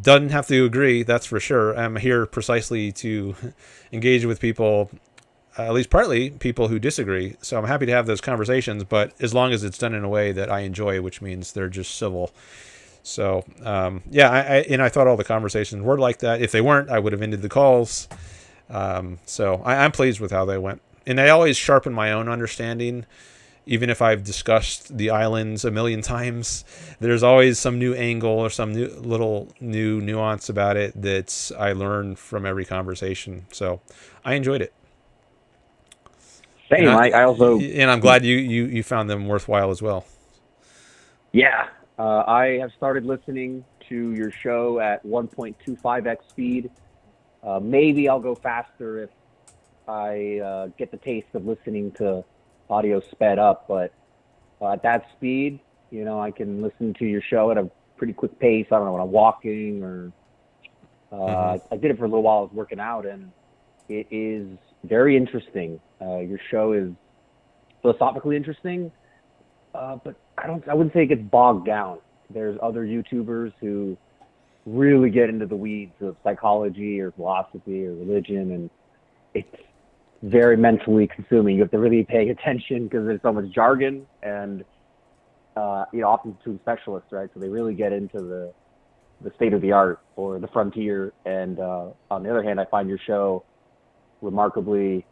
Speaker 1: Doesn't have to agree, that's for sure. I'm here precisely to engage with people, at least partly people who disagree. So I'm happy to have those conversations, but as long as it's done in a way that I enjoy, which means they're just civil. So, I thought all the conversations were like that. If they weren't, I would have ended the calls. So I'm pleased with how they went. And I always sharpen my own understanding. Even if I've discussed the islands a million times, there's always some new angle or some new nuance about it that I learn from every conversation. So I enjoyed it.
Speaker 4: Same. I also...
Speaker 1: And I'm glad you found them worthwhile as well.
Speaker 4: Yeah. I have started listening to your show at 1.25x speed. Maybe I'll go faster if I get the taste of listening to audio sped up, but at that speed, I can listen to your show at a pretty quick pace. I don't know, when I'm walking or I did it for a little while. I was working out, and it is very interesting. Your show is philosophically interesting, but I wouldn't say it gets bogged down. There's other YouTubers who really get into the weeds of psychology or philosophy or religion, and it's very mentally consuming. You have to really pay attention because there's so much jargon, and often to specialists, right? So they really get into the state of the art or the frontier. And on the other hand, I find your show remarkably,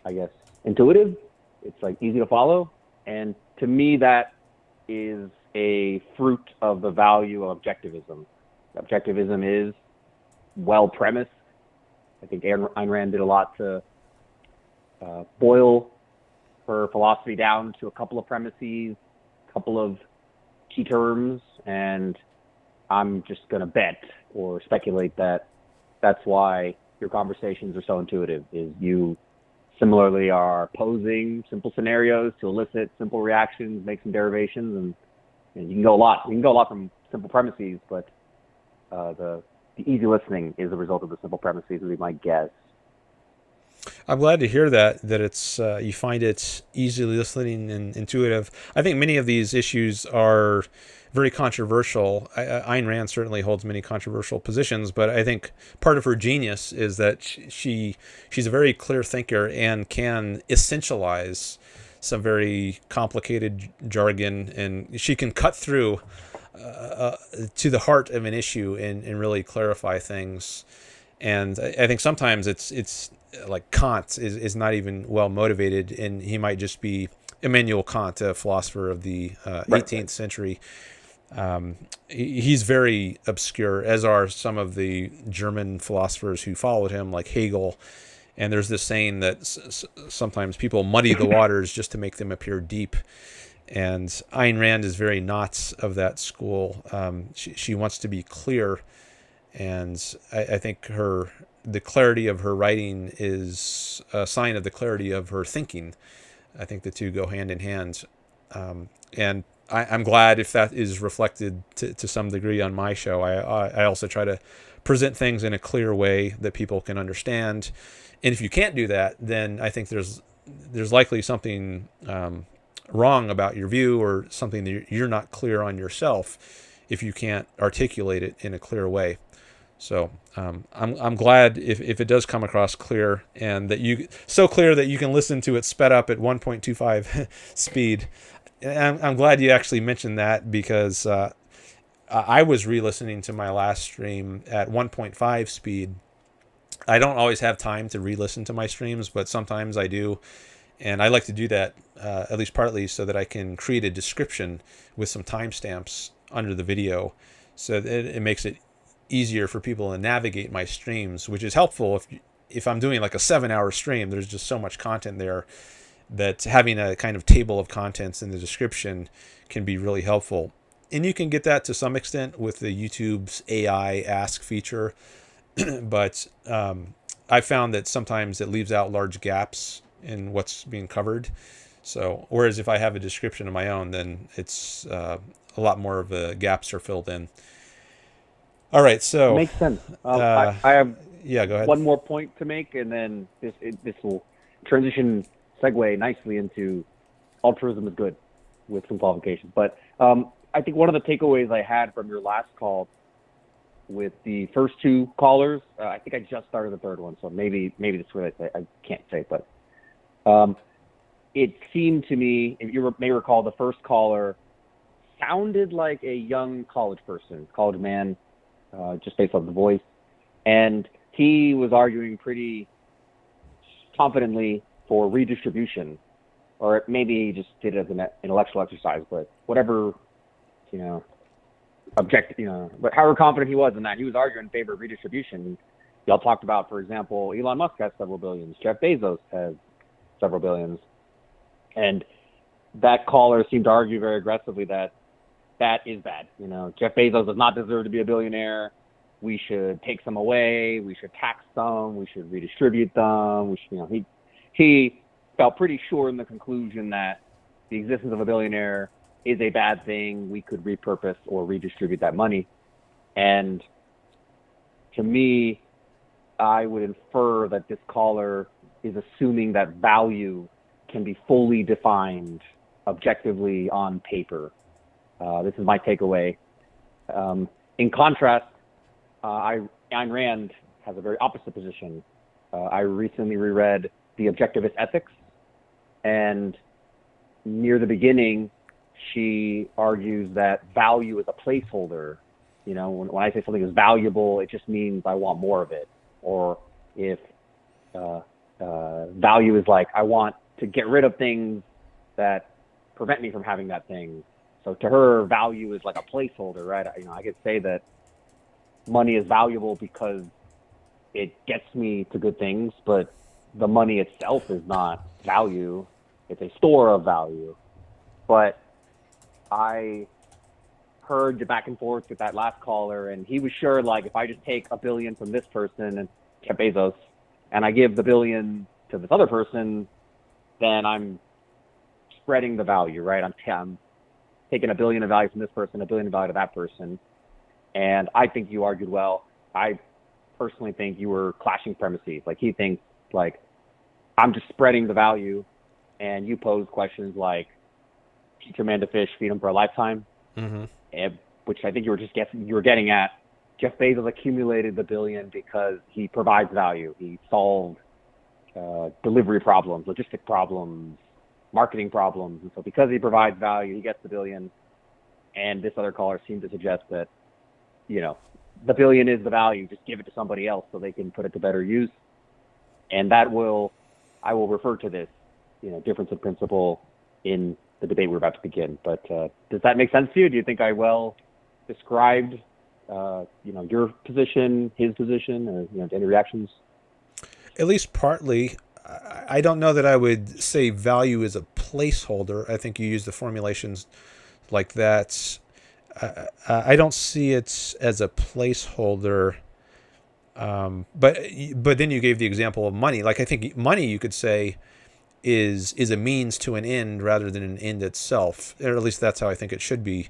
Speaker 4: I guess, intuitive. It's like easy to follow, and to me, that is a fruit of the value of objectivism. Objectivism is well premised. I think Ayn Rand did a lot to boil her philosophy down to a couple of premises, a couple of key terms, and I'm just going to bet or speculate that that's why your conversations are so intuitive, is you similarly are posing simple scenarios to elicit simple reactions, make some derivations, and you can go a lot. You can go a lot from simple premises, but the easy listening is the result of the simple premises, would be my guess.
Speaker 1: I'm glad to hear that it's you find it easily listening and intuitive. I think many of these issues are very controversial. Ayn Rand certainly holds many controversial positions, but I think part of her genius is that she's a very clear thinker and can essentialize some very complicated jargon, and she can cut through to the heart of an issue and really clarify things. And I think sometimes it's like Kant is not even well motivated, and he might just be Immanuel Kant, a philosopher of the 18th century. He's very obscure, as are some of the German philosophers who followed him, like Hegel. And there's this saying that sometimes people muddy the waters just to make them appear deep. And Ayn Rand is very not of that school. She wants to be clear, and I think the clarity of her writing is a sign of the clarity of her thinking. I think the two go hand in hand, and I'm glad if that is reflected to some degree on my show. I also try to present things in a clear way that people can understand. And if you can't do that, then I think there's likely something wrong about your view, or something that you're not clear on yourself if you can't articulate it in a clear way. So I'm glad if it does come across clear, and that so clear that you can listen to it sped up at 1.25 speed. I'm glad you actually mentioned that, because I was re-listening to my last stream at 1.5 speed. I don't always have time to re-listen to my streams, but sometimes I do. And I like to do that, at least partly, so that I can create a description with some timestamps under the video. So that it makes it easier for people to navigate my streams, which is helpful if I'm doing like a 7-hour stream. There's just so much content there that having a kind of table of contents in the description can be really helpful. And you can get that to some extent with the YouTube's AI Ask feature. But I found that sometimes it leaves out large gaps in what's being covered. So, whereas if I have a description of my own, then it's a lot more of the gaps are filled in. All right, so
Speaker 4: makes sense. I have
Speaker 1: go ahead.
Speaker 4: One more point to make, and then this will segue nicely into altruism is good with some qualifications. But I think one of the takeaways I had from your last call with the first two callers, I think I just started the third one, so maybe that's what I say. I can't say, but it seemed to me, if you may recall, the first caller sounded like a young college man, just based on the voice. And he was arguing pretty confidently for redistribution, or maybe he just did it as an intellectual exercise, but whatever, but however confident he was in that, he was arguing in favor of redistribution. Y'all talked about, for example, Elon Musk has several billions, Jeff Bezos has several billions, and that caller seemed to argue very aggressively that is bad. Jeff Bezos does not deserve to be a billionaire. We should take some away. We should tax them. We should redistribute them. He felt pretty sure in the conclusion that the existence of a billionaire is a bad thing. We could repurpose or redistribute that money. And to me, I would infer that this caller is assuming that value can be fully defined objectively on paper. This is my takeaway. In contrast, Ayn Rand has a very opposite position. I recently reread The Objectivist Ethics, and near the beginning, she argues that value is a placeholder. When I say something is valuable, it just means I want more of it. Or if value is like, I want to get rid of things that prevent me from having that thing. So to her, value is like a placeholder, right? I could say that money is valuable because it gets me to good things, but the money itself is not value. It's a store of value. But I heard the back and forth with that last caller, and he was sure, like, if I just take $1 billion from this person, and Jeff Bezos, and I give the $1 billion to this other person, then I'm spreading the value, right? I'm taking $1 billion of value from this person, $1 billion of value to that person. And I think you argued well. I personally think you were clashing premises. Like, he thinks, like, I'm just spreading the value, and you pose questions like, teach a man to fish, feed him for a lifetime, which I think you were getting at. Jeff Bezos accumulated the $1 billion because he provides value. He solved delivery problems, logistic problems, marketing problems. And so because he provides value, he gets the $1 billion. And this other caller seemed to suggest that, the billion is the value. Just give it to somebody else so they can put it to better use. And I will refer to this, difference of principle in the debate we're about to begin. But does that make sense to you? Do you think I well described, your position, his position, or any reactions?
Speaker 1: At least partly. I don't know that I would say value is a placeholder. I think you use the formulations like that. I don't see it as a placeholder. But then you gave the example of money. Like, I think money, you could say, is a means to an end rather than an end itself. Or at least that's how I think it should be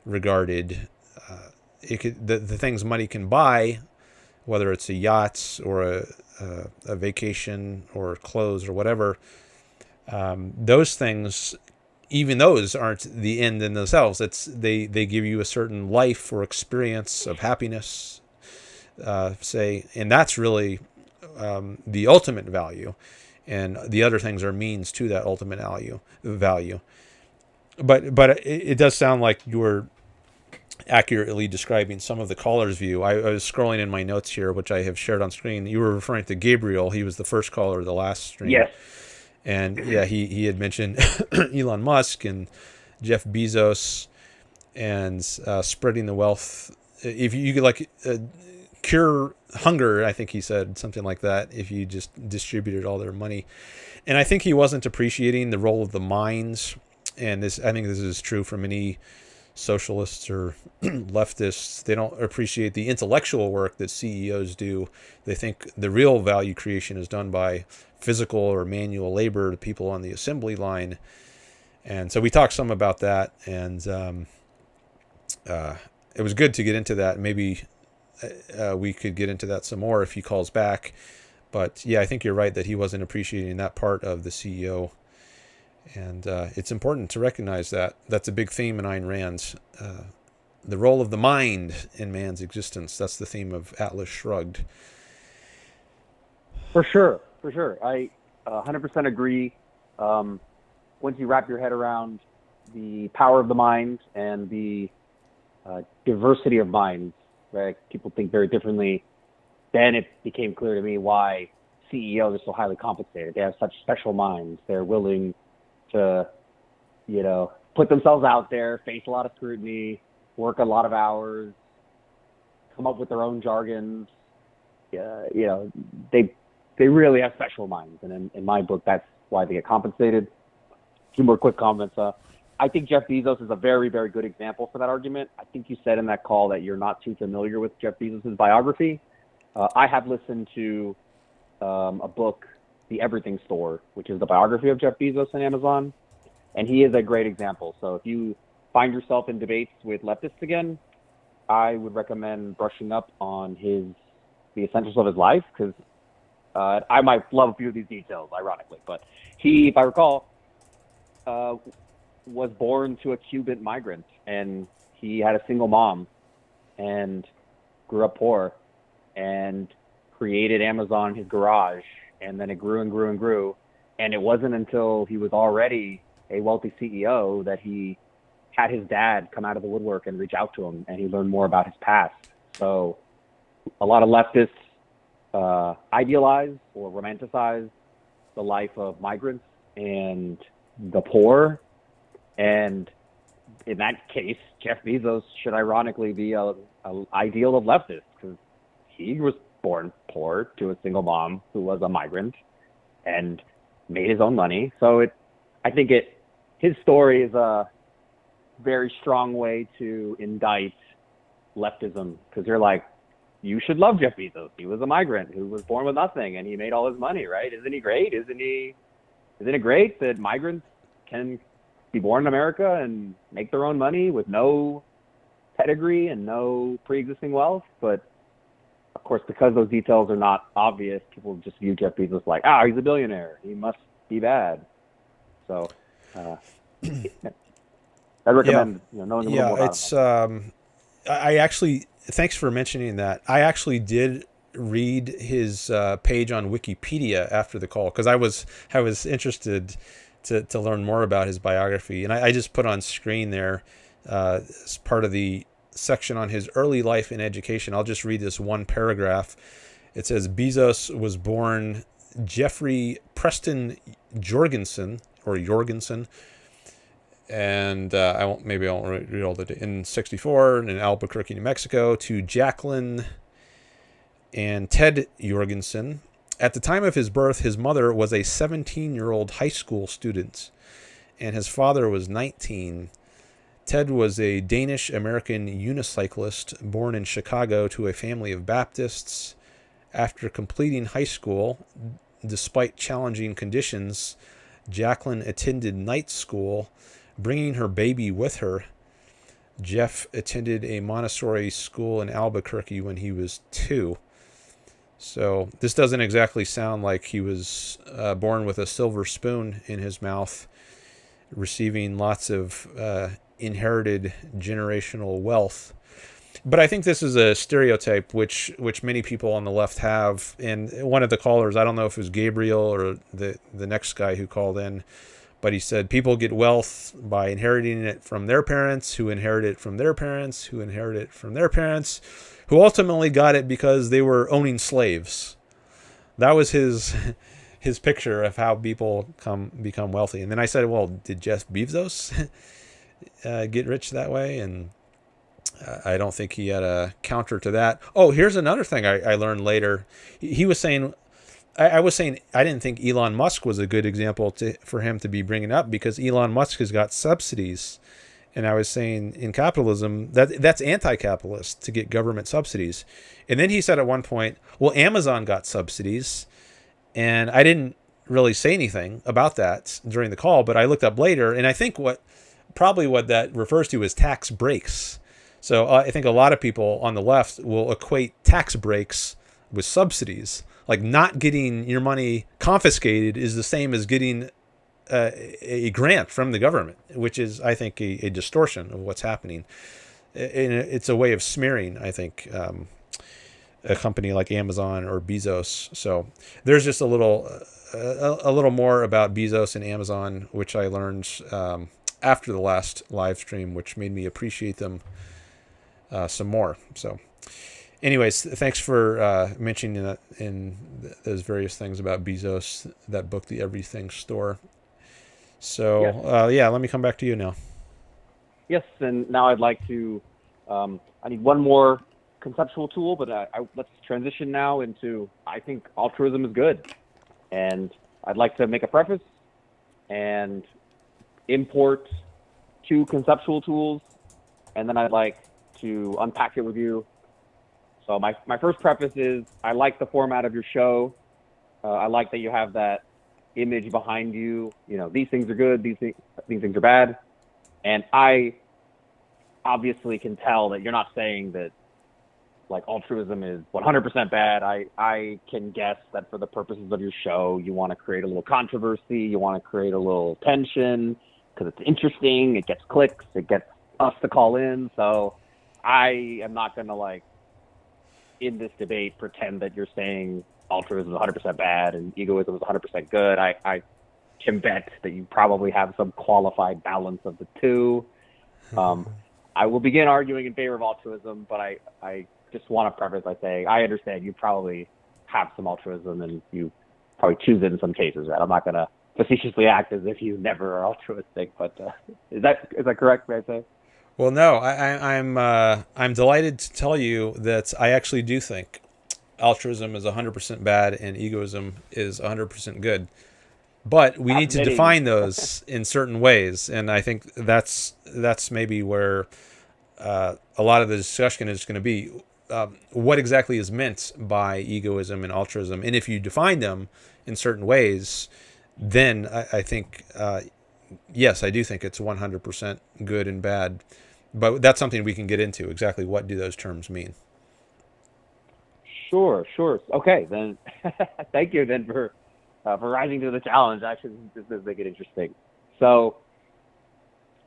Speaker 1: regarded. The things money can buy, whether it's a yacht or a vacation or clothes or whatever, those things, even those aren't the end in themselves. They give you a certain life or experience of happiness, say, and that's really the ultimate value, and the other things are means to that ultimate value. But it does sound like you were accurately describing some of the caller's view. I was scrolling in my notes here, which I have shared on screen. You were referring to Gabriel. He was the first caller of the last stream.
Speaker 4: Yes.
Speaker 1: And yeah, he had mentioned Elon Musk and Jeff Bezos and spreading the wealth. If you could cure hunger, I think he said something like that, if you just distributed all their money. And I think he wasn't appreciating the role of the minds. And I think this is true for many socialists or leftists. They don't appreciate the intellectual work that CEOs do. They think the real value creation is done by physical or manual labor, the people on the assembly line. And so we talked some about that, and it was good to get into that. Maybe we could get into that some more if he calls back. But yeah, I think you're right that he wasn't appreciating that part of the CEO. And it's important to recognize that. That's a big theme in Ayn Rand's. The role of the mind in man's existence. That's the theme of Atlas Shrugged.
Speaker 4: For sure. I 100% agree. Once you wrap your head around the power of the mind and the diversity of minds, right? People think very differently. Then it became clear to me why CEOs are so highly compensated. They have such special minds. They're willing to, put themselves out there, face a lot of scrutiny, work a lot of hours, come up with their own jargons. They really have special minds. And in my book, that's why they get compensated. Two more quick comments. I think Jeff Bezos is a very, very good example for that argument. I think you said in that call that you're not too familiar with Jeff Bezos' biography. I have listened to a book, The Everything Store, which is the biography of Jeff Bezos on Amazon. And he is a great example. So if you find yourself in debates with leftists again, I would recommend brushing up on the essentials of his life, because I might love a few of these details, ironically. But he, if I recall, was born to a Cuban migrant, and he had a single mom and grew up poor and created Amazon in his garage. And then it grew and grew and grew. And it wasn't until he was already a wealthy CEO that he had his dad come out of the woodwork and reach out to him, and he learned more about his past. So a lot of leftists idealize or romanticize the life of migrants and the poor. And in that case, Jeff Bezos should ironically be an ideal of leftists, because he was born poor to a single mom who was a migrant and made his own money. So I think his story is a very strong way to indict leftism, because you're like, you should love Jeff Bezos. He was a migrant who was born with nothing, and he made all his money, right? Isn't he great? Isn't it great that migrants can be born in America and make their own money with no pedigree and no pre-existing wealth? But of course, because those details are not obvious, people just view Jeff Bezos like, he's a billionaire, he must be bad. So I recommend knowing a little more about him.
Speaker 1: I actually, thanks for mentioning that. I actually did read his page on Wikipedia after the call, because I was interested to learn more about his biography, and I just put on screen there as part of the section on his early life and education. I'll just read this one paragraph. It says Bezos was born Jeffrey Preston Jorgensen, and I won't read all the in 1964 in Albuquerque, New Mexico, to Jacqueline and Ted Jorgensen. At the time of his birth, his mother was a 17-year-old high school student, and his father was 19. Ted was a Danish-American unicyclist born in Chicago to a family of Baptists. After completing high school, despite challenging conditions, Jacqueline attended night school, bringing her baby with her. Jeff attended a Montessori school in Albuquerque when he was 2. So this doesn't exactly sound like he was born with a silver spoon in his mouth, receiving lots of inherited generational wealth. But I think this is a stereotype which many people on the left have. And one of the callers, I don't know if it was Gabriel or the next guy who called in, but he said people get wealth by inheriting it from their parents, who inherit it from their parents, who inherit it from their parents, who ultimately got it because they were owning slaves. That was his picture of how people become wealthy. And then I said, well, did Jeff Bezos get rich that way? And I don't think he had a counter to that. Oh, here's another thing I learned later. He was saying, I was saying I didn't think Elon Musk was a good example for him to be bringing up, because Elon Musk has got subsidies. And I was saying in capitalism, that's anti-capitalist to get government subsidies. And then he said at one point, well, Amazon got subsidies. And I didn't really say anything about that during the call, but I looked up later, and I think what that refers to is tax breaks. So I think a lot of people on the left will equate tax breaks with subsidies. Like not getting your money confiscated is the same as getting a grant from the government, which is, I think, a distortion of what's happening. And it's a way of smearing, I think, a company like Amazon or Bezos. So there's just a little more about Bezos and Amazon, which I learned after the last live stream, which made me appreciate them some more. So anyways, thanks for mentioning that in those various things about Bezos, that book, The Everything Store. So let me come back to you now.
Speaker 4: Yes, and now I'd like to, I need one more conceptual tool, but let's transition now into, I think altruism is good. And I'd like to make a preface and import 2 conceptual tools, and then I'd like to unpack it with you. So my first preface is, I like the format of your show. I like that you have that image behind you. You know, these things are good, these things are bad. And I obviously can tell that you're not saying that like altruism is 100% bad. I can guess that for the purposes of your show, you want to create a little controversy, you want to create a little tension because it's interesting, it gets clicks, it gets us to call in. So I am not going to, like, in this debate, pretend that you're saying altruism is 100% bad and egoism is 100% good. I can bet that you probably have some qualified balance of the two. I will begin arguing in favor of altruism, but I just want to preface by saying I understand you probably have some altruism and you probably choose it in some cases, right? I'm not going to facetiously act as if you never are altruistic, but is that correct, may I say?
Speaker 1: Well, no, I'm delighted to tell you that I actually do think altruism is 100% bad and egoism is 100% good. But we need to define those in certain ways, and I think that's maybe where a lot of the discussion is going to be. What exactly is meant by egoism and altruism? And if you define them in certain ways, then I think, yes, I do think it's 100% good and bad. But that's something we can get into. Exactly what do those terms mean?
Speaker 4: Sure. Okay, then thank you then for rising to the challenge. Actually, this does make it interesting. So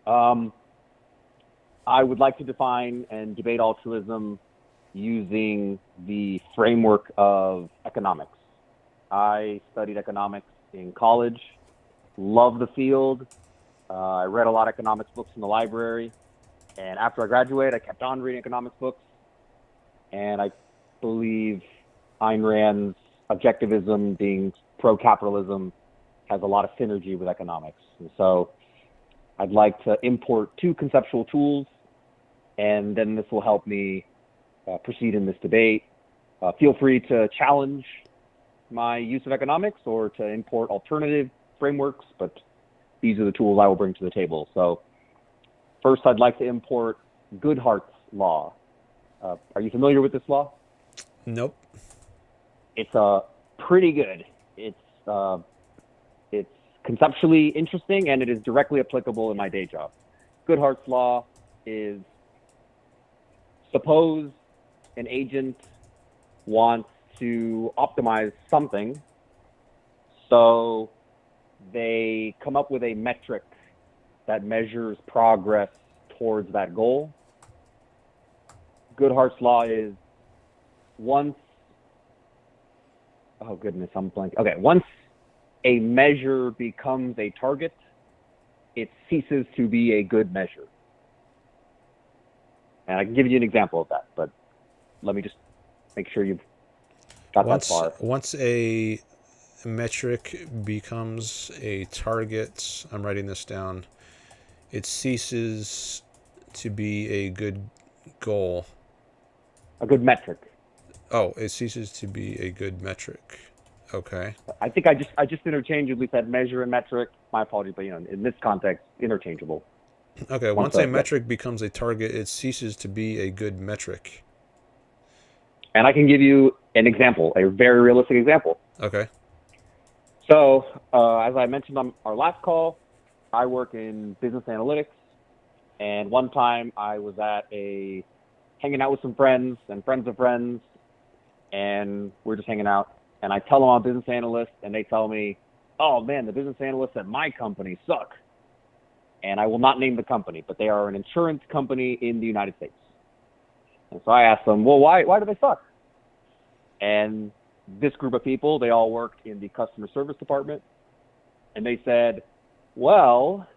Speaker 4: I would like to define and debate altruism using the framework of economics. I studied economics in college, love the field. I read a lot of economics books in the library. And after I graduated, I kept on reading economics books. And I believe Ayn Rand's Objectivism, being pro-capitalism, has a lot of synergy with economics. And so I'd like to import two conceptual tools, and then this will help me proceed in this debate. Feel free to challenge my use of economics or to import alternative frameworks, but these are the tools I will bring to the table. So first, I'd like to import Goodhart's law. Are you familiar with this law?
Speaker 1: Nope.
Speaker 4: It's pretty good. It's conceptually interesting, and it is directly applicable in my day job. Goodhart's law is, suppose an agent wants to optimize something, so they come up with a metric that measures progress towards that goal. Goodhart's law is once a measure becomes a target, it ceases to be a good measure. And I can give you an example of that, but let me just make sure you've got that far.
Speaker 1: Once a metric becomes a target, I'm writing this down, it ceases to be a good goal.
Speaker 4: A good metric.
Speaker 1: Oh, it ceases to be a good metric. Okay.
Speaker 4: I think I just interchangeably said measure and metric. My apologies, but in this context, interchangeable.
Speaker 1: Okay, once a metric becomes a target, it ceases to be a good metric.
Speaker 4: And I can give you an example, a very realistic example.
Speaker 1: Okay.
Speaker 4: So, as I mentioned on our last call, I work in business analytics. And one time I was hanging out with some friends and friends of friends, and we're just hanging out. And I tell them I'm a business analyst, and they tell me, oh man, the business analysts at my company suck. And I will not name the company, but they are an insurance company in the United States. And so I asked them, well, why do they suck? And this group of people, they all worked in the customer service department. And they said, well,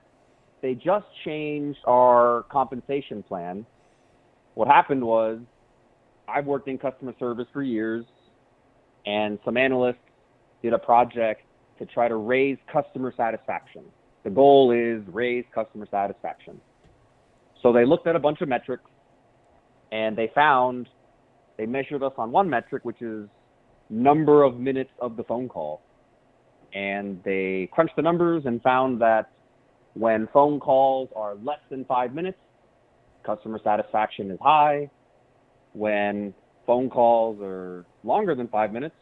Speaker 4: they just changed our compensation plan. What happened was, I've worked in customer service for years, and some analysts did a project to try to raise customer satisfaction. The goal is raise customer satisfaction. So they looked at a bunch of metrics, and they measured us on one metric, which is number of minutes of the phone call. And they crunched the numbers and found that when phone calls are less than 5 minutes, customer satisfaction is high. When phone calls are longer than 5 minutes,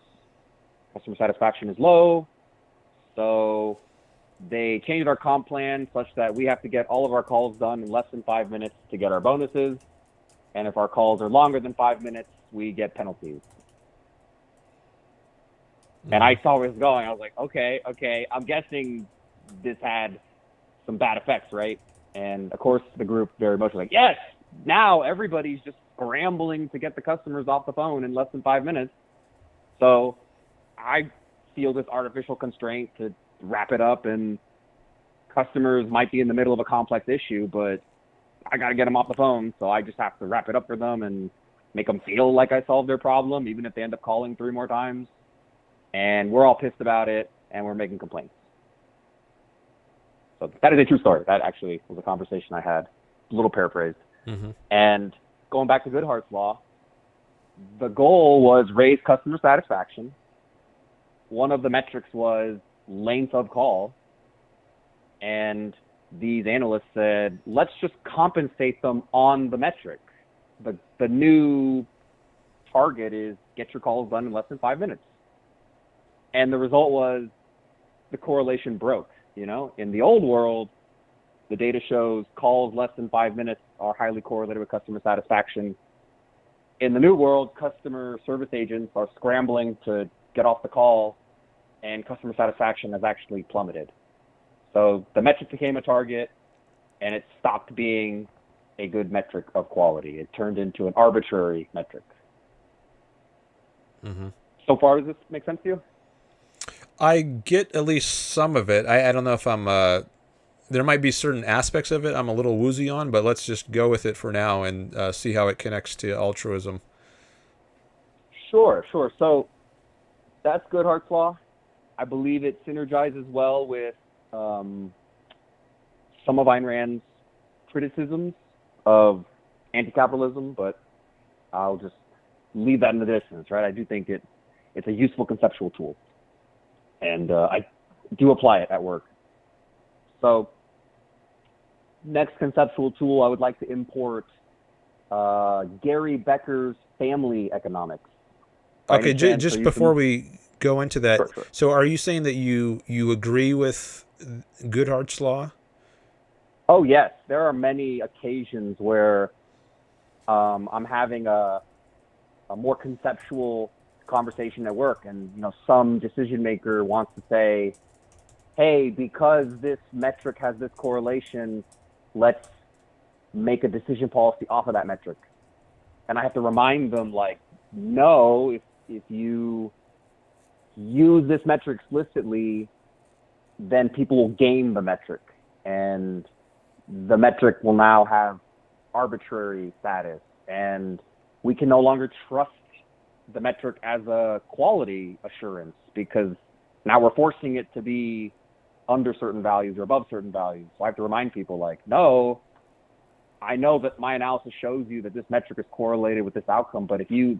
Speaker 4: customer satisfaction is low. So they changed our comp plan such that we have to get all of our calls done in less than 5 minutes to get our bonuses. And if our calls are longer than 5 minutes, we get penalties. And I saw where it was going. I was like, okay, I'm guessing this had some bad effects, right? And of course, the group very much was like, yes, now everybody's just scrambling to get the customers off the phone in less than 5 minutes. So I feel this artificial constraint to wrap it up, and customers might be in the middle of a complex issue, but I got to get them off the phone. So I just have to wrap it up for them and make them feel like I solved their problem, even if they end up calling 3 more times. And we're all pissed about it, and we're making complaints. So that is a true story. That actually was a conversation I had, a little paraphrased.
Speaker 1: Mm-hmm.
Speaker 4: And going back to Goodhart's law, the goal was raise customer satisfaction. One of the metrics was length of call. And these analysts said, let's just compensate them on the metric. The new target is get your calls done in less than 5 minutes. And the result was the correlation broke. In the old world, the data shows calls less than 5 minutes are highly correlated with customer satisfaction. In the new world, customer service agents are scrambling to get off the call, and customer satisfaction has actually plummeted. So the metric became a target, and it stopped being a good metric of quality. It turned into an arbitrary metric.
Speaker 1: Mm-hmm.
Speaker 4: So far, does this make sense to you?
Speaker 1: I get at least some of it. I don't know if I'm there might be certain aspects of it I'm a little woozy on, but let's just go with it for now and see how it connects to altruism.
Speaker 4: Sure. So that's Goodhart's law. I believe it synergizes well with some of Ayn Rand's criticisms of anti-capitalism, but I'll just leave that in the distance, right? I do think it's a useful conceptual tool, and I do apply it at work. So next conceptual tool, I would like to import Gary Becker's family economics.
Speaker 1: Okay, just before we go into that,
Speaker 4: Sure.
Speaker 1: So are you saying that you agree with Goodhart's law?
Speaker 4: Oh, yes. There are many occasions where I'm having a more conceptual conversation at work, and some decision maker wants to say, hey, because this metric has this correlation, let's make a decision policy off of that metric. And I have to remind them, like, no, if you use this metric explicitly, then people will game the metric, and the metric will now have arbitrary status, and we can no longer trust the metric as a quality assurance, because now we're forcing it to be under certain values or above certain values. So I have to remind people, like, no, I know that my analysis shows you that this metric is correlated with this outcome, but if you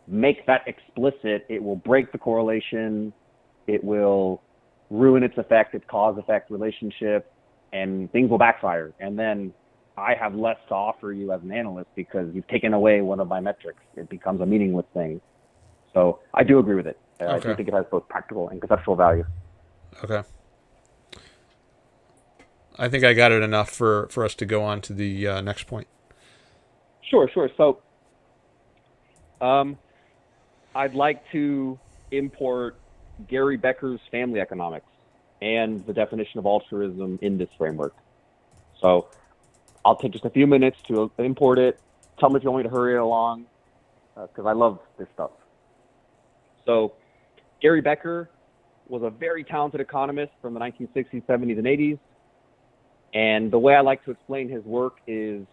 Speaker 4: make that explicit, it will break the correlation, it will ruin its effect, its cause-effect relationship, and things will backfire. And then I have less to offer you as an analyst because you've taken away one of my metrics. It becomes a meaningless thing. So I do agree with it. I do think it has both practical and conceptual value.
Speaker 1: Okay. I think I got it enough for us to go on to the next point.
Speaker 4: Sure. So I'd like to import Gary Becker's family economics and the definition of altruism in this framework. So I'll take just a few minutes to import it. Tell me if you want me to hurry it along, because I love this stuff. So Gary Becker was a very talented economist from the 1960s, 70s, and 80s. And the way I like to explain his work is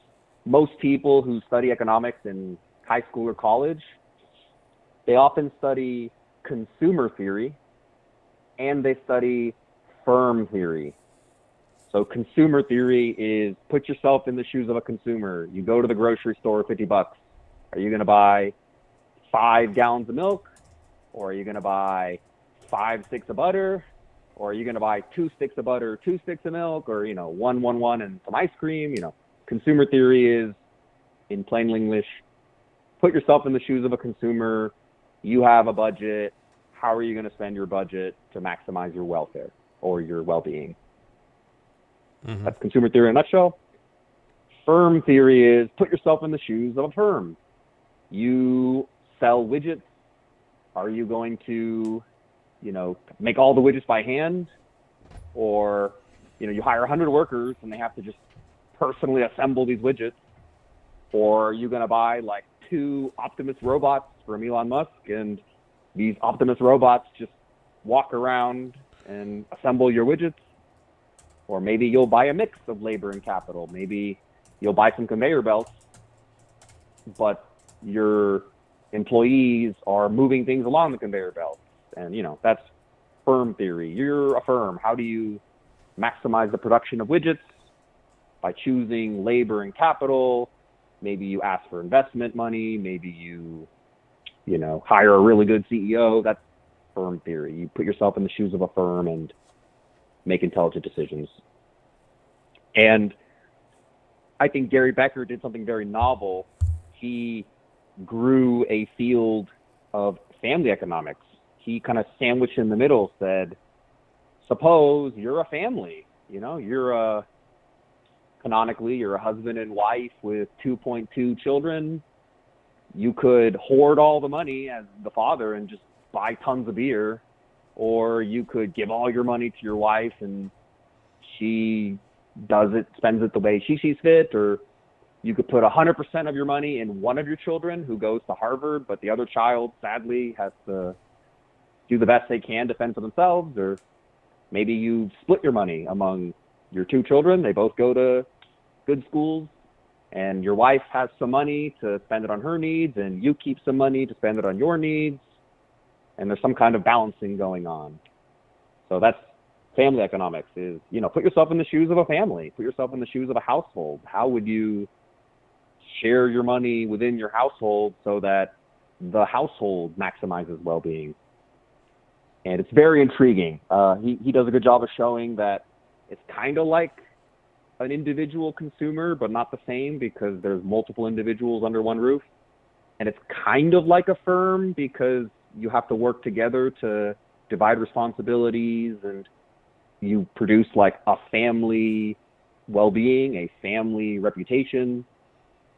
Speaker 4: most people who study economics in high school or college, they often study consumer theory and they study firm theory. So consumer theory is put yourself in the shoes of a consumer. You go to the grocery store, $50. Are you going to buy 5 gallons of milk? Or are you going to buy 5 sticks of butter? Or are you going to buy 2 sticks of butter, 2 sticks of milk, or, 1 and some ice cream? Consumer theory is, in plain English, put yourself in the shoes of a consumer. You have a budget. How are you going to spend your budget to maximize your welfare or your well-being? Mm-hmm. That's consumer theory in a nutshell. Firm theory is put yourself in the shoes of a firm. You sell widgets. Are you going to, make all the widgets by hand? Or, you hire 100 workers and they have to just personally assemble these widgets? Or are you going to buy like 2 Optimus robots from Elon Musk, and these Optimus robots just walk around and assemble your widgets? Or maybe you'll buy a mix of labor and capital. Maybe you'll buy some conveyor belts, but your employees are moving things along the conveyor belt. And, that's firm theory. You're a firm. How do you maximize the production of widgets? By choosing labor and capital. Maybe you ask for investment money. Maybe you hire a really good CEO. That's firm theory. You put yourself in the shoes of a firm and make intelligent decisions. And I think Gary Becker did something very novel. He grew a field of family economics. He kind of sandwiched in the middle, said, suppose you're a family, canonically, you're a husband and wife with 2.2 children. You could hoard all the money as the father and just buy tons of beer, or you could give all your money to your wife and she spends it the way she sees fit, or you could put 100% of your money in one of your children who goes to Harvard, but the other child sadly has to do the best they can to fend for themselves, or maybe you split your money among your two children, they both go to good schools, and your wife has some money to spend it on her needs, and you keep some money to spend it on your needs, and there's some kind of balancing going on. So that's family economics is, put yourself in the shoes of a family, put yourself in the shoes of a household. How would you share your money within your household so that the household maximizes well-being? And it's very intriguing. He does a good job of showing that it's kind of like an individual consumer, but not the same because there's multiple individuals under one roof. And it's kind of like a firm because you have to work together to divide responsibilities, and you produce like a family well-being, a family reputation.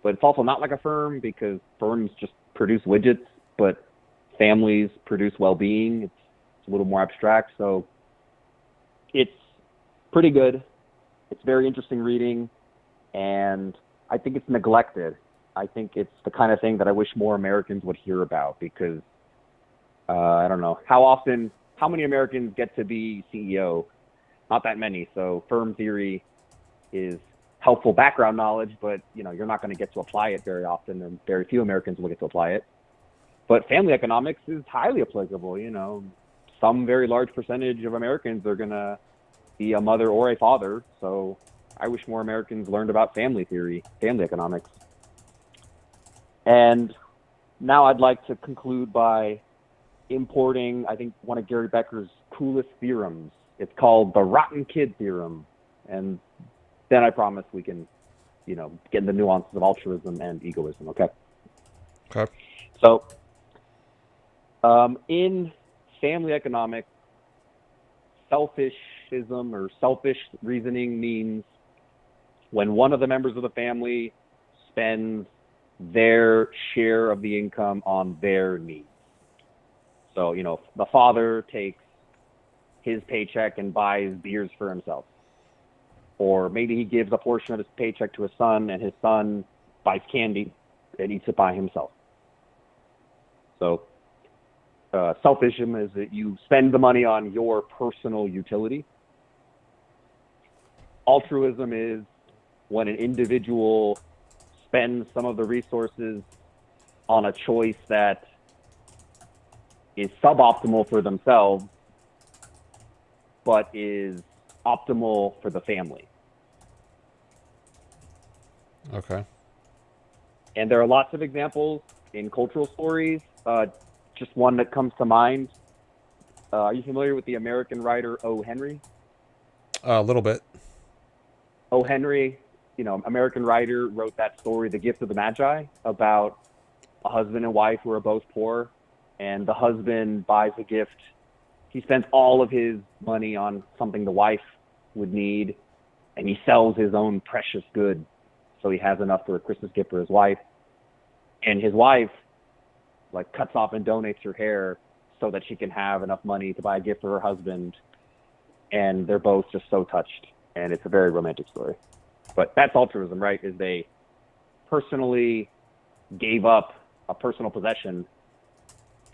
Speaker 4: But it's also not like a firm because firms just produce widgets, but families produce well-being. It's a little more abstract. So it's pretty good. It's very interesting reading, and I think it's neglected. I think it's the kind of thing that I wish more Americans would hear about because I don't know how many Americans get to be CEO? Not that many. So firm theory is helpful background knowledge, but you're not going to get to apply it very often, and very few Americans will get to apply it. But family economics is highly applicable. Some very large percentage of Americans are going to be a mother or a father. So I wish more Americans learned about family theory, family economics. And now I'd like to conclude by importing, I think, one of Gary Becker's coolest theorems. It's called the Rotten Kid Theorem. And then I promise we can, get in the nuances of altruism and egoism, okay?
Speaker 1: Okay.
Speaker 4: So, in family economics, selfishism or selfish reasoning means when one of the members of the family spends their share of the income on their needs. So, the father takes his paycheck and buys beers for himself. Or maybe he gives a portion of his paycheck to his son, and his son buys candy and eats it by himself. So, selfism is that you spend the money on your personal utility. Altruism is when an individual spends some of the resources on a choice that is suboptimal for themselves, but is optimal for the family.
Speaker 1: Okay.
Speaker 4: And there are lots of examples in cultural stories. Just one that comes to mind. Are you familiar with the American writer O. Henry?
Speaker 1: A little bit.
Speaker 4: O. Henry, American writer, wrote that story, The Gift of the Magi, about a husband and wife who are both poor, and the husband buys a gift. He spends all of his money on something the wife would need, and he sells his own precious good so he has enough for a Christmas gift for his wife. And his wife cuts off and donates her hair so that she can have enough money to buy a gift for her husband. And they're both just so touched, and it's a very romantic story. But that's altruism, right? Is they personally gave up a personal possession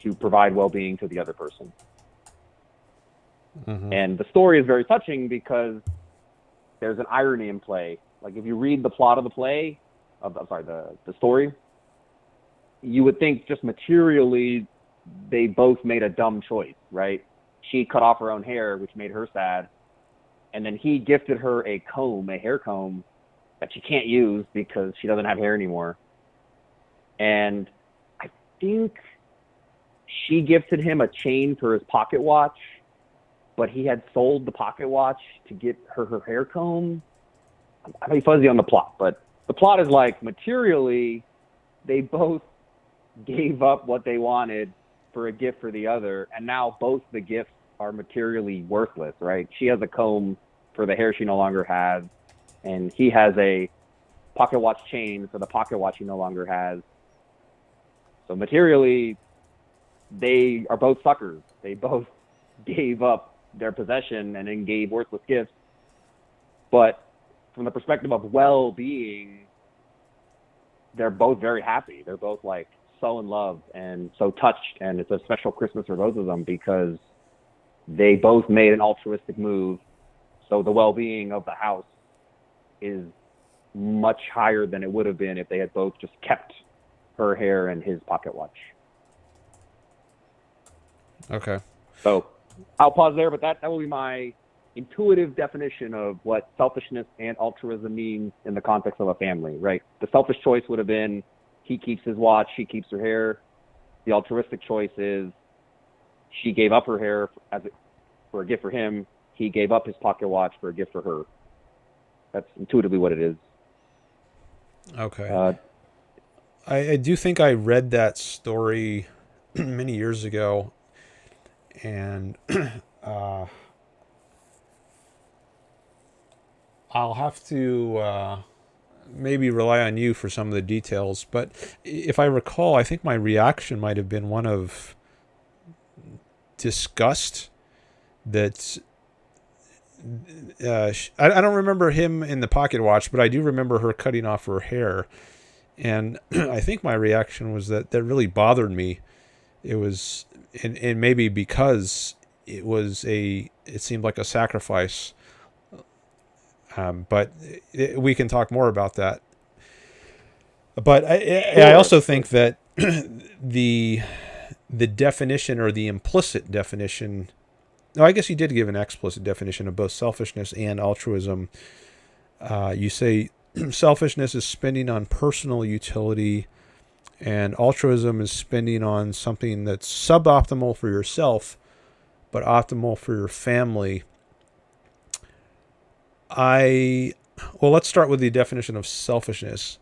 Speaker 4: to provide well-being to the other person.
Speaker 1: Mm-hmm.
Speaker 4: And the story is very touching because there's an irony in play. If you read the plot of the play, the story, you would think just materially they both made a dumb choice, right? She cut off her own hair, which made her sad. And then he gifted her a hair comb that she can't use because she doesn't have hair anymore. And I think she gifted him a chain for his pocket watch, but he had sold the pocket watch to get her hair comb. I'm fuzzy on the plot, but the plot is materially, they both gave up what they wanted for a gift for the other, and now both the gifts are materially worthless, right? She has a comb for the hair she no longer has, and he has a pocket watch chain for the pocket watch he no longer has. So materially, they are both suckers. They both gave up their possession and then gave worthless gifts. But from the perspective of well-being, they're both very happy. They're both so in love and so touched, and it's a special Christmas for both of them because they both made an altruistic move, So the well-being of the house is much higher than it would have been if they had both just kept her hair and his pocket watch.
Speaker 1: Okay.
Speaker 4: So I'll pause there, but that will be my intuitive definition of what selfishness and altruism means in the context of a family, right? The selfish choice would have been he keeps his watch, she keeps her hair. The altruistic choice is she gave up her hair for a gift for him. He gave up his pocket watch for a gift for her. That's intuitively what it is.
Speaker 1: Okay. I do think I read that story many years ago, and I'll have to maybe rely on you for some of the details. But if I recall, I think my reaction might have been one of disgust. That I don't remember him in the pocket watch, but I do remember her cutting off her hair. And I think my reaction was that really bothered me. It was, and maybe because it seemed like a sacrifice. But we can talk more about that. But I also think that the definition, or the implicit definition, no, I guess you did give an explicit definition of both selfishness and altruism. You say selfishness is spending on personal utility, and altruism is spending on something that's suboptimal for yourself, but optimal for your family. Well, let's start with the definition of selfishness.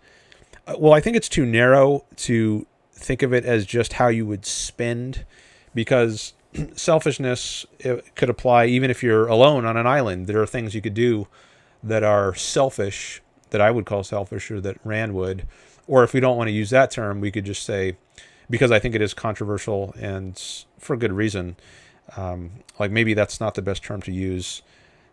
Speaker 1: Well, I think it's too narrow to think of it as just how you would spend, because selfishness, it could apply even if you're alone on an island. There are things you could do that are selfish, that I would call selfish, or that Rand would. Or if we don't want to use that term, we could just say, because I think it is controversial and for good reason, like maybe that's not the best term to use.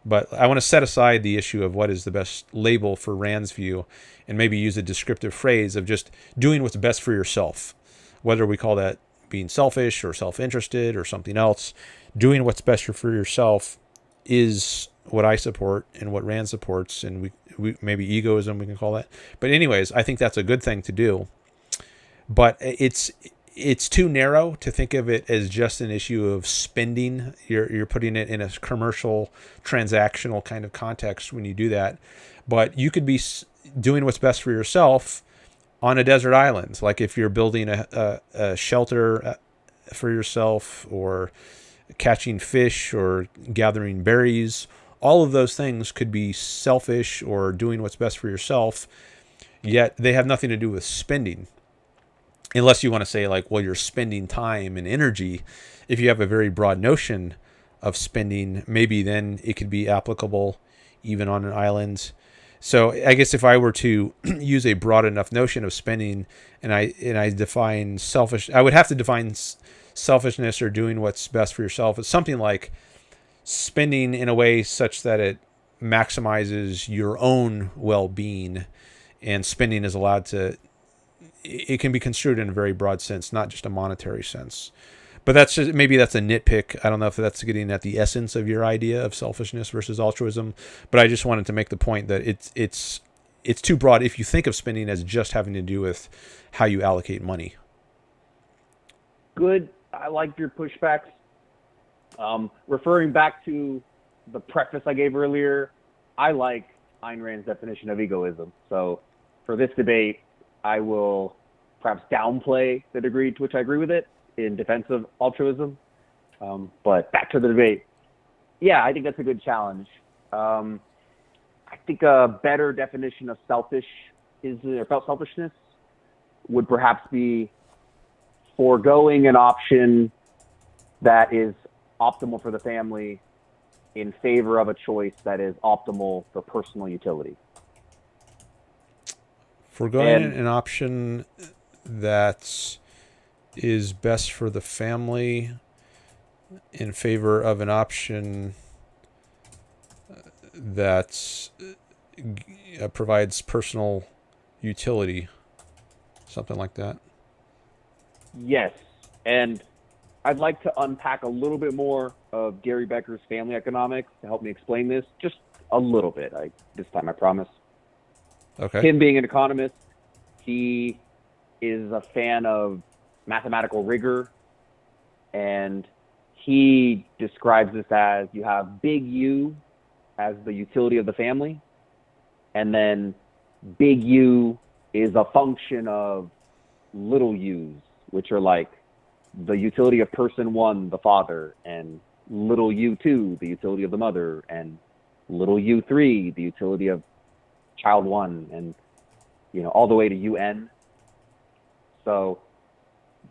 Speaker 1: But I want to set aside the issue of what is the best label for Rand's view, and maybe use a descriptive phrase of just doing what's best for yourself. Whether we call that being selfish or self-interested or something else, doing what's best for yourself is what I support and what Rand supports, and we maybe egoism we can call that. But anyways, I think that's a good thing to do. But it's too narrow to think of it as just an issue of spending. You're putting it in a commercial, transactional kind of context when you do that. But you could be doing what's best for yourself on a desert island. Like if you're building a shelter for yourself, or catching fish, or gathering berries. All of those things could be selfish or doing what's best for yourself, yet they have nothing to do with spending. Unless you want to say like, well, you're spending time and energy. If you have a very broad notion of spending, maybe then it could be applicable even on an island. So I guess if I were to use a broad enough notion of spending, and I define selfish, I would have to define selfishness or doing what's best for yourself as something like spending in a way such that it maximizes your own well-being, and spending is allowed to, it can be construed in a very broad sense, not just a monetary sense. But that's just, maybe that's a nitpick. I don't know if that's getting at the essence of your idea of selfishness versus altruism. But I just wanted to make the point that it's too broad if you think of spending as just having to do with how you allocate money.
Speaker 4: Good. I like your pushbacks. Referring back to the preface I gave earlier, I like Ayn Rand's definition of egoism. So for this debate, I will perhaps downplay the degree to which I agree with it in defense of altruism. But back to the debate. Yeah, I think that's a good challenge. I think a better definition of selfishness would perhaps be foregoing an option that is optimal for the family in favor of a choice that is optimal for personal utility.
Speaker 1: Foregoing an option that is best for the family in favor of an option that provides personal utility, something like that.
Speaker 4: Yes, and I'd like to unpack a little bit more of Gary Becker's family economics to help me explain this, just a little bit. This time, I promise.
Speaker 1: Okay.
Speaker 4: Him being an economist, he is a fan of mathematical rigor, and he describes this as you have big U as the utility of the family, and then big U is a function of little u's, which are like the utility of person one, the father, and little u2, the utility of the mother, and little u3, the utility of child one, and all the way to un. So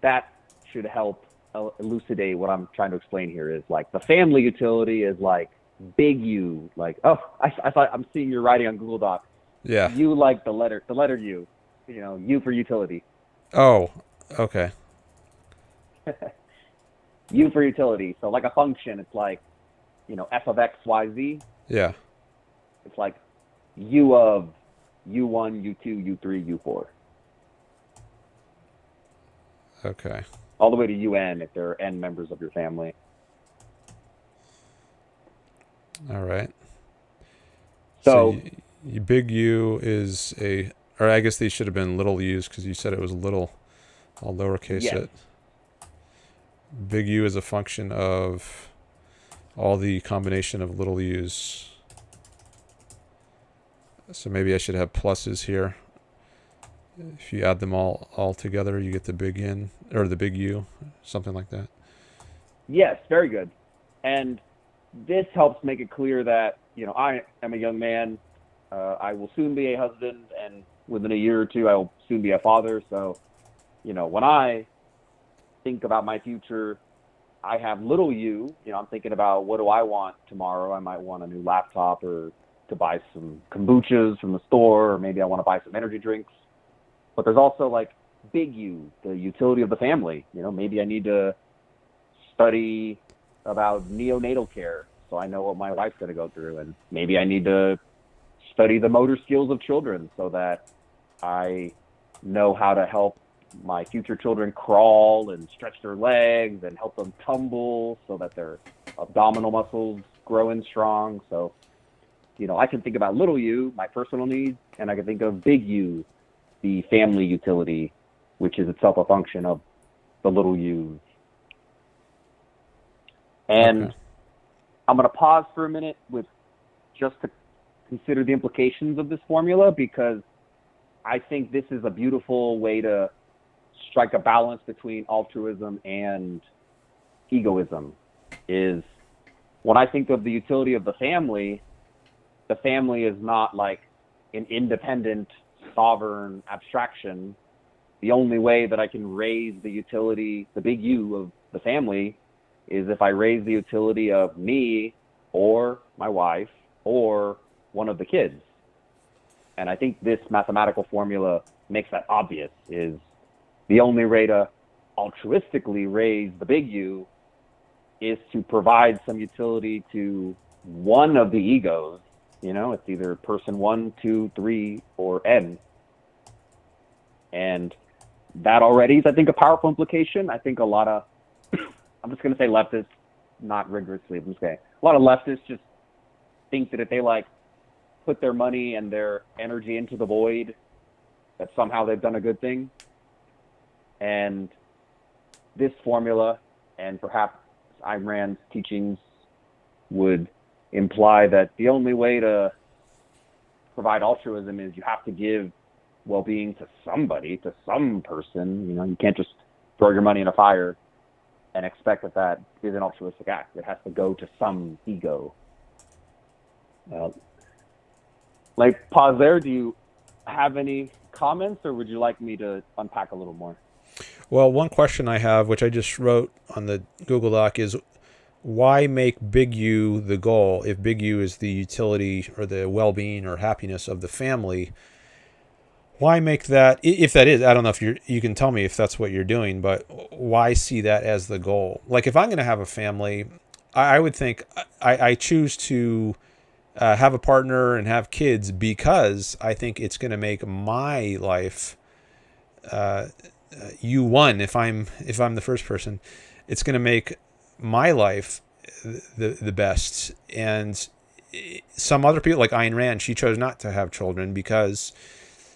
Speaker 4: that should help elucidate what I'm trying to explain here. Is like the family utility is like big U, like, oh, I thought I'm seeing your writing on Google Docs.
Speaker 1: Yeah.
Speaker 4: U like the letter U, U for utility.
Speaker 1: Oh, okay.
Speaker 4: U for utility. So like a function, it's like, f of x, y, z.
Speaker 1: Yeah.
Speaker 4: It's like U of U1, U2, U3, U4.
Speaker 1: Okay.
Speaker 4: All the way to UN if there are n members of your family.
Speaker 1: All right.
Speaker 4: So
Speaker 1: big U is or I guess these should have been little u's because you said it was little, all lowercase
Speaker 4: yes.
Speaker 1: it. Big U is a function of all the combination of little u's. So maybe I should have pluses here. If you add them all together, you get the big N, or the big U, something like that.
Speaker 4: Yes, very good. And this helps make it clear that, I am a young man. I will soon be a husband, and within a year or two, I will soon be a father. So, when I think about my future, I have little u. I'm thinking about what do I want tomorrow. I might want a new laptop, or to buy some kombuchas from the store, or maybe I want to buy some energy drinks. But there's also like big U, the utility of the family. Maybe I need to study about neonatal care so I know what my wife's going to go through. And maybe I need to study the motor skills of children so that I know how to help my future children crawl and stretch their legs and help them tumble so that their abdominal muscles grow in strong. So, I can think about little u, my personal needs, and I can think of big U, the family utility, which is itself a function of the little u's. And
Speaker 1: Okay.
Speaker 4: I'm going to pause for a minute just to consider the implications of this formula, because I think this is a beautiful way to strike a balance between altruism and egoism. Is when I think of the utility of the family is not like an independent, sovereign abstraction. The only way that I can raise the utility, the big U of the family, is if I raise the utility of me or my wife or one of the kids. And I think this mathematical formula makes that obvious. Is the only way to altruistically raise the big U is to provide some utility to one of the egos. It's either person 1, 2, 3, or n. And that already is, I think, a powerful implication. I think a lot of, I'm just going to say leftists, not rigorously, I'm just saying, a lot of leftists just think that if they put their money and their energy into the void, that somehow they've done a good thing. And this formula, and perhaps Ayn Rand's teachings, would imply that the only way to provide altruism is you have to give well-being to somebody, to some person. You can't just throw your money in a fire and expect that is an altruistic act. It has to go to some ego. Pause there. Do you have any comments, or would you like me to unpack a little more?
Speaker 1: Well, one question I have, which I just wrote on the Google Doc, is why make big U the goal if big U is the utility or the well-being or happiness of the family? Why make that, if that is, I don't know if you can tell me if that's what you're doing, but why see that as the goal? Like if I'm going to have a family, I would think I choose to have a partner and have kids because I think it's going to make my life U1 if I'm the first person. it's going to make my life the best. And some other people, like Ayn Rand, she chose not to have children because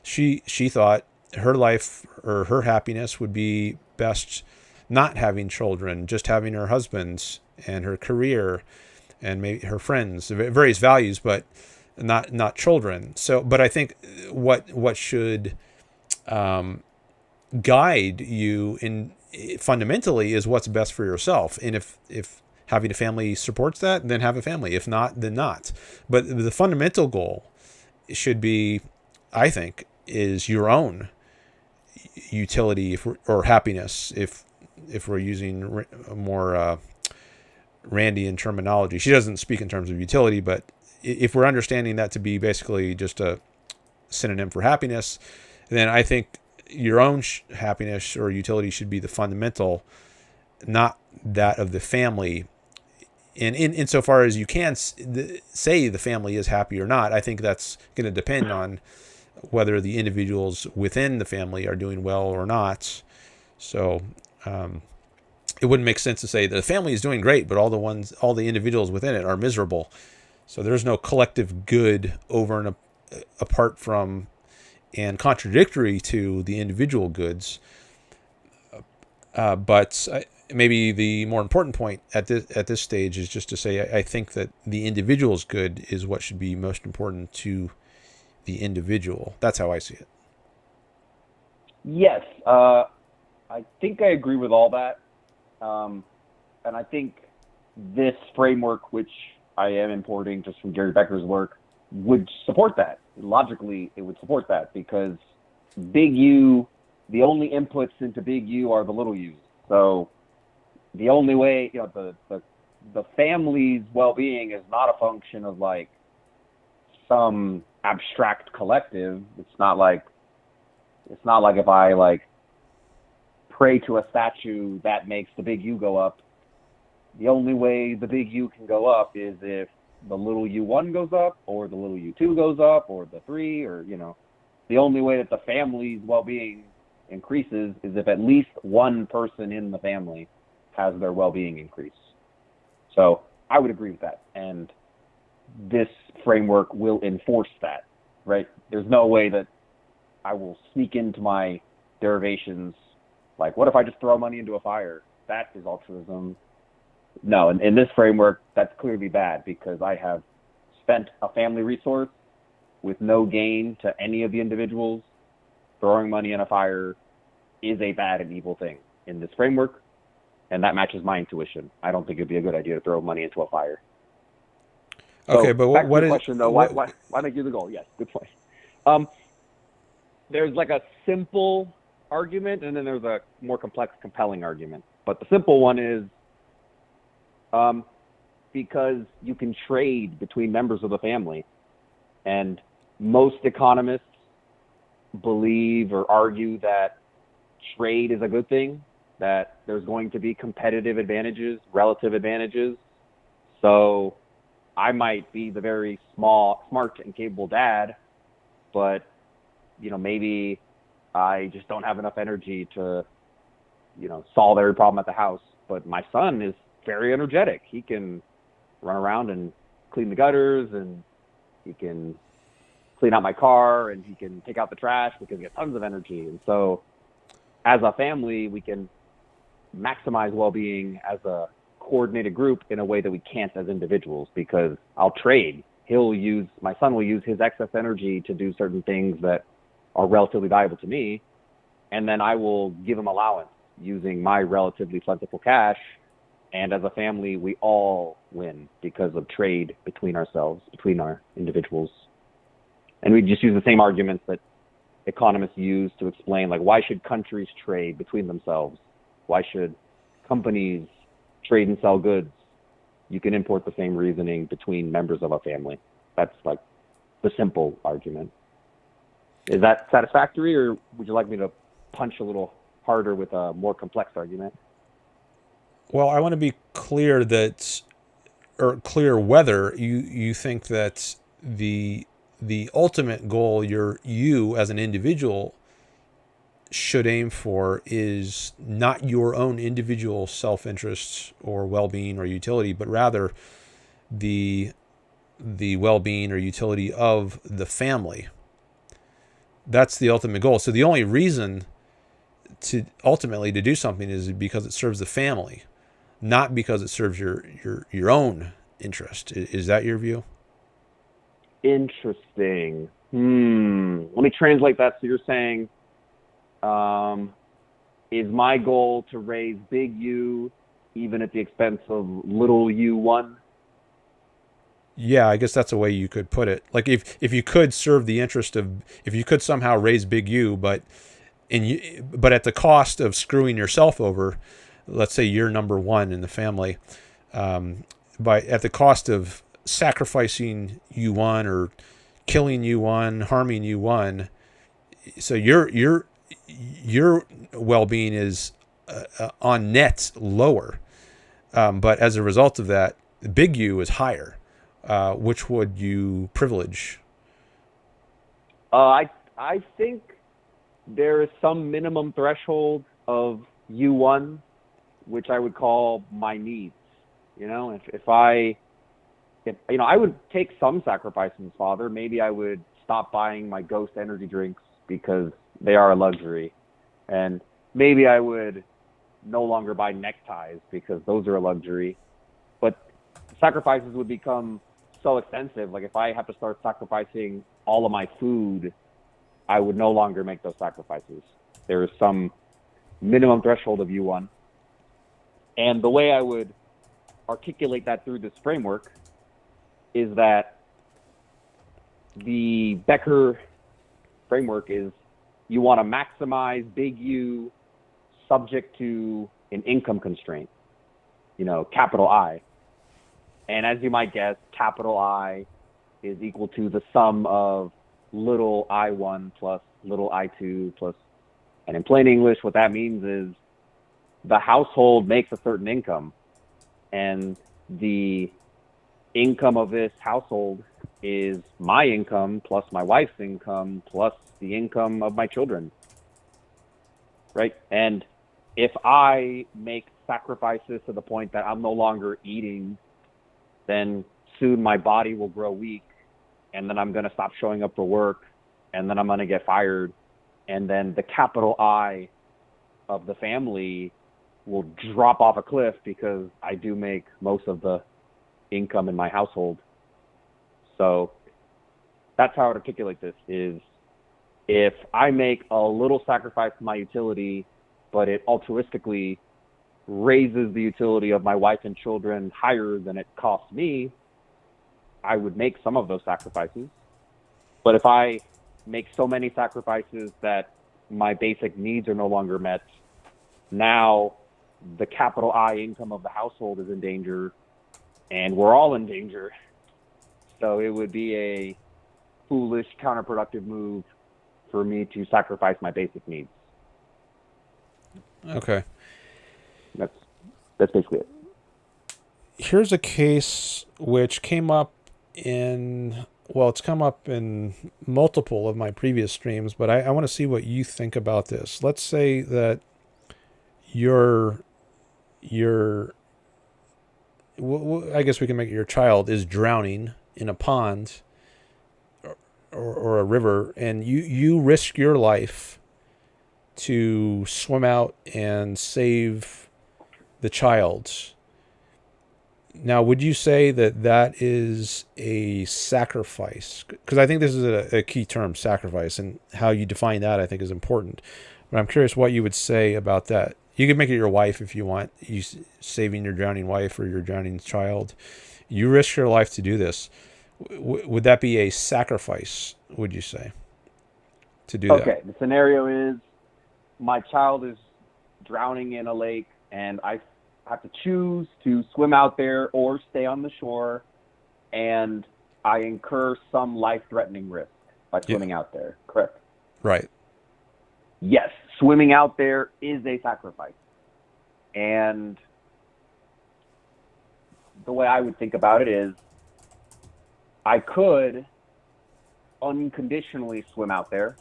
Speaker 1: she thought her life or her happiness would be best not having children, just having her husband and her career and maybe her friends, various values, but not children. So, but I think what should guide you in fundamentally is what's best for yourself. And if having a family supports that, then have a family. If not, then not. But the fundamental goal should be, I think, is your own utility or happiness. If we're using more Randian terminology, she doesn't speak in terms of utility, but if we're understanding that to be basically just a synonym for happiness, then I think your own happiness or utility should be the fundamental, not that of the family. And insofar as you can say the family is happy or not, I think that's going to depend on whether the individuals within the family are doing well or not. So it wouldn't make sense to say the family is doing great, but all the individuals within it are miserable. So there's no collective good over and apart from and contradictory to the individual goods. But maybe the more important point at this stage is just to say I think that the individual's good is what should be most important to the individual. That's how I see it.
Speaker 4: Yes, I think I agree with all that. And I think this framework, which I am importing just from Gary Becker's work, would support that. Logically, it would support that because big U, the only inputs into big U are the little U's. So the only way, the family's well-being is not a function of like some abstract collective. It's not like if I like pray to a statue that makes the big U go up. The only way the big U can go up is if the little U1 goes up or the little U2 goes up or the 3 or, the only way that the family's well-being increases is if at least one person in the family has their well-being increase. So I would agree with that. And this framework will enforce that, right? There's no way that I will sneak into my derivations. Like, what if I just throw money into a fire? That is altruism. No, in this framework, that's clearly bad because I have spent a family resource with no gain to any of the individuals. Throwing money in a fire is a bad and evil thing in this framework, and that matches my intuition. I don't think it'd be a good idea to throw money into a fire.
Speaker 1: Okay,
Speaker 4: so,
Speaker 1: but
Speaker 4: back
Speaker 1: what
Speaker 4: to the
Speaker 1: is
Speaker 4: question though? Why make you the goal? Yes, good point. There's like a simple argument, and then there's a more complex, compelling argument. But the simple one is because you can trade between members of the family, and most economists believe or argue that trade is a good thing, that there's going to be competitive advantages, relative advantages. So I might be the very smart and capable dad, but maybe I just don't have enough energy to solve every problem at the house. But my son is very energetic. He can run around and clean the gutters, and he can clean out my car, and he can take out the trash because he has tons of energy. And so as a family, we can maximize well-being as a coordinated group in a way that we can't as individuals, because I'll trade. My son will use his excess energy to do certain things that are relatively valuable to me, and then I will give him allowance using my relatively plentiful cash. And as a family, we all win because of trade between ourselves, between our individuals. And we just use the same arguments that economists use to explain, like, why should countries trade between themselves? Why should companies trade and sell goods? You can import the same reasoning between members of a family. That's like the simple argument. Is that satisfactory, or would you like me to punch a little harder with a more complex argument?
Speaker 1: Well, I want to be clear clear whether you think that the ultimate goal you as an individual should aim for is not your own individual self-interest or well-being or utility, but rather the well-being or utility of the family. That's the ultimate goal. So the only reason to ultimately to do something is because it serves the family, not because it serves your own interest. Is that your view?
Speaker 4: Interesting. Let me translate that. So you're saying, is my goal to raise big U even at the expense of little U1?
Speaker 1: Yeah, I guess that's a way you could put it. Like if you could serve the interest of, if you could somehow raise big U, but at the cost of screwing yourself over, let's say you're number one in the family, at the cost of sacrificing U1 or killing U1, harming U1. So your well-being is on net lower, but as a result of that, big U is higher. Which would you privilege?
Speaker 4: I think there is some minimum threshold of U1, which I would call my needs. If I would take some sacrifices, Father. Maybe I would stop buying my Ghost energy drinks because they are a luxury, and maybe I would no longer buy neckties because those are a luxury. But sacrifices would become so expensive. Like if I have to start sacrificing all of my food, I would no longer make those sacrifices. There is some minimum threshold of U1. And the way I would articulate that through this framework is that the Becker framework is you want to maximize big U subject to an income constraint, capital I. And as you might guess, capital I is equal to the sum of little I1 plus little I2 plus, and in plain English, what that means is the household makes a certain income, and the income of this household is my income plus my wife's income plus the income of my children, right? And if I make sacrifices to the point that I'm no longer eating, then soon my body will grow weak, and then I'm going to stop showing up for work, and then I'm going to get fired, and then the capital I of the family will drop off a cliff because I do make most of the income in my household. So that's how I would articulate this, is if I make a little sacrifice to my utility, but it altruistically raises the utility of my wife and children higher than it costs me, I would make some of those sacrifices. But if I make so many sacrifices that my basic needs are no longer met, now the capital I income of the household is in danger, and we're all in danger. So it would be a foolish, counterproductive move for me to sacrifice my basic needs.
Speaker 1: Okay.
Speaker 4: That's basically it.
Speaker 1: Here's a case which came up it's come up in multiple of my previous streams, but I want to see what you think about this. Let's say that I guess we can make it your child is drowning in a pond or a river, and you risk your life to swim out and save the child. Now, would you say that is a sacrifice? Because I think this is a key term, sacrifice, and how you define that I think is important. But I'm curious what you would say about that. You could make it your wife if you want, you saving your drowning wife or your drowning child. You risk your life to do this. Would that be a sacrifice, would you say, to do that?
Speaker 4: Okay, the scenario is my child is drowning in a lake, and I have to choose to swim out there or stay on the shore, and I incur some life-threatening risk by swimming out there, correct?
Speaker 1: Right.
Speaker 4: Yes, swimming out there is a sacrifice. And the way I would think about it is I could unconditionally swim out there,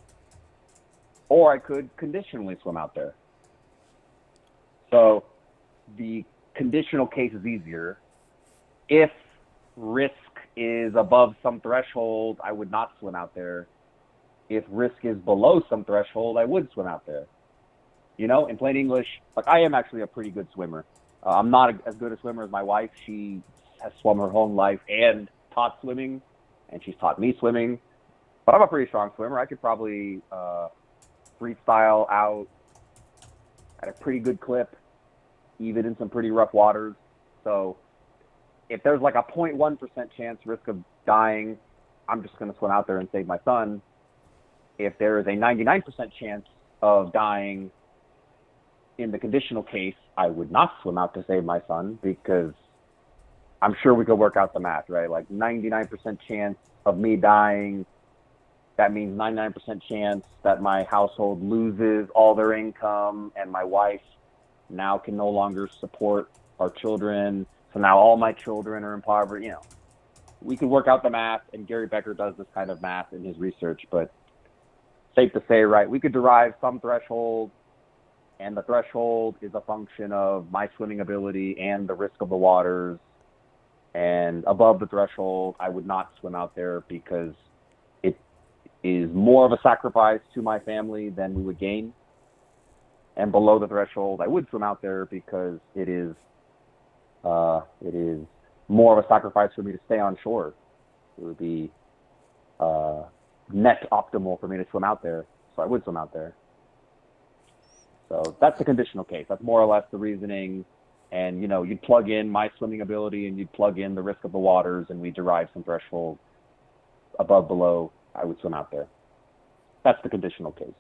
Speaker 4: or I could conditionally swim out there. So the conditional case is easier. If risk is above some threshold, I would not swim out there. If risk is below some threshold, I would swim out there. You know, in plain English, like, I am actually a pretty good swimmer. I'm not as good a swimmer as my wife. She has swum her whole life and taught swimming, and she's taught me swimming. But I'm a pretty strong swimmer. I could probably freestyle out at a pretty good clip, even in some pretty rough waters. So if there's like a 0.1% chance risk of dying, I'm just going to swim out there and save my son. If there is a 99% chance of dying in the conditional case, I would not swim out to save my son, because I'm sure we could work out the math, right? Like 99% chance of me dying, that means 99% chance that my household loses all their income and my wife now can no longer support our children. So now all my children are in poverty. You know, we could work out the math, and Gary Becker does this kind of math in his research, but safe to say, right, we could derive some threshold, and the threshold is a function of my swimming ability and the risk of the waters. And above the threshold, I would not swim out there because it is more of a sacrifice to my family than we would gain. And below the threshold, I would swim out there because it is more of a sacrifice for me to stay on shore. It would be net optimal for me to swim out there, so I would swim out there. So that's the conditional case. That's more or less the reasoning. And, you know, you'd plug in my swimming ability and you'd plug in the risk of the waters, and we derive some threshold above, below, I would swim out there. That's the conditional case.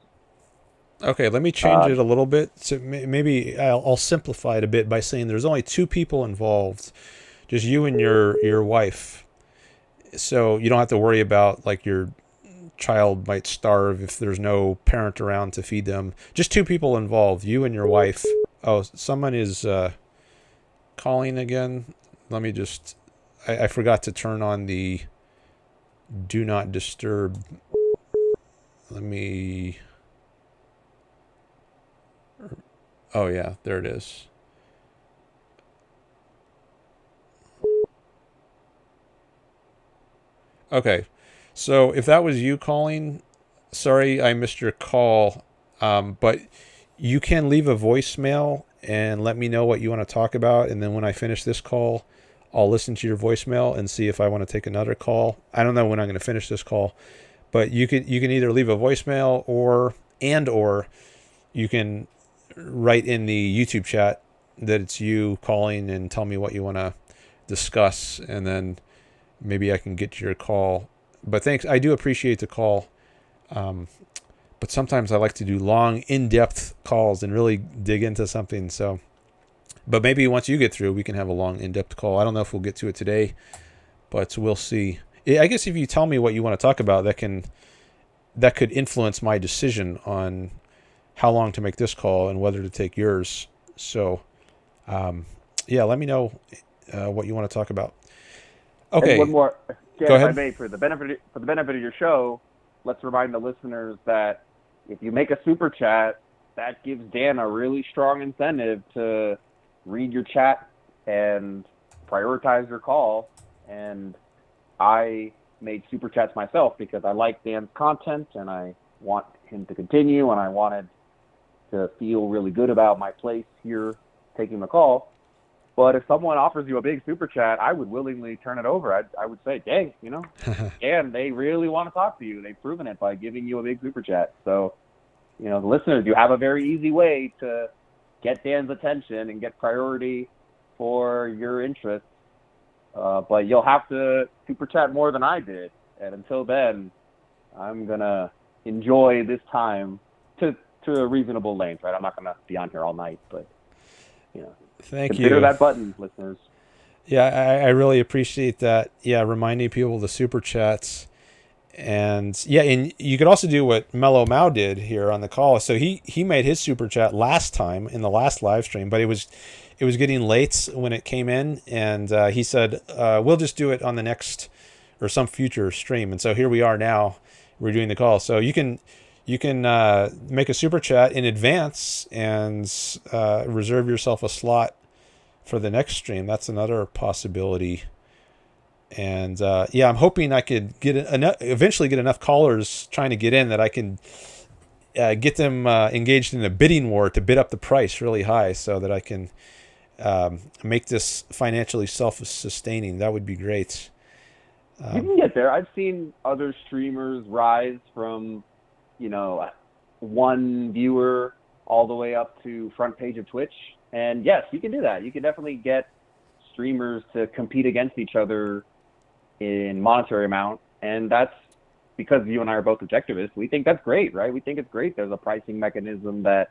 Speaker 1: Okay, let me change it a little bit. So maybe I'll simplify it a bit by saying there's only two people involved, just you and your wife. So you don't have to worry about, like, your child might starve if there's no parent around to feed them. Just two people involved, you and your wife. Oh, someone is calling again. Let me just, I forgot to turn on the do not disturb. Let me, oh yeah, there it is. Okay, so if that was you calling, sorry I missed your call, but you can leave a voicemail and let me know what you want to talk about, and then when I finish this call, I'll listen to your voicemail and see if I want to take another call. I don't know when I'm going to finish this call, but you can either leave a voicemail or you can write in the YouTube chat that it's you calling and tell me what you want to discuss, and then maybe I can get to your call. But thanks, I do appreciate the call. But sometimes I like to do long, in-depth calls and really dig into something. So, but maybe once you get through, we can have a long, in-depth call. I don't know if we'll get to it today, but we'll see. I guess if you tell me what you want to talk about, that could influence my decision on how long to make this call and whether to take yours. So, yeah, let me know what you want to talk about. Okay.
Speaker 4: And one more, Dan,
Speaker 1: go ahead.
Speaker 4: if I may, for the benefit of your show, let's remind the listeners that if you make a super chat, that gives Dan a really strong incentive to read your chat and prioritize your call. And I made super chats myself because I like Dan's content and I want him to continue, and I wanted to feel really good about my place here taking the call. But if someone offers you a big super chat, I would willingly turn it over. I would say, dang, you know, Dan, they really want to talk to you. They've proven it by giving you a big super chat. So, you know, the listeners, you have a very easy way to get Dan's attention and get priority for your interests. But you'll have to super chat more than I did. And until then, I'm going to enjoy this time to a reasonable length, right? I'm not going to be on here all night, but, you know. Consider that button, listeners.
Speaker 1: Yeah, I really appreciate that. Yeah, reminding people of the super chats. And yeah, and you could also do what Mellow Mau did here on the call. So he made his super chat last time in the last live stream, but it was getting late when it came in, and he said, we'll just do it on the next or some future stream. And so here we are now, we're doing the call. So you can you can make a super chat in advance and reserve yourself a slot for the next stream. That's another possibility. And yeah, I'm hoping I could eventually get enough callers trying to get in that I can get them engaged in a bidding war to bid up the price really high so that I can make this financially self-sustaining. That would be great.
Speaker 4: You can get there. I've seen other streamers rise from, one viewer all the way up to front page of Twitch. And yes, you can do that. You can definitely get streamers to compete against each other in monetary amount. And that's because you and I are both objectivists. We think that's great, right? We think it's great. There's a pricing mechanism that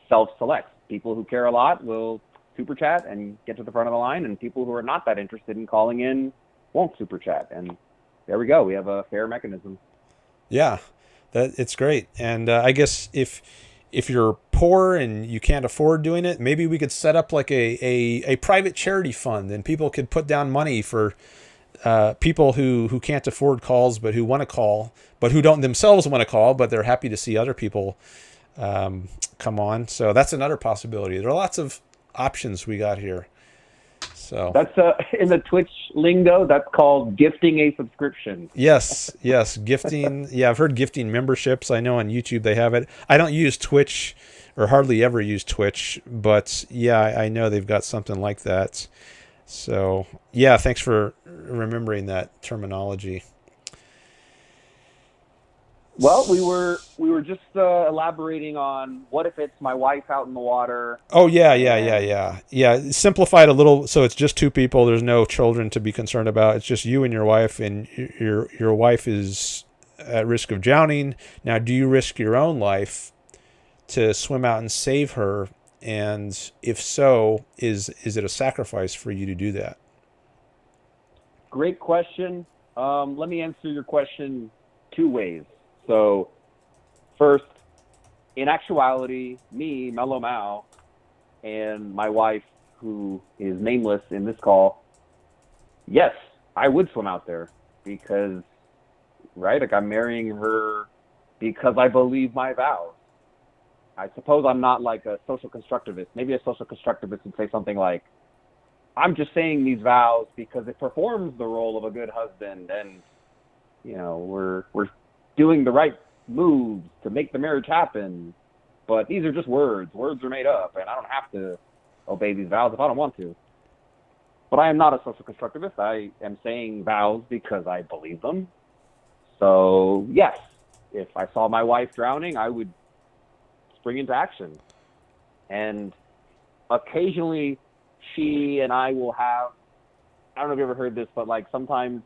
Speaker 4: self-selects. People who care a lot will super chat and get to the front of the line, and people who are not that interested in calling in won't super chat. And there we go. We have a fair mechanism.
Speaker 1: Yeah, it's great. And I guess if you're poor and you can't afford doing it, maybe we could set up like a private charity fund, and people could put down money for people who can't afford calls but who want to call, but who don't themselves want to call, but they're happy to see other people come on. So that's another possibility. There are lots of options we got here. So
Speaker 4: that's in the Twitch lingo, that's called gifting a subscription.
Speaker 1: Yes, gifting. Yeah, I've heard gifting memberships. I know on YouTube they have it. I don't use Twitch, or hardly ever use Twitch, but yeah, I know they've got something like that. So yeah, thanks for remembering that terminology.
Speaker 4: Well, we were just elaborating on what if it's my wife out in the water.
Speaker 1: Oh yeah. Simplify it a little so it's just two people. There's no children to be concerned about. It's just you and your wife, and your wife is at risk of drowning. Now, do you risk your own life to swim out and save her? And if so, is it a sacrifice for you to do that?
Speaker 4: Great question. Let me answer your question two ways. So, first, in actuality, me, Mellow Mau, and my wife, who is nameless in this call, yes, I would swim out there because, right, like I'm marrying her because I believe my vows. I suppose I'm not like a social constructivist. Maybe a social constructivist would say something like, I'm just saying these vows because it performs the role of a good husband, and, we're doing the right moves to make the marriage happen. But these are just words. Words are made up, and I don't have to obey these vows if I don't want to. But I am not a social constructivist. I am saying vows because I believe them. So, yes, if I saw my wife drowning, I would spring into action. And occasionally, she and I will have, I don't know if you ever heard this, but like sometimes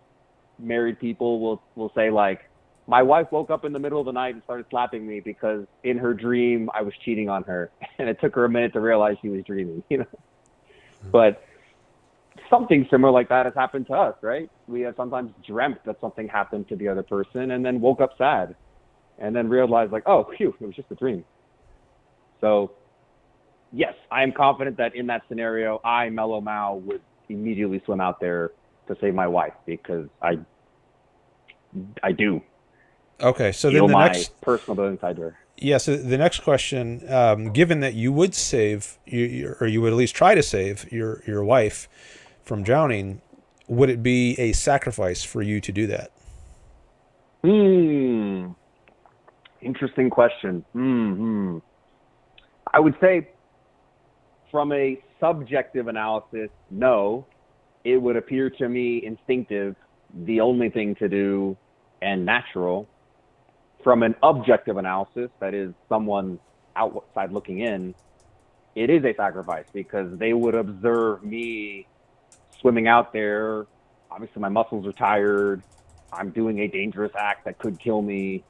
Speaker 4: married people will say like, my wife woke up in the middle of the night and started slapping me because in her dream I was cheating on her, and it took her a minute to realize she was dreaming, But something similar like that has happened to us, right? We have sometimes dreamt that something happened to the other person and then woke up sad and then realized like, oh, phew, it was just a dream. So yes, I am confident that in that scenario, I, Mellow Mau, would immediately swim out there to save my wife because I do.
Speaker 1: Okay, so then
Speaker 4: my personal building side to her.
Speaker 1: Yeah, so the next question, given that you would save, or you would at least try to save your wife from drowning, would it be a sacrifice for you to do that?
Speaker 4: Interesting question. I would say from a subjective analysis, no. It would appear to me instinctive, the only thing to do, and natural. From an objective analysis, that is someone outside looking in, it is a sacrifice because they would observe me swimming out there. Obviously, my muscles are tired. I'm doing a dangerous act that could kill me.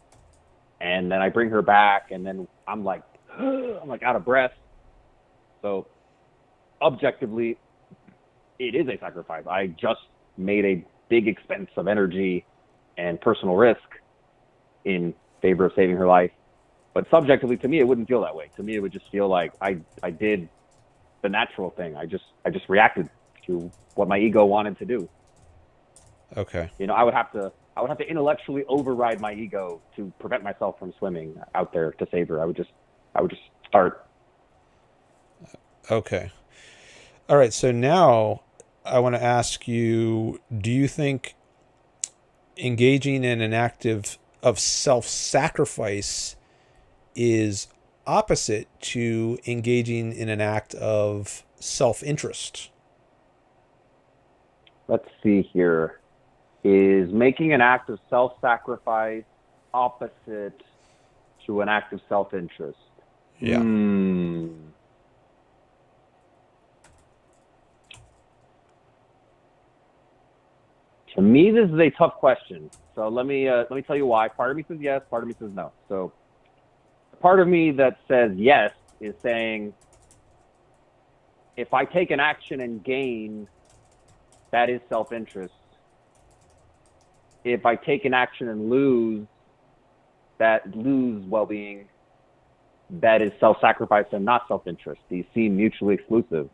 Speaker 4: And then I bring her back, and then I'm like out of breath. So objectively, it is a sacrifice. I just made a big expense of energy and personal risk in favor of saving her life. But subjectively, to me, it wouldn't feel that way. To me, it would just feel like I did the natural thing. I just reacted to what my ego wanted to do.
Speaker 1: Okay.
Speaker 4: I would have to I would have to intellectually override my ego to prevent myself from swimming out there to save her. I would just start.
Speaker 1: Okay. All right. So now I want to ask you, do you think engaging in an act of self-sacrifice is opposite to engaging in an act of self-interest?
Speaker 4: Let's see here. Is making an act of self-sacrifice opposite to an act of self-interest?
Speaker 1: Yeah.
Speaker 4: To me, this is a tough question. So let me tell you why. Part of me says yes, part of me says no. So the part of me that says yes is saying, if I take an action and gain, that is self-interest. If I take an action and lose well-being, that is self-sacrifice and not self-interest. These seem mutually exclusive.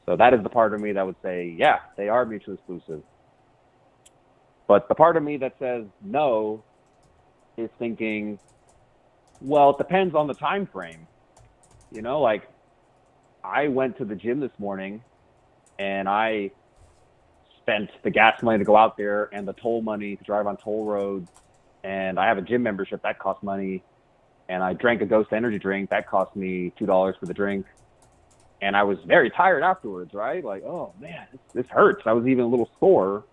Speaker 4: So that is the part of me that would say, yeah, they are mutually exclusive. But the part of me that says no is thinking, well, it depends on the time frame. You know, like I went to the gym this morning and I spent the gas money to go out there and the toll money to drive on toll roads. And I have a gym membership that costs money. And I drank a Ghost energy drink that cost me $2 for the drink. And I was very tired afterwards, right? Like, oh man, this hurts. I was even a little sore.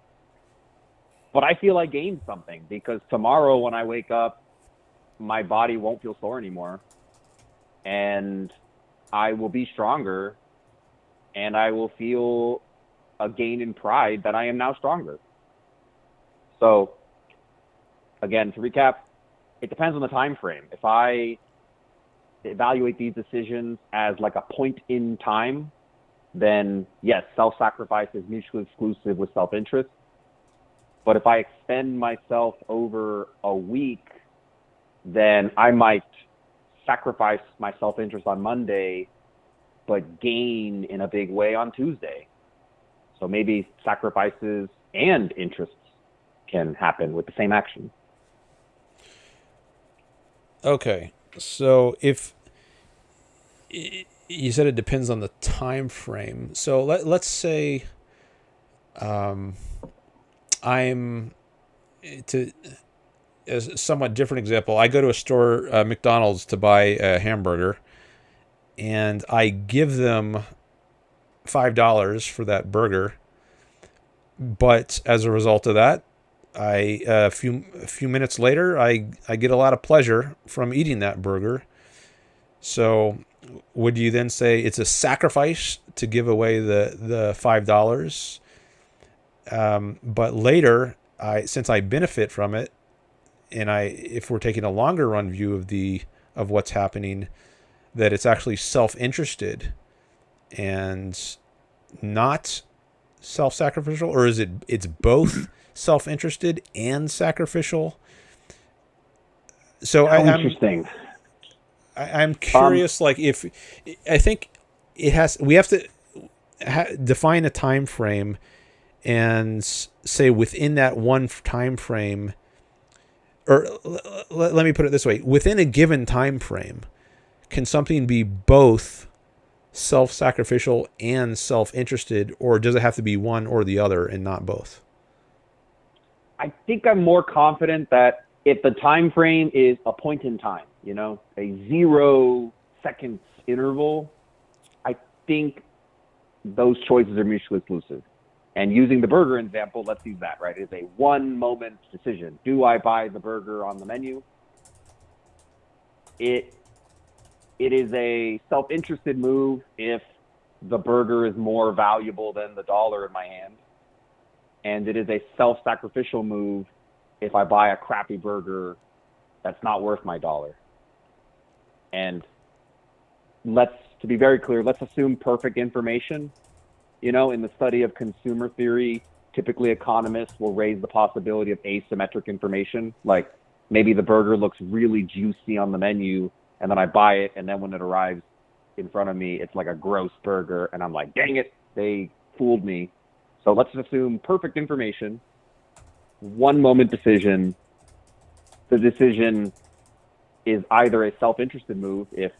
Speaker 4: But I feel I gained something because tomorrow when I wake up, my body won't feel sore anymore. And I will be stronger. And I will feel a gain in pride that I am now stronger. So, again, to recap, it depends on the time frame. If I evaluate these decisions as like a point in time, then yes, self-sacrifice is mutually exclusive with self-interest. But if I extend myself over a week, then I might sacrifice my self-interest on Monday, but gain in a big way on Tuesday. So maybe sacrifices and interests can happen with the same action. Okay.
Speaker 1: So if you said it depends on the time frame, so let's say I'm to as a somewhat different example. I go to a store, McDonald's, to buy a hamburger, and I give them $5 for that burger. But as a result of that, a few minutes later, I get a lot of pleasure from eating that burger. So would you then say it's a sacrifice to give away the $5? But later, since I benefit from it, and if we're taking a longer run view of what's happening, that it's actually self-interested and not self-sacrificial, or is it's both self-interested and sacrificial? So
Speaker 4: interesting.
Speaker 1: I'm curious, like if I think we have to define a time frame and say within that one time frame, or let me put it this way, within a given time frame, can something be both self-sacrificial and self-interested, or does it have to be one or the other and not both?
Speaker 4: I think I'm more confident that if the time frame is a point in time, a 0 second interval, I think those choices are mutually exclusive. And using the burger example, let's use that, right? It's a 1 moment decision. Do I buy the burger on the menu? It is a self-interested move if the burger is more valuable than the dollar in my hand. And it is a self-sacrificial move if I buy a crappy burger that's not worth my dollar. And to be very clear, let's assume perfect information. In the study of consumer theory, typically economists will raise the possibility of asymmetric information. Like maybe the burger looks really juicy on the menu, and then I buy it, and then when it arrives in front of me, it's like a gross burger, and I'm like, dang it, they fooled me. So let's assume perfect information. one moment decision, the decision is either a self-interested move if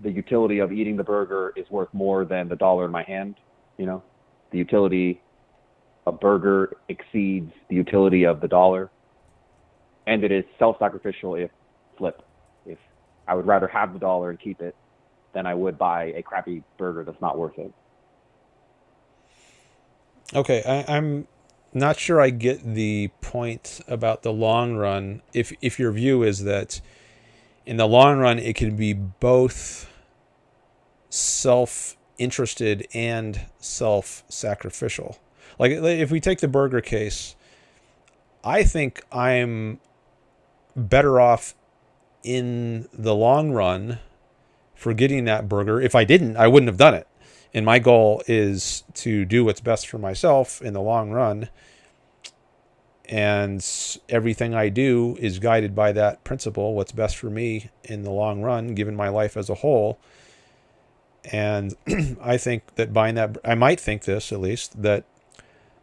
Speaker 4: the utility of eating the burger is worth more than the dollar in my hand. The utility of burger exceeds the utility of the dollar. And it is self-sacrificial if I would rather have the dollar and keep it than I would buy a crappy burger that's not worth it.
Speaker 1: Okay, I'm not sure I get the point about the long run. If your view is that in the long run it can be both self-interested and self-sacrificial. Like if we take the burger case, I think I'm better off in the long run for getting that burger. If I didn't, I wouldn't have done it. And my goal is to do what's best for myself in the long run. And everything I do is guided by that principle, what's best for me in the long run, given my life as a whole. And I think that I might think this at least, that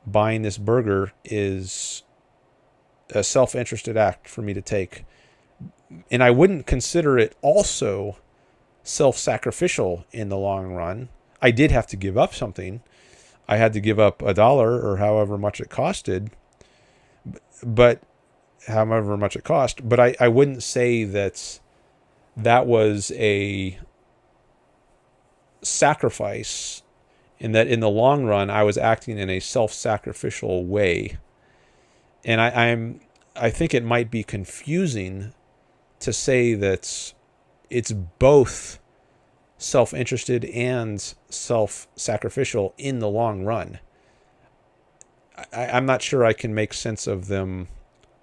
Speaker 1: buying this burger is a self-interested act for me to take. And I wouldn't consider it also self-sacrificial in the long run. I did have to give up something. I had to give up $1 or however much it costed, but I wouldn't say that was a sacrifice, in that in the long run I was acting in a self-sacrificial way. And I think it might be confusing to say that it's both self-interested and self-sacrificial in the long run. I'm not sure I can make sense of them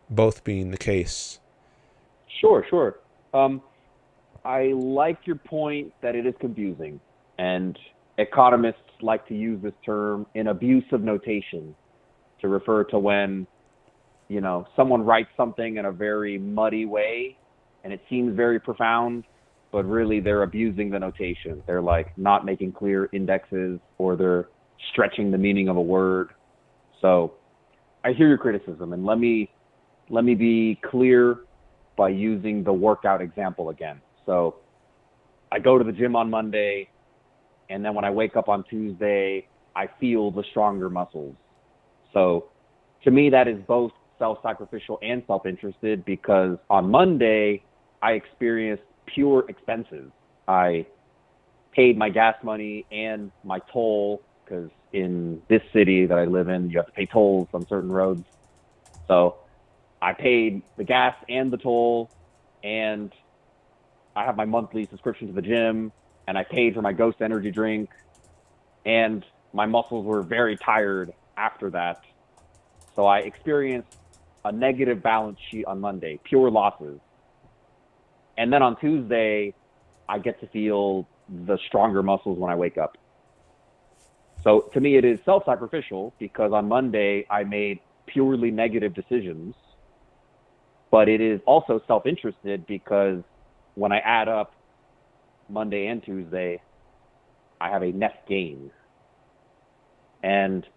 Speaker 1: both being the case.
Speaker 4: Sure. I like your point that it is confusing, and economists like to use this term in abusive notation to refer to when, someone writes something in a very muddy way and it seems very profound, but really they're abusing the notation. They're like not making clear indexes, or they're stretching the meaning of a word. So I hear your criticism, and let me be clear by using the workout example again. So I go to the gym on Monday, and then when I wake up on Tuesday, I feel the stronger muscles. So to me, that is both self-sacrificial and self-interested, because on Monday, I experienced pure expenses. I paid my gas money and my toll, because in this city that I live in, you have to pay tolls on certain roads. So I paid the gas and the toll, and I have my monthly subscription to the gym, and I paid for my Ghost energy drink, and my muscles were very tired after that. So I experienced a negative balance sheet on Monday, pure losses. And then on Tuesday, I get to feel the stronger muscles when I wake up. So to me, it is self-sacrificial, because on Monday, I made purely negative decisions. But it is also self-interested, because when I add up Monday and Tuesday, I have a net gain. And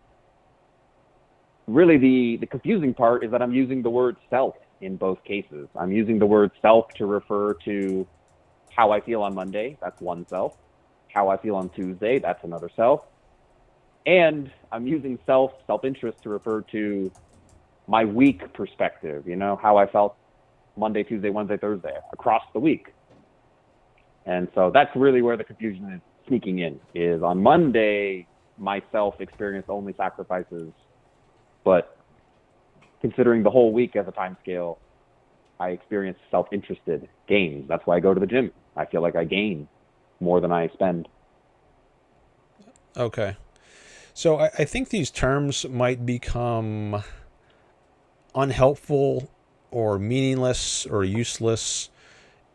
Speaker 4: really the confusing part is that I'm using the word self in both cases. I'm using the word self to refer to how I feel on Monday, that's one self. How I feel on Tuesday, that's another self. And I'm using self-interest to refer to my week perspective, how I felt Monday, Tuesday, Wednesday, Thursday, across the week. And so that's really where the confusion is sneaking in, is on Monday, myself experienced only sacrifices, but considering the whole week as a time scale, I experienced self-interested gains. That's why I go to the gym. I feel like I gain more than I spend.
Speaker 1: Okay. So I think these terms might become unhelpful or meaningless or useless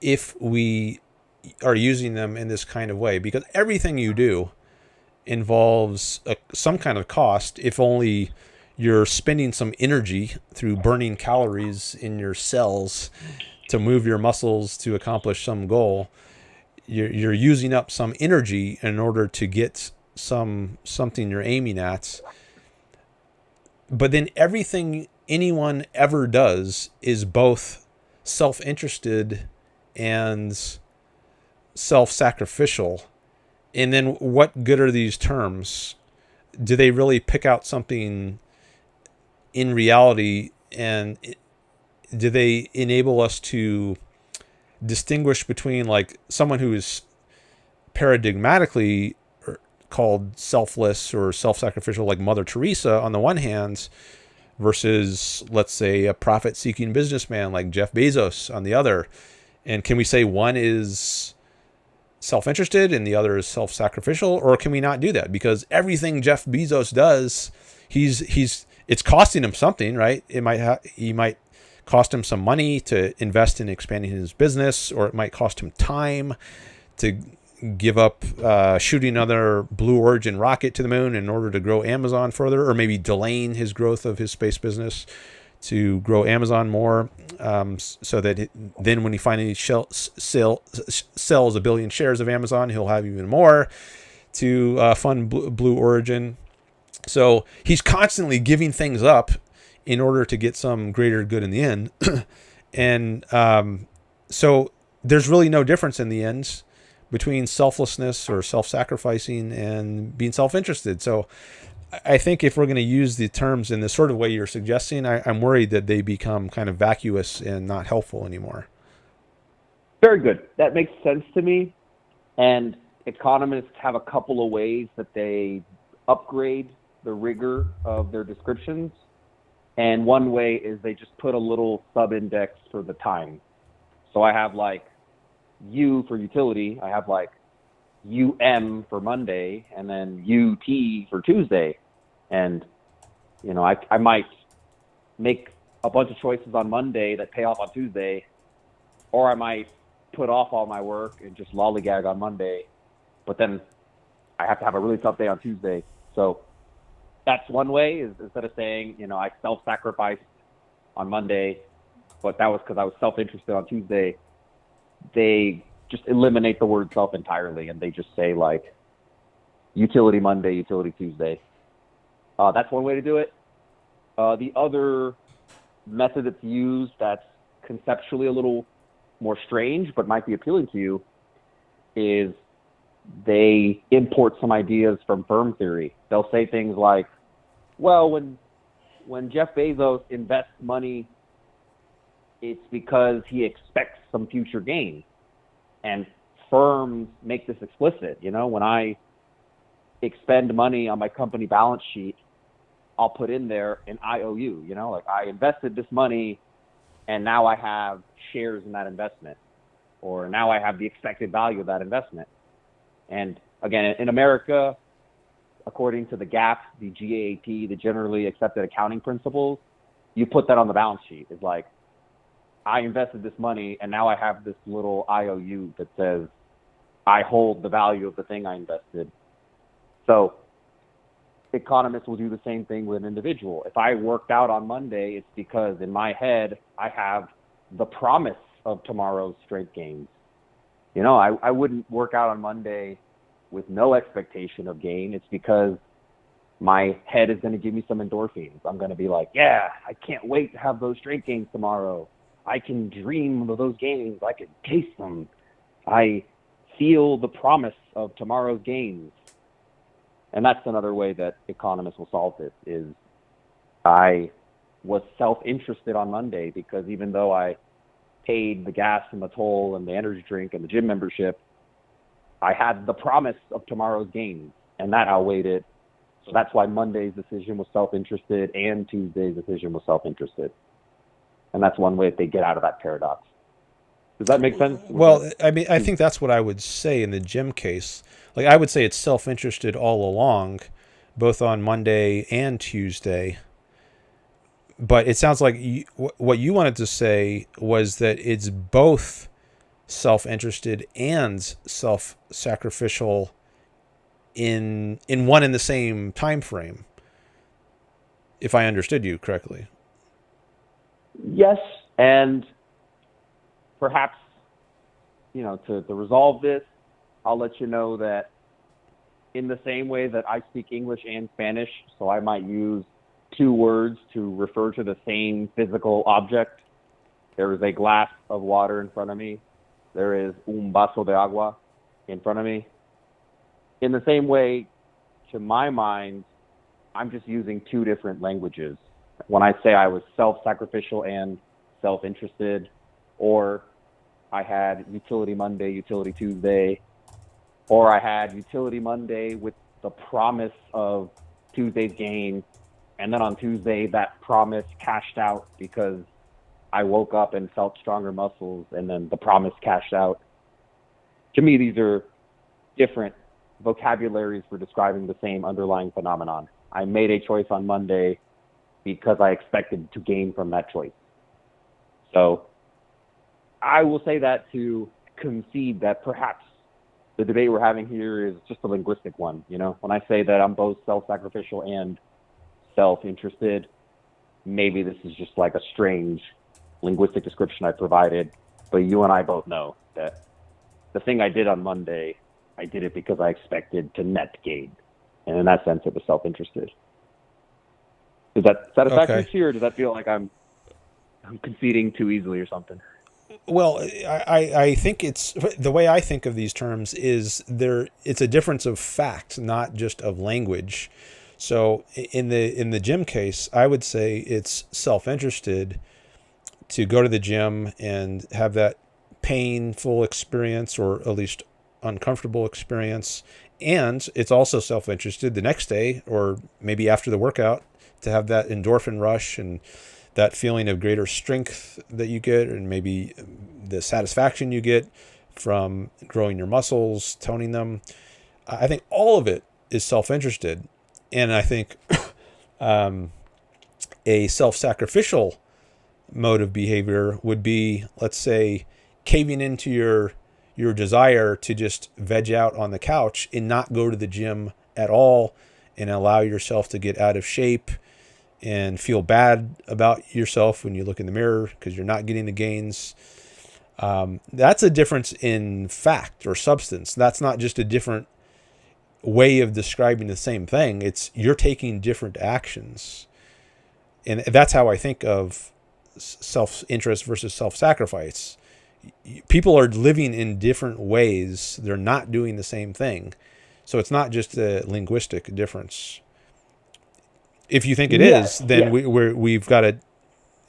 Speaker 1: if we are using them in this kind of way, because everything you do involves some kind of cost, if only you're spending some energy through burning calories in your cells to move your muscles to accomplish some goal. You're using up some energy in order to get something you're aiming at. But then everything anyone ever does is both self-interested and self-sacrificial. And then what good are these terms? Do they really pick out something in reality, and do they enable us to distinguish between like someone who is paradigmatically called selfless or self-sacrificial, like Mother Teresa on the one hand, versus, let's say, a profit-seeking businessman like Jeff Bezos on the other? And can we say one is self-interested and the other is self-sacrificial, or can we not do that? Because everything Jeff Bezos does, it's costing him something, right? He might cost him some money to invest in expanding his business, or it might cost him time to give up shooting another Blue Origin rocket to the moon in order to grow Amazon further, or maybe delaying his growth of his space business to grow Amazon more, so that then when he finally sells a billion shares of Amazon, he'll have even more to fund Blue Origin. So he's constantly giving things up in order to get some greater good in the end. And so there's really no difference in the end between selflessness or self-sacrificing and being self-interested. So I think if we're going to use the terms in the sort of way you're suggesting, I'm worried that they become kind of vacuous and not helpful anymore.
Speaker 4: Very good. That makes sense to me. And economists have a couple of ways that they upgrade the rigor of their descriptions. And one way is they just put a little sub-index for the time. So I have like U for utility. I have like UM for Monday, and then UT for Tuesday. And, you know, I might make a bunch of choices on Monday that pay off on Tuesday, or I might put off all my work and just lollygag on Monday, but then I have to have a really tough day on Tuesday. So that's one way, is instead of saying, you know, I self-sacrificed on Monday, but that was because I was self-interested on Tuesday, they just eliminate the word self entirely, and they just say like utility Monday, utility Tuesday. That's one way to do it. The other method that's used that's conceptually a little more strange but might be appealing to you is they import some ideas from firm theory. They'll say things like, well, when Jeff Bezos invests money, it's because he expects some future gain. And firms make this explicit. You know, when I expend money on my company balance sheet, I'll put in there an IOU, you know, like I invested this money and now I have shares in that investment, or now I have the expected value of that investment. And again, in America, according to the GAAP, the GAAP, the generally accepted accounting principles, you put that on the balance sheet. It's like, I invested this money and now I have this little IOU that says I hold the value of the thing I invested. So economists will do the same thing with an individual. If I worked out on Monday, it's because in my head I have the promise of tomorrow's straight gains. You know, I wouldn't work out on Monday with no expectation of gain. It's because my head is going to give me some endorphins. I'm going to be like, yeah, I can't wait to have those straight gains tomorrow. I can dream of those gains. I can taste them. I feel the promise of tomorrow's gains. And that's another way that economists will solve this, is I was self-interested on Monday because even though I paid the gas and the toll and the energy drink and the gym membership, I had the promise of tomorrow's gains, and that outweighed it. So that's why Monday's decision was self-interested and Tuesday's decision was self-interested. And that's one way that they get out of that paradox. Does that make sense?
Speaker 1: Well, I mean, I think that's what I would say in the gym case. Like, I would say it's self-interested all along, both on Monday and Tuesday. But it sounds like what you wanted to say was that it's both self-interested and self-sacrificial in one and the same time frame, if I understood you correctly.
Speaker 4: Yes, and perhaps, you know, to resolve this, I'll let you know that in the same way that I speak English and Spanish, so I might use two words to refer to the same physical object. There is a glass of water in front of me. There is un vaso de agua in front of me. In the same way, to my mind, I'm just using two different languages. When I say I was self-sacrificial and self-interested, or I had Utility Monday, Utility Tuesday, or I had Utility Monday with the promise of Tuesday's gain, and then on Tuesday that promise cashed out because I woke up and felt stronger muscles, and then the promise cashed out. To me, these are different vocabularies for describing the same underlying phenomenon. I made a choice on Monday because I expected to gain from that choice. So I will say that to concede that perhaps the debate we're having here is just a linguistic one. You know, when I say that I'm both self-sacrificial and self-interested, maybe this is just like a strange linguistic description I provided, but you and I both know that the thing I did on Monday, I did it because I expected to net gain. And in that sense, it was self-interested. Is that satisfactory to you, or does that feel like I'm conceding too easily or something?
Speaker 1: Well, I think it's the way I think of these terms is it's a difference of fact, not just of language. So in the gym case, I would say it's self-interested to go to the gym and have that painful experience, or at least uncomfortable experience. And it's also self-interested the next day, or maybe after the workout, to have that endorphin rush and that feeling of greater strength that you get, and maybe the satisfaction you get from growing your muscles, toning them. I think all of it is self-interested. And I think a self-sacrificial mode of behavior would be, let's say, caving into your desire to just veg out on the couch and not go to the gym at all, and allow yourself to get out of shape and feel bad about yourself when you look in the mirror because you're not getting the gains. That's a difference in fact or substance. That's not just a different way of describing the same thing. It's you're taking different actions. And that's how I think of self-interest versus self-sacrifice. People are living in different ways. They're not doing the same thing. So it's not just a linguistic difference. If you think it is, then we've got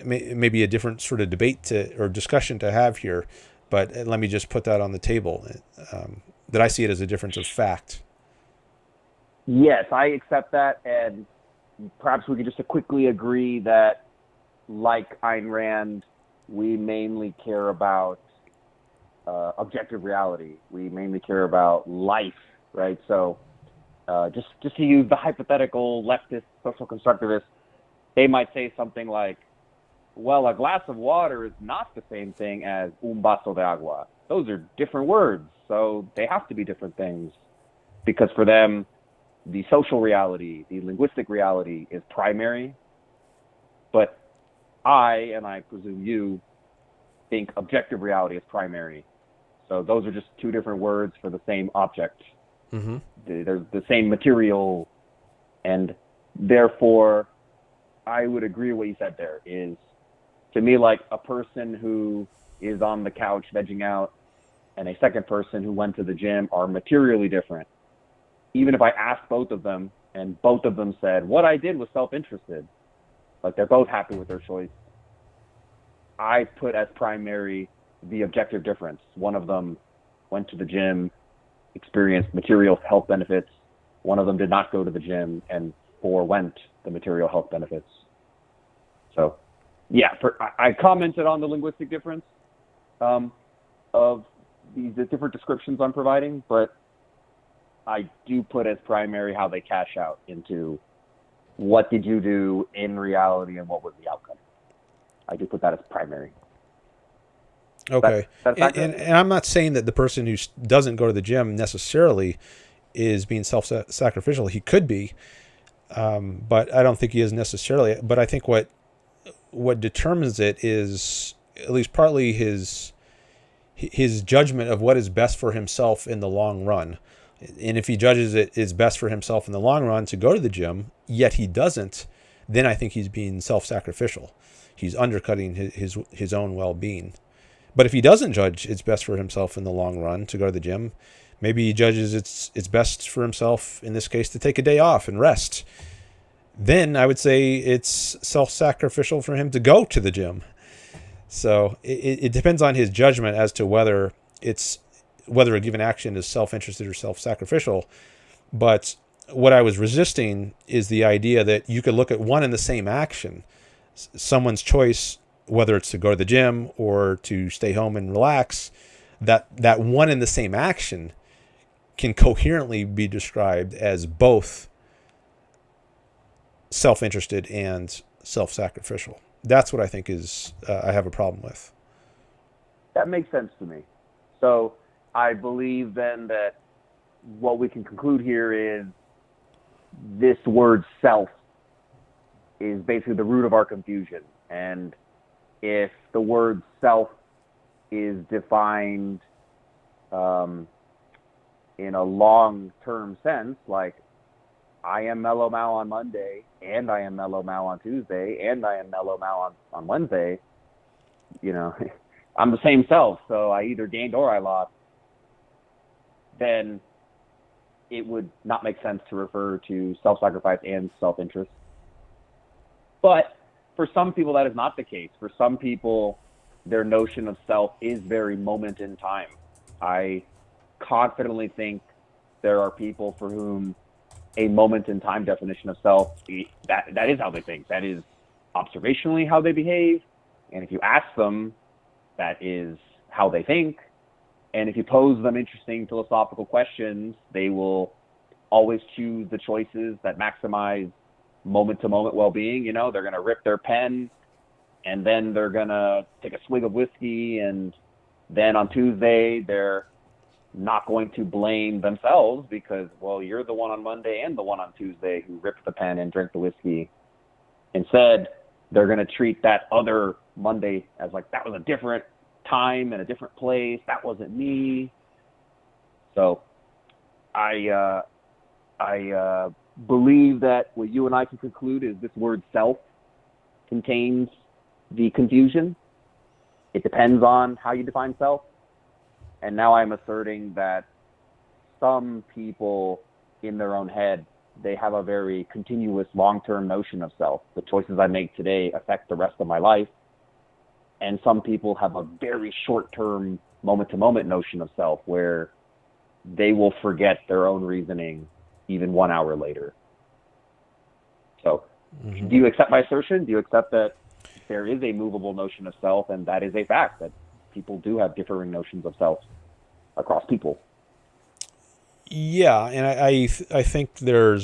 Speaker 1: maybe a different sort of debate or discussion to have here. But let me just put that on the table, that I see it as a difference of fact.
Speaker 4: Yes, I accept that. And perhaps we could just quickly agree that, like Ayn Rand, we mainly care about objective reality. We mainly care about life, right? So just to use the hypothetical leftist social constructivist, they might say something like, well, a glass of water is not the same thing as un vaso de agua. Those are different words, so they have to be different things. Because for them, the social reality, the linguistic reality is primary. But I, and I presume you, think objective reality is primary. So those are just two different words for the same object. Mm-hmm. They're the same material, and therefore I would agree with what you said there. Is to me like a person who is on the couch vegging out and a second person who went to the gym are materially different. Even if I asked both of them and both of them said what I did was self-interested, like they're both happy with their choice, I put as primary the objective difference. One of them went to the gym, experienced material health benefits. One of them did not go to the gym and forewent the material health benefits. So, yeah, I commented on the linguistic difference of these different descriptions I'm providing, but I do put as primary how they cash out into what did you do in reality and what was the outcome. I do put that as primary.
Speaker 1: Okay. And I'm not saying that the person who doesn't go to the gym necessarily is being self-sacrificial. He could be, but I don't think he is necessarily. But I think what determines it is at least partly his judgment of what is best for himself in the long run. And if he judges it is best for himself in the long run to go to the gym, yet he doesn't, then I think he's being self-sacrificial. He's undercutting his own well-being. But if he doesn't judge it's best for himself in the long run to go to the gym, maybe he judges it's best for himself, in this case, to take a day off and rest, then I would say it's self-sacrificial for him to go to the gym. So it depends on his judgment as to whether a given action is self-interested or self-sacrificial. But what I was resisting is the idea that you could look at one and the same action, someone's choice, whether it's to go to the gym or to stay home and relax, that one and the same action can coherently be described as both self-interested and self-sacrificial. That's what I think is I have a problem with.
Speaker 5: That makes sense to me. So I believe then that what we can conclude here is this word self is basically the root of our confusion. And if the word self is defined in a long-term sense, like I am Mellow Mau on Monday, and I am Mellow Mau on Tuesday, and I am Mellow Mau on Wednesday, I'm the same self, so I either gained or I lost, then it would not make sense to refer to self-sacrifice and self-interest. But for some people, that is not the case. For some people, their notion of self is very moment in time. I confidently think there are people for whom a moment in time definition of self, that is how they think. That is observationally how they behave. And if you ask them, that is how they think. And if you pose them interesting philosophical questions, they will always choose the choices that maximize moment-to-moment well-being. They're going to rip their pen, and then they're going to take a swig of whiskey, and then on Tuesday, they're not going to blame themselves because, well, you're the one on Monday and the one on Tuesday who ripped the pen and drank the whiskey. Instead, they're going to treat that other Monday as like, that was a different time and a different place. That wasn't me. So I believe that what you and I can conclude is this word self contains the confusion. It depends on how you define self. And now I'm asserting that some people in their own head, they have a very continuous long-term notion of self. The choices I make today affect the rest of my life. And some people have a very short-term moment-to-moment notion of self where they will forget their own reasoning even 1 hour later. So do you accept my assertion? Do you accept that there is a movable notion of self, and that is a fact, that people do have differing notions of self across people?
Speaker 1: Yeah, and I think there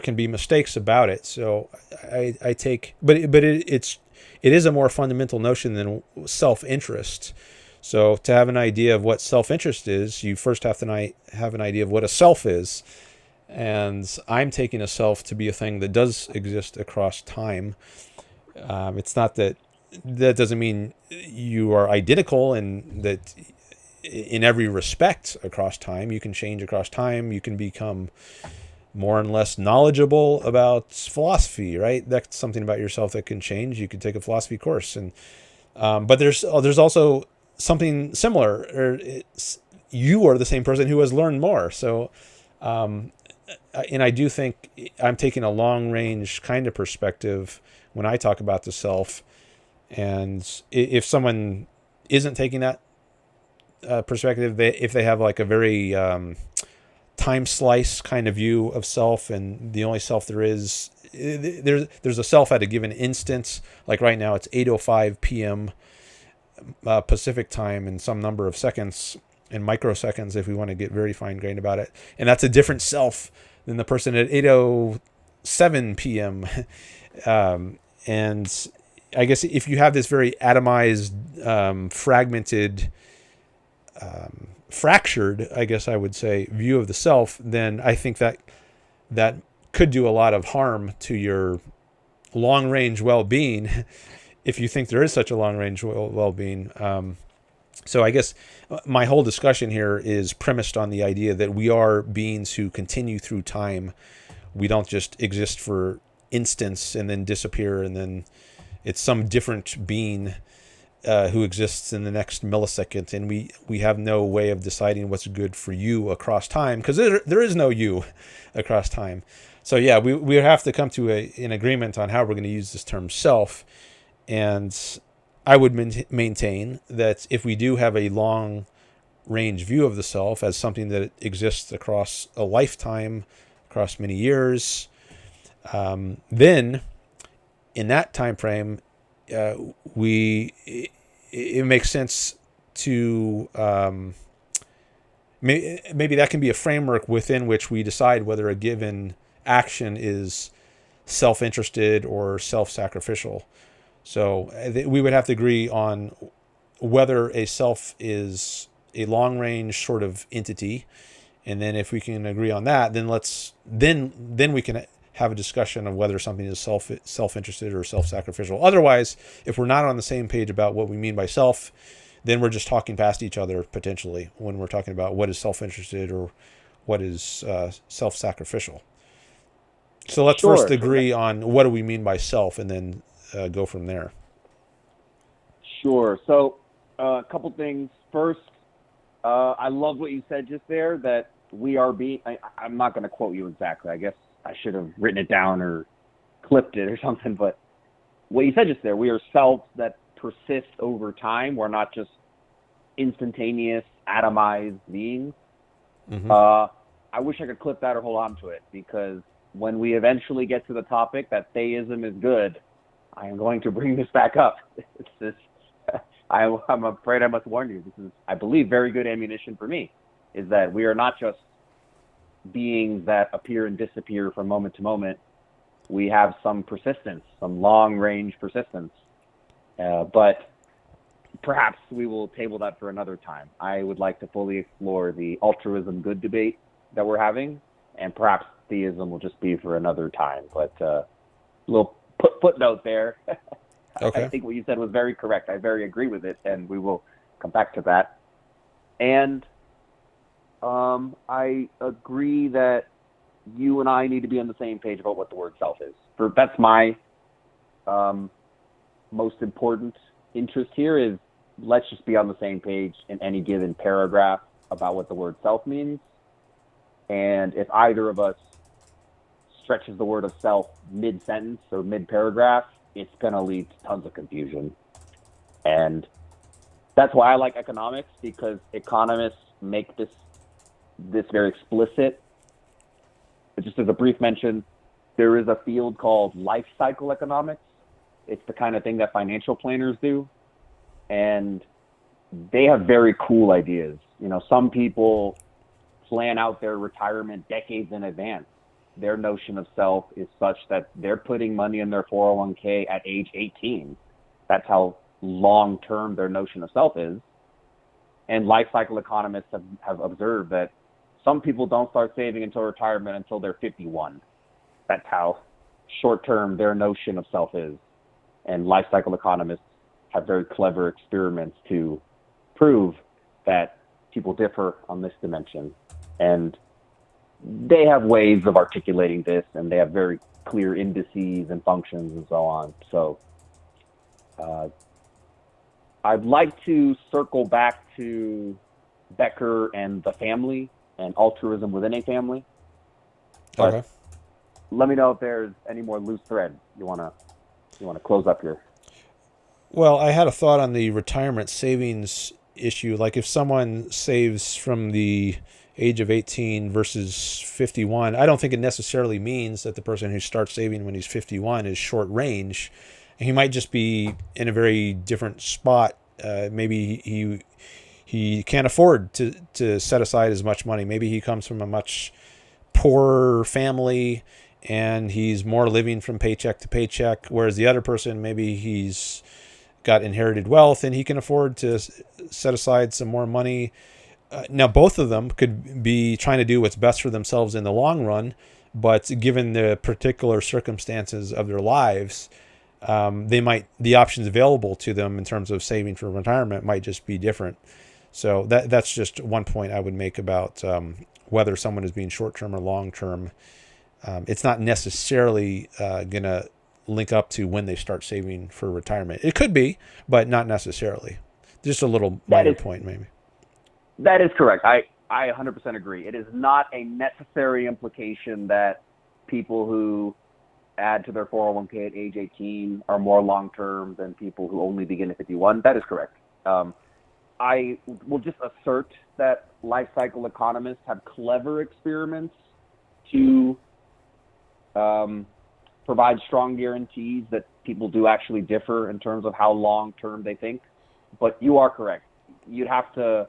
Speaker 1: can be mistakes about it. So I take, but it is a more fundamental notion than self-interest. So to have an idea of what self-interest is, you first have to have an idea of what a self is. And I'm taking a self to be a thing that does exist across time. It's not that doesn't mean you are identical and that in every respect across time. You can change across time. You can become more and less knowledgeable about philosophy, right? That's something about yourself that can change. You could take a philosophy course, and but there's also something similar. You are the same person who has learned more. So, and I do think I'm taking a long-range kind of perspective when I talk about the self. And if someone isn't taking that perspective, if they have like a very time slice kind of view of self, and the only self there is, there's a self at a given instance. Like right now, it's 8:05 p.m. Pacific time, and some number of seconds and microseconds, if we want to get very fine-grained about it. And that's a different self than the person at 8:07 p.m. And I guess if you have this very atomized, fragmented, fractured, I guess I would say, view of the self, then I think that could do a lot of harm to your long-range well-being, if you think there is such a long-range well-being. So I guess my whole discussion here is premised on the idea that we are beings who continue through time. We don't just exist for instance and then disappear, and then it's some different being who exists in the next millisecond, and we have no way of deciding what's good for you across time, because there is no you across time. So yeah, we have to come to an agreement on how we're going to use this term self. And I would maintain that if we do have a long range view of the self as something that exists across a lifetime, across many years, then in that time frame, it makes sense to maybe that can be a framework within which we decide whether a given action is self-interested or self-sacrificial. So we would have to agree on whether a self is a long-range sort of entity, and then if we can agree on that, then then we can have a discussion of whether something is self-interested or self-sacrificial. Otherwise, if we're not on the same page about what we mean by self, then we're just talking past each other potentially when we're talking about what is self-interested or what is self-sacrificial. So let's first agree on what do we mean by self, and then go from there.
Speaker 5: Sure. So a couple things. First, I love what you said just there, that we are I'm not going to quote you exactly. I guess I should have written it down or clipped it or something. But what you said just there, we are selves that persist over time. We're not just instantaneous, atomized beings.
Speaker 1: Mm-hmm.
Speaker 5: I wish I could clip that or hold on to it, because when we eventually get to the topic that theism is good, I am going to bring this back up. It's this. I'm afraid I must warn you. This is, I believe, very good ammunition for me, is that we are not just beings that appear and disappear from moment to moment. We have some persistence, some long-range persistence. But perhaps we will table that for another time. I would like to fully explore the altruism good debate that we're having, and perhaps theism will just be for another time. But little footnote there.
Speaker 1: Okay.
Speaker 5: I think what you said was very correct. I very agree with it, and we will come back to that. And I agree that you and I need to be on the same page about what the word self is. That's my most important interest here, is let's just be on the same page in any given paragraph about what the word self means. And if either of us stretches the word of self mid-sentence or mid-paragraph, it's going to lead to tons of confusion. And that's why I like economics, because economists make this very explicit. But just as a brief mention, there is a field called life cycle economics. It's the kind of thing that financial planners do. And they have very cool ideas. You know, some people plan out their retirement decades in advance. Their notion of self is such that they're putting money in their 401k at age 18. That's how long-term their notion of self is. And life cycle economists have observed that some people don't start saving until retirement until they're 51. That's how short-term their notion of self is. And life cycle economists have very clever experiments to prove that people differ on this dimension. And they have ways of articulating this, and they have very clear indices and functions and so on. So I'd like to circle back to Becker and the family and altruism within a family. But
Speaker 1: Okay.
Speaker 5: let me know if there's any more loose threads you want to close up here.
Speaker 1: Well, I had a thought on the retirement savings issue. Like if someone saves from the age of 18 versus 51, I don't think it necessarily means that the person who starts saving when he's 51 is short range. He might just be in a very different spot. Maybe he can't afford to set aside as much money. Maybe he comes from a much poorer family and he's more living from paycheck to paycheck, whereas the other person, maybe he's got inherited wealth and he can afford to set aside some more money. Now, both of them could be trying to do what's best for themselves in the long run, but given the particular circumstances of their lives, the options available to them in terms of saving for retirement might just be different. So that's just one point I would make about whether someone is being short-term or long-term. It's not necessarily going to link up to when they start saving for retirement. It could be, but not necessarily. Just a little minor point, maybe.
Speaker 5: That is correct. I 100% agree. It is not a necessary implication that people who add to their 401k at age 18 are more long-term than people who only begin at 51. That is correct. I will just assert that life cycle economists have clever experiments to provide strong guarantees that people do actually differ in terms of how long-term they think. But you are correct. You'd have to,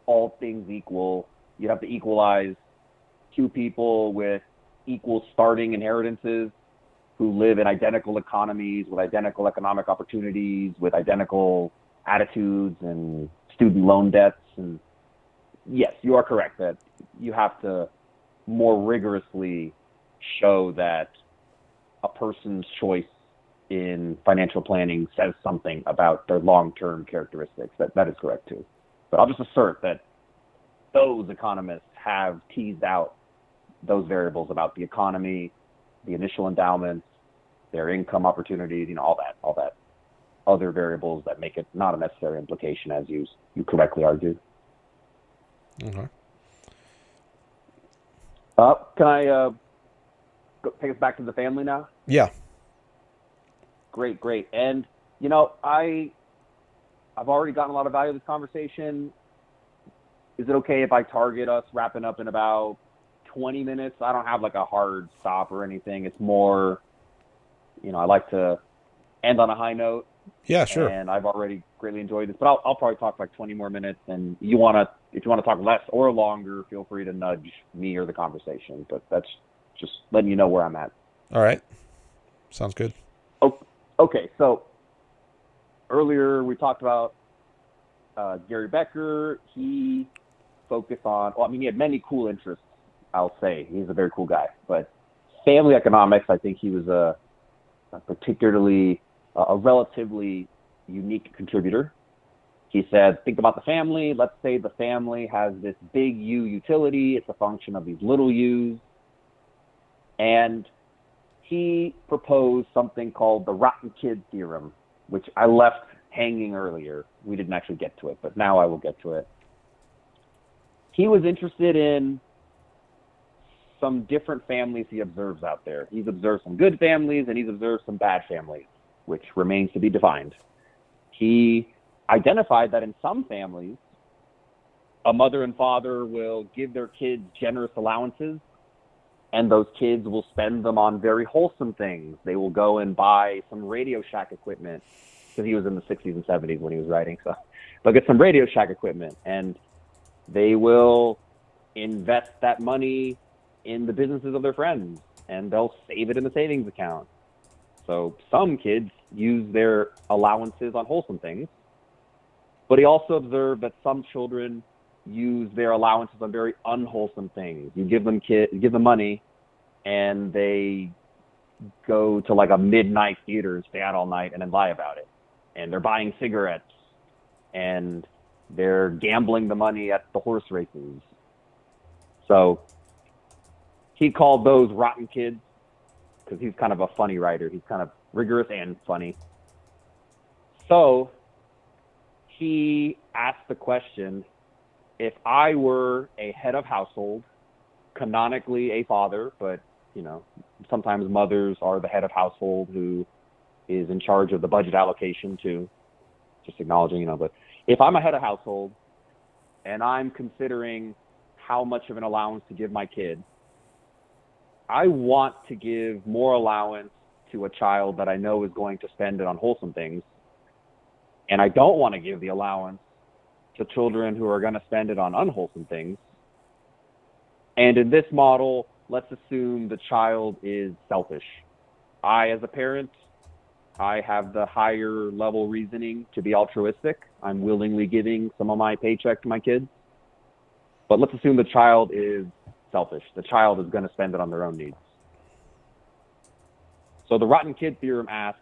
Speaker 5: all things equal, you'd have to equalize two people with equal starting inheritances who live in identical economies with identical economic opportunities, with identical attitudes and student loan debts. And yes, you are correct that you have to more rigorously show that a person's choice in financial planning says something about their long-term characteristics. That is correct too. But I'll just assert that those economists have teased out those variables about the economy, the initial endowments, their income opportunities, all that other variables that make it not a necessary implication, as you correctly argued.
Speaker 1: Okay.
Speaker 5: Can I take us back to the family now?
Speaker 1: Yeah.
Speaker 5: Great. And, I've already gotten a lot of value out of this conversation. Is it okay if I target us wrapping up in about 20 minutes? I don't have like a hard stop or anything. It's more, I like to end on a high note.
Speaker 1: Yeah, sure.
Speaker 5: And I've already greatly enjoyed this, but I'll probably talk for like 20 more minutes. And if you want to talk less or longer, feel free to nudge me or the conversation. But that's just letting you know where I'm at.
Speaker 1: All right. Sounds good.
Speaker 5: Okay. So earlier we talked about Gary Becker. He focused on, he had many cool interests, I'll say. He's a very cool guy. But family economics, I think he was a relatively unique contributor. He said, think about the family. Let's say the family has this big U utility. It's a function of these little U's. And he proposed something called the rotten kid theorem, which I left hanging earlier. We didn't actually get to it, but now I will get to it. He was interested in some different families he observes out there. He's observed some good families and he's observed some bad families, which remains to be defined. He identified that in some families, a mother and father will give their kids generous allowances, and those kids will spend them on very wholesome things. They will go and buy some Radio Shack equipment, because he was in the 60s and 70s when he was writing. So they'll get some Radio Shack equipment, and they will invest that money in the businesses of their friends, and they'll save it in the savings account. So some kids use their allowances on wholesome things, but he also observed that some children use their allowances on very unwholesome things. You give them money, and they go to like a midnight theater and stay out all night and then lie about it. And they're buying cigarettes, and they're gambling the money at the horse races. So he called those rotten kids, because he's kind of a funny writer. He's kind of rigorous and funny. So he asked the question, if I were a head of household, canonically a father, but sometimes mothers are the head of household who is in charge of the budget allocation too, just acknowledging, but if I'm a head of household and I'm considering how much of an allowance to give my kid, I want to give more allowance to a child that I know is going to spend it on wholesome things, and I don't want to give the allowance to children who are going to spend it on unwholesome things. And in this model, let's assume the child is selfish. I, as a parent, I have the higher level reasoning to be altruistic. I'm willingly giving some of my paycheck to my kids. But let's assume the child is selfish. The child is going to spend it on their own needs. So the rotten kid theorem asks,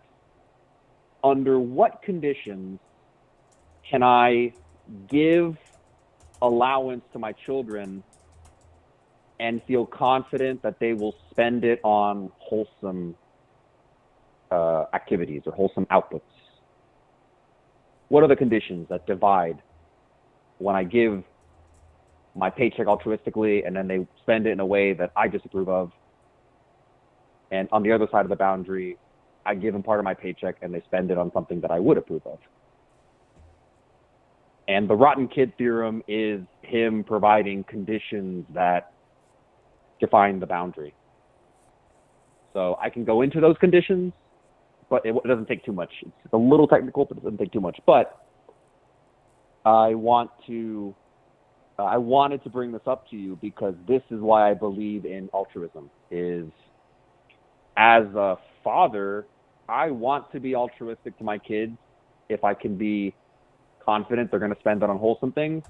Speaker 5: under what conditions can I give allowance to my children and feel confident that they will spend it on wholesome activities or wholesome outputs? What are the conditions that divide when I give my paycheck altruistically and then they spend it in a way that I disapprove of? And on the other side of the boundary, I give them part of my paycheck and they spend it on something that I would approve of. And the rotten kid theorem is him providing conditions that define the boundary. So I can go into those conditions, but it doesn't take too much. It's a little technical, but it doesn't take too much. But I wanted to bring this up to you because this is why I believe in altruism. Is as a father, I want to be altruistic to my kids if I can be confident they're going to spend it on wholesome things.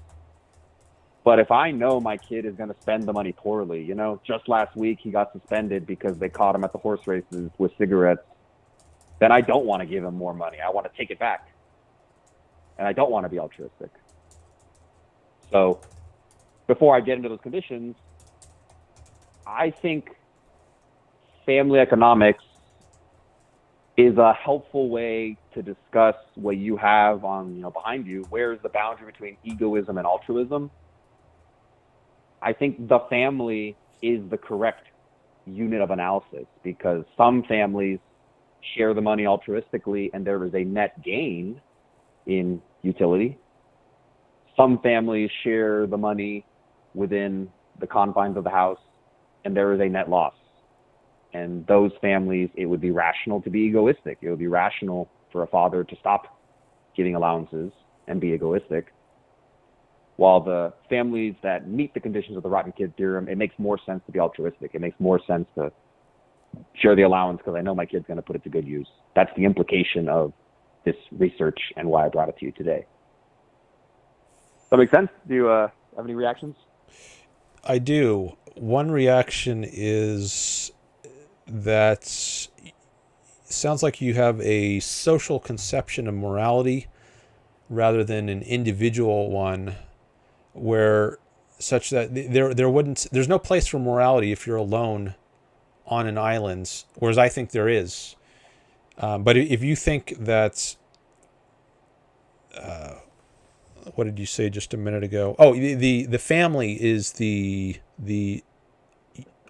Speaker 5: But if I know my kid is going to spend the money poorly, just last week he got suspended because they caught him at the horse races with cigarettes, then I don't want to give him more money. I want to take it back. And I don't want to be altruistic. So before I get into those conditions, I think family economics is a helpful way to discuss what you have on, behind you. Where is the boundary between egoism and altruism? I think the family is the correct unit of analysis because some families share the money altruistically and there is a net gain in utility. Some families share the money within the confines of the house and there is a net loss. And those families, it would be rational to be egoistic. It would be rational for a father to stop giving allowances and be egoistic. While the families that meet the conditions of the rotten kid theorem, it makes more sense to be altruistic. It makes more sense to share the allowance because I know my kid's going to put it to good use. That's the implication of this research and why I brought it to you today. Does that make sense? Do you have any reactions?
Speaker 1: I do. One reaction is that sounds like you have a social conception of morality rather than an individual one, where such that there's no place for morality if you're alone on an island, whereas I think there is. But if you think that, what did you say just a minute ago? Oh, the family is the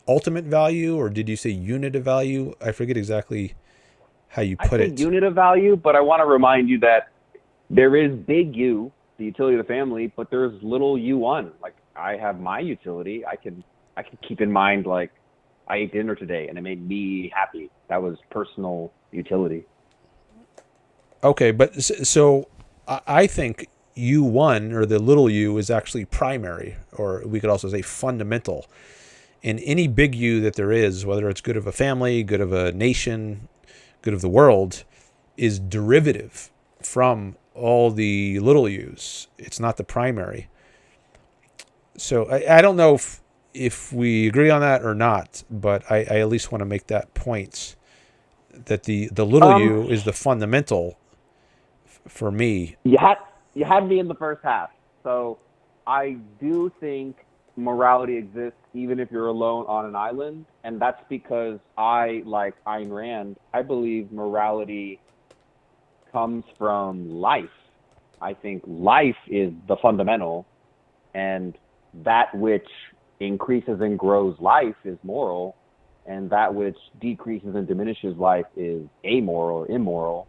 Speaker 1: ultimate value, or did you say unit of value? I forget exactly how you put it.
Speaker 5: Unit of value, but I want to remind you that there is big U, the utility of the family, but there's little U1. Like I have my utility. I can keep in mind, like I ate dinner today and it made me happy. That was personal utility.
Speaker 1: Okay, but so I think U1 or the little u is actually primary, or we could also say fundamental. And any big U that there is, whether it's good of a family, good of a nation, good of the world, is derivative from all the little u's. It's not the primary. So I don't know if we agree on that or not, but I at least want to make that point, that the little u is the fundamental for me.
Speaker 5: You had me in the first half. So I do think morality exists even if you're alone on an island, and that's because I, like Ayn Rand, I believe morality comes from life. I think life is the fundamental, and that which increases and grows life is moral, and that which decreases and diminishes life is amoral or immoral.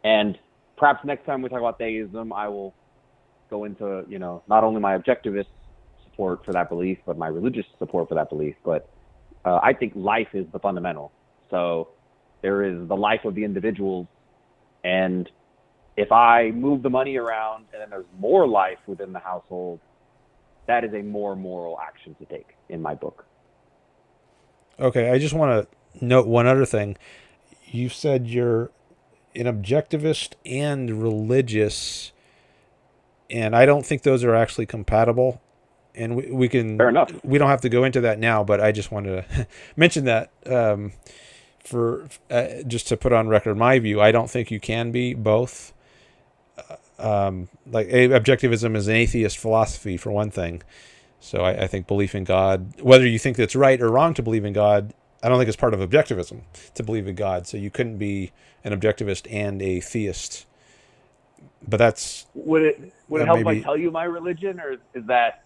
Speaker 5: And perhaps next time we talk about theism, I will go into, not only my objectivist support for that belief, but my religious support for that belief. But I think life is the fundamental. So there is the life of the individuals, and if I move the money around and then there's more life within the household, that is a more moral action to take in my book.
Speaker 1: Okay, I just want to note one other thing. You said you're an objectivist and religious, and I don't think those are actually compatible. And we can,
Speaker 5: fair enough.
Speaker 1: We don't have to go into that now, but I just wanted to mention that for just to put on record my view. I don't think you can be both. Like objectivism is an atheist philosophy, for one thing. So I think belief in God, whether you think that's right or wrong to believe in God, I don't think it's part of objectivism to believe in God. So you couldn't be an objectivist and a theist. But that's
Speaker 5: Would it help if I
Speaker 1: maybe.
Speaker 5: tell you my religion, or is that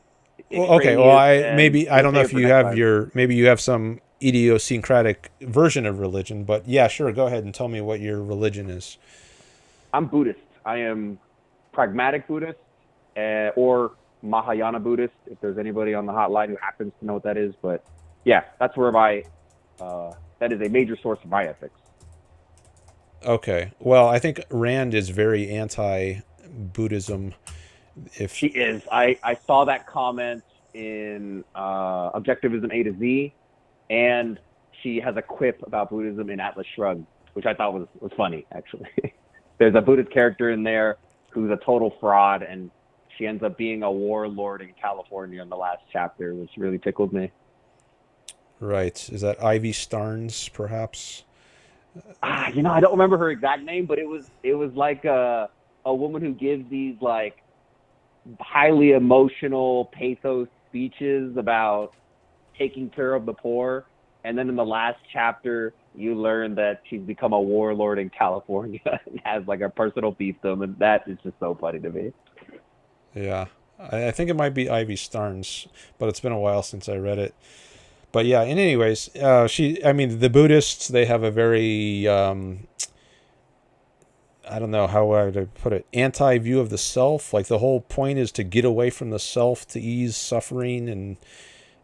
Speaker 1: Well, okay. Well,
Speaker 5: extraneous and
Speaker 1: I
Speaker 5: we'll
Speaker 1: don't know
Speaker 5: save
Speaker 1: if
Speaker 5: it for
Speaker 1: you
Speaker 5: next
Speaker 1: have
Speaker 5: time?
Speaker 1: maybe you have some idiosyncratic version of religion, but yeah, sure. Go ahead and tell me what your religion is.
Speaker 5: I'm Buddhist. I am pragmatic Buddhist, or Mahayana Buddhist, if there's anybody on the hotline who happens to know what that is. But yeah, that's where that is a major source of my ethics.
Speaker 1: Okay. Well, I think Rand is very anti-Buddhism. If
Speaker 5: She is. I saw that comment in Objectivism A to Z, and she has a quip about Buddhism in Atlas Shrugged, which I thought was funny, actually. There's a Buddhist character in there who's a total fraud, and she ends up being a warlord in California in the last chapter, which really tickled me.
Speaker 1: Right. Is that Ivy Starnes, perhaps?
Speaker 5: I don't remember her exact name, but it was like a woman who gives these like highly emotional pathos speeches about taking care of the poor, and then in the last chapter you learn that she's become a warlord in California and has like a personal fiefdom, and that is just so funny to me.
Speaker 1: Yeah. I think it might be Ivy Starnes, but it's been a while since I read it. But yeah, in anyways, the Buddhists, they have a very, I don't know how I would put it, anti-view of the self. Like the whole point is to get away from the self to ease suffering. And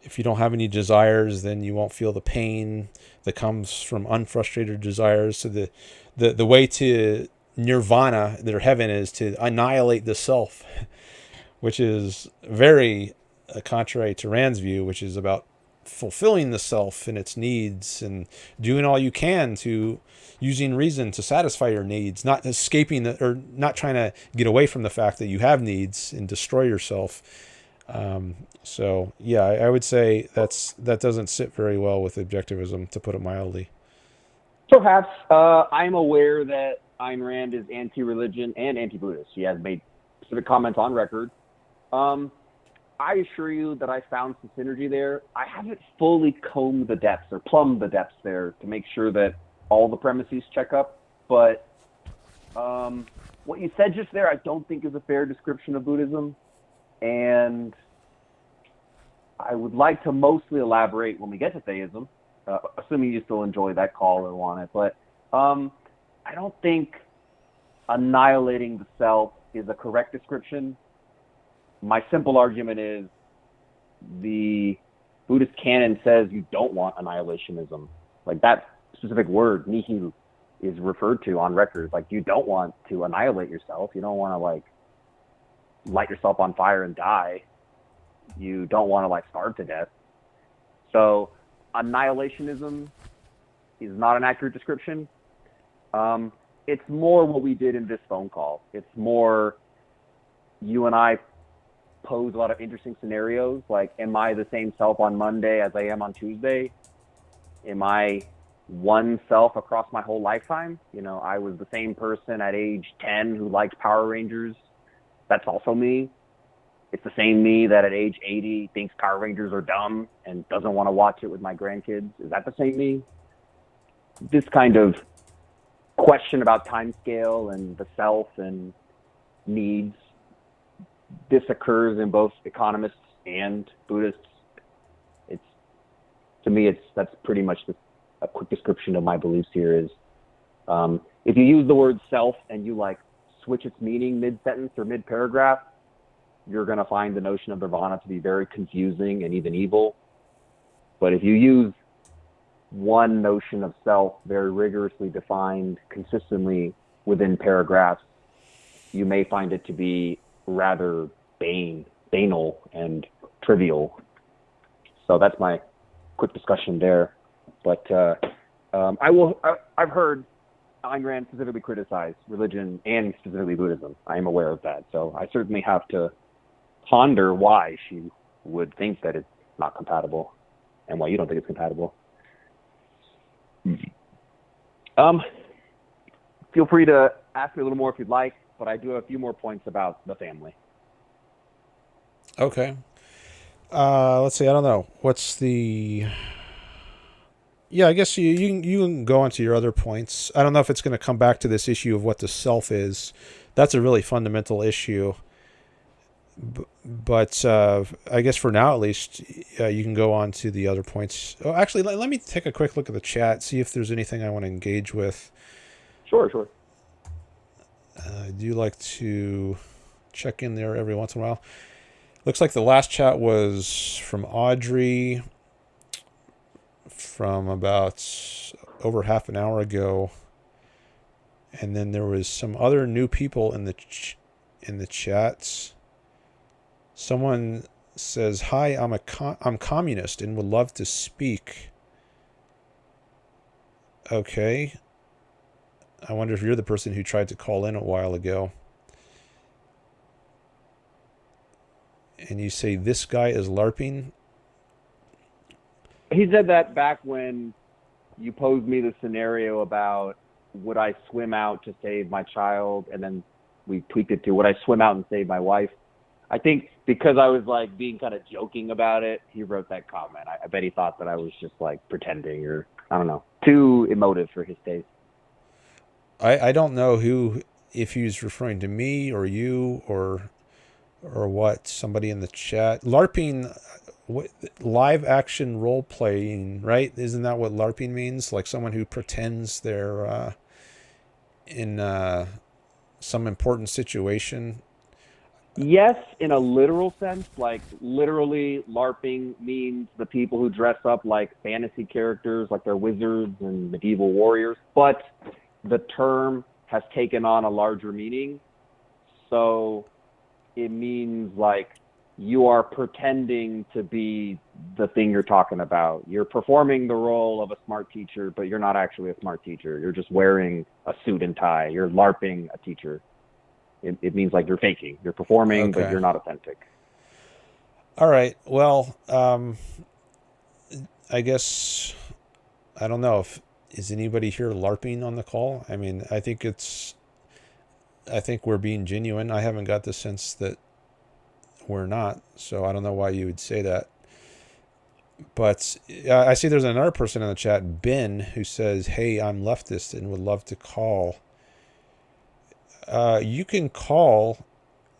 Speaker 1: if you don't have any desires, then you won't feel the pain that comes from unfrustrated desires. So the way to nirvana, their heaven, is to annihilate the self, which is very contrary to Rand's view, which is about fulfilling the self and its needs and doing all you can to using reason to satisfy your needs, not escaping or not trying to get away from the fact that you have needs and destroy yourself. So yeah, I would say that doesn't sit very well with objectivism, to put it mildly.
Speaker 5: Perhaps. I'm aware that Ayn Rand is anti-religion and anti-Buddhist. She has made specific comments on record. I assure you that I found some synergy there. I haven't fully combed the depths or plumbed the depths there to make sure that all the premises check up. But what you said just there, I don't think is a fair description of Buddhism. And I would like to mostly elaborate when we get to theism, assuming you still enjoy that call or want it. But I don't think annihilating the self is a correct description. My simple argument is the Buddhist canon says you don't want annihilationism. Like that specific word, nihil, is referred to on record. Like you don't want to annihilate yourself. You don't want to like light yourself on fire and die. You don't want to like starve to death. So annihilationism is not an accurate description. It's more what we did in this phone call. It's more you and I pose a lot of interesting scenarios, like am I the same self on Monday as I am on Tuesday? Am I one self across my whole lifetime? I was the same person at age 10 who liked Power Rangers. That's also me. It's the same me that at age 80 thinks Power Rangers are dumb and doesn't want to watch it with my grandkids. Is that the same me? This kind of question about time scale and the self and needs, this occurs in both economists and Buddhists. That's pretty much a quick description of my beliefs here is, if you use the word self and you like switch its meaning mid-sentence or mid-paragraph, you're going to find the notion of nirvana to be very confusing and even evil. But if you use one notion of self very rigorously defined consistently within paragraphs, you may find it to be rather banal and trivial. So that's my quick discussion there. But I've heard Ayn Rand specifically criticize religion and specifically Buddhism. I am aware of that. So I certainly have to ponder why she would think that it's not compatible and why you don't think it's compatible. Feel free to ask me a little more if you'd like, but I do have a few more points about the family.
Speaker 1: Okay. Let's see. I don't know. What's the... Yeah, I guess you can go on to your other points. I don't know if it's going to come back to this issue of what the self is. That's a really fundamental issue. But I guess for now, at least, you can go on to the other points. Oh, actually, let me take a quick look at the chat, see if there's anything I want to engage with.
Speaker 5: Sure.
Speaker 1: I do like to check in there every once in a while. Looks like the last chat was from Audrey from about over half an hour ago. And then there was some other new people in the chats. Someone says, "Hi, I'm communist and would love to speak." Okay. I wonder if you're the person who tried to call in a while ago. And you say, "This guy is LARPing."
Speaker 5: He said that back when you posed me the scenario about would I swim out to save my child, and then we tweaked it to would I swim out and save my wife. I think because I was like being kind of joking about it, he wrote that comment. I bet he thought that I was just like pretending, or I don't know, too emotive for his taste.
Speaker 1: I don't know if he's referring to me or you or what, somebody in the chat. LARPing, live action role playing, right? Isn't that what LARPing means? Like someone who pretends they're in some important situation.
Speaker 5: Yes, in a literal sense, like literally LARPing means the people who dress up like fantasy characters, like they're wizards and medieval warriors. But the term has taken on a larger meaning. So it means like you are pretending to be the thing you're talking about. You're performing the role of a smart teacher, but you're not actually a smart teacher. You're just wearing a suit and tie. You're LARPing a teacher. It means like you're faking. You're performing,
Speaker 1: Okay.
Speaker 5: but you're not authentic.
Speaker 1: All right. Well, I guess, I don't know if, is anybody here LARPing on the call? I mean, I think we're being genuine. I haven't got the sense that we're not, so I don't know why you would say that. But I see there's another person in the chat, Ben, who says, "Hey, I'm leftist and would love to call." You can call.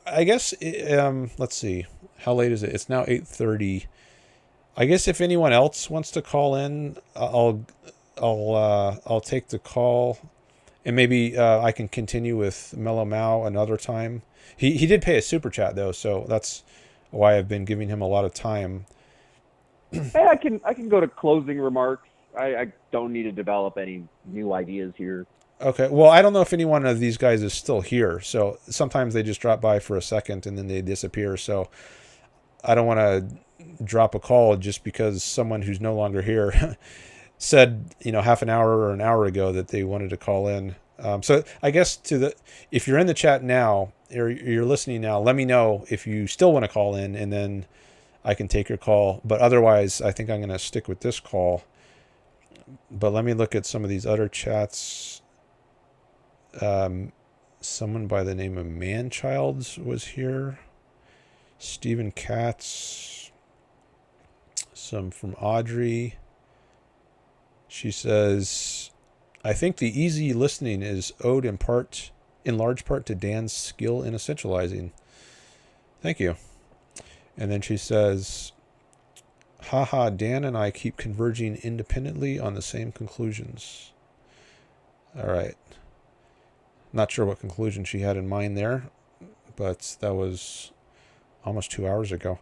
Speaker 1: I guess. Let's see. How late is it? It's now 8:30. I guess if anyone else wants to call in, I'll take the call, and maybe I can continue with Mellow Mau another time. He did pay a super chat though, so that's why I've been giving him a lot of time.
Speaker 5: Hey, I can go to closing remarks. I don't need to develop any new ideas here.
Speaker 1: Okay. Well, I don't know if any one of these guys is still here. So sometimes they just drop by for a second and then they disappear. So I don't want to drop a call just because someone who's no longer here said, half an hour or an hour ago that they wanted to call in. So I guess if you're in the chat now or you're listening now, let me know if you still want to call in, and then I can take your call. But otherwise, I think I'm going to stick with this call. But let me look at some of these other chats. Someone by the name of Manchild was here. Stephen Katz. Some from Audrey. She says, "I think the easy listening is owed in large part to Dan's skill in essentializing." Thank you. And then she says, "Haha, Dan and I keep converging independently on the same conclusions." All right. Not sure what conclusion she had in mind there, but that was almost 2 hours ago.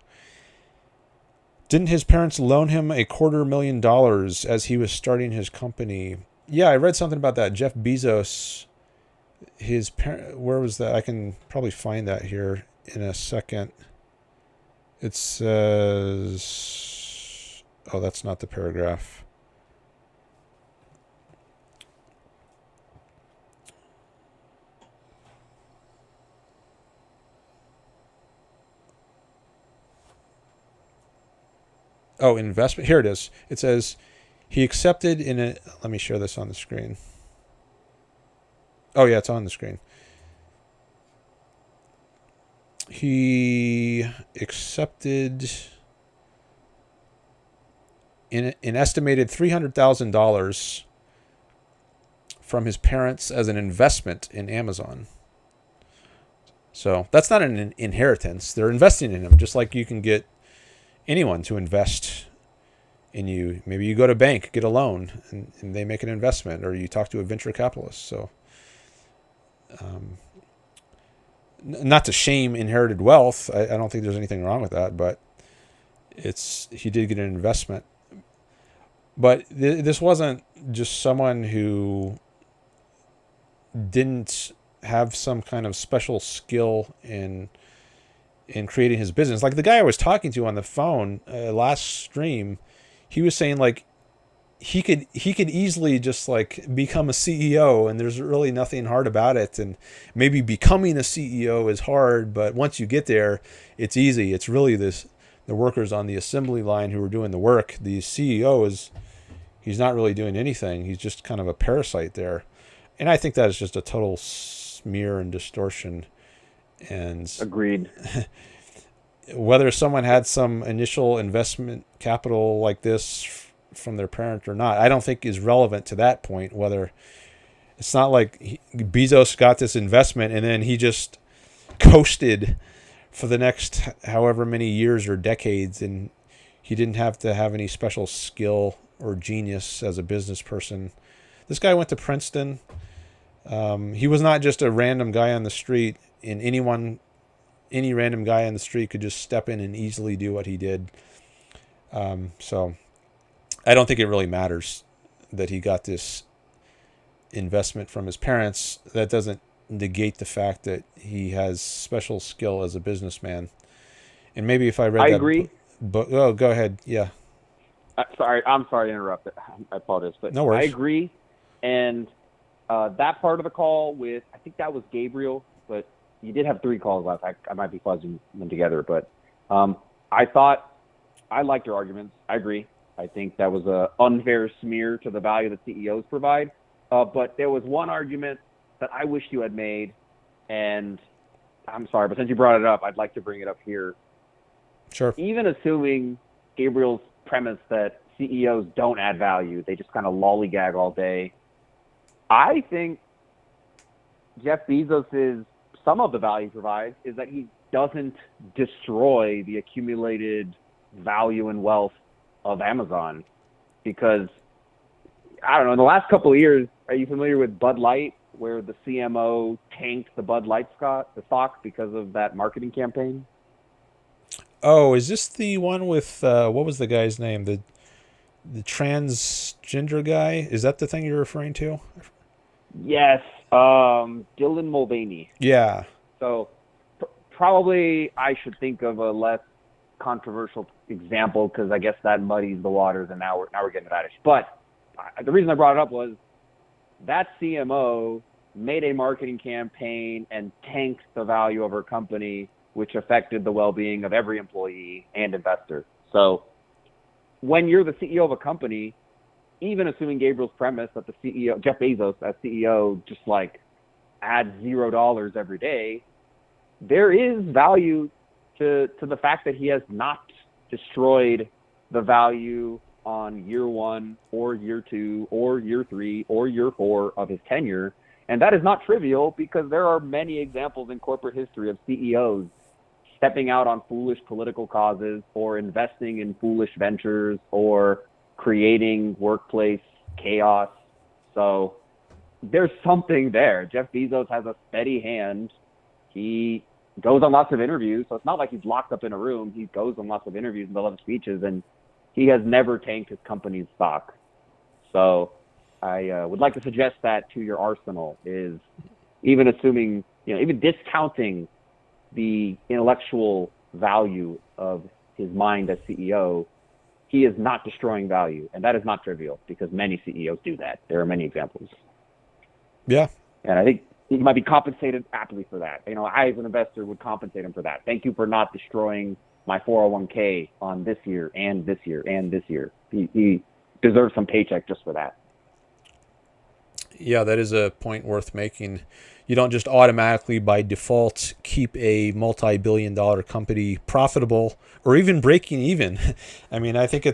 Speaker 1: Didn't his parents loan him $250,000 as he was starting his company? Yeah, I read something about that. Jeff Bezos, his parent, where was that? I can probably find that here in a second. It says, oh, that's not the paragraph. Oh, investment. Here it is. It says he accepted in a... Let me share this on the screen. Oh, yeah, it's on the screen. He accepted an estimated $300,000 from his parents as an investment in Amazon. So that's not an inheritance. They're investing in him, just like you can get anyone to invest in you. Maybe you go to a bank, get a loan, and they make an investment, or you talk to a venture capitalist. So not to shame inherited wealth. I don't think there's anything wrong with that, but he did get an investment. But this wasn't just someone who didn't have some kind of special skill in creating his business. Like the guy I was talking to on the phone last stream, he was saying like he could easily just like become a CEO, and there's really nothing hard about it. And maybe becoming a CEO is hard, but once you get there, it's easy. It's really the workers on the assembly line who are doing the work. The CEO he's not really doing anything. He's just kind of a parasite there. And I think that is just a total smear and distortion. And
Speaker 5: Agreed.
Speaker 1: Whether someone had some initial investment capital like this from their parent or not, I don't think is relevant to that point. Whether it's not like Bezos got this investment and then he just coasted for the next however many years or decades, and he didn't have to have any special skill or genius as a business person. This guy went to Princeton. He was not just a random guy on the street, and any random guy on the street could just step in and easily do what he did. So I don't think it really matters that he got this investment from his parents. That doesn't negate the fact that he has special skill as a businessman. And maybe if I read
Speaker 5: I
Speaker 1: that
Speaker 5: agree.
Speaker 1: But oh, go ahead. Yeah.
Speaker 5: I'm sorry to interrupt. I apologize, but
Speaker 1: No worries.
Speaker 5: I agree. And that part of the call with, I think that was Gabriel, but you did have 3 calls left. I might be fuzzing them together, but I thought I liked your arguments. I agree. I think that was an unfair smear to the value that CEOs provide. But there was one argument that I wish you had made, and I'm sorry, but since you brought it up, I'd like to bring it up here.
Speaker 1: Sure.
Speaker 5: Even assuming Gabriel's premise that CEOs don't add value, they just kind of lollygag all day, I think Jeff Bezos' some of the value he provides is that he doesn't destroy the accumulated value and wealth of Amazon. Because, I don't know, in the last couple of years, are you familiar with Bud Light, where the CMO tanked the Bud Light stock because of that marketing campaign?
Speaker 1: Oh, is this the one with, what was the guy's name? The transgender guy? Is that the thing you're referring to?
Speaker 5: Yes, Dylan Mulvaney.
Speaker 1: Yeah.
Speaker 5: So probably I should think of a less controversial example, because I guess that muddies the waters, and now we're getting to that issue. But the reason I brought it up was that CMO made a marketing campaign and tanked the value of her company, which affected the well-being of every employee and investor. So when you're the CEO of a company, even assuming Gabriel's premise that the CEO, Jeff Bezos as CEO, just like adds $0 every day, there is value to the fact that he has not destroyed the value on year 1 or year 2 or year 3 or year 4 of his tenure. And that is not trivial, because there are many examples in corporate history of CEOs stepping out on foolish political causes, or investing in foolish ventures, or creating workplace chaos. So there's something there. Jeff Bezos has a steady hand. He goes on lots of interviews, so it's not like he's locked up in a room. He goes on lots of interviews and a lot of speeches, and he has never tanked his company's stock. So I would like to suggest that to your arsenal is, even assuming, even discounting the intellectual value of his mind as CEO, he is not destroying value. And that is not trivial, because many CEOs do that. There are many examples.
Speaker 1: Yeah.
Speaker 5: And I think he might be compensated aptly for that. I, as an investor, would compensate him for that. Thank you for not destroying my 401k on this year and this year and this year. He deserves some paycheck just for that.
Speaker 1: Yeah, that is a point worth making. You don't just automatically by default keep a multi-billion-dollar company profitable or even breaking even. I mean, I think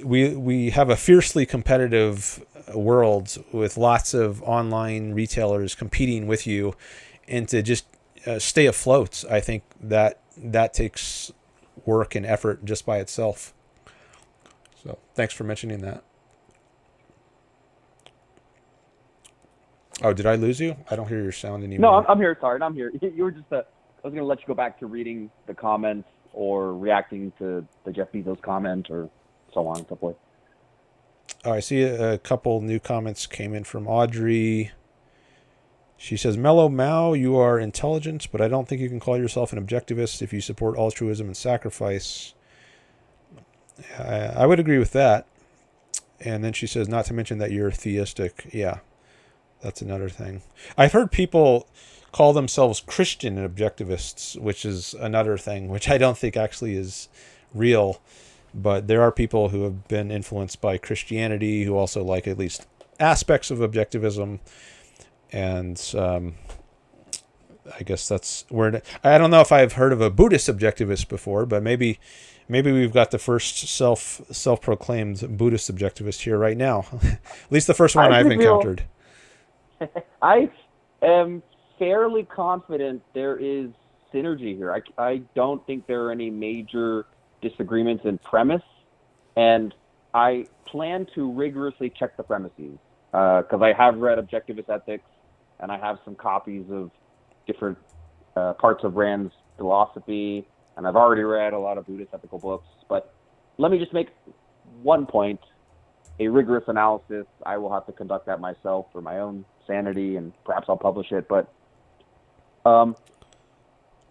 Speaker 1: we have a fiercely competitive world with lots of online retailers competing with you, and to just stay afloat, I think that takes work and effort just by itself. So thanks for mentioning that. Oh, did I lose you? I don't hear your sound anymore.
Speaker 5: No, I'm here. Sorry, I'm here. You were just. I was going to let you go back to reading the comments or reacting to the Jeff Bezos comment or so on and so forth.
Speaker 1: Oh, I see a couple new comments came in from Audrey. She says, Mellow Mau, you are intelligent, but I don't think you can call yourself an objectivist if you support altruism and sacrifice. I would agree with that. And then she says, not to mention that you're theistic. Yeah, that's another thing. I've heard people call themselves Christian objectivists, which is another thing, which I don't think actually is real. But there are people who have been influenced by Christianity who also like at least aspects of objectivism. And I guess that's where I don't know if I've heard of a Buddhist objectivist before, but maybe we've got the first self-proclaimed Buddhist objectivist here right now. At least the first one I've encountered.
Speaker 5: I am fairly confident there is synergy here. I don't think there are any major disagreements in premise, and I plan to rigorously check the premises because I have read Objectivist Ethics, and I have some copies of different parts of Rand's philosophy, and I've already read a lot of Buddhist ethical books. But let me just make one point. A rigorous analysis, I will have to conduct that myself for my own sanity, and perhaps I'll publish it. But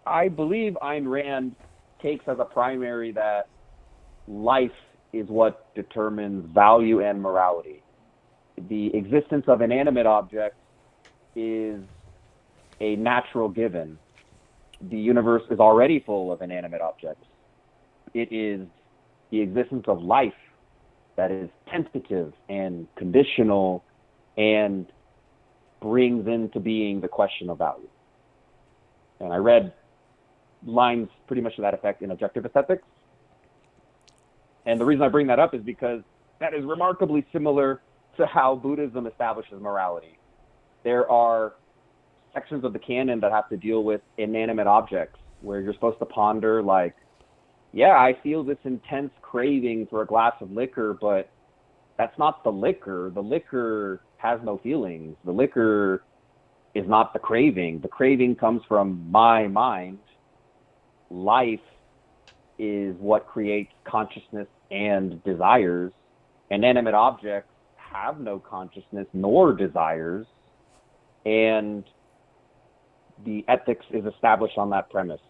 Speaker 5: I believe Ayn Rand takes as a primary that life is what determines value and morality. The existence of inanimate objects is a natural given. The universe is already full of inanimate objects. It is the existence of life that is tentative and conditional and brings into being the question of value. And I read lines pretty much to that effect in Objectivist Ethics. And the reason I bring that up is because that is remarkably similar to how Buddhism establishes morality. There are sections of the canon that have to deal with inanimate objects where you're supposed to ponder like, yeah, I feel this intense craving for a glass of liquor, but that's not the liquor. The liquor has no feelings. The liquor is not the craving. The craving comes from my mind. Life is what creates consciousness and desires. Inanimate objects have no consciousness nor desires, and the ethics is established on that premise.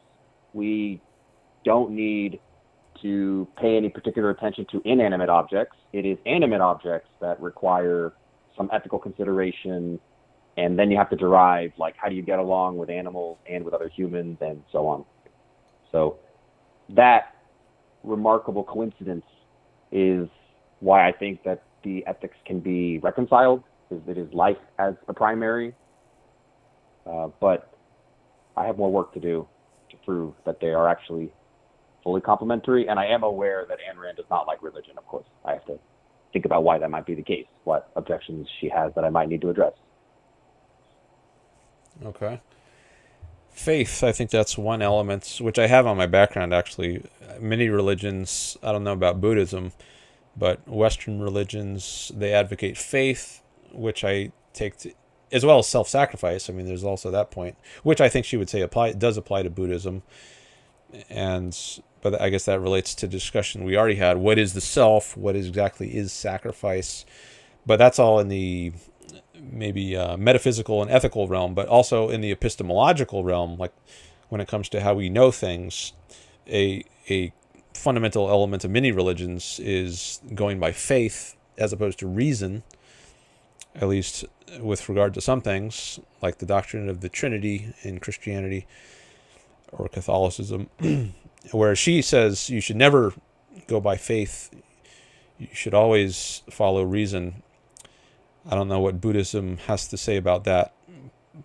Speaker 5: We don't need to pay any particular attention to inanimate objects. It is animate objects that require some ethical consideration, and then you have to derive, like, how do you get along with animals and with other humans and so on. So that remarkable coincidence is why I think that the ethics can be reconciled, because it is life as the primary. But I have more work to do to prove that they are actually fully complementary. And I am aware that Ayn Rand does not like religion, of course. I have to think about why that might be the case, what objections she has that I might need to address.
Speaker 1: Okay. Faith, I think that's one element, which I have on my background, actually. Many religions, I don't know about Buddhism, but Western religions, they advocate faith, which I take to, as well as self-sacrifice. I mean, there's also that point, which I think she would say does apply to Buddhism. But I guess that relates to discussion we already had. What is the self? What exactly is sacrifice? But that's all in the maybe metaphysical and ethical realm, but also in the epistemological realm, like when it comes to how we know things. A fundamental element of many religions is going by faith as opposed to reason, at least with regard to some things, like the doctrine of the Trinity in Christianity or Catholicism, where she says you should never go by faith, you should always follow reason. I don't know what Buddhism has to say about that,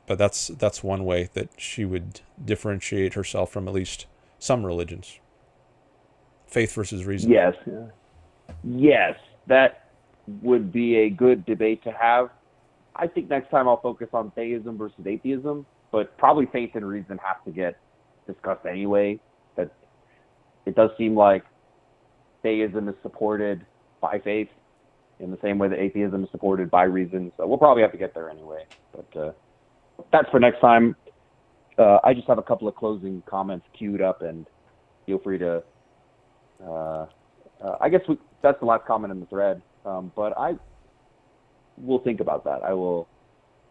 Speaker 1: but that's one way that she would differentiate herself from at least some religions. Faith versus reason.
Speaker 5: Yes. Yes, that would be a good debate to have. I think next time I'll focus on theism versus atheism, but probably faith and reason have to get discussed anyway. That it does seem like theism is supported by faith in the same way that atheism is supported by reason. So we'll probably have to get there anyway. But that's for next time. I just have a couple of closing comments queued up, and feel free to. I guess that's the last comment in the thread. But I will think about that. I will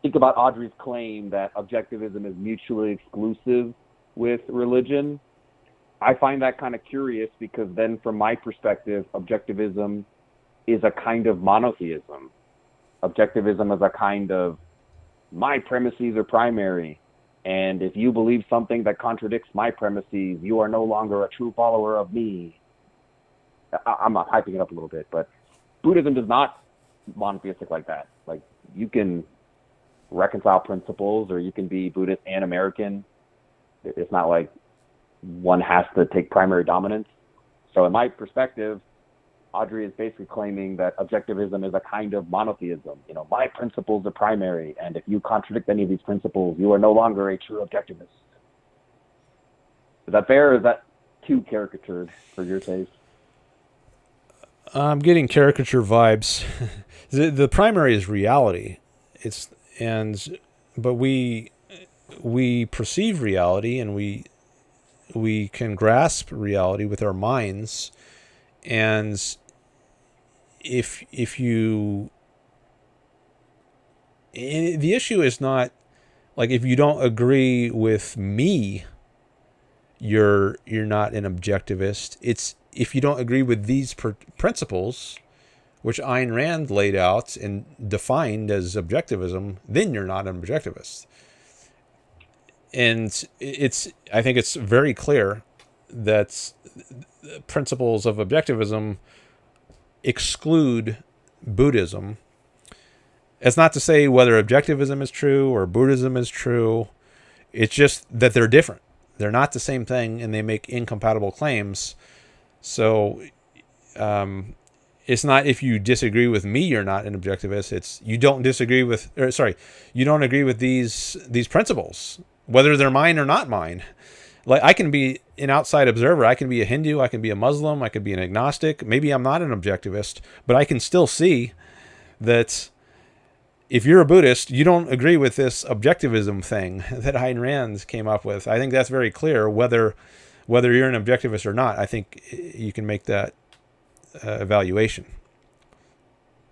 Speaker 5: think about Audrey's claim that objectivism is mutually exclusive with religion. I find that kind of curious because then from my perspective, objectivism is a kind of monotheism. Objectivism is a kind of my premises are primary. And if you believe something that contradicts my premises, you are no longer a true follower of me. I'm not hyping it up a little bit, but Buddhism is not monotheistic like that. Like, you can reconcile principles, or you can be Buddhist and American. It's not like one has to take primary dominance. So in my perspective, Audrey is basically claiming that objectivism is a kind of monotheism. You know, my principles are primary, and if you contradict any of these principles, you are no longer a true objectivist. Is that fair, or is that too caricatured for your taste?
Speaker 1: I'm getting caricature vibes. The primary is reality. But we perceive reality, and we can grasp reality with our minds. And if you, the issue is not like if you don't agree with me, you're not an objectivist. It's if you don't agree with these principles, which Ayn Rand laid out and defined as objectivism, then you're not an objectivist. And I think it's very clear that principles of objectivism exclude Buddhism. It's not to say whether objectivism is true or Buddhism is true. It's just that they're different. They're not the same thing, and they make incompatible claims. So it's not if you disagree with me, you're not an objectivist. It's you don't disagree with, you don't agree with these principles, whether they're mine or not mine. Like, I can be an outside observer. I can be a Hindu. I can be a Muslim. I could be an agnostic. Maybe I'm not an objectivist, but I can still see that if you're a Buddhist, you don't agree with this objectivism thing that Ayn Rand came up with. I think that's very clear. Whether you're an objectivist or not, I think you can make that evaluation.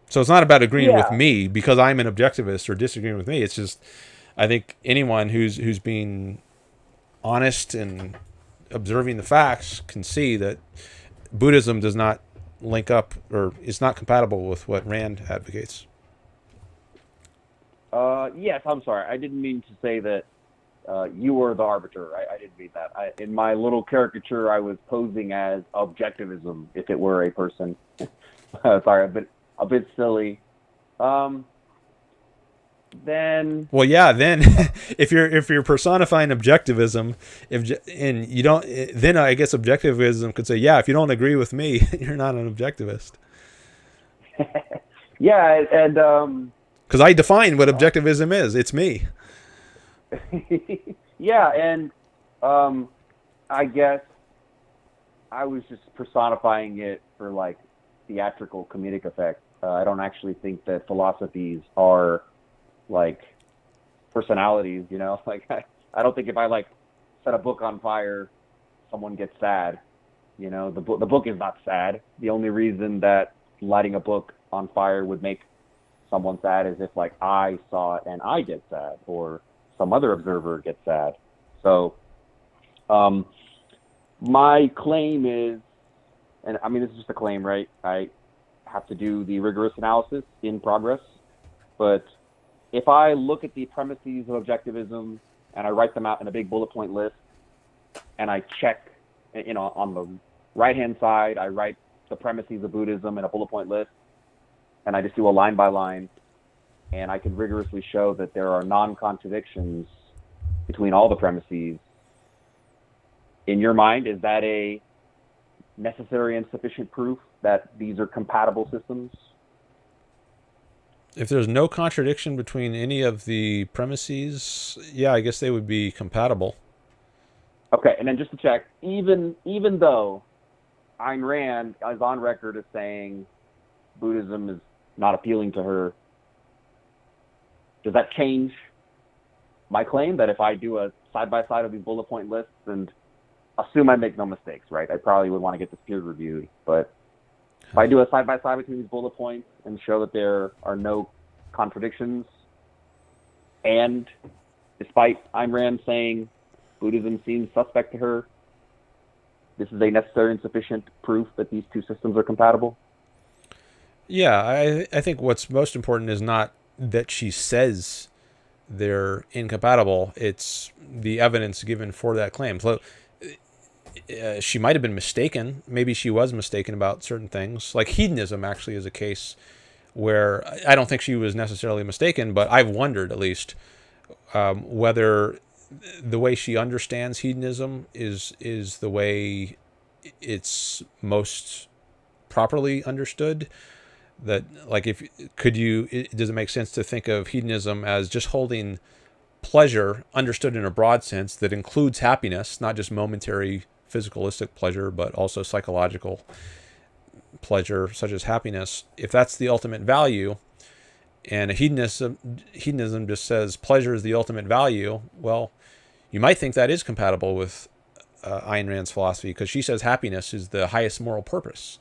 Speaker 1: So it's not about agreeing with me because I'm an objectivist or disagreeing with me. It's just, I think anyone who's being honest and observing the facts can see that Buddhism does not link up or is not compatible with what Rand advocates.
Speaker 5: Yes, I'm sorry. I didn't mean to say that you were the arbiter. I didn't mean that. In my little caricature, I was posing as objectivism if it were a person. Sorry, a bit silly. Then
Speaker 1: if you're personifying objectivism, then I guess objectivism could say, if you don't agree with me, you're not an objectivist.
Speaker 5: Yeah, and
Speaker 1: because I define what objectivism is. It's me.
Speaker 5: Yeah, and I guess I was just personifying it for like theatrical comedic effect. I don't actually think that philosophies are like personalities, you know. Like I don't think if I like set a book on fire, someone gets sad. You know, the book is not sad. The only reason that lighting a book on fire would make someone sad is if like I saw it and I get sad, or some other observer gets sad. So my claim is, and I mean this is just a claim, right? I have to do the rigorous analysis in progress, but if I look at the premises of objectivism and I write them out in a big bullet point list, and I check, you know, on the right-hand side, I write the premises of Buddhism in a bullet point list, and I just do a line by line, and I can rigorously show that there are non-contradictions between all the premises, in your mind, is that a necessary and sufficient proof that these are compatible systems?
Speaker 1: If there's no contradiction between any of the premises, yeah, I guess they would be compatible.
Speaker 5: Okay, and then just to check, even though Ayn Rand is on record as saying Buddhism is not appealing to her, does that change my claim that if I do a side-by-side of these bullet point lists, and assume I make no mistakes, right? I probably would want to get this peer reviewed, but if I do a side-by-side between these bullet points and show that there are no contradictions, and despite Ayn Rand saying Buddhism seems suspect to her, this is a necessary and sufficient proof that these two systems are compatible?
Speaker 1: Yeah, I think what's most important is not that she says they're incompatible. It's the evidence given for that claim. So, she might have been mistaken. Maybe she was mistaken about certain things. Like hedonism actually is a case where I don't think she was necessarily mistaken, but I've wondered at least whether the way she understands hedonism is the way it's most properly understood. That, like, does it make sense to think of hedonism as just holding pleasure understood in a broad sense that includes happiness, not just momentary physicalistic pleasure, but also psychological pleasure such as happiness? If that's the ultimate value, and hedonism just says pleasure is the ultimate value, well, you might think that is compatible with Ayn Rand's philosophy, because she says happiness is the highest moral purpose,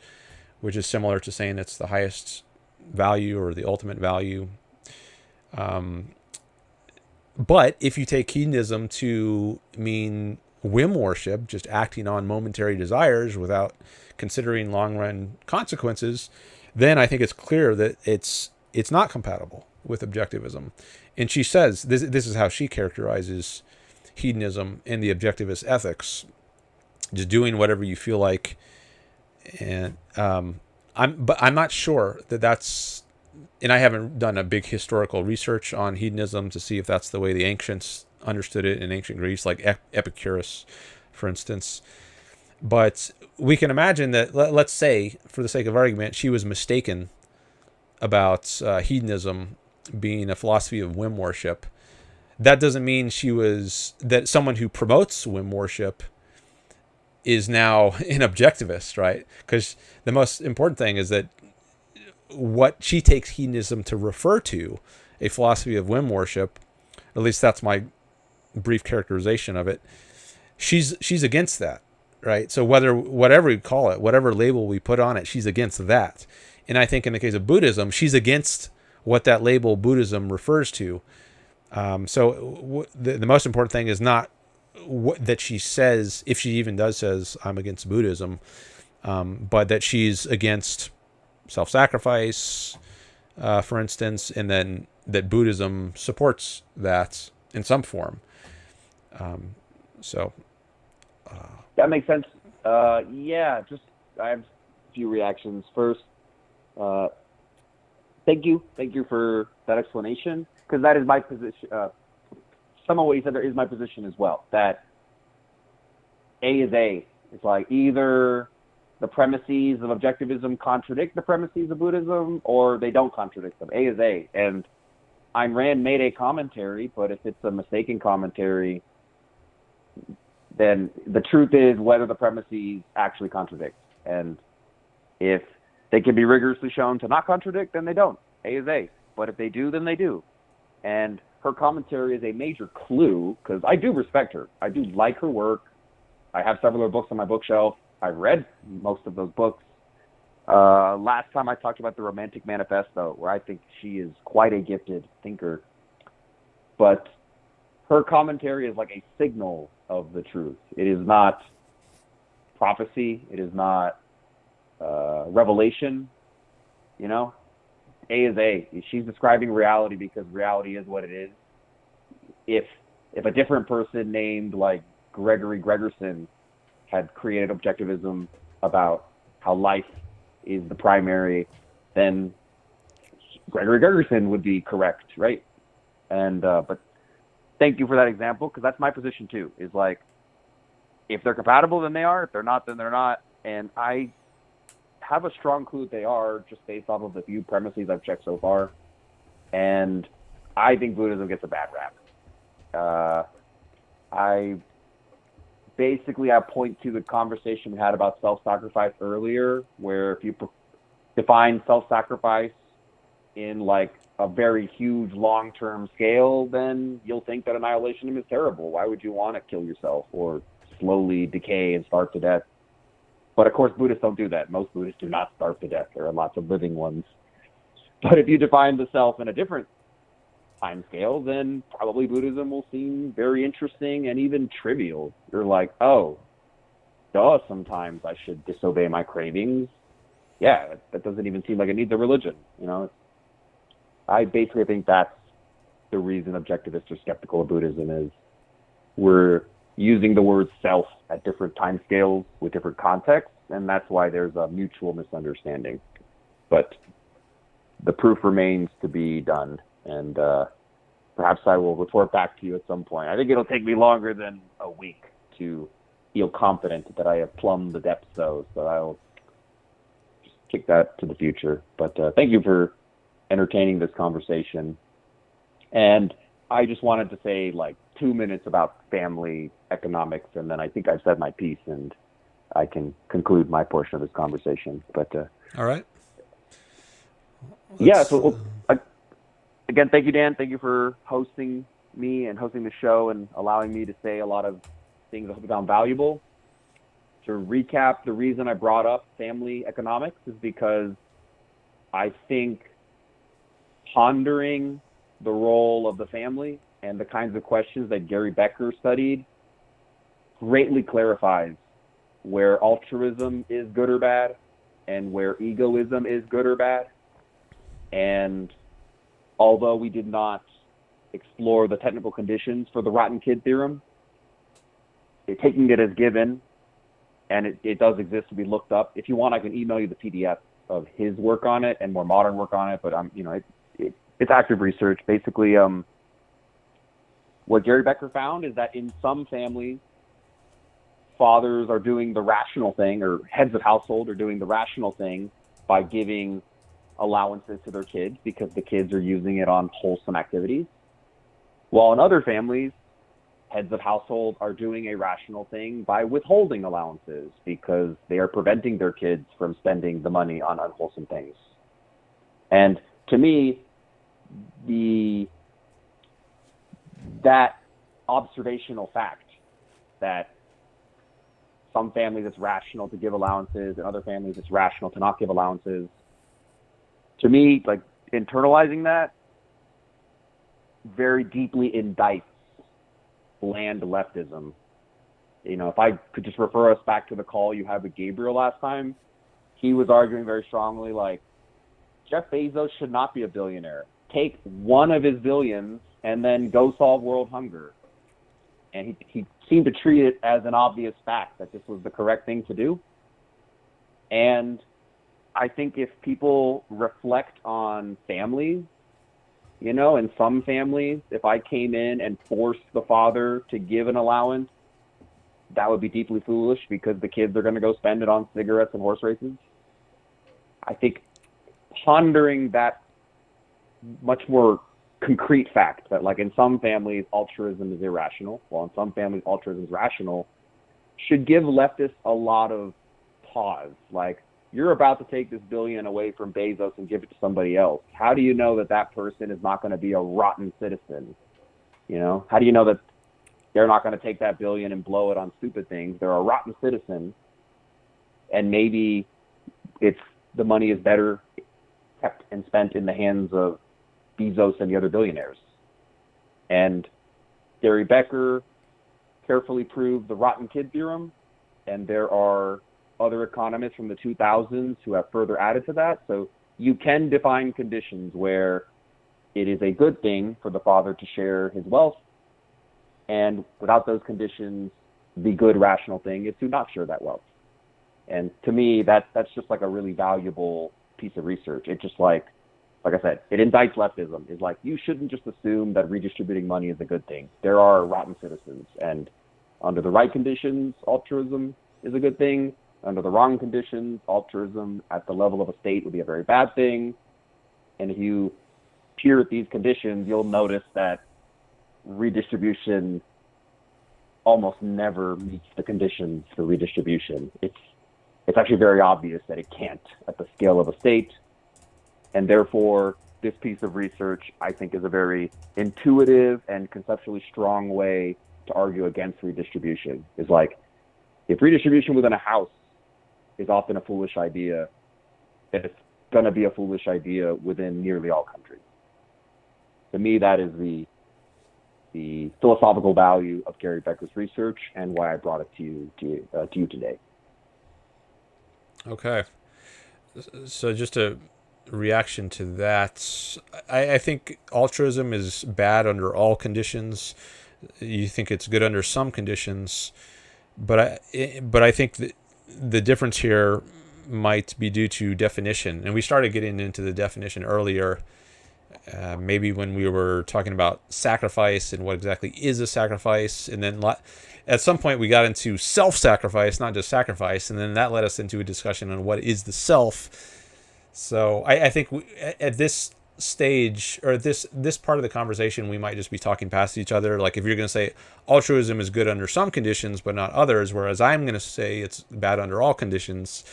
Speaker 1: which is similar to saying it's the highest value or the ultimate value. But if you take hedonism to mean whim worship, just acting on momentary desires without considering long-run consequences, then I think it's clear that it's not compatible with objectivism. And she says, this is how she characterizes hedonism in the objectivist ethics, just doing whatever you feel like. And I'm not sure that's, and I haven't done a big historical research on hedonism to see if that's the way the ancients understood it in ancient Greece, like Epicurus, for instance. But we can imagine that, let's say, for the sake of argument, she was mistaken about hedonism being a philosophy of whim worship. That doesn't mean that someone who promotes whim worship is now an objectivist, right? Because the most important thing is that what she takes hedonism to refer to, a philosophy of whim worship, at least that's my brief characterization of it, she's against that, right? So whatever we call it, whatever label we put on it, she's against that. And I think in the case of Buddhism, she's against what that label Buddhism refers to. So the most important thing is not that she says, if she even says I'm against Buddhism, but that she's against self-sacrifice, for instance, and then that Buddhism supports that in some form.
Speaker 5: That makes sense. Yeah, just I have a few reactions. First, thank you for that explanation, because that is my position. Some of what you said there is my position as well, that A is A. It's like either the premises of objectivism contradict the premises of Buddhism, or they don't contradict them. A is A. And Ayn Rand made a commentary, but if it's a mistaken commentary, then the truth is whether the premises actually contradict. And if they can be rigorously shown to not contradict, then they don't. A is A. But if they do, then they do. And her commentary is a major clue, because I do respect her. I do like her work. I have several of her books on my bookshelf. I've read most of those books. Last time I talked about the Romantic Manifesto, where I think she is quite a gifted thinker. But her commentary is like a signal of the truth. It is not prophecy. It is not revelation. You know? A is A. She's describing reality because reality is what it is. If a different person named like Gregory Gregerson had created objectivism about how life is the primary, then Gregory Gergerson would be correct, right? And but thank you for that example, because that's my position too. Is like, if they're compatible, then they are. If they're not, then they're not. And I have a strong clue that they are, just based off of the few premises I've checked so far. And I think Buddhism gets a bad rap. I point to the conversation we had about self-sacrifice earlier, where if you define self-sacrifice in like a very huge long-term scale, then you'll think that annihilationism is terrible. Why would you want to kill yourself or slowly decay and starve to death? But of course, Buddhists don't do that. Most Buddhists do not starve to death. There are lots of living ones. But if you define the self in a different time scale, then probably Buddhism will seem very interesting and even trivial. You're like, oh, duh, sometimes I should disobey my cravings. Yeah, that doesn't even seem like it needs a religion. You know, I basically think that's the reason objectivists are skeptical of Buddhism, is we're using the word self at different time scales with different contexts, and that's why there's a mutual misunderstanding. But the proof remains to be done, and perhaps I will report back to you at some point. I think it'll take me longer than a week to feel confident that I have plumbed the depths, though, so I'll just kick that to the future. But thank you for entertaining this conversation. And I just wanted to say like 2 minutes about family economics, and then I think I've said my piece, and I can conclude my portion of this conversation. But
Speaker 1: all right.
Speaker 5: Yeah, so again, thank you, Dan. Thank you for hosting me and hosting the show and allowing me to say a lot of things I hope you found valuable. To recap, the reason I brought up family economics is because I think pondering the role of the family and the kinds of questions that Gary Becker studied greatly clarifies where altruism is good or bad and where egoism is good or bad. And although we did not explore the technical conditions for the rotten kid theorem, taking it as given, and it does exist to be looked up. If you want, I can email you the PDF of his work on it and more modern work on it. But it's active research. Basically, what Gary Becker found is that in some families, fathers are doing the rational thing, or heads of household are doing the rational thing by giving allowances to their kids because the kids are using it on wholesome activities. While in other families, heads of household are doing a rational thing by withholding allowances because they are preventing their kids from spending the money on unwholesome things. And to me, that observational fact that some families it's rational to give allowances and other families it's rational to not give allowances, to me, like, internalizing that very deeply indicts bland leftism. You know, if I could just refer us back to the call you had with Gabriel last time, he was arguing very strongly, like, Jeff Bezos should not be a billionaire. Take one of his billions and then go solve world hunger. And he seemed to treat it as an obvious fact that this was the correct thing to do. And I think if people reflect on families, you know, in some families, if I came in and forced the father to give an allowance, that would be deeply foolish because the kids are going to go spend it on cigarettes and horse races. I think pondering that much more concrete fact that, like, in some families, altruism is irrational, while in some families, altruism is rational, should give leftists a lot of pause. Like, you're about to take this billion away from Bezos and give it to somebody else. How do you know that that person is not going to be a rotten citizen? You know, how do you know that they're not going to take that billion and blow it on stupid things? They're a rotten citizen, and maybe the money is better kept and spent in the hands of Bezos and the other billionaires. And Gary Becker carefully proved the rotten kid theorem, and there are other economists from the 2000s who have further added to that. So you can define conditions where it is a good thing for the father to share his wealth, and without those conditions, the good rational thing is to not share that wealth. And to me, that's just like a really valuable piece of research. It just like like I said, it indicts leftism. Is like, you shouldn't just assume that redistributing money is a good thing. There are rotten citizens, and under the right conditions, altruism is a good thing. Under the wrong conditions, altruism at the level of a state would be a very bad thing. And if you peer at these conditions, you'll notice that redistribution almost never meets the conditions for redistribution. It's actually very obvious that it can't at the scale of a state. And therefore, this piece of research, I think, is a very intuitive and conceptually strong way to argue against redistribution. Is like, if redistribution within a house is often a foolish idea, then it's going to be a foolish idea within nearly all countries. To me, that is the philosophical value of Gary Becker's research and why I brought it to you today.
Speaker 1: Okay. So just a reaction to that, I think altruism is bad under all conditions. You think it's good under some conditions, but I think that the difference here might be due to definition. And we started getting into the definition earlier, maybe when we were talking about sacrifice and what exactly is a sacrifice. And then at some point we got into self-sacrifice, not just sacrifice. And then that led us into a discussion on what is the self. So I think at this stage, or this part of the conversation, we might just be talking past each other. Like, if you're going to say altruism is good under some conditions but not others, whereas I'm going to say it's bad under all conditions,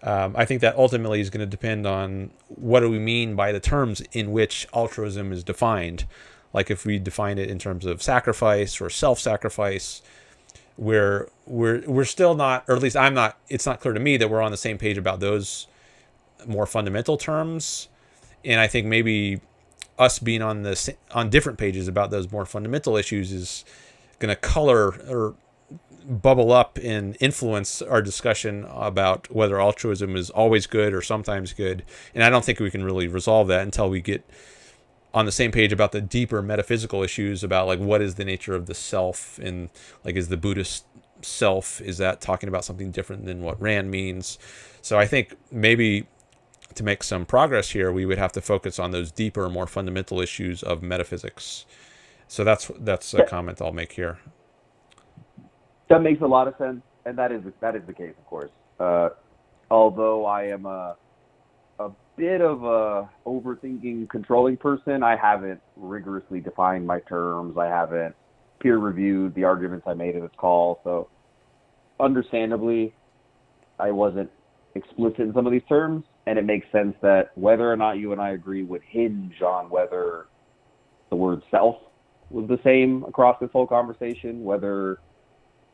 Speaker 1: I think that ultimately is going to depend on what do we mean by the terms in which altruism is defined. Like, if we define it in terms of sacrifice or self-sacrifice, we're still not, or at least I'm not, it's not clear to me that we're on the same page about those more fundamental terms. And I think maybe us being on different pages about those more fundamental issues is going to color or bubble up and influence our discussion about whether altruism is always good or sometimes good. And I don't think we can really resolve that until we get on the same page about the deeper metaphysical issues about, like, what is the nature of the self, and, like, is the Buddhist self, is that talking about something different than what Rand means? So I think maybe to make some progress here, we would have to focus on those deeper, more fundamental issues of metaphysics. So that's a comment I'll make here.
Speaker 5: That makes a lot of sense, and that is the case, of course. Although I am a bit of a overthinking, controlling person, I haven't rigorously defined my terms. I haven't peer-reviewed the arguments I made in this call. So, understandably, I wasn't explicit in some of these terms, and it makes sense that whether or not you and I agree would hinge on whether the word self was the same across this whole conversation. Whether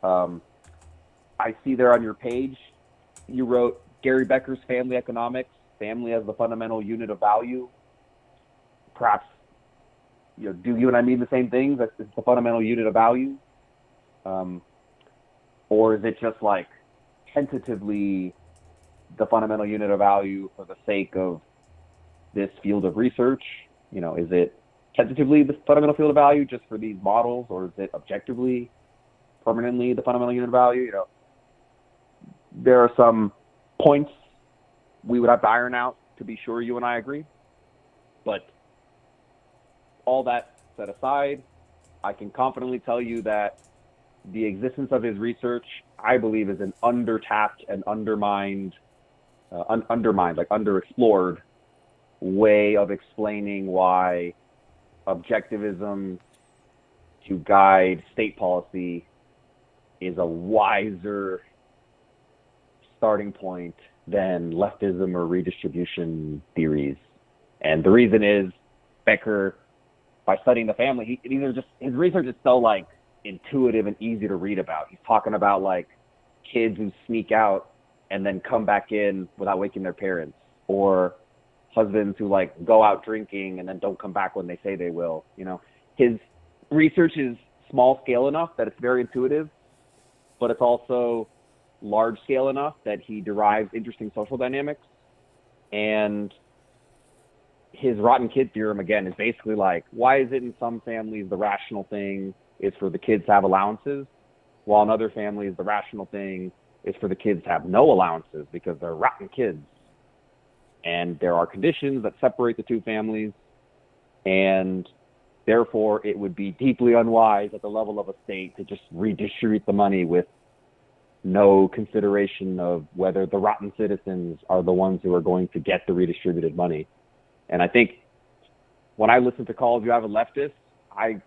Speaker 5: I see there on your page, you wrote Gary Becker's Family Economics, family as the fundamental unit of value. Perhaps, do you and I mean the same things? That's the fundamental unit of value, or is it just like tentatively the fundamental unit of value for the sake of this field of research? Is it tentatively the fundamental field of value just for these models, or is it objectively, permanently the fundamental unit of value? There are some points we would have to iron out to be sure you and I agree. But all that set aside, I can confidently tell you that the existence of his research, I believe, is an undertapped and underexplored way of explaining why objectivism to guide state policy is a wiser starting point than leftism or redistribution theories. And the reason is, Becker, by studying the family, his research is so, like, intuitive and easy to read about. He's talking about, like, kids who sneak out and then come back in without waking their parents, or husbands who, like, go out drinking and then don't come back when they say they will. His research is small scale enough that it's very intuitive, but it's also large scale enough that he derives interesting social dynamics. And his rotten kid theorem, again, is basically like, why is it in some families the rational thing is for the kids to have allowances, while in other families the rational thing is for the kids to have no allowances because they're rotten kids? and there are conditions that separate the two families, and therefore it would be deeply unwise at the level of a state to just redistribute the money with no consideration of whether the rotten citizens are the ones who are going to get the redistributed money. And I think when I listen to calls you have a leftist, I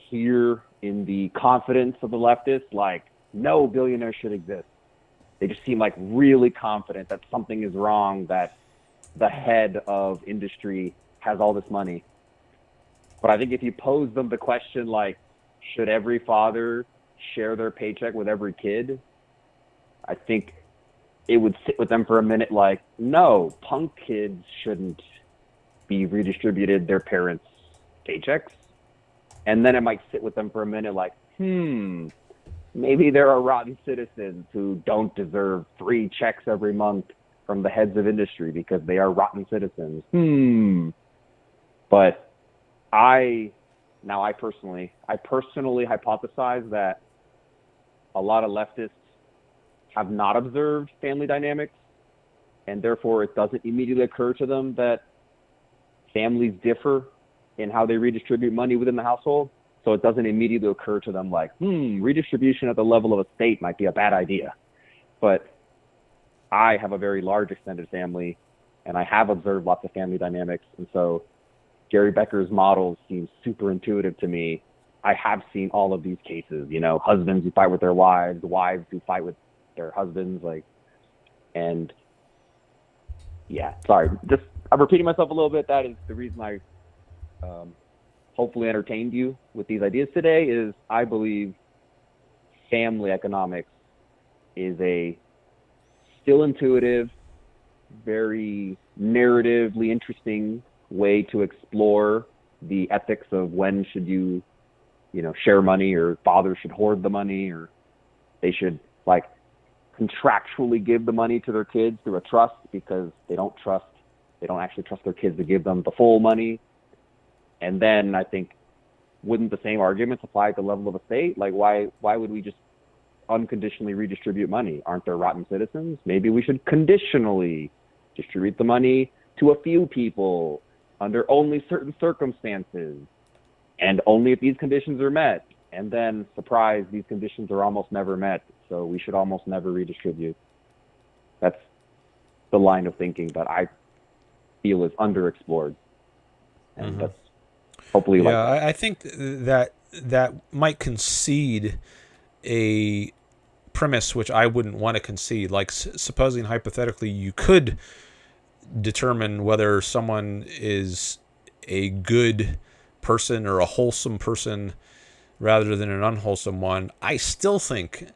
Speaker 5: hear in the confidence of the leftists, like, no billionaires should exist. They just seem like really confident that something is wrong, that the head of industry has all this money. But I think if you pose them the question, like, should every father share their paycheck with every kid? I think it would sit with them for a minute like, no, punk kids shouldn't be redistributed their parents' paychecks. And then it might sit with them for a minute like, maybe there are rotten citizens who don't deserve 3 checks every month from the heads of industry because they are rotten citizens. But I personally hypothesize that a lot of leftists have not observed family dynamics, and therefore it doesn't immediately occur to them that families differ in how they redistribute money within the household. So it doesn't immediately occur to them like, redistribution at the level of a state might be a bad idea. But I have a very large extended family, and I have observed lots of family dynamics. And so Gary Becker's models seem super intuitive to me. I have seen all of these cases, husbands who fight with their wives, wives who fight with their husbands, and yeah, sorry, just I'm repeating myself a little bit. That is the reason I hopefully entertained you with these ideas today, is I believe family economics is a still intuitive, very narratively interesting way to explore the ethics of when should you share money, or fathers should hoard the money, or they should contractually give the money to their kids through a trust because they don't actually trust their kids to give them the full money. And then I think, wouldn't the same arguments apply at the level of a state? Like, why would we just unconditionally redistribute money? Aren't there rotten citizens? Maybe we should conditionally distribute the money to a few people under only certain circumstances, and only if these conditions are met. And then, surprise, these conditions are almost never met, so we should almost never redistribute. That's the line of thinking that I feel is underexplored. And that's hopefully
Speaker 1: I think that might concede a premise which I wouldn't want to concede. Like, supposing hypothetically you could determine whether someone is a good person or a wholesome person rather than an unwholesome one, I still think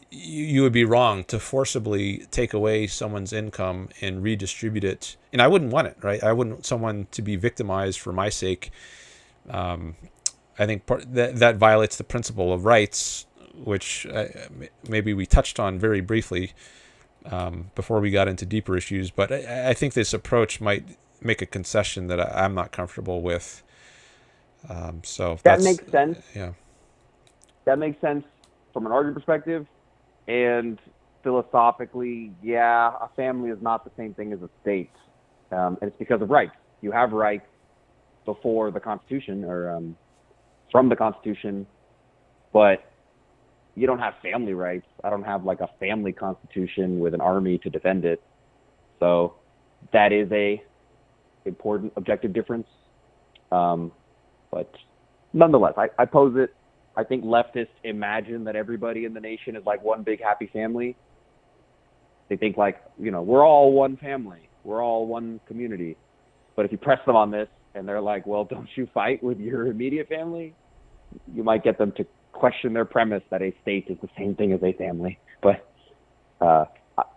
Speaker 1: you would be wrong to forcibly take away someone's income and redistribute it. And I wouldn't want it, right? I wouldn't want someone to be victimized for my sake. I think that violates the principle of rights, which maybe we touched on very briefly before we got into deeper issues. But I think this approach might make a concession that I'm not comfortable with. So
Speaker 5: that makes sense.
Speaker 1: Yeah,
Speaker 5: that makes sense from an argument perspective, and philosophically, yeah, a family is not the same thing as a state, and it's because of rights. You have rights before the Constitution, or from the Constitution, but you don't have family rights. I don't have a family constitution with an army to defend it. So that is a important objective difference. But nonetheless, I pose it. I think leftists imagine that everybody in the nation is like one big happy family. They think we're all one family. We're all one community. But if you press them on this and they're like, well, don't you fight with your immediate family? You might get them to question their premise that a state is the same thing as a family. But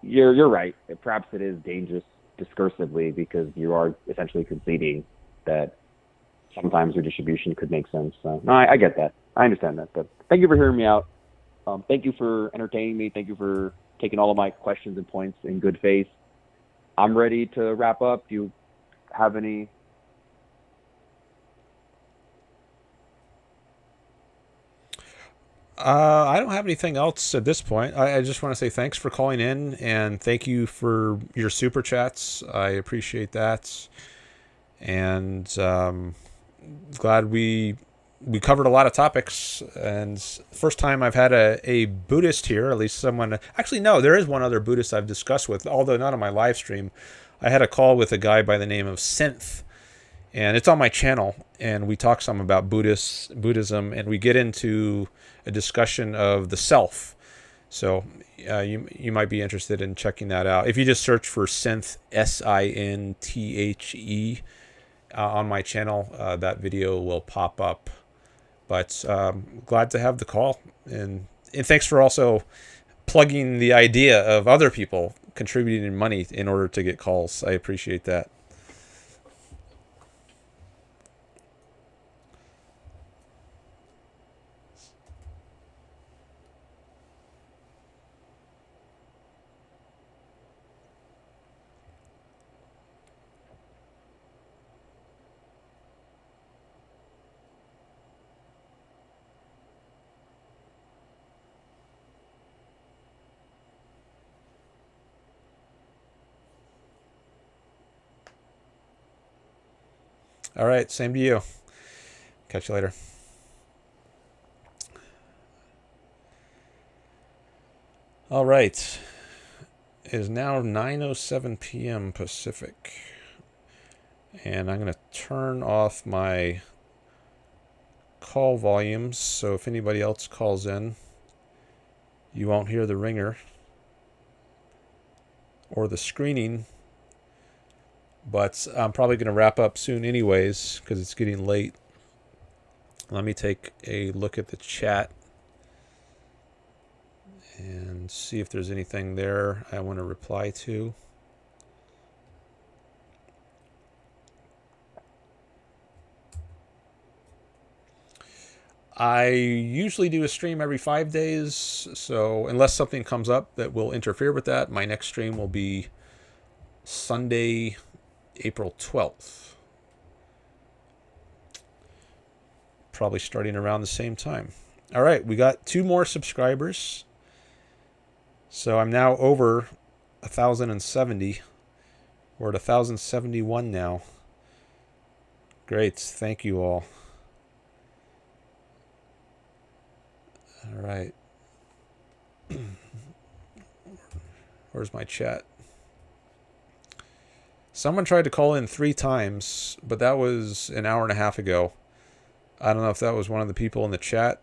Speaker 5: you're right. Perhaps it is dangerous discursively because you are essentially conceding that sometimes redistribution could make sense. So no, I get that. I understand that. But thank you for hearing me out. Thank you for entertaining me. Thank you for taking all of my questions and points in good faith. I'm ready to wrap up. Do you have any?
Speaker 1: I don't have anything else at this point. I just want to say thanks for calling in, and thank you for your super chats. I appreciate that, and glad we covered a lot of topics. And first time I've had a Buddhist here, at least someone. Actually, no, there is one other Buddhist I've discussed with, although not on my live stream. I had a call with a guy by the name of Synth, and it's on my channel, and we talk some about Buddhism, and we get into a discussion of the self. So you might be interested in checking that out. If you just search for Synth, Sinthe, on my channel, that video will pop up. But glad to have the call, and thanks for also plugging the idea of other people contributing money in order to get calls. I appreciate that. All right, same to you. Catch you later. All right. It is now 9:07 p.m. Pacific. And I'm going to turn off my call volumes, so if anybody else calls in, you won't hear the ringer or the screening. But I'm probably going to wrap up soon anyways, because it's getting late. Let me take a look at the chat and see if there's anything there I want to reply to. I usually do a stream every 5 days, so unless something comes up that will interfere with that, my next stream will be Sunday, April 12th. Probably starting around the same time. All right, we got 2 more subscribers. So I'm now over 1,070. We're at 1,071 now. Great, thank you all. All right. Where's my chat? Someone tried to call in 3 times, but that was an hour and a half ago. I don't know if that was one of the people in the chat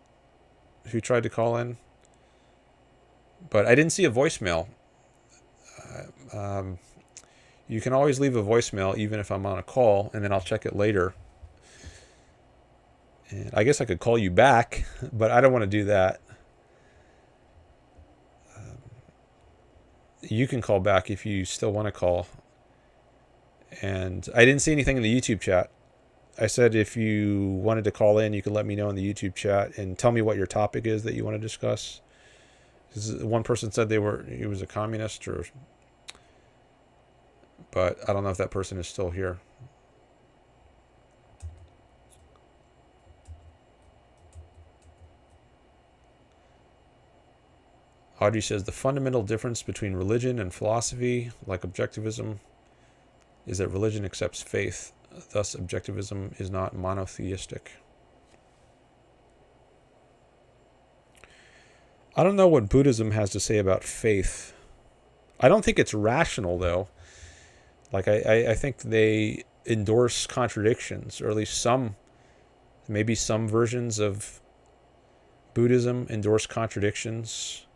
Speaker 1: who tried to call in, but I didn't see a voicemail. You can always leave a voicemail even if I'm on a call, and then I'll check it later. And I guess I could call you back, but I don't want to do that. You can call back if you still want to call. And I didn't see anything in the YouTube chat. I said if you wanted to call in, you could let me know in the YouTube chat and tell me what your topic is that you want to discuss. One person said he was a communist, but I don't know if that person is still here. Audrey says the fundamental difference between religion and philosophy, like objectivism, is that religion accepts faith. Thus, objectivism is not monotheistic. I don't know what Buddhism has to say about faith. I don't think it's rational, though. Like, I think they endorse contradictions, or at least maybe some versions of Buddhism endorse contradictions.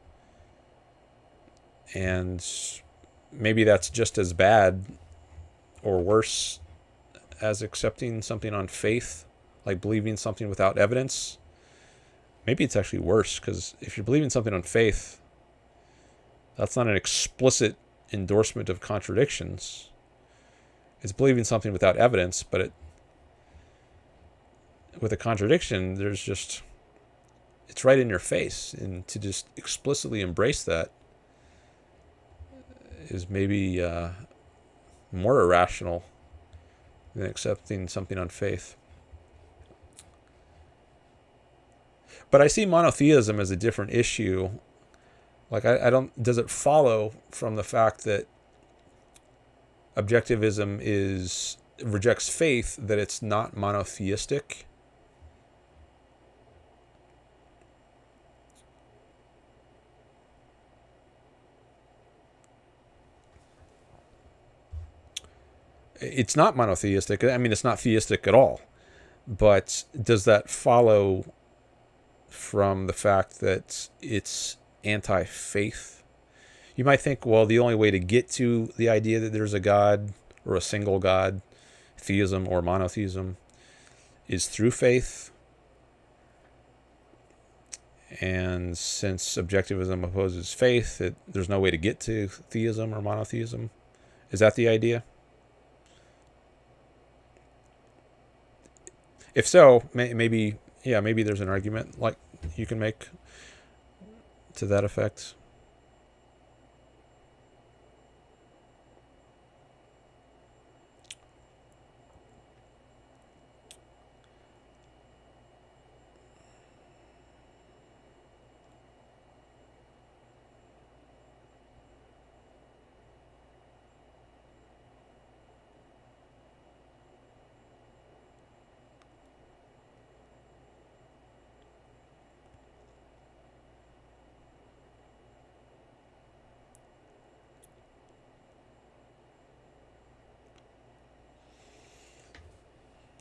Speaker 1: And maybe that's just as bad or worse as accepting something on faith, like believing something without evidence. Maybe it's actually worse, because if you're believing something on faith, that's not an explicit endorsement of contradictions. It's believing something without evidence, but with a contradiction, it's right in your face, and to just explicitly embrace that is maybe more irrational than accepting something on faith. But I see monotheism as a different issue. Like, I don't, does it follow from the fact that objectivism rejects faith that it's not monotheistic? It's not monotheistic. I mean, it's not theistic at all. But does that follow from the fact that it's anti-faith? You might think, well, the only way to get to the idea that there's a God or a single God, theism or monotheism, is through faith. And since objectivism opposes faith, there's no way to get to theism or monotheism. Is that the idea? If so, maybe there's an argument like you can make to that effect.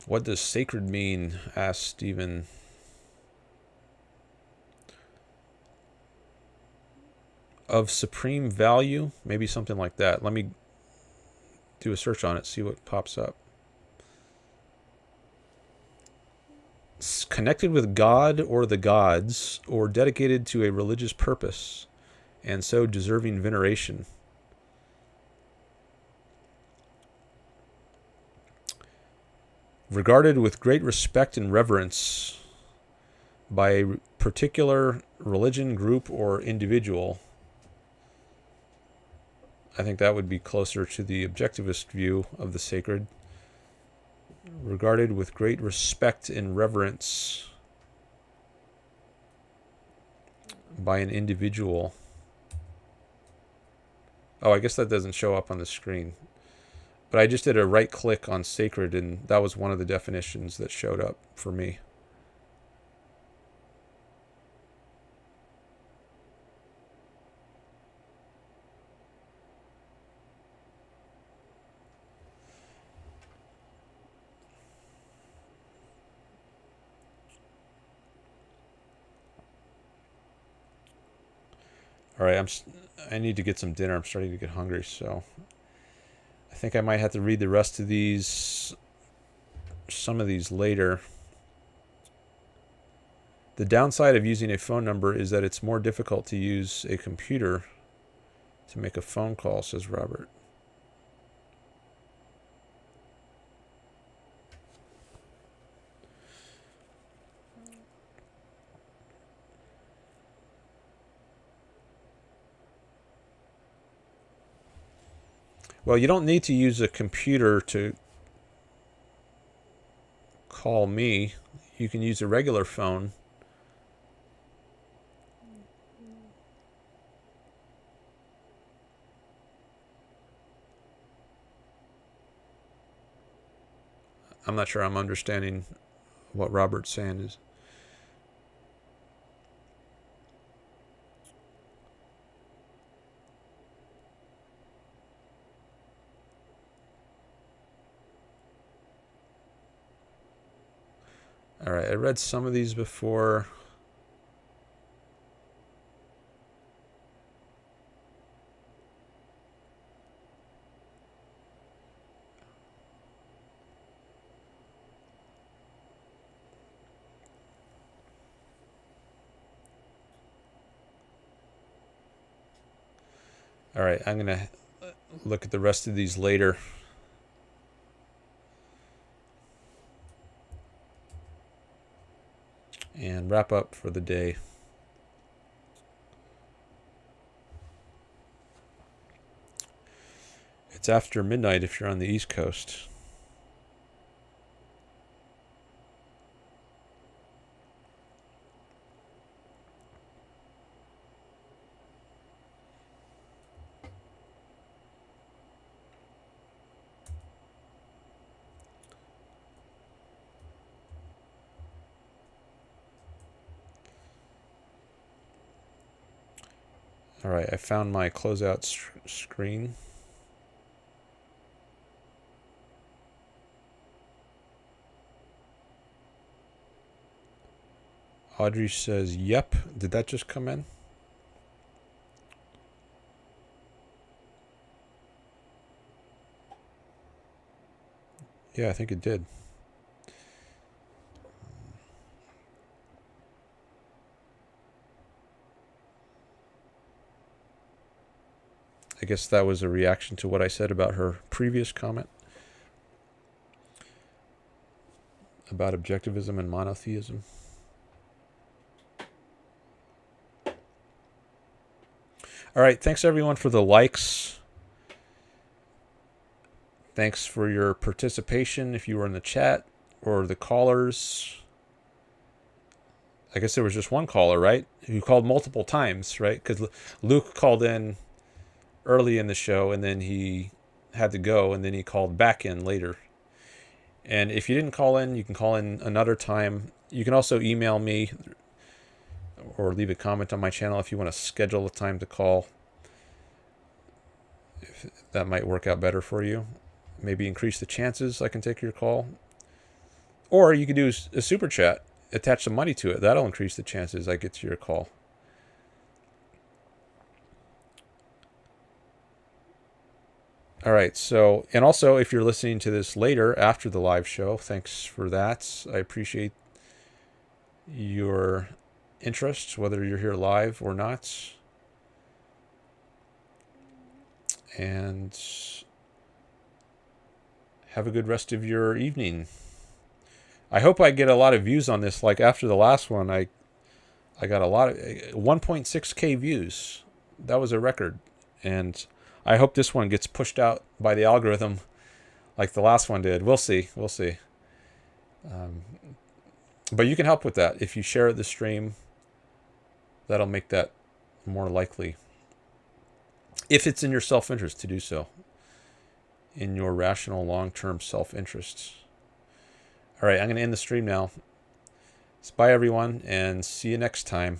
Speaker 1: What does sacred mean? Asked Stephen. Of supreme value? Maybe something like that. Let me do a search on it, see what pops up. It's connected with God or the gods, or dedicated to a religious purpose, and so deserving veneration. Regarded with great respect and reverence by a particular religion, group, or individual. I think that would be closer to the objectivist view of the sacred. Regarded with great respect and reverence by an individual. Oh, I guess that doesn't show up on the screen. But I just did a right click on sacred, and that was one of the definitions that showed up for me. All right, I need to get some dinner. I'm starting to get hungry, so I think I might have to read the rest of these, some of these later. The downside of using a phone number is that it's more difficult to use a computer to make a phone call, says Robert. Well, you don't need to use a computer to call me. You can use a regular phone. I'm not sure I'm understanding what Robert's saying is. All right, I read some of these before. All right, I'm going to look at the rest of these later. And wrap up for the day. It's after midnight if you're on the East Coast. All right, I found my closeout screen. Audrey says, yep. Did that just come in? Yeah, I think it did. I guess that was a reaction to what I said about her previous comment about objectivism and monotheism. All right, thanks everyone for the likes. Thanks for your participation if you were in the chat or the callers. I guess there was just one caller, right? Who called multiple times, right? Because Luke called in early in the show and then he had to go and then he called back in later. And if you didn't call in, you can call in another time. You can also email me or leave a comment on my channel if you want to schedule a time to call. If that might work out better for you. Maybe increase the chances I can take your call. Or you could do a super chat, attach some money to it. That'll increase the chances I get to your call. All right, so, and also if you're listening to this later after the live show, thanks for that. I appreciate your interest, whether you're here live or not. And have a good rest of your evening. I hope I get a lot of views on this. Like after the last one, I got a lot of 1.6K views. That was a record. And I hope this one gets pushed out by the algorithm like the last one did. We'll see. We'll see. But you can help with that. If you share the stream, that'll make that more likely. If it's in your self-interest to do so. In your rational long-term self-interests. All right, I'm going to end the stream now. So bye, everyone, and see you next time.